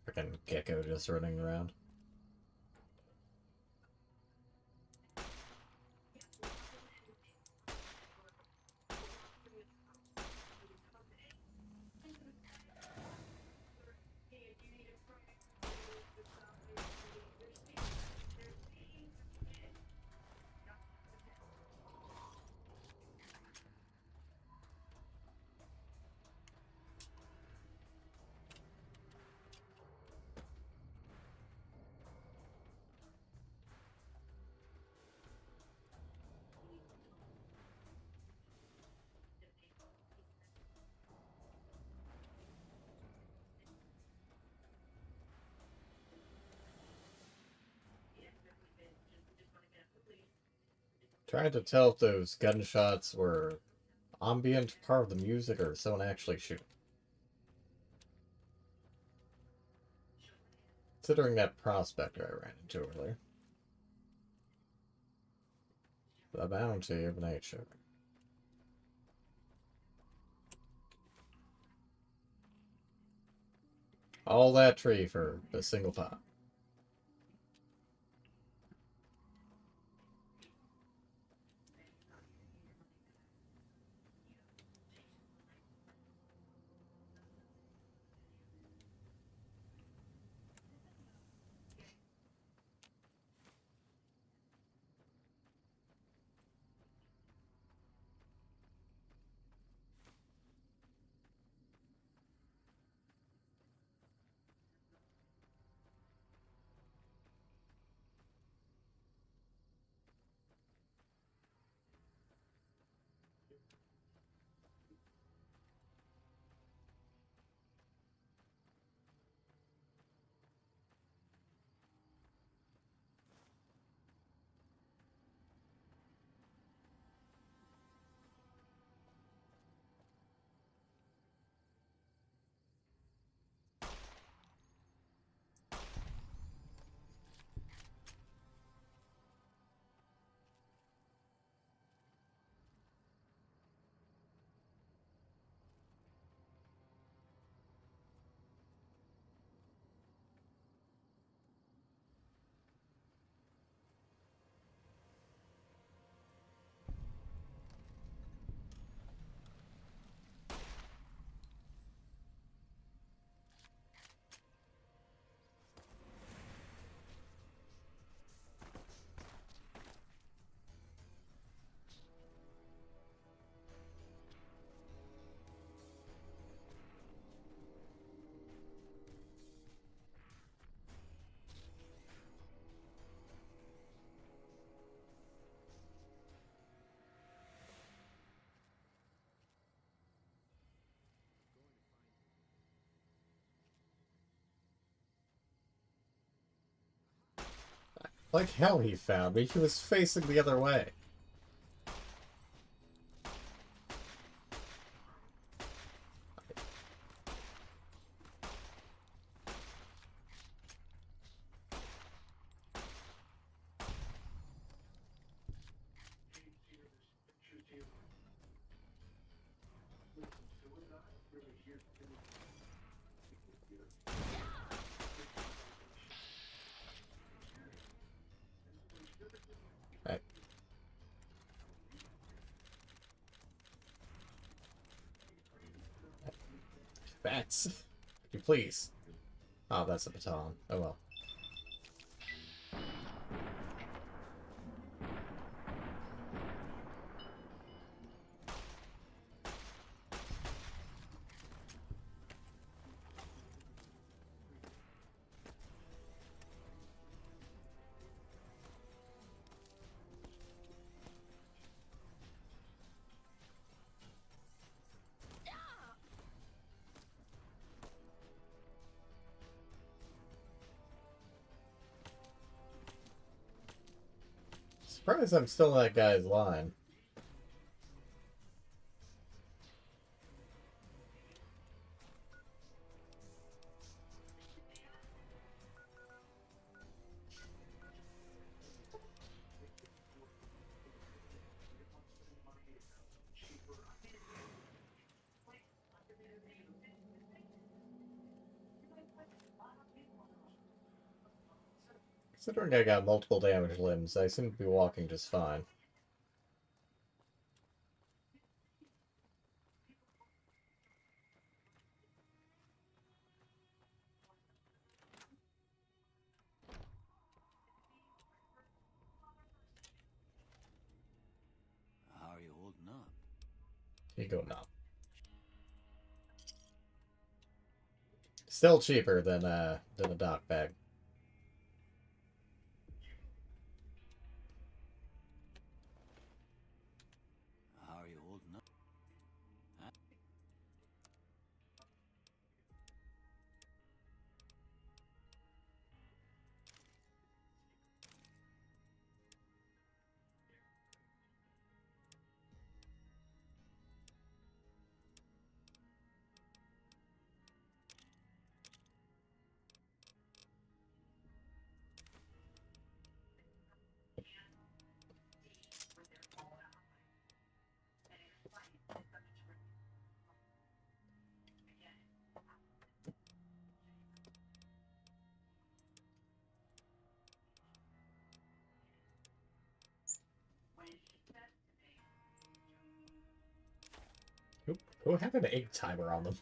Freaking gecko just running around. Trying to tell if those gunshots were ambient part of the music or someone actually shooting. Considering that prospector I ran into earlier. The bounty of nature. All that tree for a single pot. Like hell he found me. He was facing the other way. Right. Bats. Could you please? Oh, that's a baton. Oh well. Surprised I'm still in that guy's line. Considering I got multiple damaged limbs, I seem to be walking just fine. How are you holding up? Here you go now. Still cheaper than a dock bag. How are you holding up? Huh? Who had an egg timer on them?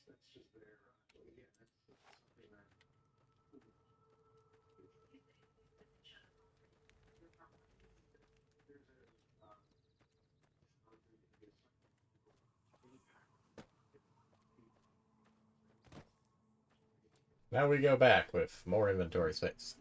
That's just there. Yeah, that's something that. Now we go back with more inventory space.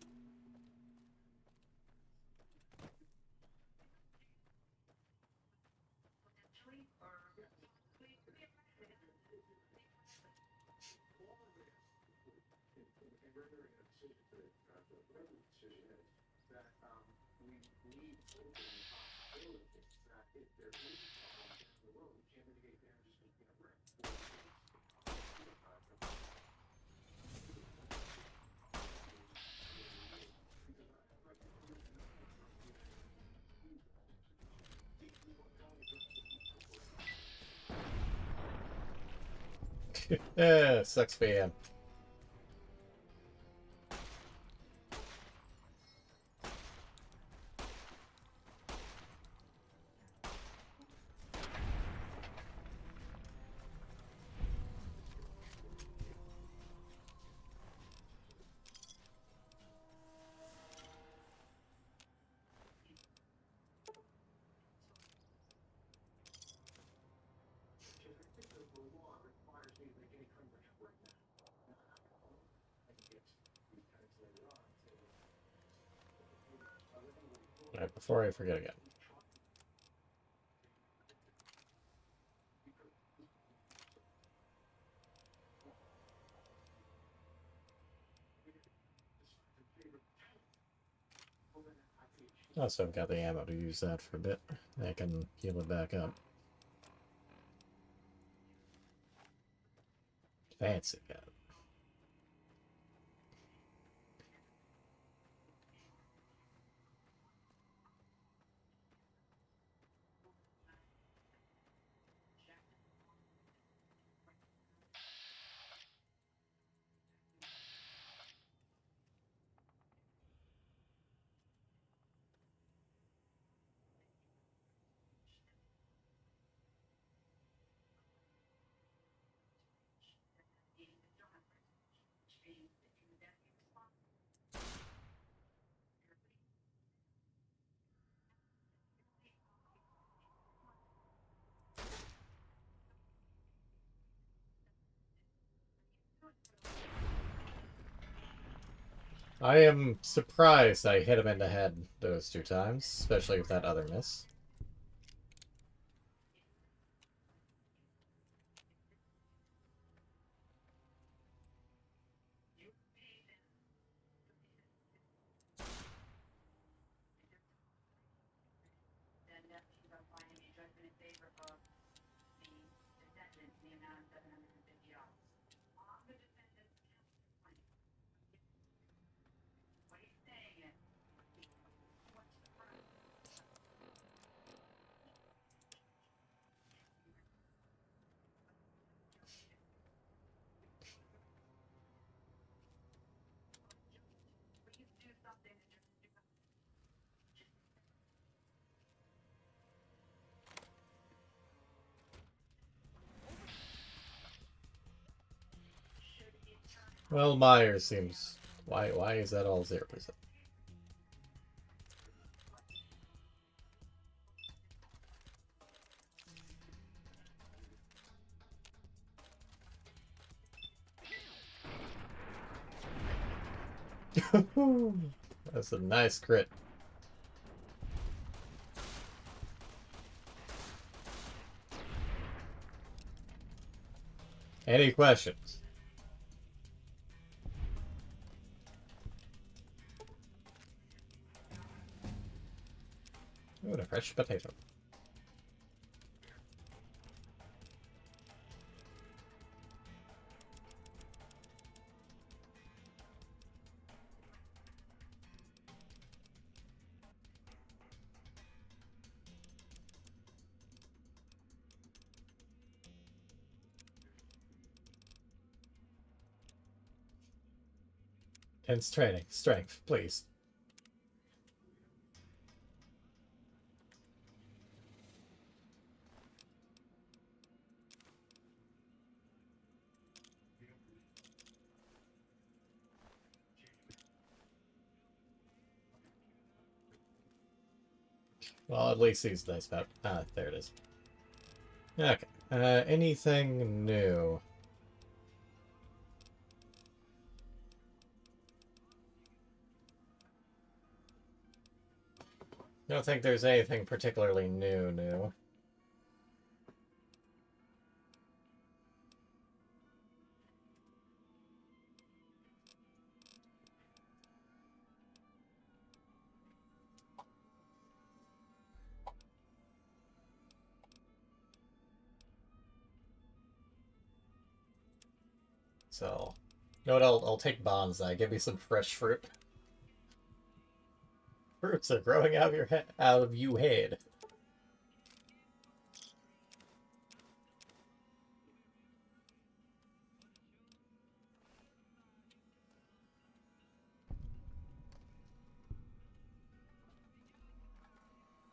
Yeah, sucks being. Alright, before I forget again. Also, I've got the ammo to use that for a bit. I can heal it back up. Fancy gun. I am surprised I hit him in the head those 2 times, especially with that other miss. favor of the defendant in the amount of $750. On the defendant's claim. What he's saying is, what's the price? Please do something to just do something. Well, Myers seems... Why is that all 0%? That's a nice crit. Any questions? Ooh, a fresh potato. Intense training. Strength, please. Well, at least he's nice about... Ah, there it is. Okay. Anything new? I don't think there's anything particularly new. So, you know what? I'll take bonsai. Give me some fresh fruit. Fruits are growing out of your head. Head.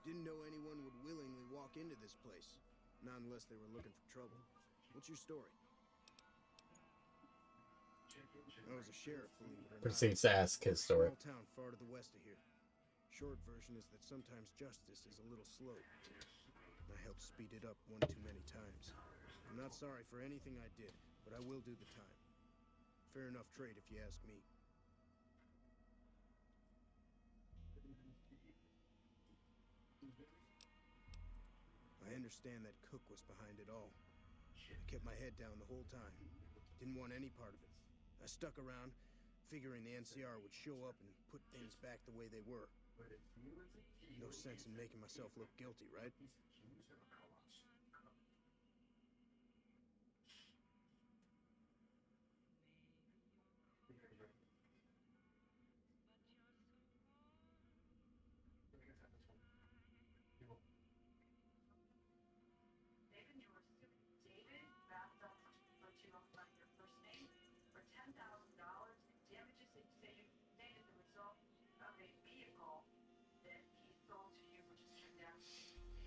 Didn't know anyone would willingly walk into this place. Not unless they were looking for trouble. What's your story? I was a sheriff, believe it or not. Proceeds to ask his story. Small town far to the west of here. Short version is that sometimes justice is a little slow. I helped speed it up one too many times. I'm not sorry for anything I did, but I will do the time. Fair enough trade if you ask me. I understand that Cook was behind it all. I kept my head down the whole time. Didn't want any part of it. I stuck around, figuring the NCR would show up and put things back the way they were. No sense in making myself look guilty, right? David wrapped up let you off by your first name for $10,000 in damages that you say you sustained as a result of a vehicle that he sold to you, which has turned out to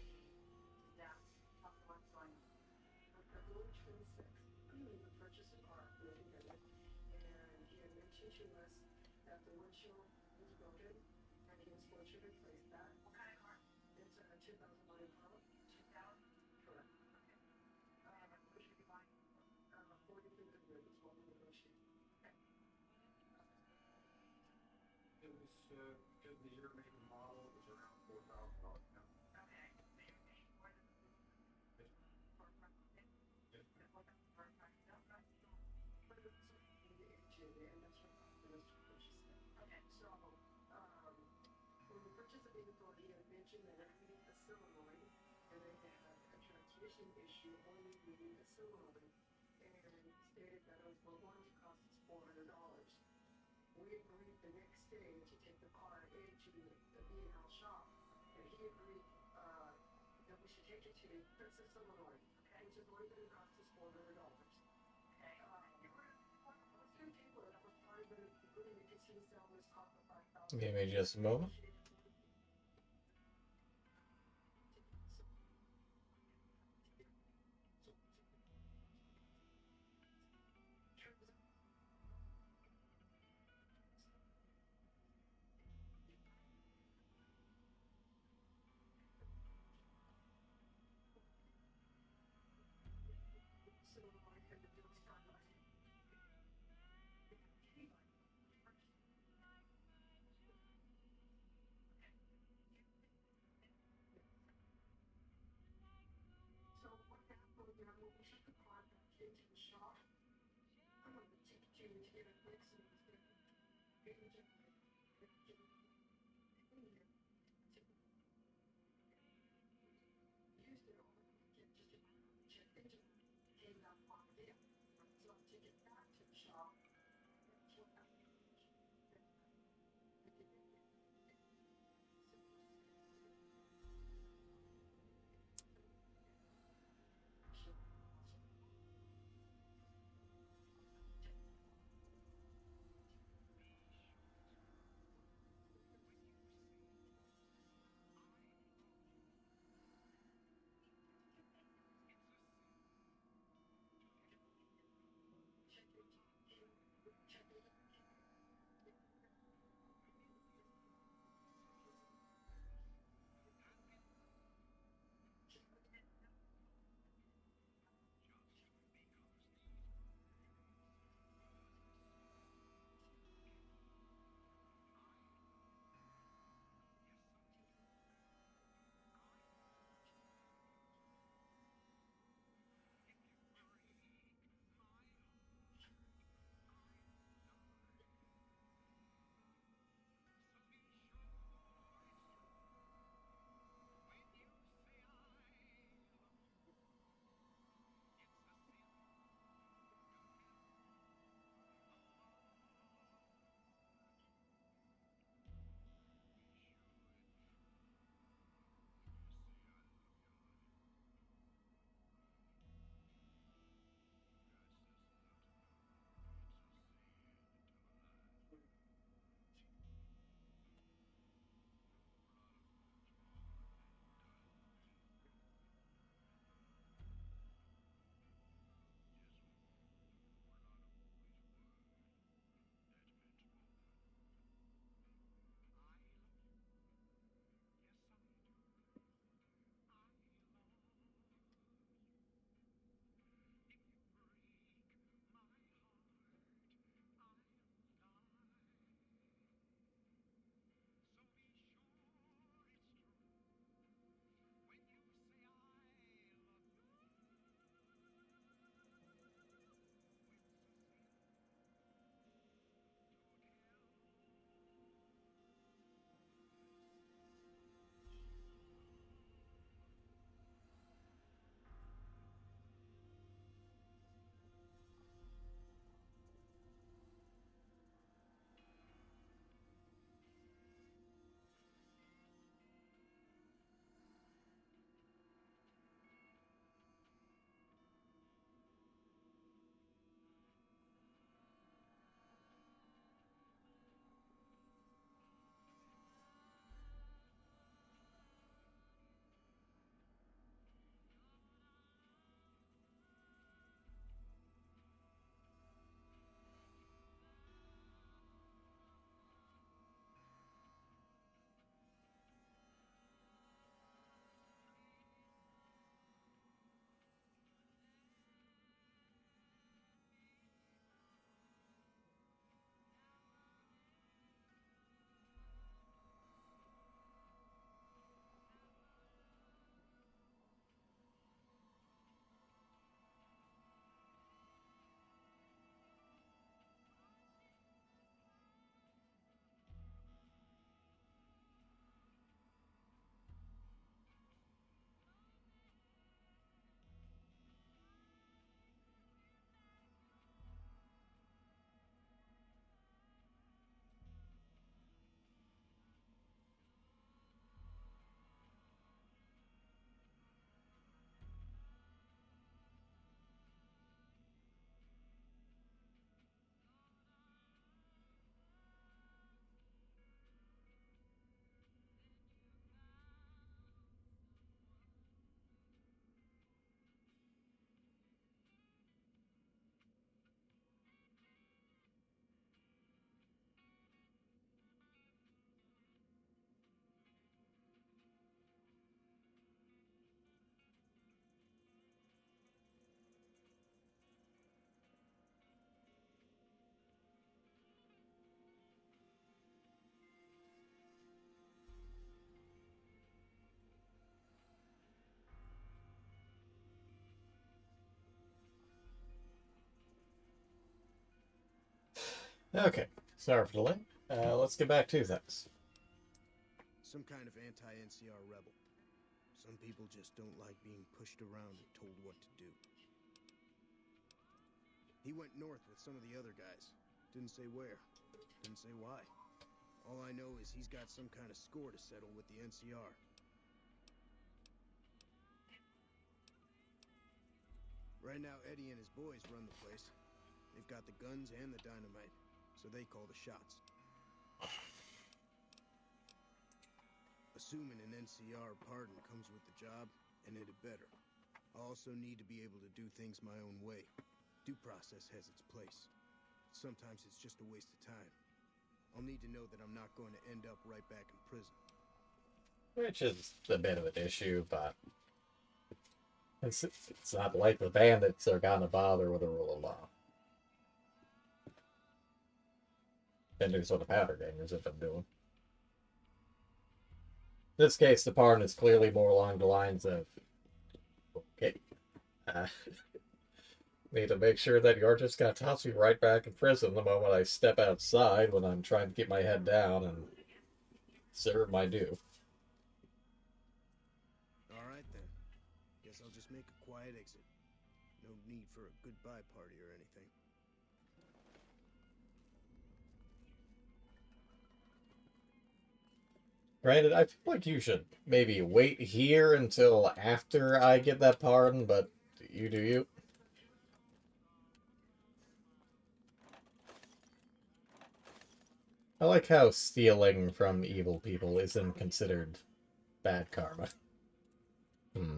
be a disaster. Tell me what's going on. On February 26th, we purchased a car from the defendant, and he had mentioned to us that the windshield was broken, and he was going to replace that. What kind of car? It's a 2001 Impala. 2000? Correct. Okay. What should you be buying? 4300 is what we negotiated. Okay. It was, because the year, make, and model was around $4,000 now. Okay. So you're paying more than the for a front end? Yes, ma'am. For a front sale price? But it was in the HA, and that's what prompted us to purchase it. Okay. So, when we purchased the vehicle, he had mentioned that underneath the cylinder, and they had a transportation issue only being a similarly, and stated that it was going to cost us $400. We agreed the next day to take the car into the B&L shop, and he agreed that we should take it to Princess, Illinois, which is only going to cost us $400. Give me just a moment. Okay, sorry for the delay. Let's get back to things. Some kind of anti-NCR rebel. Some people just don't like being pushed around and told what to do. He went north with some of the other guys. Didn't say where. Didn't say why. All I know is he's got some kind of score to settle with the NCR. Right now, Eddie and his boys run the place. They've got the guns and the dynamite, so they call the shots. Assuming an NCR pardon comes with the job, and it had better. I also need to be able to do things my own way. Due process has its place. Sometimes it's just a waste of time. I'll need to know that I'm not going to end up right back in prison. Which is a bit of an issue, but it's not like the bandits are gonna bother with the rule of law. And do what the powder gangers have been doing. In this case, the pardon is clearly more along the lines of, okay, need to make sure that you're just gonna toss me right back in prison the moment I step outside when I'm trying to keep my head down and serve my due. Alright then. Guess I'll just make a quiet exit. No need for a goodbye party or anything. Granted, I feel like you should maybe wait here until after I get that pardon, but you do you. I like how stealing from evil people isn't considered bad karma. Hmm.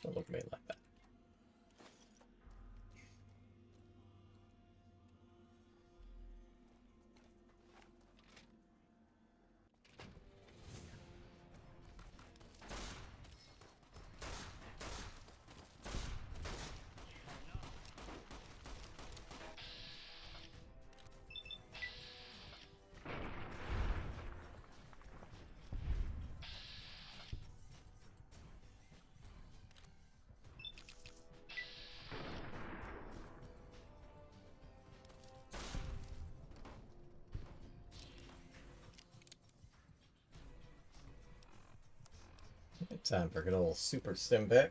Don't look at me like that. Time for a good old super sim pick.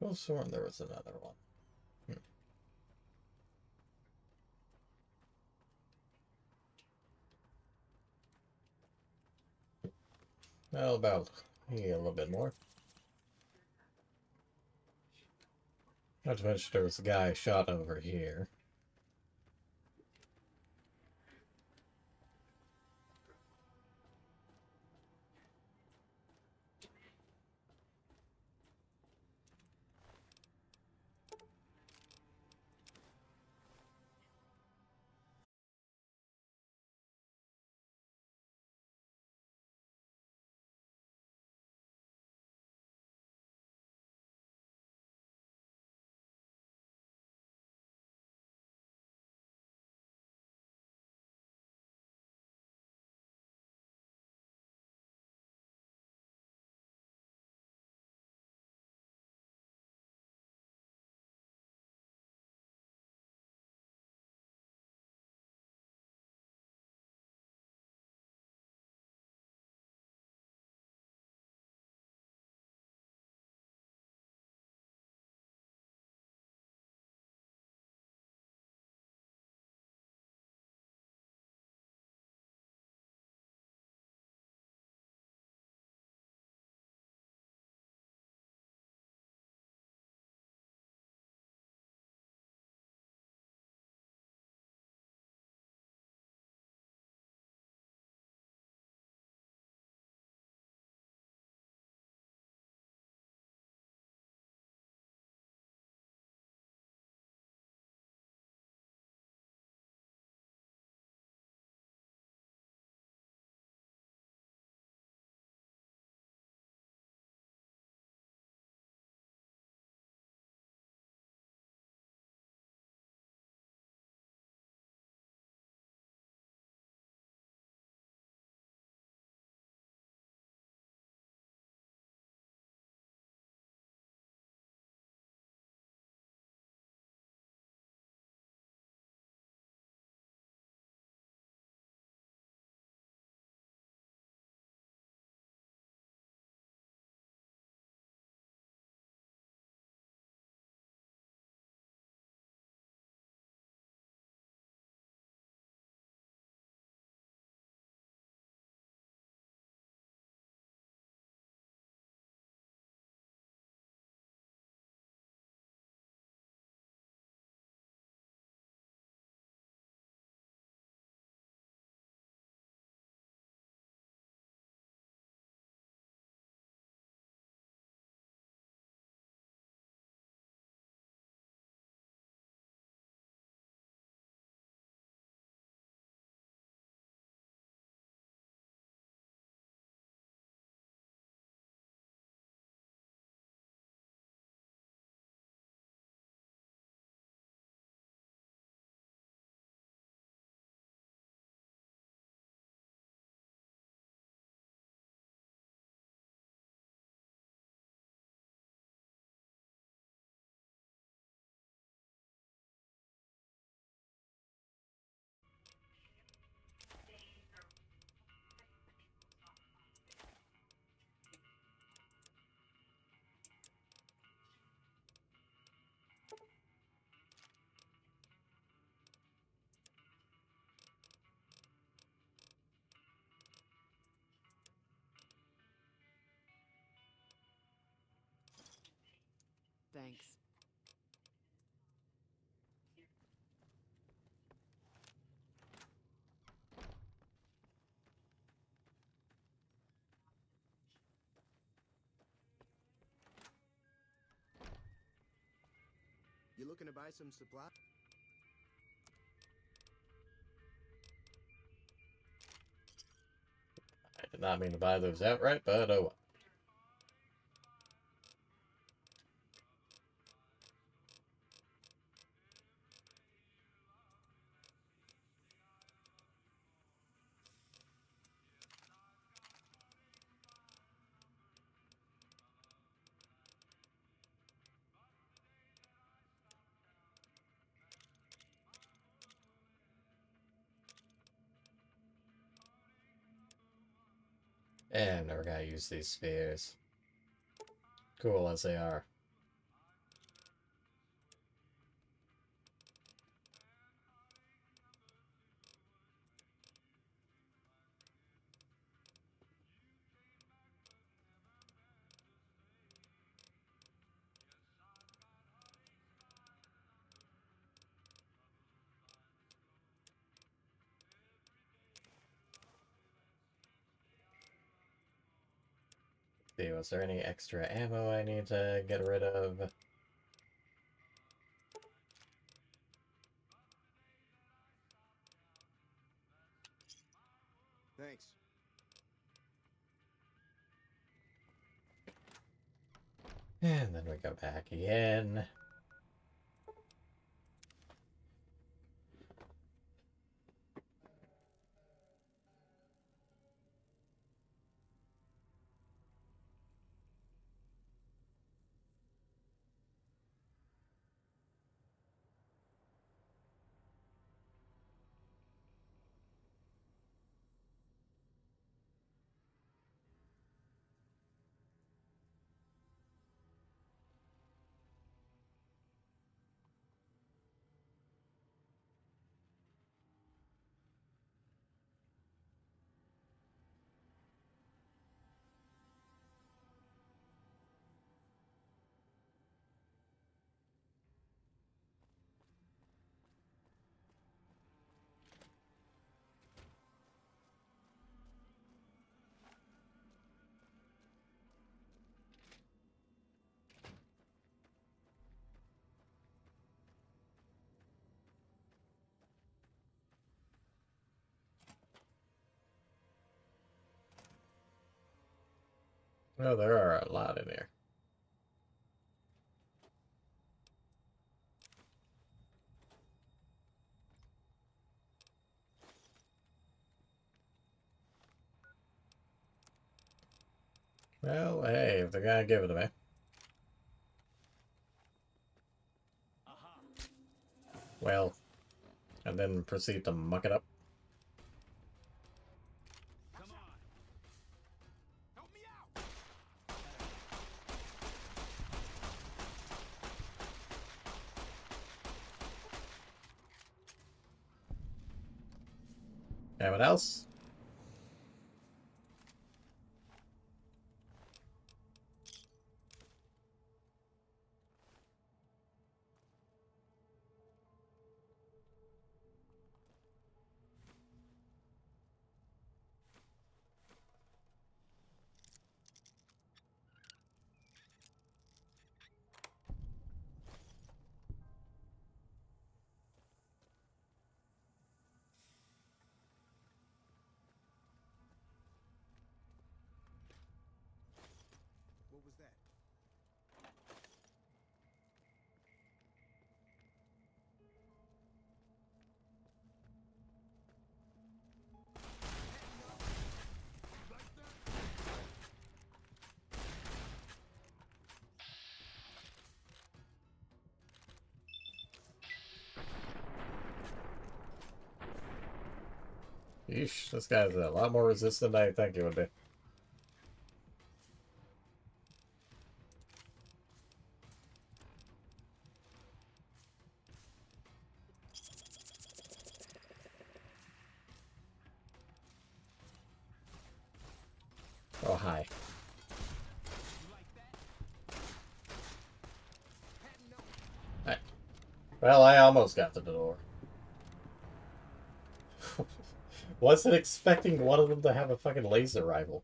I was sworn there was another one. Well, about a little bit more. Not to mention there was a guy shot over here. Thanks. You looking to buy some supply? I did not mean to buy those outright, but oh well. And never gotta use these spheres. Cool as they are. See, was there any extra ammo I need to get rid of? Thanks. And then we go back again. Oh, there are a lot in here. Well, hey, if they're gonna give it to me. Well, and then proceed to muck it up. Anyone else? What was that? Yeesh, this guy's a lot more resistant than I think he would be. Oh, hi. Well, I almost got to the door. Wasn't expecting one of them to have a fucking laser rifle.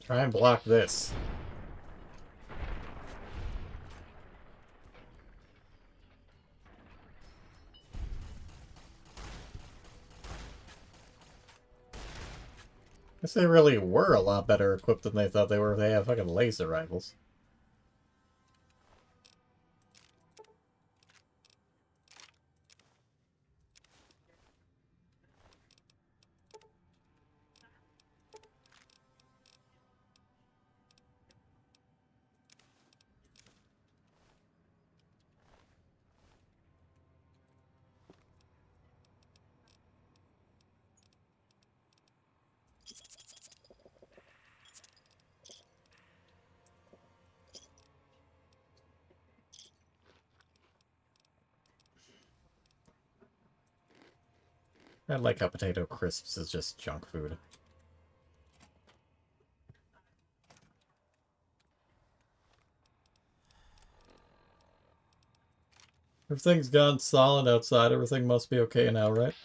Try and block this. Guess they really were a lot better equipped than they thought they were. They have fucking laser rifles. I like how potato crisps is just junk food. Everything's gone solid outside. Everything must be okay now, right?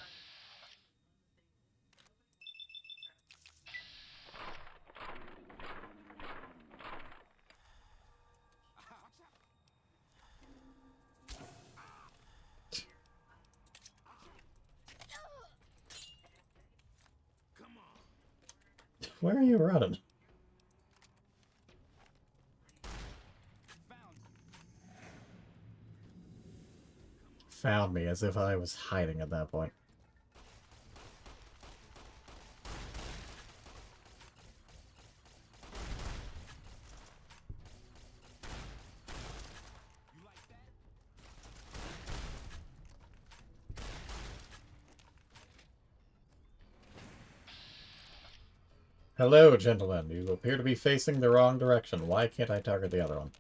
Where are you running? Found me, as if I was hiding at that point. Hello, gentlemen. You appear to be facing the wrong direction. Why can't I target the other one?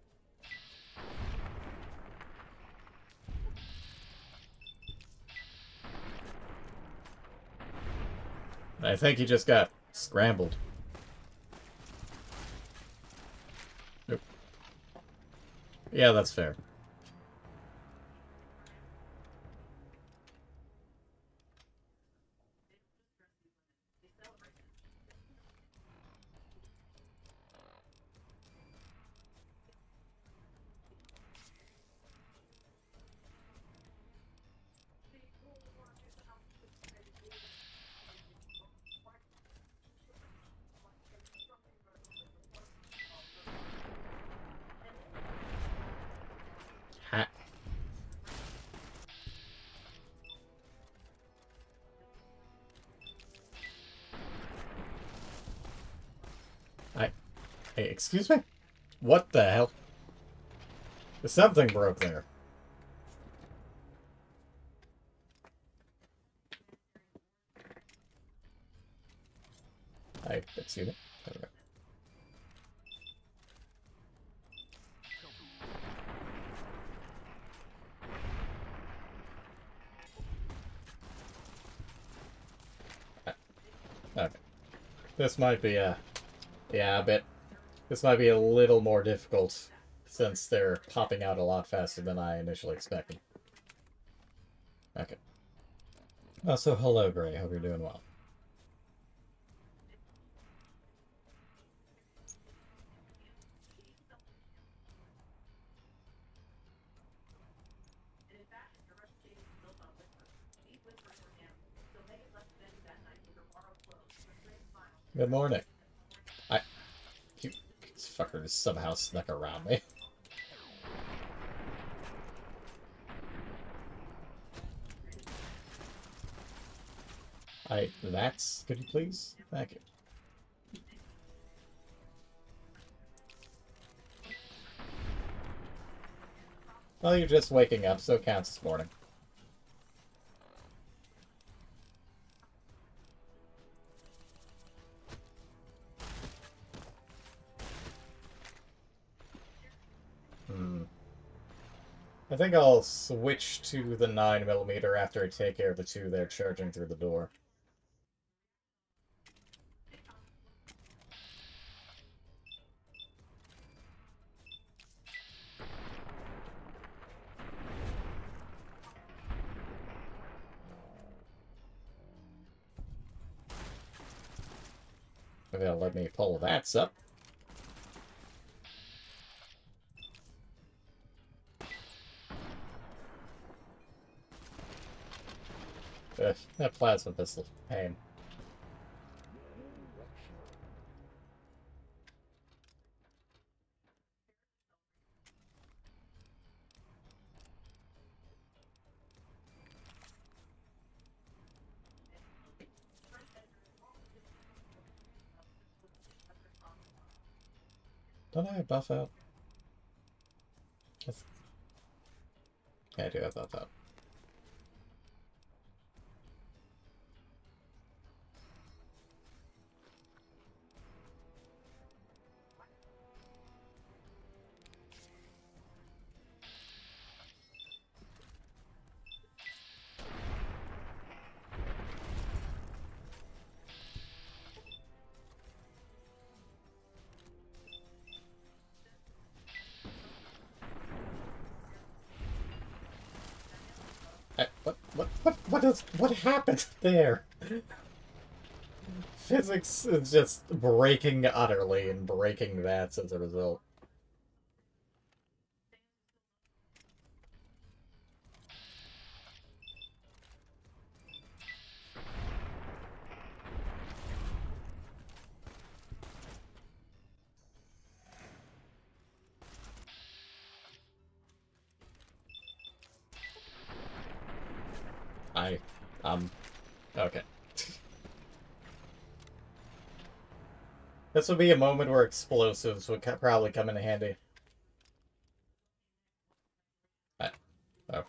I think he just got scrambled. Nope. Yeah, that's fair. Ha. Hey, excuse me? What the hell? Something broke there. Excuse me. Okay. This might be yeah, a bit. This might be a little more difficult since they're popping out a lot faster than I initially expected. Okay. Oh, so hello, Gray. Hope you're doing well. Good morning. This fucker just somehow snuck around me. That's... Could you please? Thank you. Well, you're just waking up, so it counts this morning. I think I'll switch to the 9mm after I take care of the two there charging through the door. They'll let me pull that up. Ugh, that plasma pistol. Pain. Don't I have buff out? Yes. Yeah, I do have buff out. What happened there? Physics is just breaking utterly and breaking that as a result. Okay. This would be a moment where explosives would probably come in handy. Oh.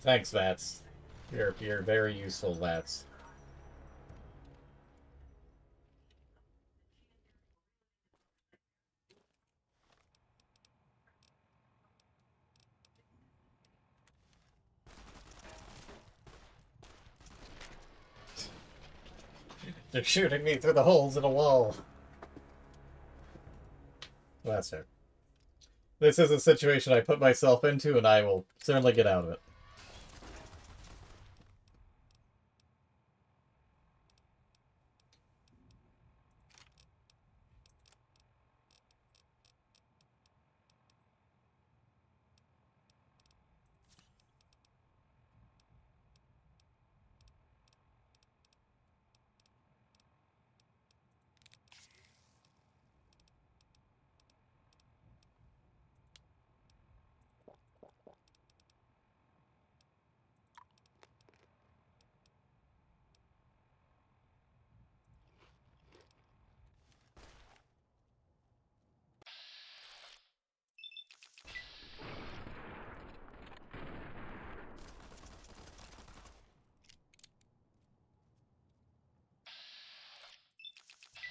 Thanks, Vats. You're very useful, Vats. They're shooting me through the holes in a wall. Well, that's it. This is a situation I put myself into, and I will certainly get out of it.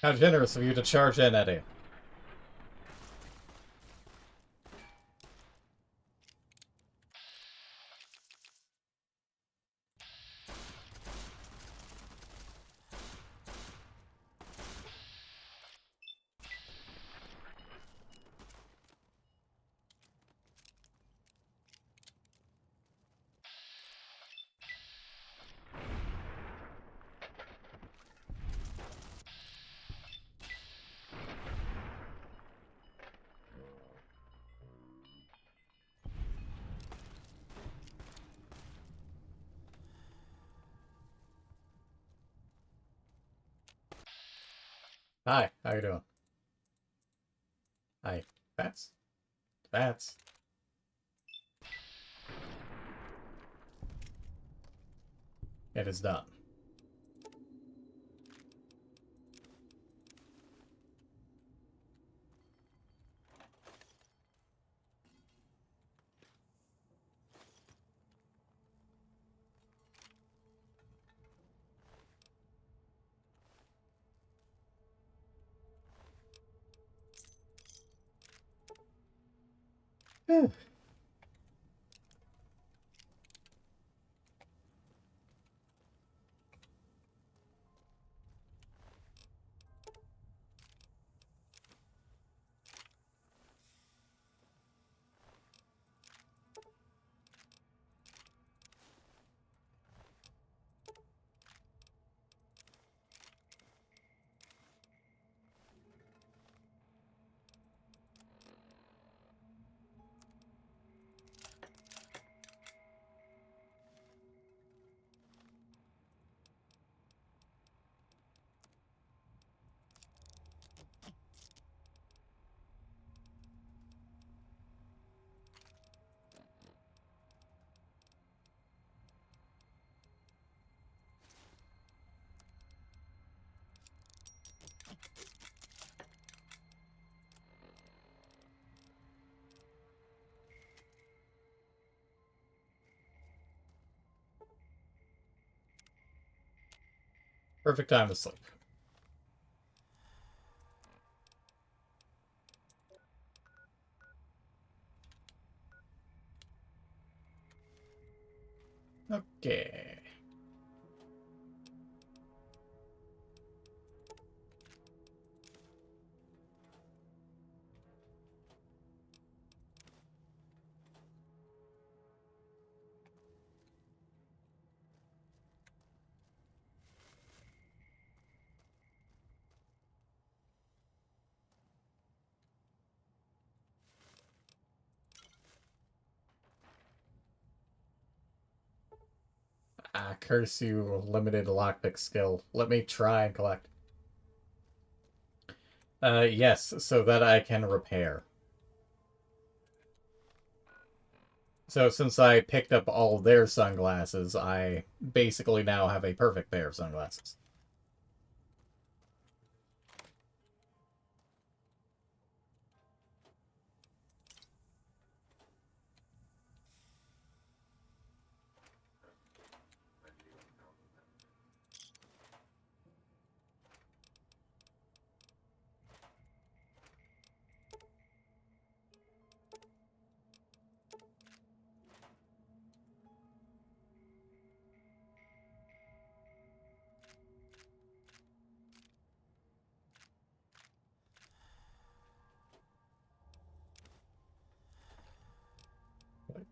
How generous of you to charge in, Eddie. Hi, how you doing? Hi, Vats. That's... It is done. Whew. Perfect time to sleep. Okay. Ah, curse you, limited lockpick skill. Let me try and collect. Yes, so that I can repair. So since I picked up all their sunglasses, I basically now have a perfect pair of sunglasses.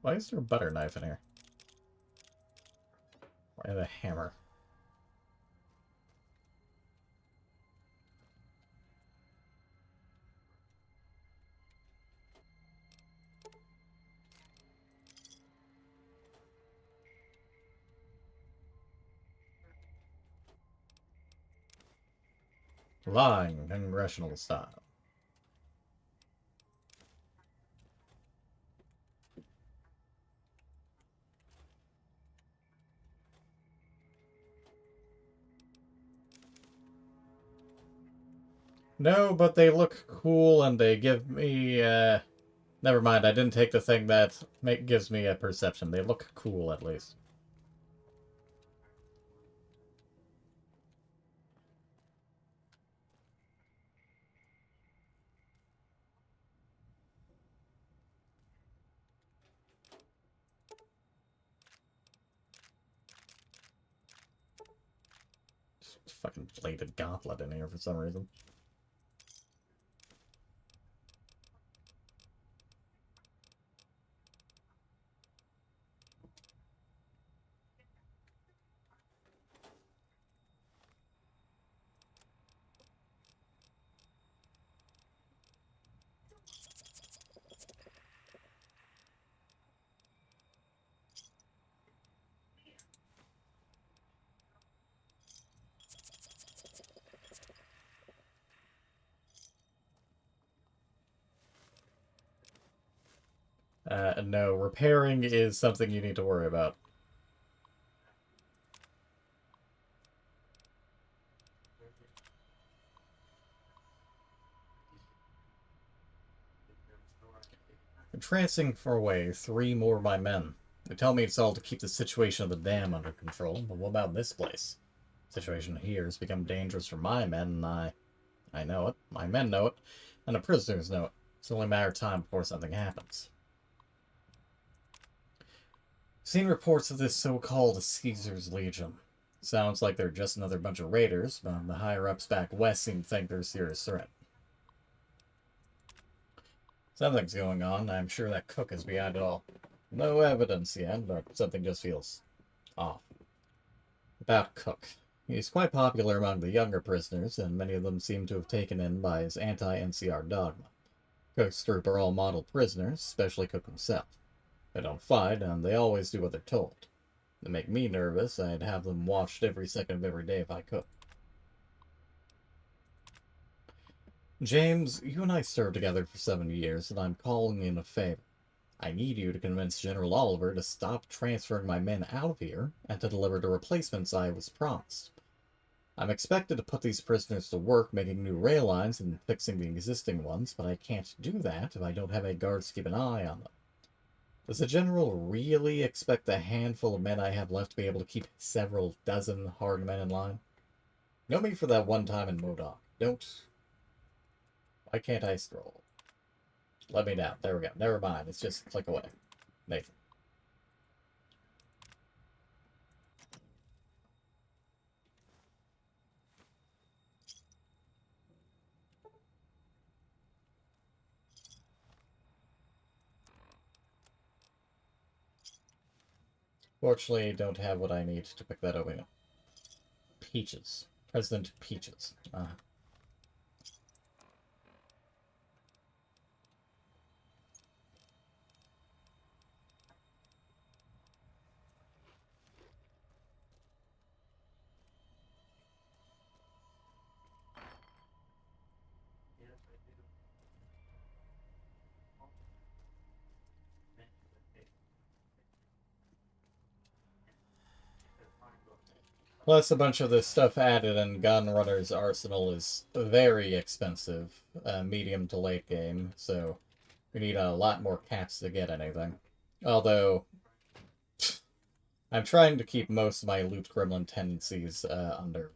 Why is there a butter knife in here? Why the hammer? Lying, congressional style. No, but they look cool and they give me, Never mind, I didn't take the thing that gives me a perception. They look cool, at least. Just fucking bladed gauntlet in here for some reason. No, repairing is something you need to worry about. I'm transferring away 3 more of my men. They tell me it's all to keep the situation of the dam under control, but what about this place? The situation here has become dangerous for my men, and I know it, my men know it, and the prisoners know it. It's only a matter of time before something happens. I've seen reports of this so-called Caesar's Legion. Sounds like they're just another bunch of raiders, but the higher-ups back west seem to think they're a serious threat. Something's going on, I'm sure that Cook is behind it all. No evidence yet, but something just feels off. About Cook. He's quite popular among the younger prisoners, and many of them seem to have taken in by his anti-NCR dogma. Cook's group are all model prisoners, especially Cook himself. They don't fight, and they always do what they're told. They make me nervous. I'd have them watched every second of every day if I could. James, you and I served together for 7 years, and I'm calling in a favor. I need you to convince General Oliver to stop transferring my men out of here and to deliver the replacements I was promised. I'm expected to put these prisoners to work making new rail lines and fixing the existing ones, but I can't do that if I don't have any guards to keep an eye on them. Does the General really expect the handful of men I have left to be able to keep several dozen hard men in line? Know me for that one time in Modoc. Don't... Why can't I scroll? Let me down. There we go. Never mind. It's just click away. Nathan. Fortunately, I don't have what I need to pick that open. Peaches. President Peaches. Plus, a bunch of the stuff added in Gunrunner's arsenal is very expensive, medium to late game, so we need a lot more caps to get anything. Although, I'm trying to keep most of my loot gremlin tendencies under.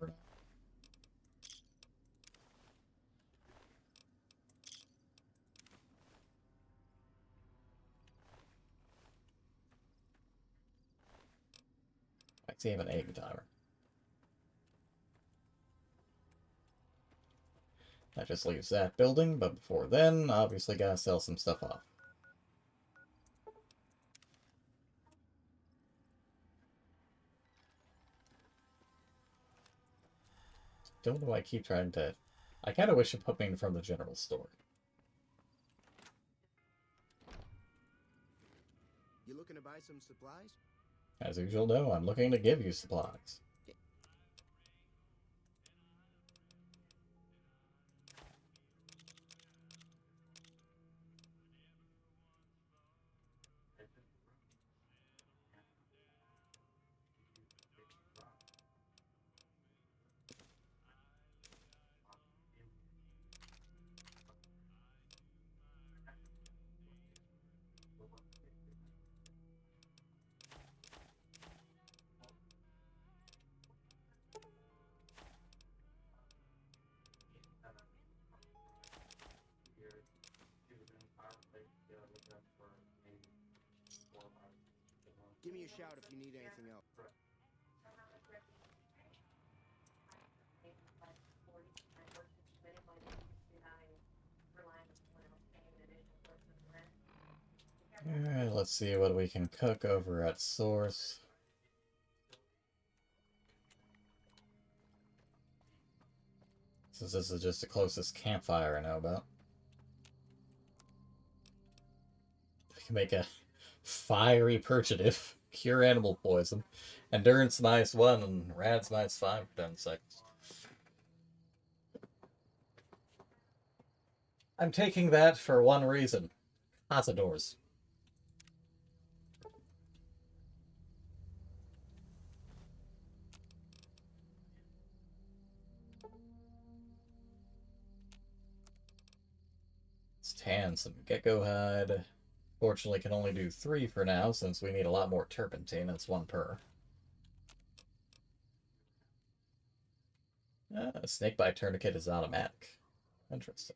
I see I have an egg timer. That just leaves that building, but before then, obviously gotta sell some stuff off. Don't know why I keep trying to... I kinda wish it put me in front of the general store. You looking to buy some supplies? As usual, no, I'm looking to give you supplies. Give me a shout if you need anything else. Alright, let's see what we can cook over at Source. Since this is just the closest campfire I know about. We can make a fiery purgative, cure animal poison, endurance -1, and rads -5 for 10 seconds. I'm taking that for one reason. Cazadors. Let's tan some gecko hide. Fortunately, can only do 3 for now, since we need a lot more turpentine. It's 1 per. Snakebite tourniquet is automatic. Interesting.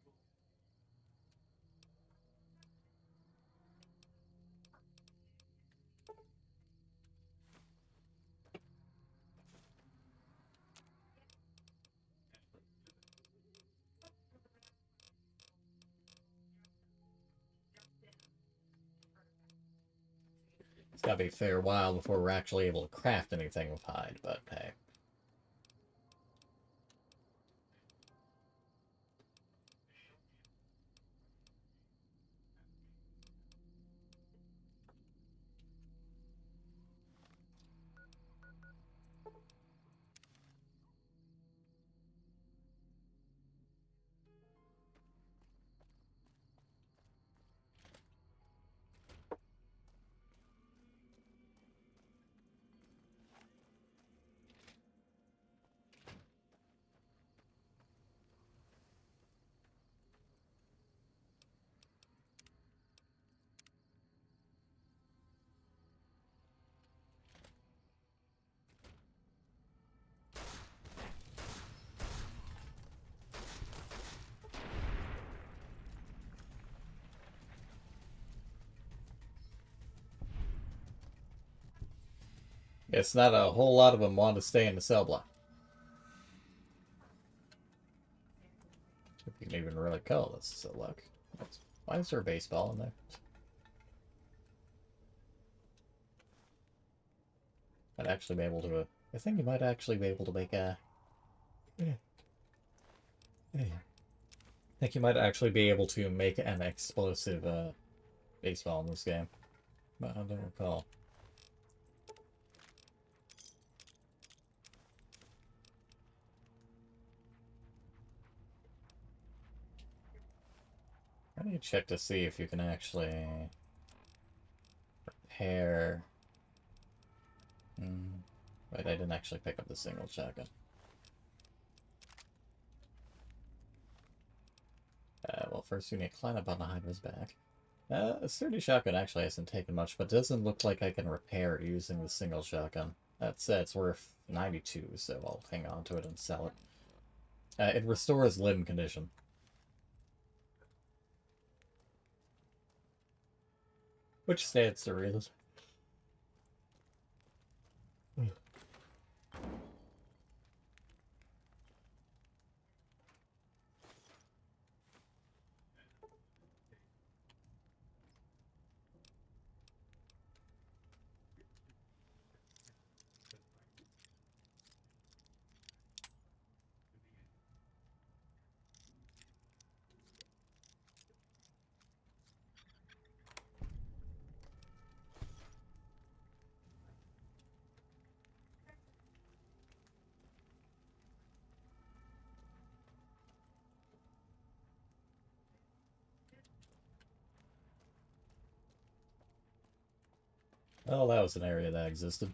It's gotta be a fair while before we're actually able to craft anything with hide, but hey. It's not a whole lot of them want to stay in the cell block. If you can even really call this a cell block. Why is there a baseball in there? Might actually be able to. I think you might actually be able to make a. I think you might actually be able to make an explosive baseball in this game, but I don't recall. I need to check to see if you can actually repair. Wait, I didn't actually pick up the single shotgun. Well, first you need to climb up on the hide of his back. A sturdy shotgun actually hasn't taken much, but doesn't look like I can repair it using the single shotgun. That's it's worth 92, so I'll hang on to it and sell it. It restores limb condition. Which stands to reason. Oh, that was an area that existed.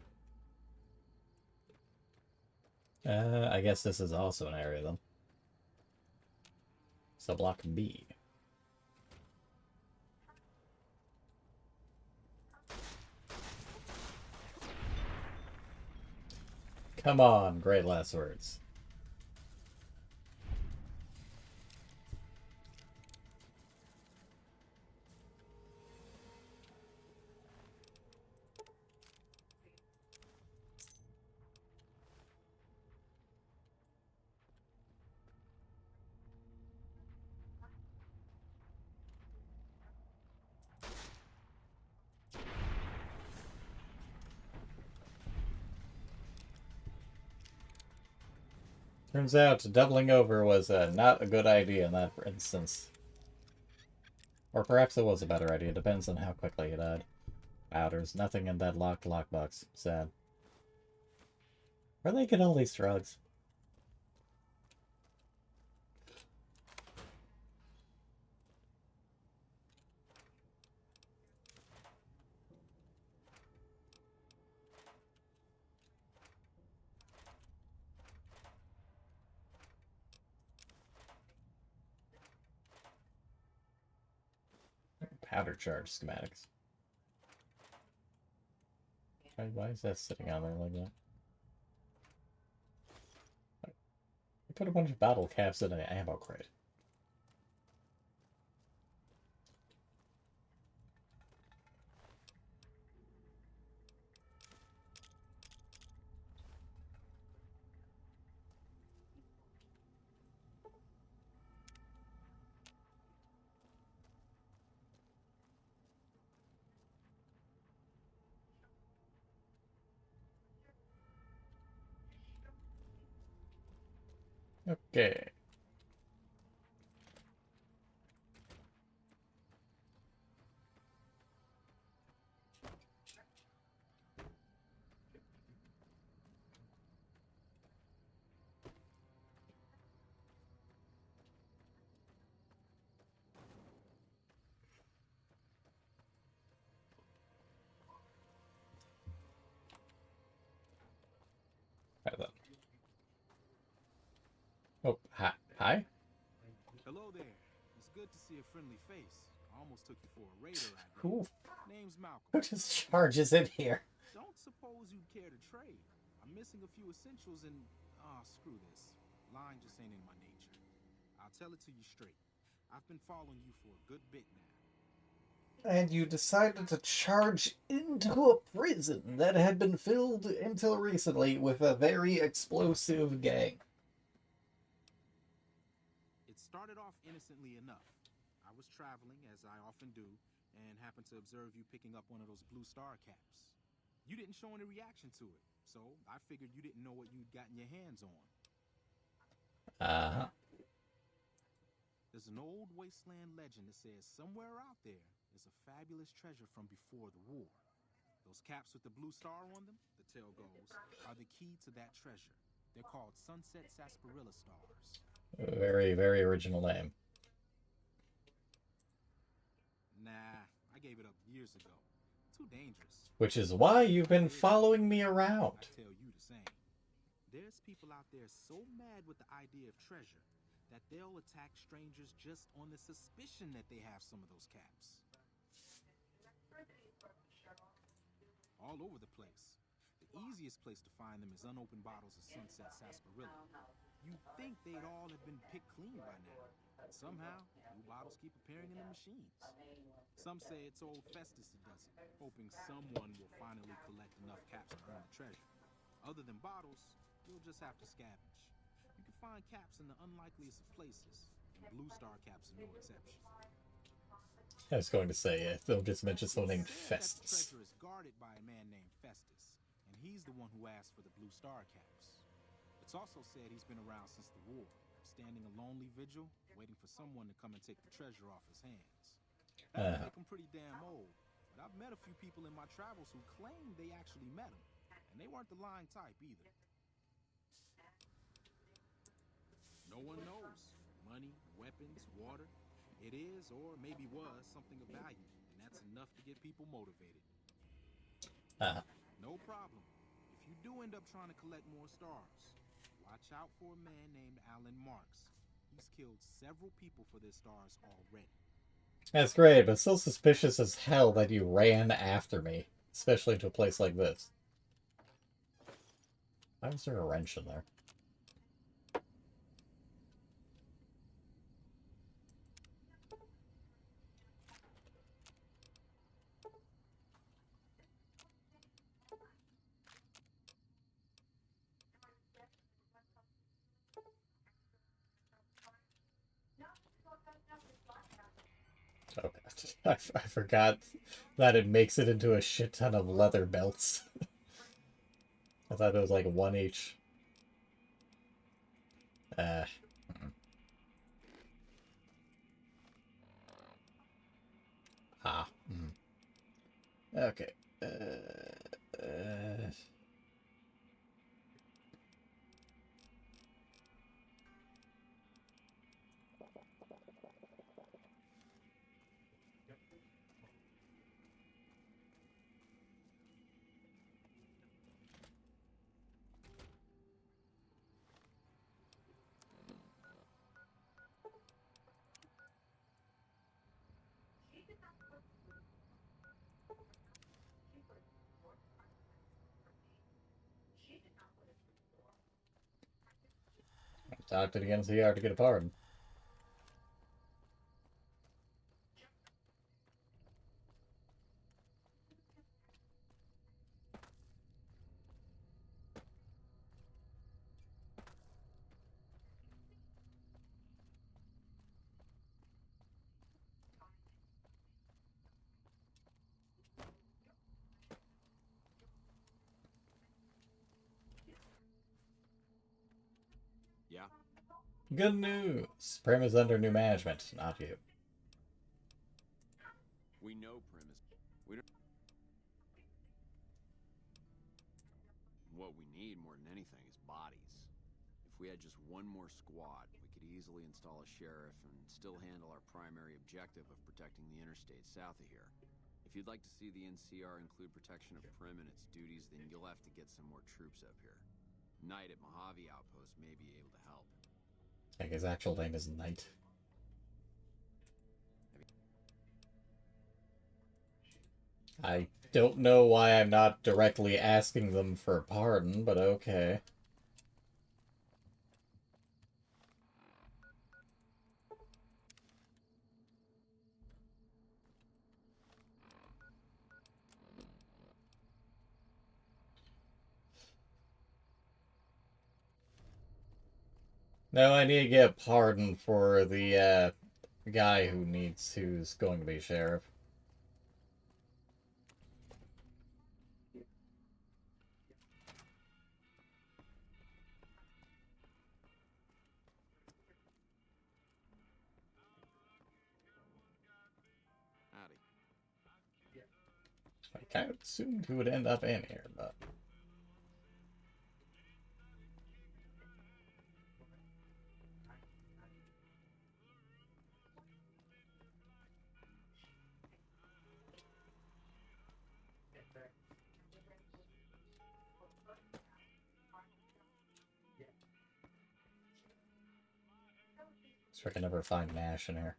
I guess this is also an area, then. So block B. Come on, great last words. Turns out doubling over was not a good idea in that instance. Or perhaps it was a better idea, depends on how quickly he died. Wow, there's nothing in that locked lockbox. Sad. Where do they get all these drugs? Powder charge schematics. Why is that sitting on there like that? I put a bunch of bottle caps in an ammo crate. Okay. Right then. Oh, hi. Hi? Hello there. It's good to see a friendly face. I almost took you for a raider out here. Who? Name's Malcolm. Who just charges in here? Don't suppose you'd care to trade. I'm missing a few essentials and... screw this. Lying just ain't in my nature. I'll tell it to you straight. I've been following you for a good bit now. And you decided to charge into a prison that had been filled until recently with a very explosive gang. It started off innocently enough. I was traveling, as I often do, and happened to observe you picking up one of those blue star caps. You didn't show any reaction to it, so I figured you didn't know what you'd gotten your hands on. Uh-huh. There's an old wasteland legend that says somewhere out there is a fabulous treasure from before the war. Those caps with the blue star on them, the tale goes, are the key to that treasure. They're called sunset sarsaparilla stars. Very, very original name. Nah, I gave it up years ago. Too dangerous. Which is why you've been following me around. I tell you the same. There's people out there so mad with the idea of treasure that they'll attack strangers just on the suspicion that they have some of those caps. All over the place. The easiest place to find them is unopened bottles of sunset sarsaparilla. You'd think they'd all have been picked clean by now. And somehow, new bottles keep appearing in the machines. Some say it's old Festus that does it, hoping someone will finally collect enough caps to earn the treasure. Other than bottles, you'll just have to scavenge. You can find caps in the unlikeliest of places, and blue star caps are no exception. I was going to say, they'll just mention someone named Festus. The treasure is guarded by a man named Festus, and he's the one who asked for the blue star caps. It's also said he's been around since the war, standing a lonely vigil, waiting for someone to come and take the treasure off his hands. That would make him pretty damn old, but I've met a few people in my travels who claim they actually met him, and they weren't the lying type either. No one knows. Money, weapons, water. It is, or maybe was, something of value, and that's enough to get people motivated. No problem. If you do end up trying to collect more stars, watch out for a man named Alan Marks. He's killed several people for their stars already. That's great, but still suspicious as hell that you ran after me, especially to a place like this. Why was there a wrench in there? Oh god, I forgot that it makes it into a shit ton of leather belts. I thought it was like one each. Okay. Talk to the NCR to get a pardon. Yeah. Good news. Prim is under new management, not you. We know Prim is... We don't... What we need more than anything is bodies. If we had just one more squad, we could easily install a sheriff and still handle our primary objective of protecting the interstate south of here. If you'd like to see the NCR include protection of Prim and its duties, then you'll have to get some more troops up here. Knight at Mojave Outpost may be able to help. I think his actual name is Knight. I don't know why I'm not directly asking them for a pardon, but okay. No, I need to get a pardon for the guy who's going to be sheriff. Howdy. I kind of assumed he would end up in here, but... So I can never find Nash in here.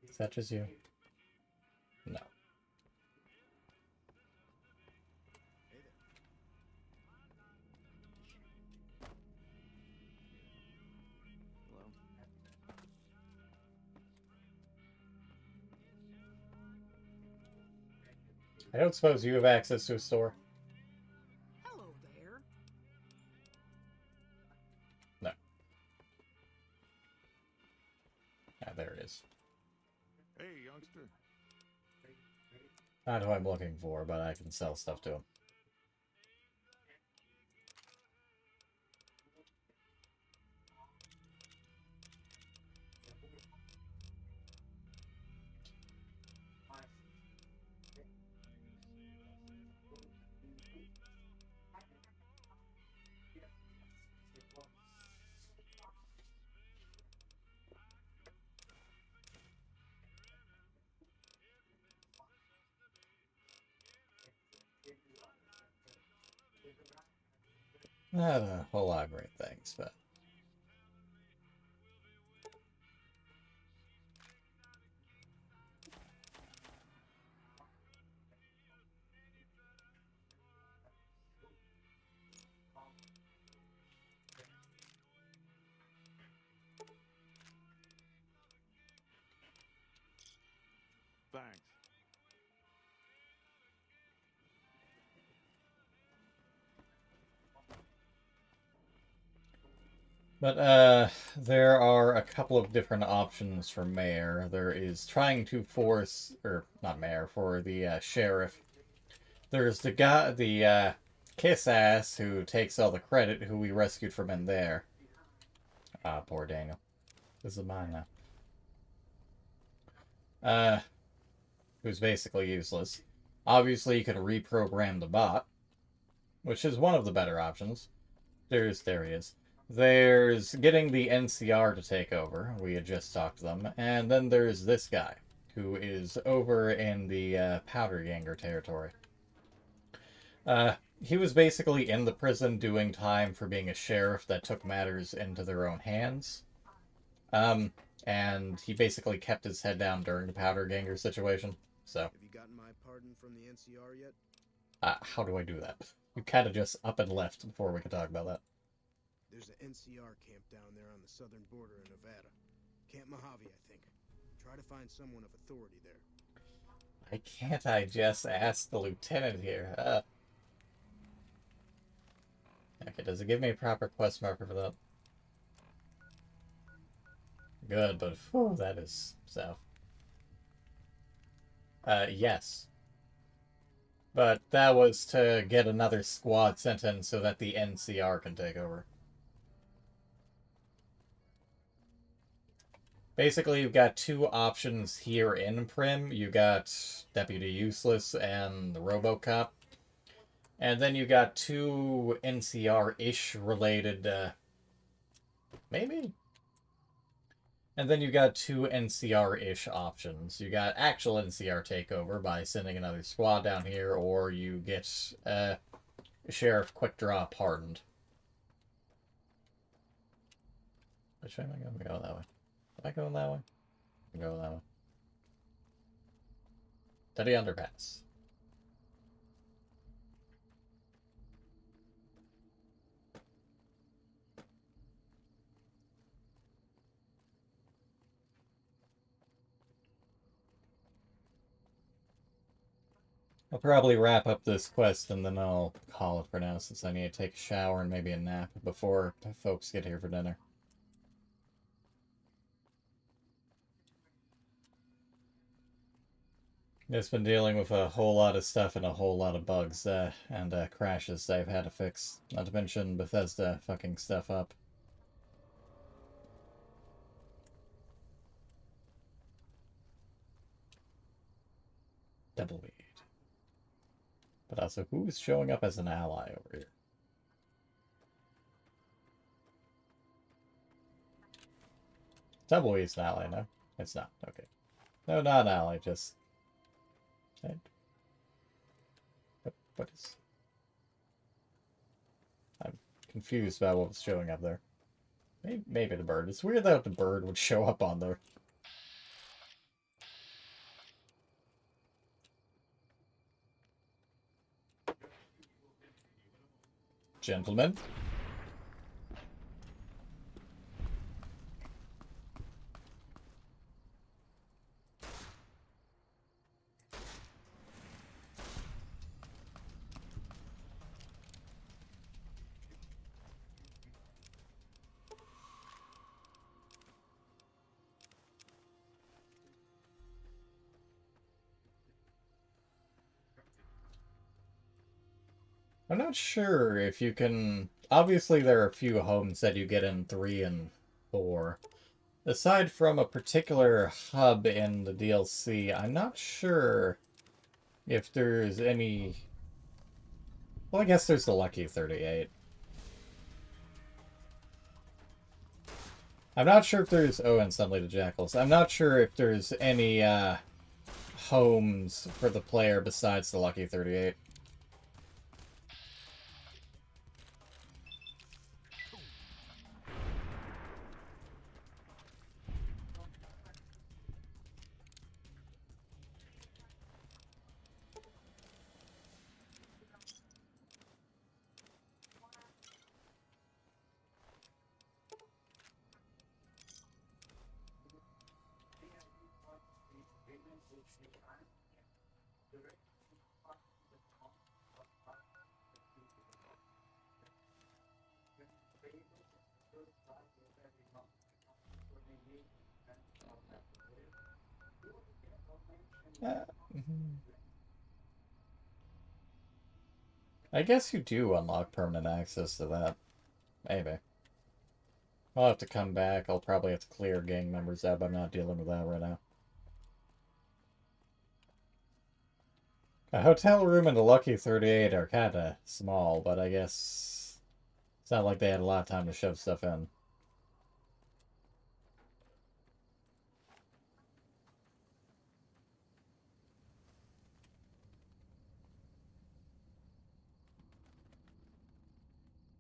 Is that just you? No. Hello? I don't suppose you have access to a store? Hello there. No. Ah, there it is. Hey, youngster. Not who I'm looking for, but I can sell stuff to him. Not a whole lot of great things, but... Thanks. But, there are a couple of different options for mayor. There is trying to force, or not mayor, for the sheriff. There's the guy, the kiss ass who takes all the credit, who we rescued from in there. Ah, poor Daniel. This is mine now. Who's basically useless. Obviously, you could reprogram the bot, which is one of the better options. There he is. There's getting the NCR to take over. We had just talked to them. And then there's this guy, who is over in the Powder Ganger territory. He was basically in the prison doing time for being a sheriff that took matters into their own hands. And he basically kept his head down during the Powder Ganger situation. So. Have you gotten my pardon from the NCR yet? How do I do that? You kind of just up and left before we could talk about that. There's an NCR camp down there on the southern border of Nevada. Camp Mojave, I think. Try to find someone of authority there. Why can't I just ask the lieutenant here? Okay, does it give me a proper quest marker for that? Good, but whew, that is south. Yes. But that was to get another squad sent in so that the NCR can take over. Basically, you've got two options here in Prim. You got Deputy Useless and the RoboCop. And then you got two NCR-ish related, maybe? And then you got two NCR-ish options. You got actual NCR takeover by sending another squad down here, or you get Sheriff Quick Draw pardoned. Which way am I going? Go that way. Am I going that way? I'm going that way. Teddy Underpass. I'll probably wrap up this quest and then I'll call it for now since I need to take a shower and maybe a nap before folks get here for dinner. Just been dealing with a whole lot of stuff and a whole lot of bugs and crashes I've had to fix. Not to mention Bethesda fucking stuff up. Double weed. But also, who's showing up as an ally over here? Tumbleweed's an ally, no? It's not. Okay. No, not an ally, just... What is... I'm confused about what was showing up there. Maybe the bird. It's weird that the bird would show up on there. Gentlemen. I'm not sure if you can... Obviously, there are a few homes that you get in 3 and 4. Aside from a particular hub in the DLC, I'm not sure if there's any... Well, I guess there's the Lucky 38. I'm not sure if there's... Oh, and suddenly the Jackals. I'm not sure if there's any, homes for the player besides the Lucky 38. I guess you do unlock permanent access to that. Maybe. I'll have to come back. I'll probably have to clear gang members out, but I'm not dealing with that right now. A hotel room and the Lucky 38 are kinda small, but I guess it's not like they had a lot of time to shove stuff in.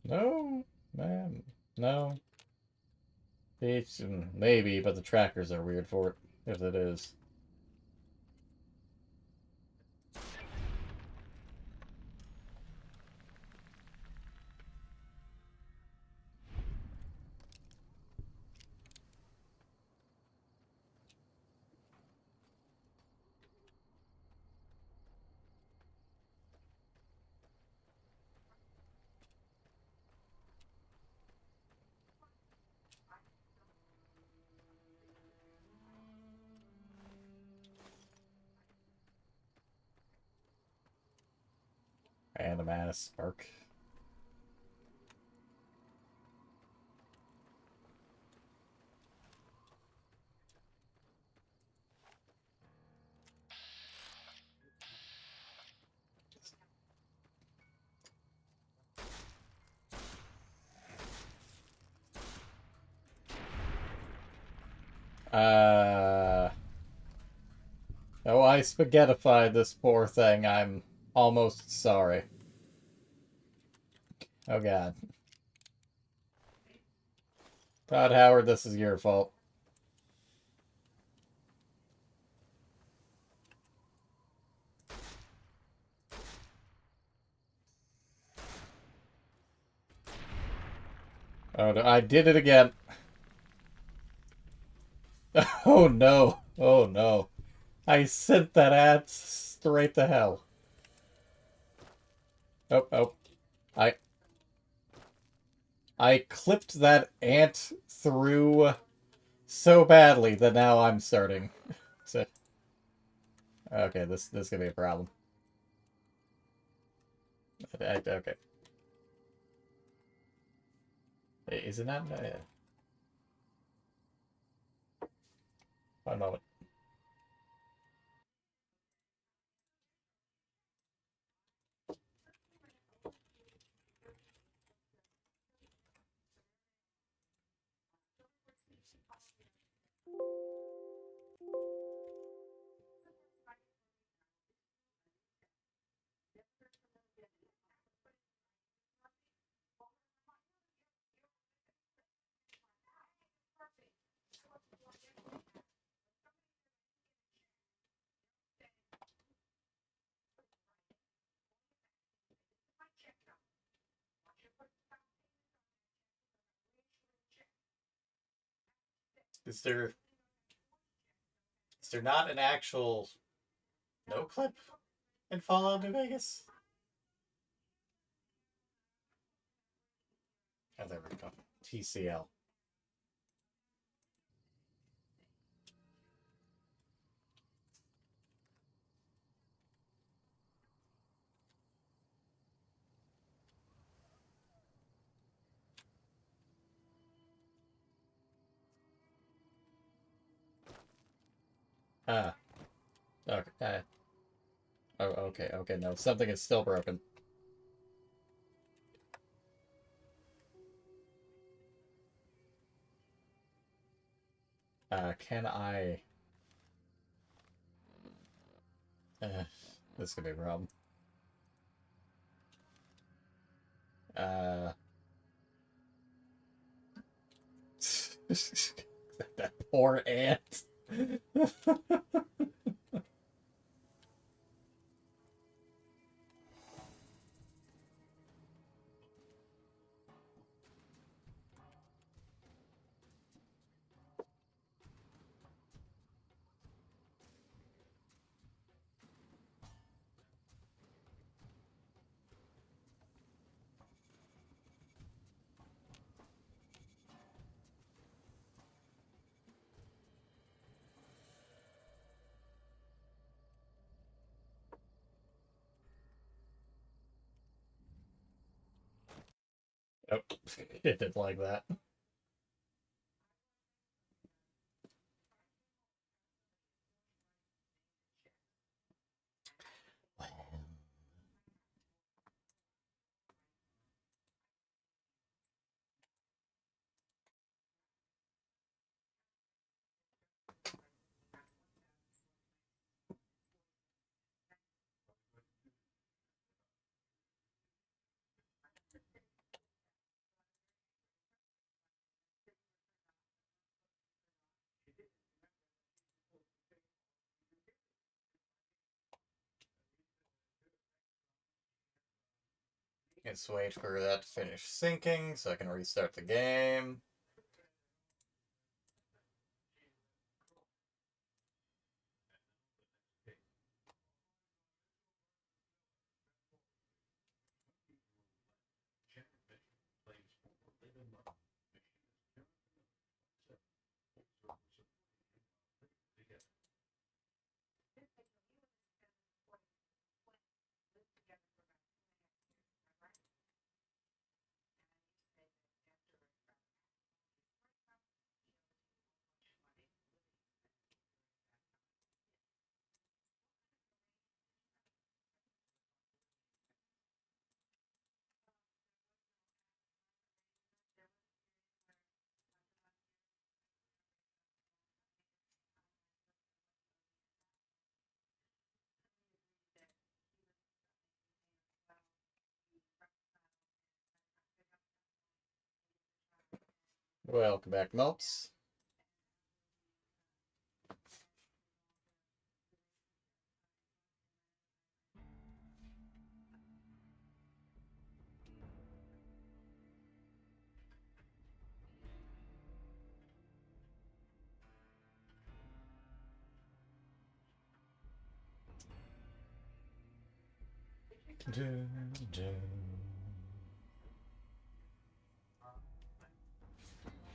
No, man, no. It's maybe, but the trackers are weird for it, if it is. Random ass spark. Oh, I spaghettified this poor thing. I'm almost sorry. Oh god. Todd Howard, this is your fault. Oh no, I did it again. Oh no. Oh no. I sent that ad straight to hell. Oh. I clipped that ant through so badly that now I'm starting. So, okay, this could be a problem. Okay. Is it not? One moment. Is there not an actual no clip in Fallout New Vegas? Oh, there we go. TCL. Ah. Okay. Oh, okay. No, something is still broken. Can I... this could be a problem. That poor ant. Nope. It didn't like that. Let's wait for that to finish syncing so I can restart the game. Welcome back, Mops.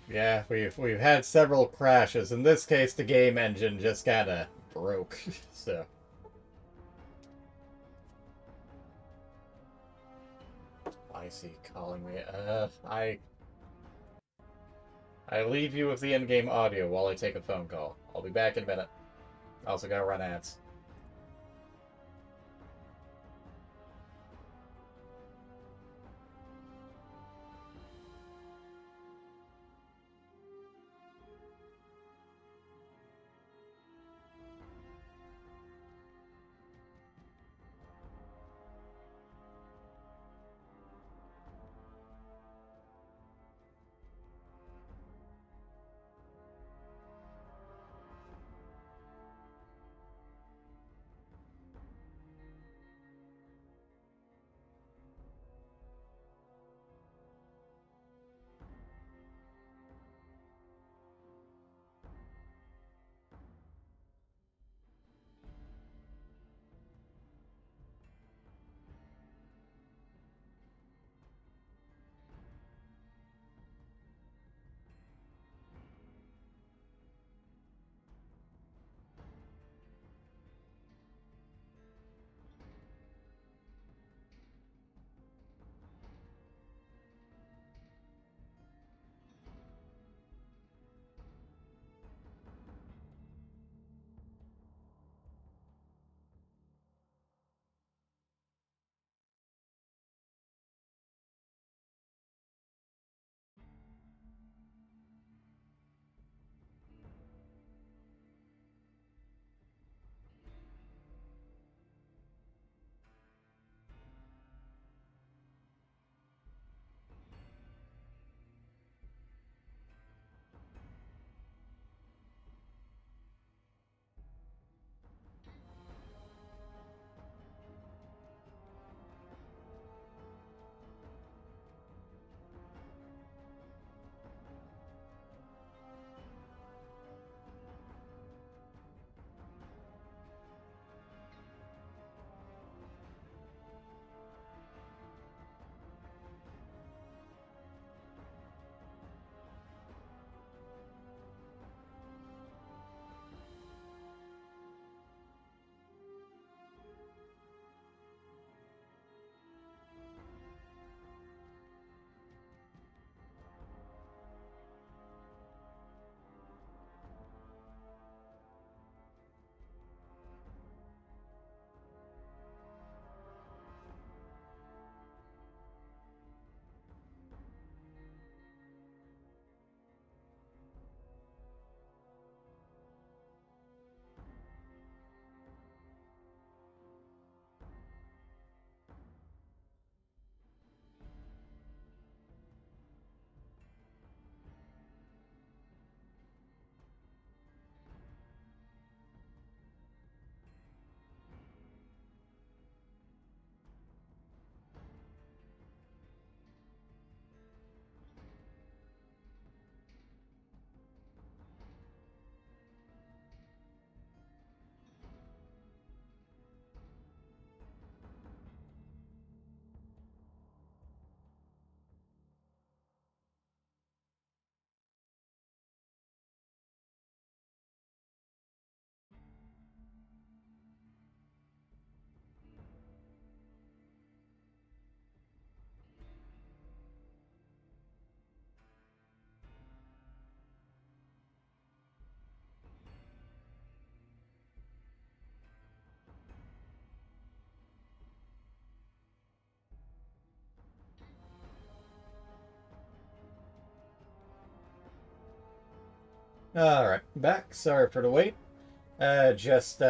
Yeah, we've had several crashes. In this case, the game engine just kinda broke, so. Why is he calling me? I leave you with the in-game audio while I take a phone call. I'll be back in a minute. Also gotta run ads. Alright, back. Sorry for the wait. Just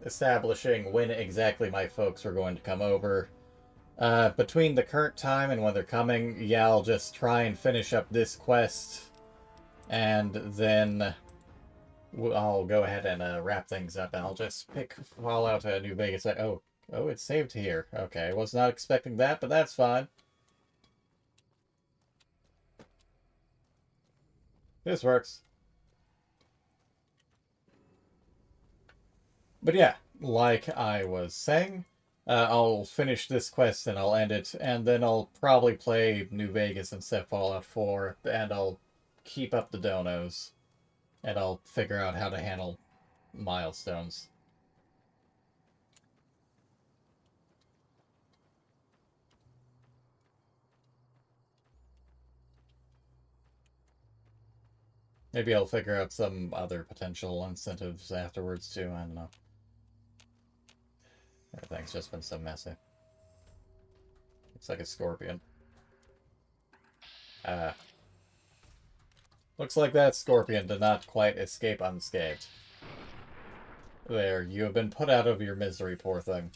establishing when exactly my folks were going to come over. Between the current time and when they're coming, yeah, I'll just try and finish up this quest And then I'll go ahead and wrap things up, and I'll just pick Fallout New Vegas. Oh, it's saved here. Okay, I was not expecting that, but that's fine. This works. But yeah, like I was saying, I'll finish this quest and I'll end it, and then I'll probably play New Vegas instead of Fallout 4, and I'll keep up the donos, and I'll figure out how to handle milestones. Maybe I'll figure out some other potential incentives afterwards too, I don't know. Everything's just been so messy. Looks like a scorpion. Looks like that scorpion did not quite escape unscathed. There, you have been put out of your misery, poor thing.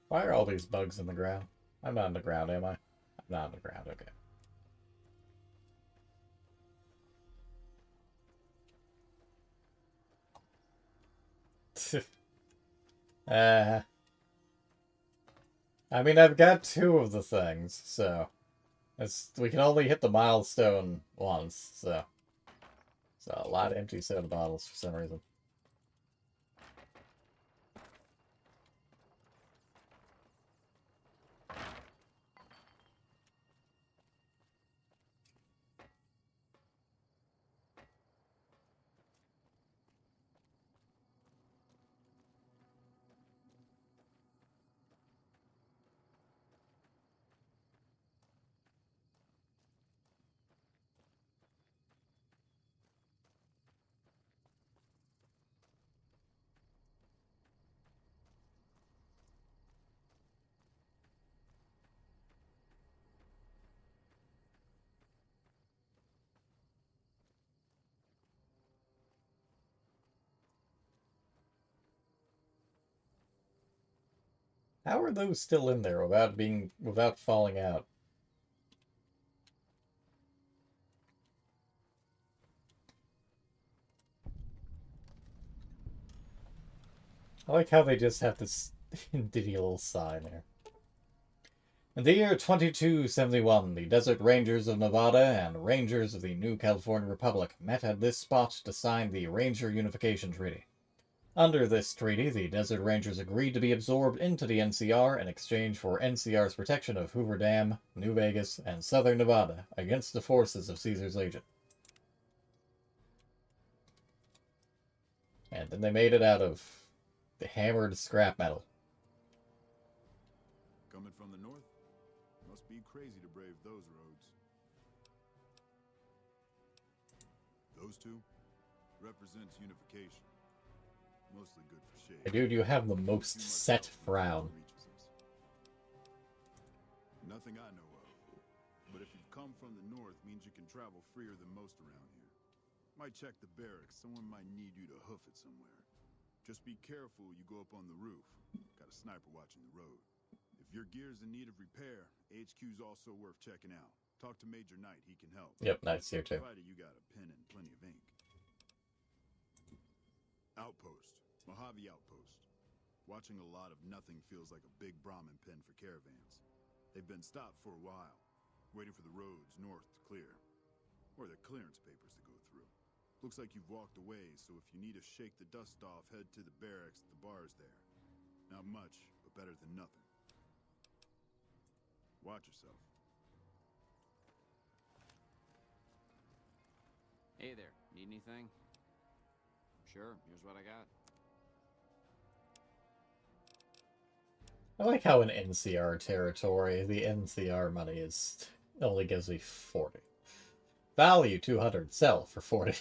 Why are all these bugs in the ground? I'm not on the ground, am I? I'm not on the ground, okay. I mean, I've got 2 of the things, so... we can only hit the milestone once, so... a lot of empty soda bottles for some reason. How are those still in there without falling out? I like how they just have this ditty little sign there. In the year 2271, the Desert Rangers of Nevada and Rangers of the New California Republic met at this spot to sign the Ranger Unification Treaty. Under this treaty, the Desert Rangers agreed to be absorbed into the NCR in exchange for NCR's protection of Hoover Dam, New Vegas, and southern Nevada against the forces of Caesar's Legion. And then they made it out of the hammered scrap metal. Coming from the north, must be crazy to brave those roads. Those 2 represents unification. Mostly good for shade. Hey, dude, you have the most set frown. Nothing I know of. But if you've come from the north, means you can travel freer than most around here. Might check the barracks. Someone might need you to hoof it somewhere. Just be careful you go up on the roof. Got a sniper watching the road. If your gear's in need of repair, HQ's also worth checking out. Talk to Major Knight, he can help. Yep, Knight's here too. Provided you got a pen and plenty of ink. Outpost. Mojave Outpost. Watching a lot of nothing feels like a big Brahmin pen for caravans. They've been stopped for a while, waiting for the roads north to clear. Or their clearance papers to go through. Looks like you've walked away, so if you need to shake the dust off, head to the barracks at the bars there. Not much, but better than nothing. Watch yourself. Hey there, need anything? Sure, here's what I got. I like how in NCR territory, the NCR money only gives me 40. Value 200, sell for 40.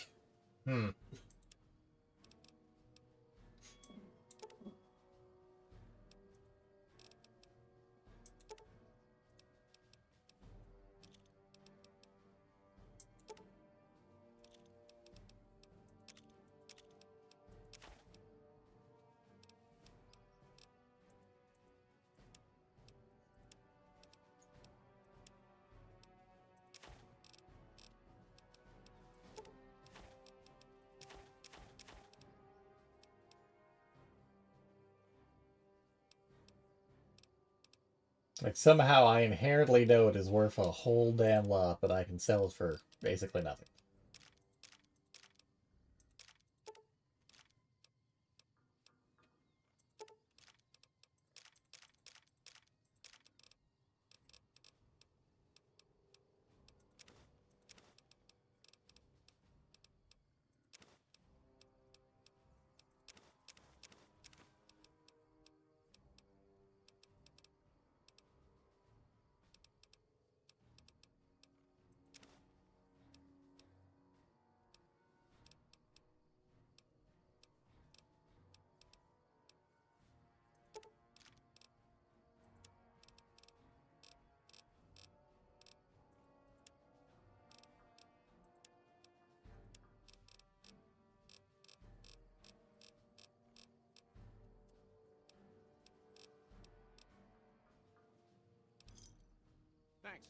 Like, somehow I inherently know it is worth a whole damn lot, but I can sell it for basically nothing. Thanks.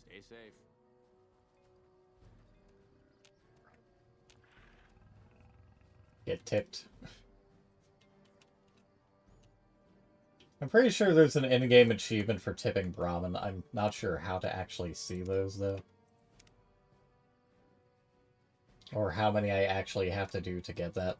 Stay safe. Get tipped. I'm pretty sure there's an in-game achievement for tipping Brahmin. I'm not sure how to actually see those, though. Or how many I actually have to do to get that.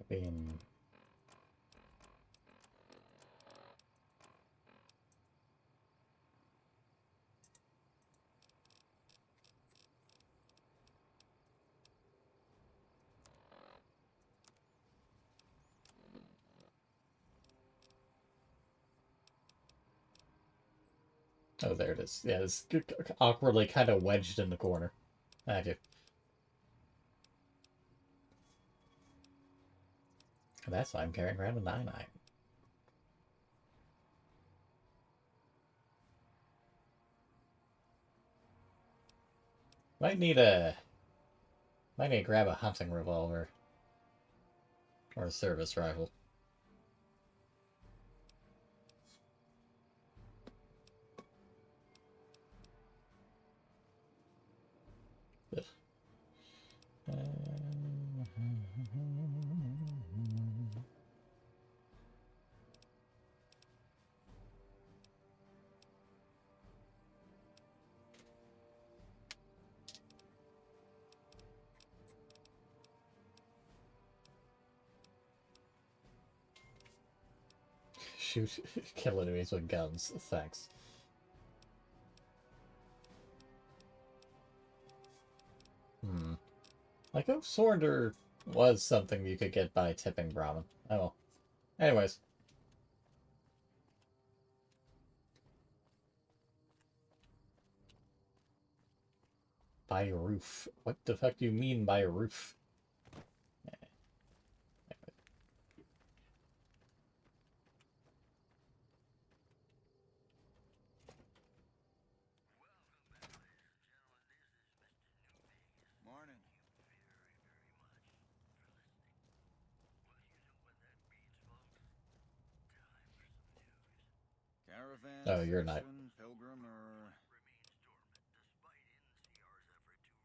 I mean... Oh, there it is. Yeah, it's awkwardly kind of wedged in the corner. Thank you. That's why I'm carrying around a 9-9. Might need to grab a hunting revolver. Or a service rifle. Shoot, kill enemies with guns. Thanks. Like, oh, Surrender was something you could get by tipping Brahmin. Oh well. Anyways. By a roof. What the fuck do you mean by a roof? Morning. Caravan, Oh, you're not. citizen, pilgrim, or...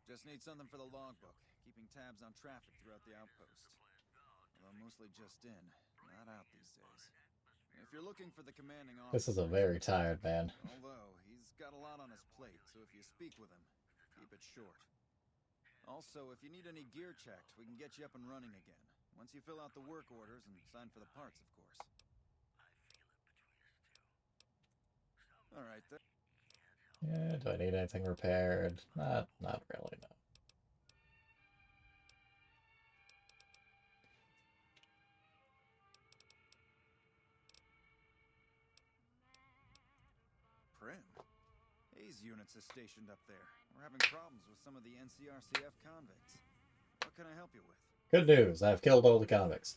Just need something for the logbook, keeping tabs on traffic throughout the outpost. Although mostly just in, not out these days. If you're looking for the commanding officer... This is a very tired man. Although, he's got a lot on his plate, so if you speak with him, keep it short. Also, if you need any gear checked, we can get you up and running again. Once you fill out the work orders and sign for the parts, of course. Alright, then. Yeah, do I need anything repaired? Not really, no. Prim. Hayes units is stationed up there. We're having problems with some of the NCRCF convicts. What can I help you with? Good news, I've killed all the convicts.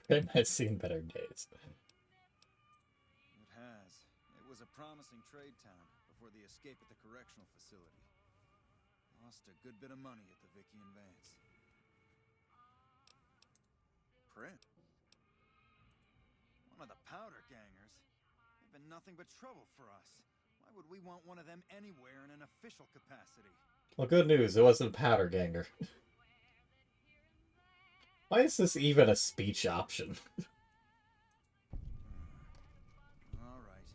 Prim has seen better days. It has. It was a promising trade town before the escape at the correctional facility. Lost a good bit of money at the Vicky and Vance. Prim? One of the powder gangers? They've been nothing but trouble for us. Why would we want one of them anywhere in an official capacity? Well, good news, it wasn't Powder Ganger. Why is this even a speech option? Alright.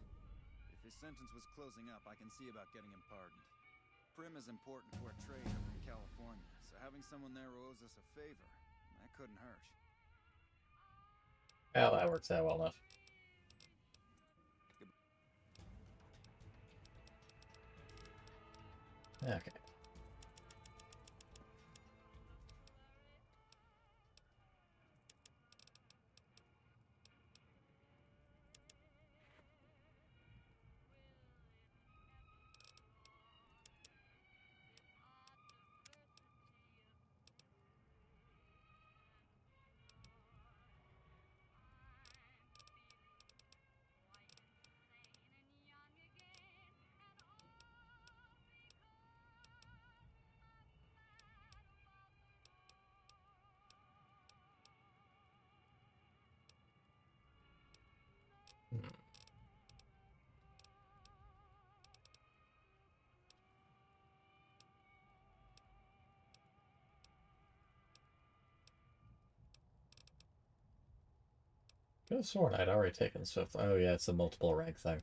If his sentence was closing up, I can see about getting him pardoned. Prim is important to our trade up in California, so having someone there who owes us a favor, that couldn't hurt. Well, that works out well enough. Okay. Could have sworn I'd already taken Swift. Oh yeah, it's a multiple rank thing.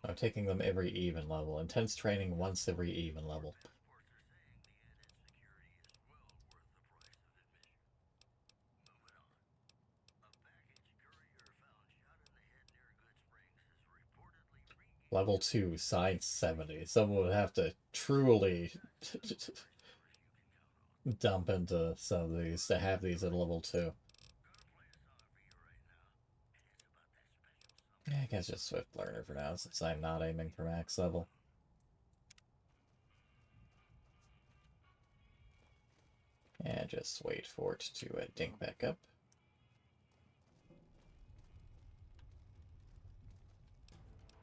I'm taking them every even level. Intense training once every even level. Level 2, Science 70. Someone would have to truly dump into some of these to have these at level 2. Yeah, I guess just Swift Learner for now, since I'm not aiming for max level. And just wait for it to dink back up.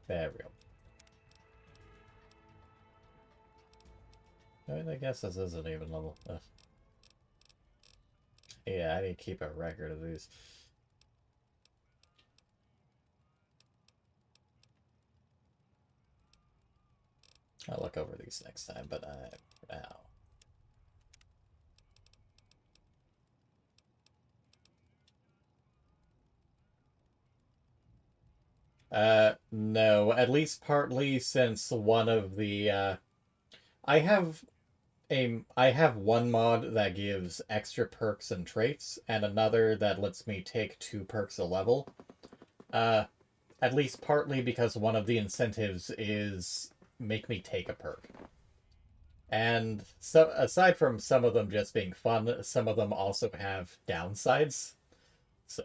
There we go. I mean, I guess this is an even level. Yeah, I need to keep a record of these. I'll look over these next time, but now. No, at least partly since one of the, I have one mod that gives extra perks and traits, and another that lets me take 2 perks a level. At least partly because one of the incentives is make me take a perk. And so, aside from some of them just being fun, some of them also have downsides. So,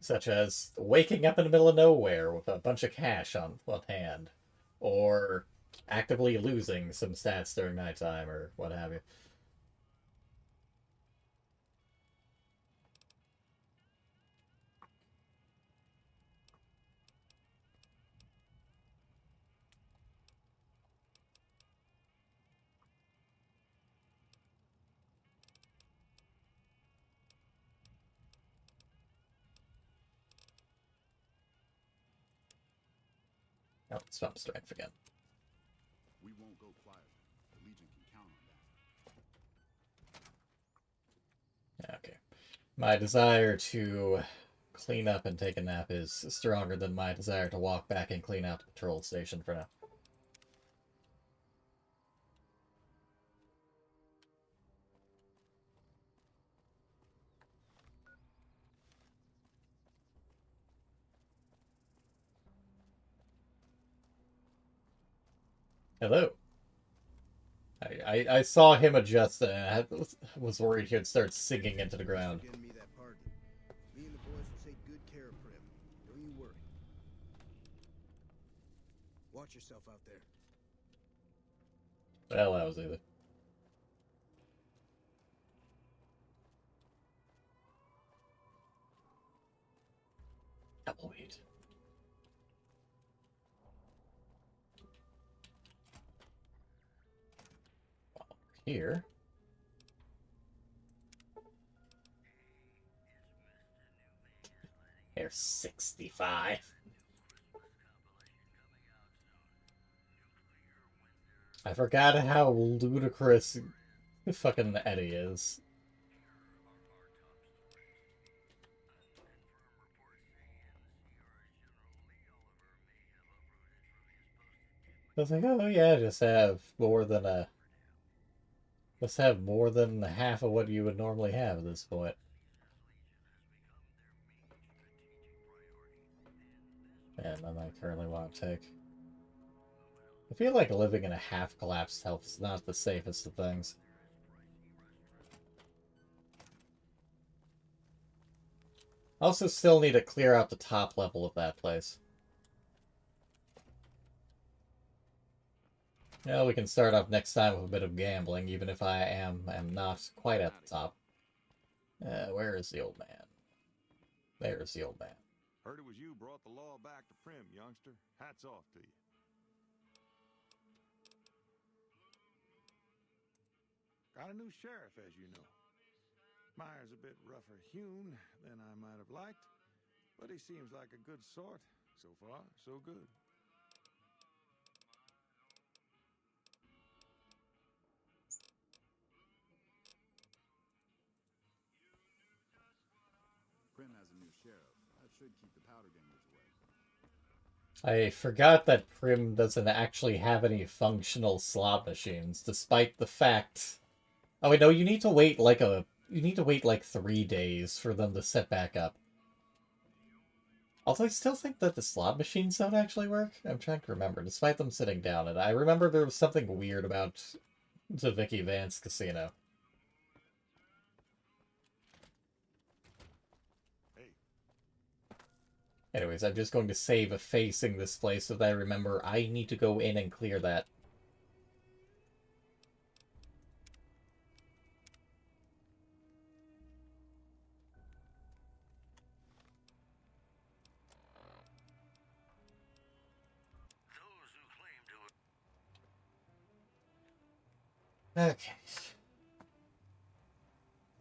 such as waking up in the middle of nowhere with a bunch of cash on one hand, or actively losing some stats during nighttime, or what have you. Oh, swap strength again. We won't go quietly. The Legion can count on that. Okay. My desire to clean up and take a nap is stronger than my desire to walk back and clean out the patrol station for now. Hello. I saw him adjust and I was worried he'd start sinking into the ground. Getting me that pardon. Me and the boys will take good care of Prim. Don't you worry. Watch yourself out there. Well, that was either. wait. Here. There's 65. I forgot how ludicrous fucking Eddie is. I was like, oh yeah, just have more than half of what you would normally have at this point. And none I currently want to take. I feel like living in a half-collapsed health is not the safest of things. Also still need to clear out the top level of that place. Yeah, we can start off next time with a bit of gambling, even if I am not quite at the top. Where is the old man? There's the old man. Heard it was you brought the law back to Prim, youngster. Hats off to you. Got a new sheriff, as you know. Meyer's a bit rougher hewn than I might have liked, but he seems like a good sort. So far, so good. Prim has a new sheriff. That should keep the powder gangers away. I forgot that Prim doesn't actually have any functional slot machines, despite the fact... Oh wait, no, you need to wait like 3 days for them to set back up. Although I still think that the slot machines don't actually work. I'm trying to remember, despite them sitting down. And I remember there was something weird about the Vicky Vance casino. Anyways, I'm just going to save a facing this place so that I remember I need to go in and clear that. Okay.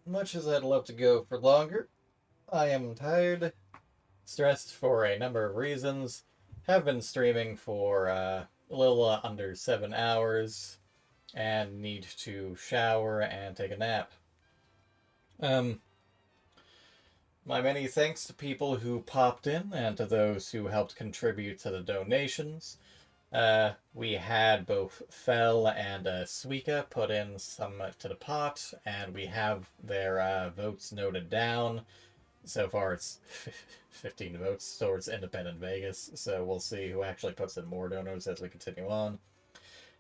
Much as I'd love to go for longer, I am tired, stressed for a number of reasons, have been streaming for a little under 7 hours, and need to shower and take a nap. My many thanks to people who popped in and to those who helped contribute to the donations. We had both Fel and Suika put in some to the pot, and we have their votes noted down. So far it's 15 votes towards Independent Vegas, so we'll see who actually puts in more donors as we continue on.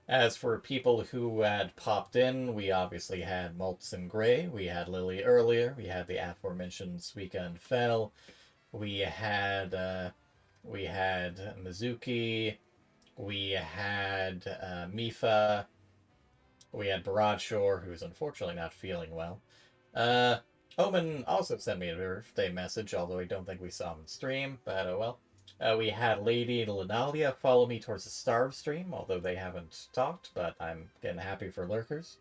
As for people who had popped in, we obviously had Maltz and Gray, we had Lily earlier, we had the aforementioned Suika and Fel, we had Mizuki, we had Mifa, we had Baradshore, who's unfortunately not feeling well. Omen also sent me a birthday message, although I don't think we saw him stream, but oh well. We had Lady and Linalia follow me towards the Starve stream, although they haven't talked, but I'm getting happy for lurkers.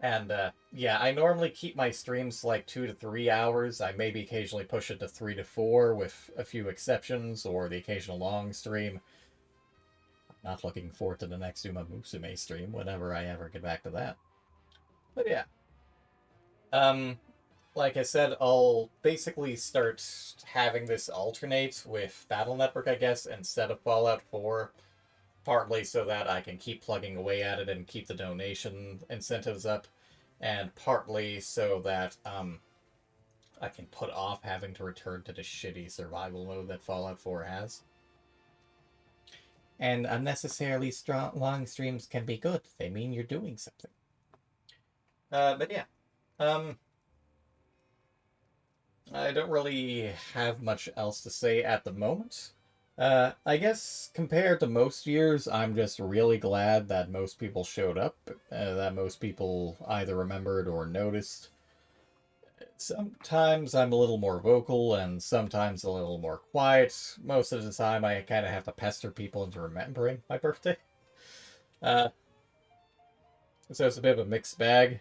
And, yeah, I normally keep my streams like 2 to 3 hours. I maybe occasionally push it to 3 to 4 with a few exceptions, or the occasional long stream. I'm not looking forward to the next Uma Musume stream, whenever I ever get back to that. But yeah. Like I said, I'll basically start having this alternate with Battle Network, I guess, instead of Fallout 4. Partly so that I can keep plugging away at it and keep the donation incentives up, and partly so that I can put off having to return to the shitty survival mode that Fallout 4 has. And unnecessarily long streams can be good. They mean you're doing something. But yeah. I don't really have much else to say at the moment. I guess compared to most years, I'm just really glad that most people showed up, that most people either remembered or noticed. Sometimes I'm a little more vocal, and sometimes a little more quiet. Most of the time, I kind of have to pester people into remembering my birthday. So it's a bit of a mixed bag.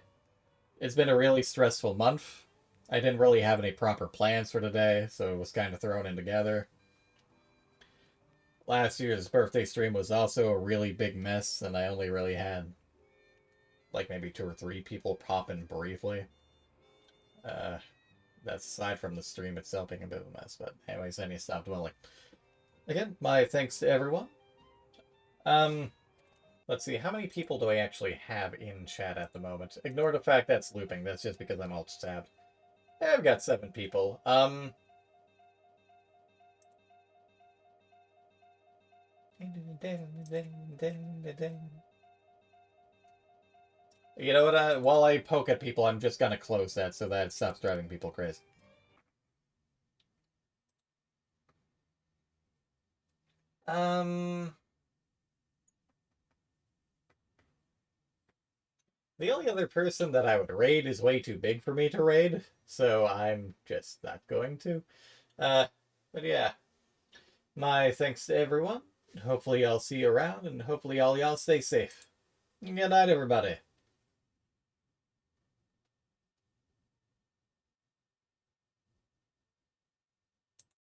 It's been a really stressful month. I didn't really have any proper plans for today, so it was kind of thrown in together. Last year's birthday stream was also a really big mess, and I only really had like maybe 2 or 3 people pop in briefly. That's aside from the stream itself being a bit of a mess, but anyways, I need to stop dwelling. Again, my thanks to everyone. Let's see, how many people do I actually have in chat at the moment? Ignore the fact that's looping, that's just because I'm alt-tabbed. Yeah, I've got 7 people. You know what, while I poke at people, I'm just gonna close that so that it stops driving people crazy. The only other person that I would raid is way too big for me to raid, so I'm just not going to. But yeah. My thanks to everyone. Hopefully I'll see you around, and hopefully all y'all stay safe. Good night, everybody.